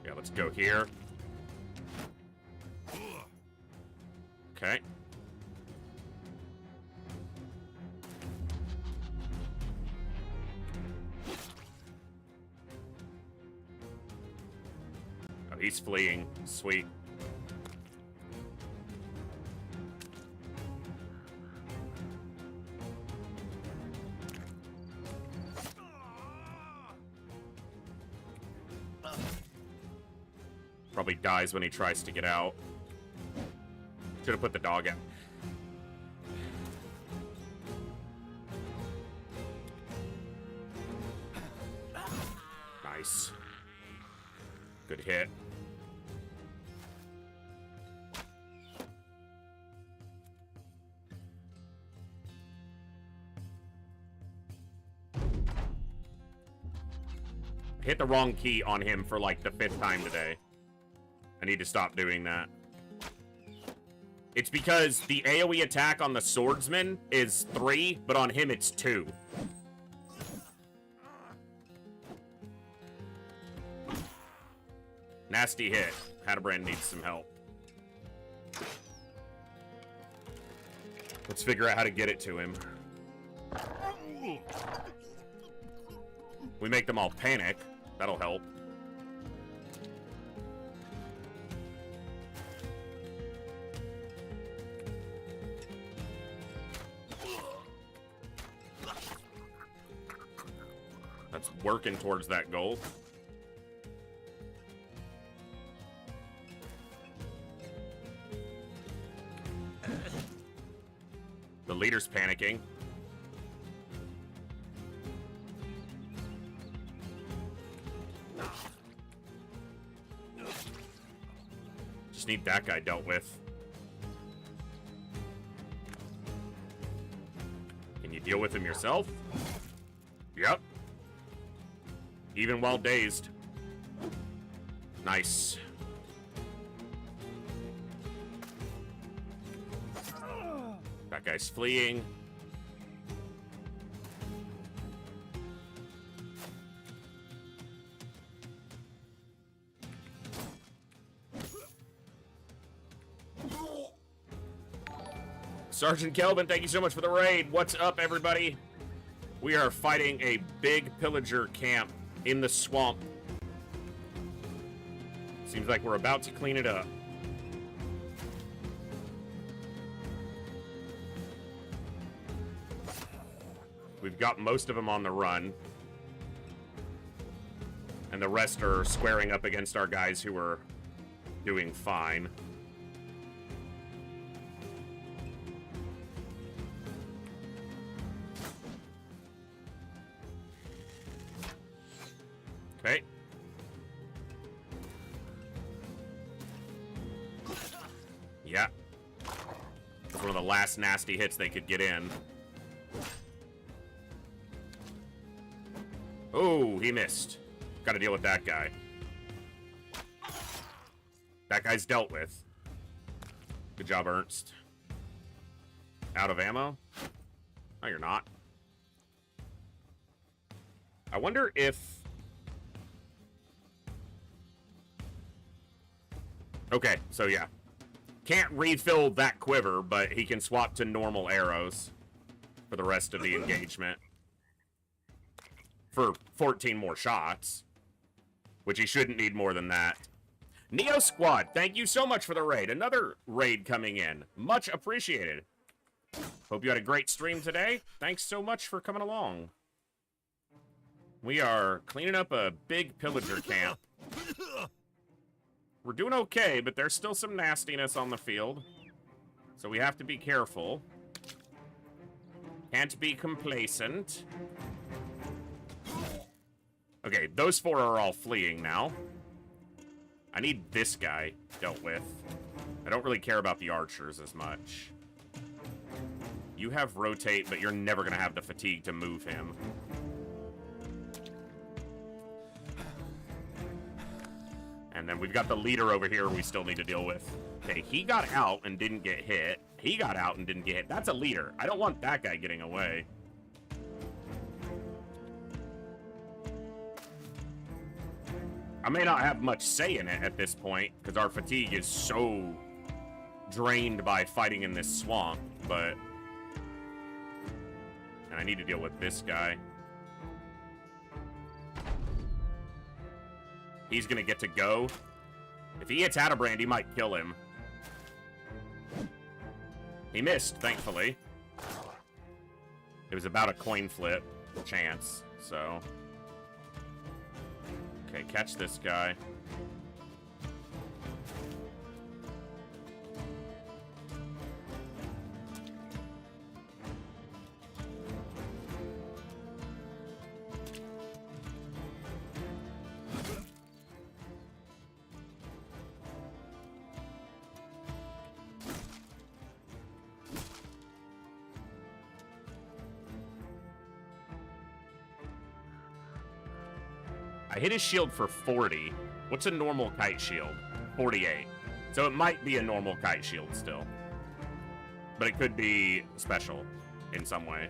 Yeah, let's go here. Okay. Oh, he's fleeing. Sweet. Probably dies when he tries to get out. Should have put the dog out. Nice. Good hit. Hit the wrong key on him for like the 5th time today. I need to stop doing that. It's because the AoE attack on the swordsman is 3, but on him it's 2. Nasty hit. Hadabrand needs some help. Let's figure out how to get it to him. We make them all panic. That'll help. That's working towards that goal. The leader's panicking. Just need that guy dealt with. Can you deal with him yourself? Yep. Even while dazed. Nice. That guy's fleeing. Sergeant Kelvin, thank you so much for the raid. What's up, everybody? We are fighting a big pillager camp in the swamp. Seems like we're about to clean it up. We've got most of them on the run. And the rest are squaring up against our guys who are doing fine. Okay. Yeah. That's one of the last nasty hits they could get in. Oh, he missed. Gotta deal with that guy. That guy's dealt with. Good job, Ernst. Out of ammo? No, you're not. I wonder if... Okay, so yeah. Can't refill that quiver, but he can swap to normal arrows for the rest of the engagement. For 14 more shots. Which he shouldn't need more than that. Neo Squad, thank you so much for the raid. Another raid coming in. Much appreciated. Hope you had a great stream today. Thanks so much for coming along. We are cleaning up a big pillager camp. We're doing okay, but there's still some nastiness on the field. So we have to be careful. Can't be complacent. Okay, those 4 are all fleeing now. I need this guy dealt with. I don't really care about the archers as much. You have rotate, but you're never going to have the fatigue to move him. And then we've got the leader over here we still need to deal with. Okay, he got out and didn't get hit. He got out and didn't get hit. That's a leader. I don't want that guy getting away. I may not have much say in it at this point, because our fatigue is so drained by fighting in this swamp, but... And I need to deal with this guy. He's gonna get to go. If he hits Hatterbrand, he might kill him. He missed, thankfully. It was about a coin flip chance, so... Okay, catch this guy. I hit his shield for 40. What's a normal kite shield? 48. So it might be a normal kite shield still. But it could be special in some way.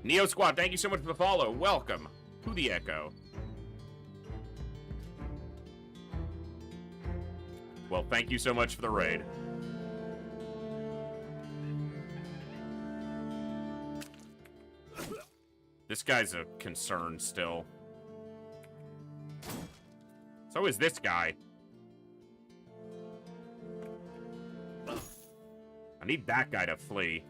Neo Squad, thank you so much for the follow. Welcome to the Echo. Well, thank you so much for the raid. This guy's a concern still. So is this guy. I need that guy to flee.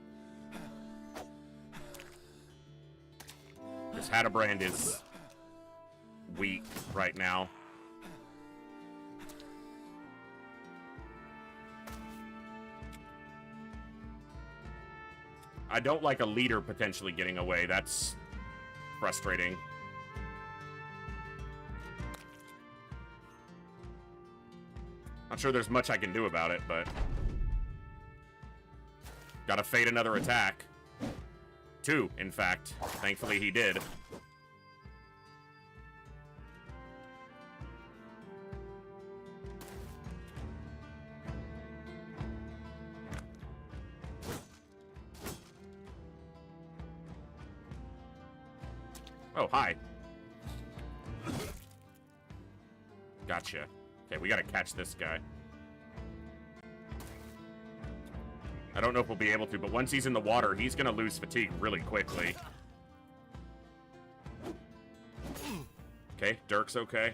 This Hatterbrand is weak right now. I don't like a leader potentially getting away. That's frustrating. Not sure there's much I can do about it, but... Gotta fade another attack. 2, in fact. Thankfully he did. Oh, hi. Gotcha. Okay, we gotta catch this guy. I don't know if we'll be able to, but once he's in the water, he's gonna lose fatigue really quickly. Okay, Dirk's okay.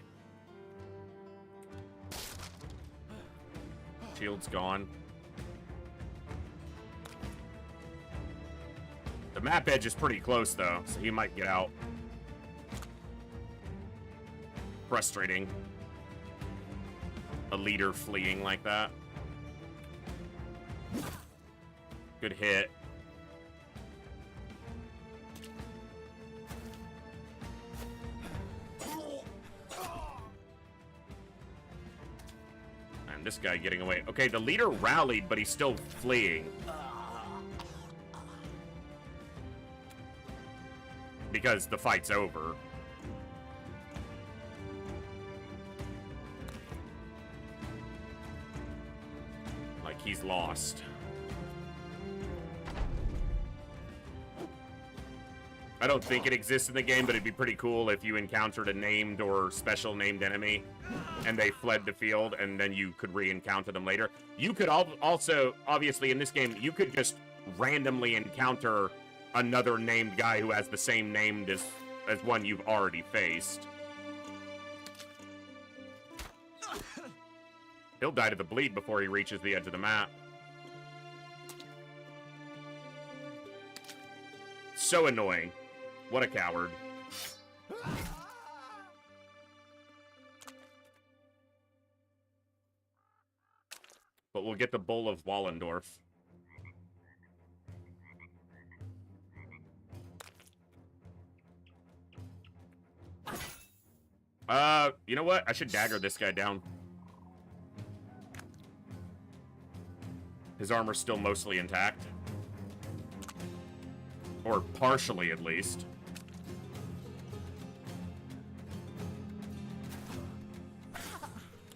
Shield's gone. The map edge is pretty close, though, so he might get out. Frustrating. A leader fleeing like that. Good hit. And this guy getting away. Okay, the leader rallied, but he's still fleeing. Because the fight's over. he's lost. I don't think it exists in the game, but it'd be pretty cool if you encountered a named or special named enemy and they fled the field and then you could re-encounter them later. You could also, obviously in this game, you could just randomly encounter another named guy who has the same name as one you've already faced. He'll die to the bleed before he reaches the edge of the map. So annoying. What a coward. But we'll get the Bull of Wallendorf. You know what? I should dagger this guy down. His armor's still mostly intact. Or partially, at least.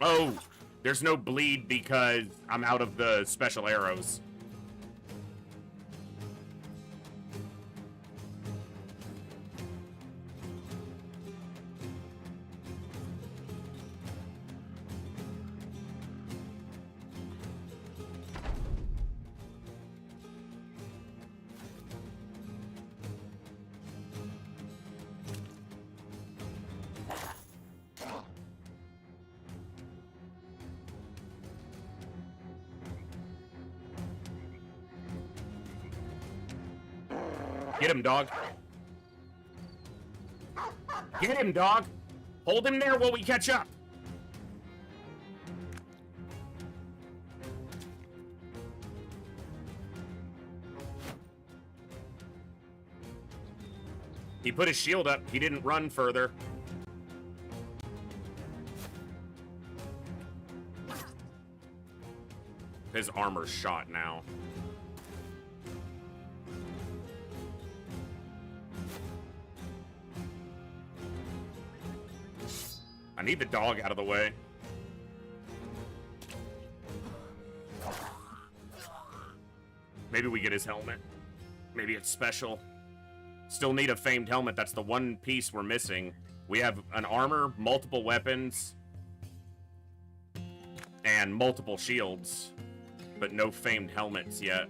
Oh, there's no bleed because I'm out of the special arrows. Get him, dog. Get him, dog. Hold him there while we catch up. He put his shield up. He didn't run further. His armor's shot now. I need the dog out of the way. Maybe we get his helmet. Maybe it's special. Still need a famed helmet. That's the one piece we're missing. We have an armor, multiple weapons, and multiple shields, but no famed helmets yet.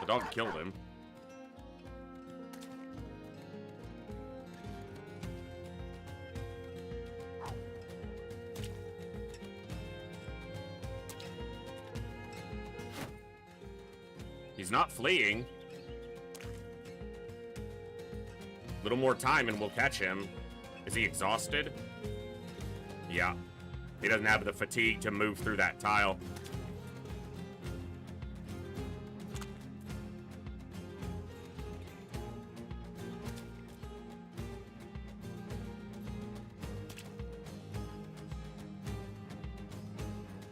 The dog killed him. He's not fleeing. A little more time and we'll catch him. Is he exhausted? Yeah. He doesn't have the fatigue to move through that tile.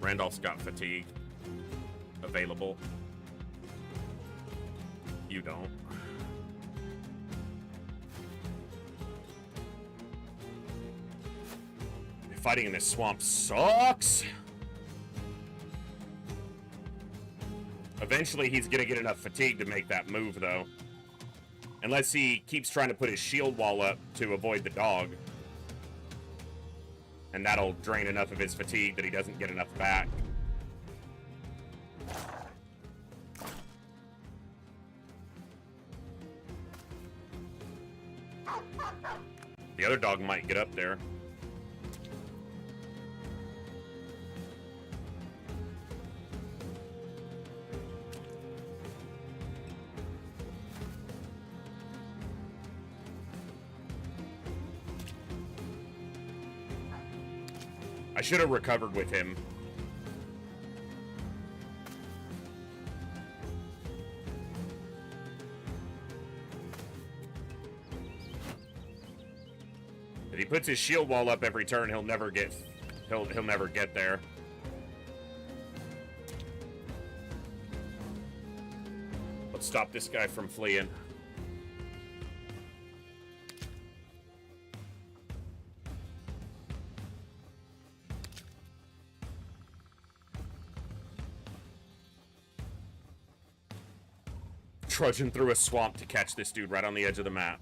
Randolph's got fatigue available. You don't. Fighting in this swamp sucks. Eventually he's gonna get enough fatigue to make that move though. Unless he keeps trying to put his shield wall up to avoid the dog. And that'll drain enough of his fatigue that he doesn't get enough back. The other dog might get up there. I should have recovered with him. puts his shield wall up every turn, he'll never get there. Let's stop this guy from fleeing. Trudging through a swamp to catch this dude right on the edge of the map.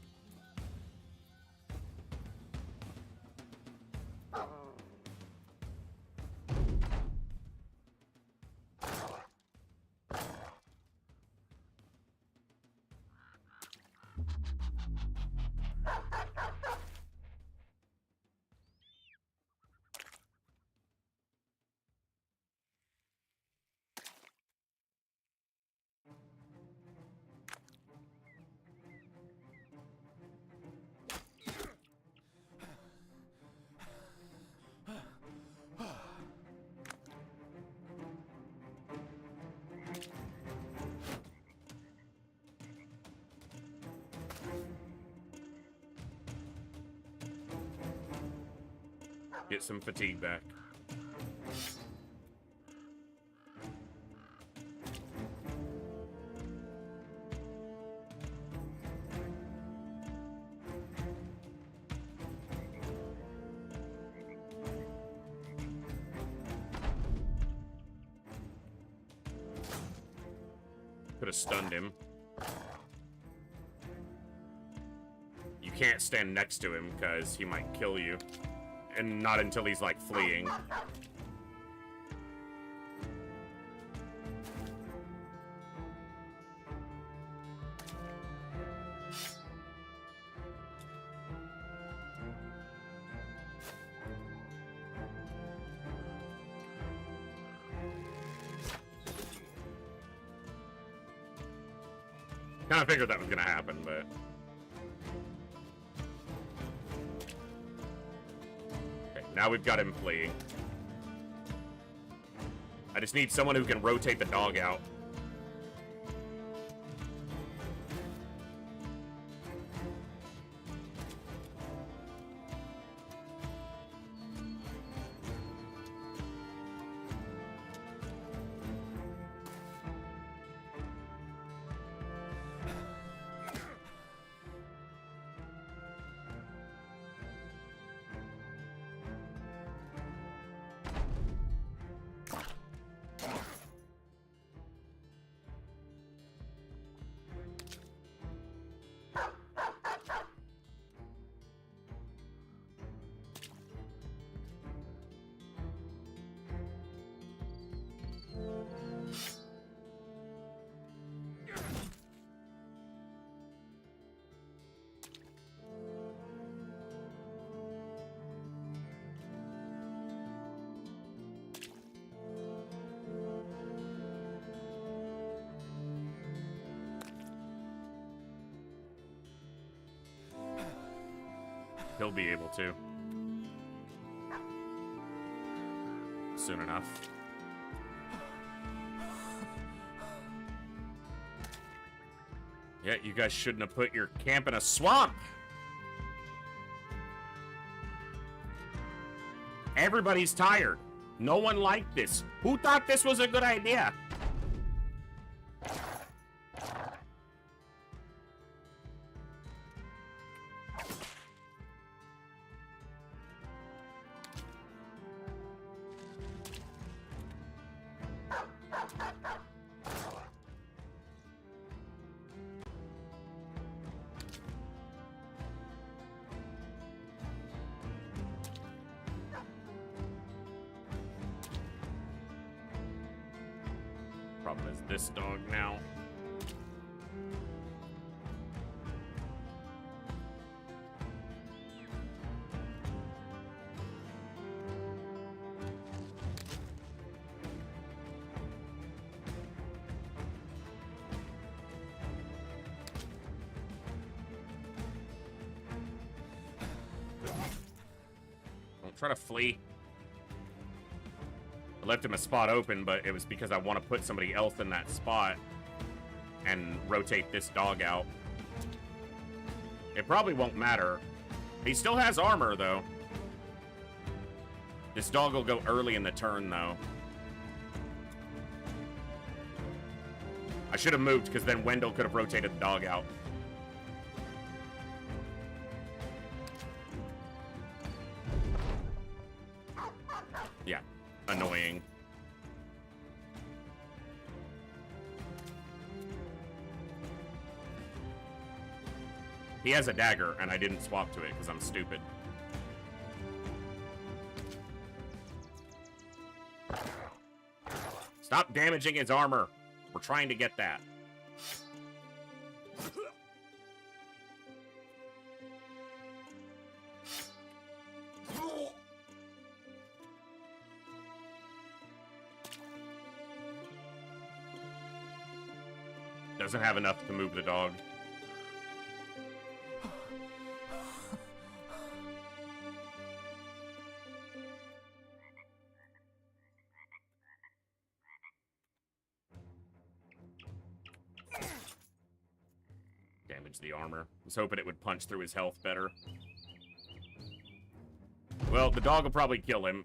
Get some fatigue back. Could have stunned him. You can't stand next to him because he might kill you. And not until he's, like, fleeing. Kind of figured that was gonna happen, but... Now we've got him fleeing. I just need someone who can rotate the dog out. He'll be able to. Soon enough. Yeah, you guys shouldn't have put your camp in a swamp. Everybody's tired. No one liked this. Who thought this was a good idea? Problem is this dog now. Don't try to flee. I left him a spot open, but it was because I want to put somebody else in that spot and rotate this dog out. It probably won't matter He still has armor, though. This dog will go early in the turn, though. I should have moved, because then Wendell could have rotated the dog out. Yeah, annoying. He has a dagger, and I didn't swap to it because I'm stupid. Stop damaging his armor. We're trying to get that. Doesn't have enough to move the dog. Damage the armor. I was hoping it would punch through his health better. Well, the dog will probably kill him.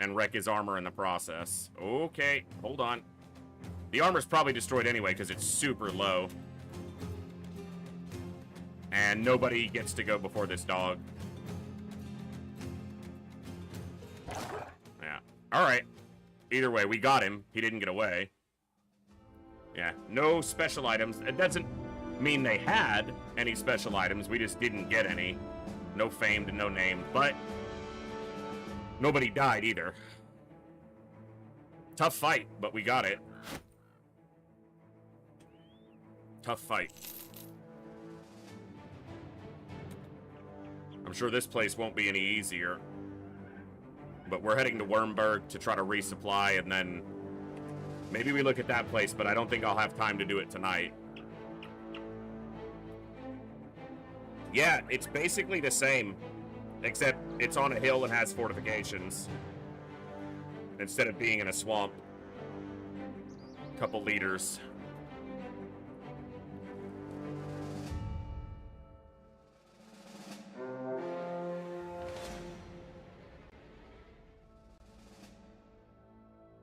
And wreck his armor in the process. Okay, hold on. The armor's probably destroyed anyway because it's super low. And nobody gets to go before this dog. Yeah. Alright. Either way, we got him. He didn't get away. Yeah, no special items. It doesn't mean they had any special items. We just didn't get any. No famed and no named. But nobody died either. Tough fight, but we got it. Tough fight. I'm sure this place won't be any easier. But we're heading to Wormburg to try to resupply, and then maybe we look at that place, but I don't think I'll have time to do it tonight. Yeah, it's basically the same, except it's on a hill and has fortifications instead of being in a swamp. Couple liters.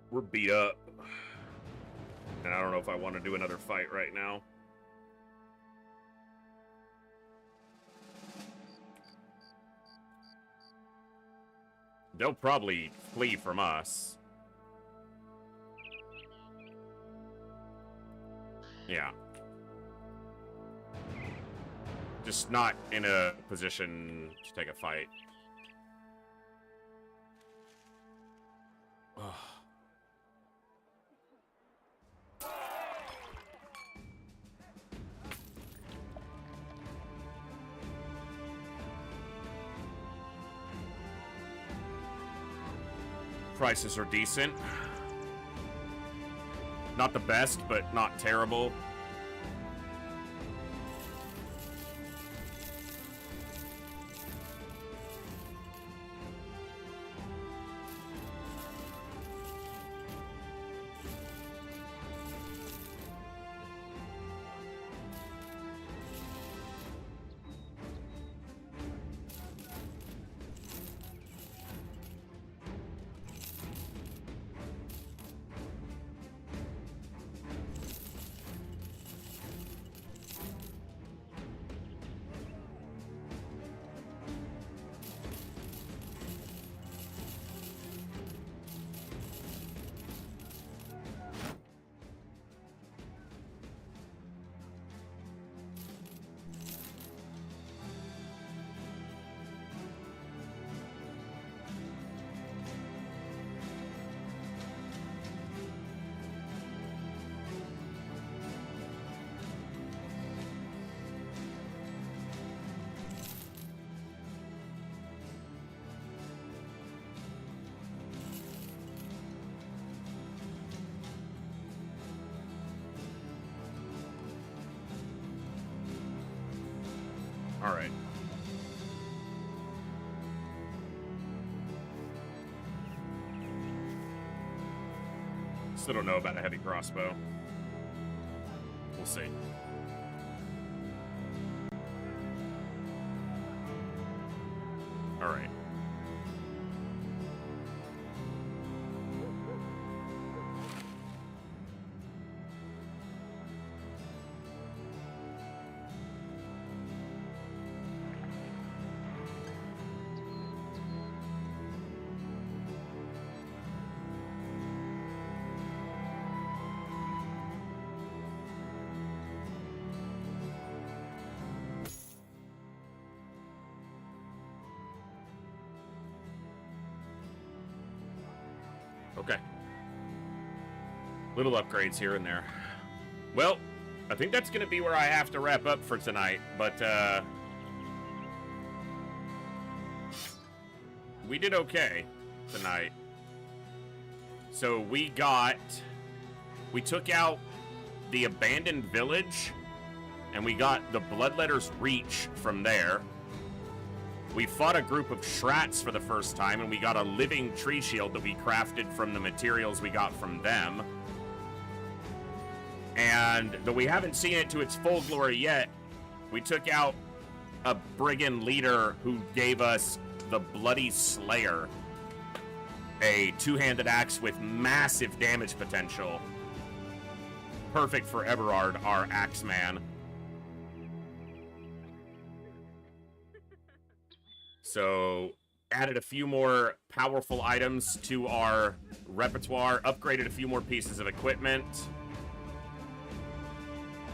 We're beat up. And I don't know if I want to do another fight right now. They'll probably flee from us. Yeah. Just not in a position to take a fight. Ugh. Prices are decent. Not the best, but not terrible. All right. Still don't know about a heavy crossbow. We'll see. Okay. Little upgrades here and there. Well, I think that's going to be where I have to wrap up for tonight, but, we did okay tonight. So we took out the abandoned village, and we got the Bloodletter's Reach from there. We fought a group of Shrats for the first time, and we got a living tree shield that we crafted from the materials we got from them. And though we haven't seen it to its full glory yet, we took out a brigand leader who gave us the Bloody Slayer, a two-handed axe with massive damage potential. Perfect for Everard, our Axeman. So, added a few more powerful items to our repertoire, upgraded a few more pieces of equipment,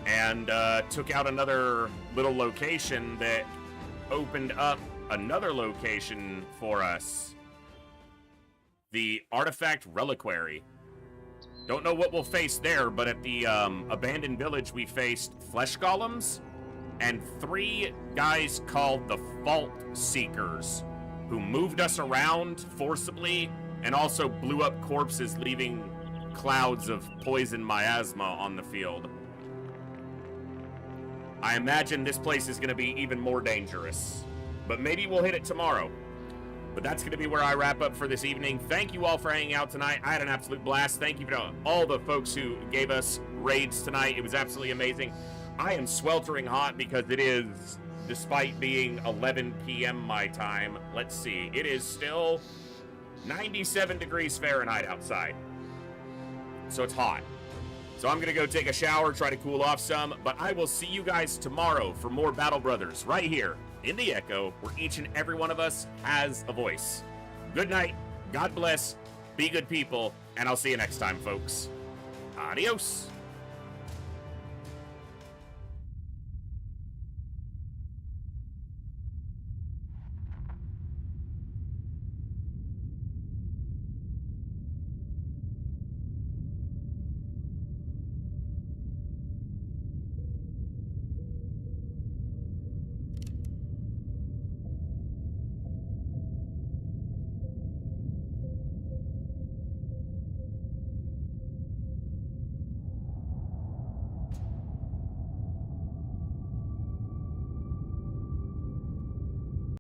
and took out another little location that opened up another location for us. The Artifact Reliquary. Don't know what we'll face there, but at the abandoned village we faced flesh golems and 3 guys called the Fault Seekers, who moved us around forcibly and also blew up corpses, leaving clouds of poison miasma on the field. I imagine this place is going to be even more dangerous, but maybe we'll hit it tomorrow. But that's going to be where I wrap up for this evening. Thank you all for hanging out tonight. I had an absolute blast. Thank you to all the folks who gave us raids tonight. It was absolutely amazing. I am sweltering hot because it is, despite being 11 p.m. my time, let's see, it is still 97 degrees Fahrenheit outside. So it's hot. So I'm going to go take a shower, try to cool off some, but I will see you guys tomorrow for more Battle Brothers right here in the Echo, where each and every one of us has a voice. Good night, God bless, be good people, and I'll see you next time, folks. Adios.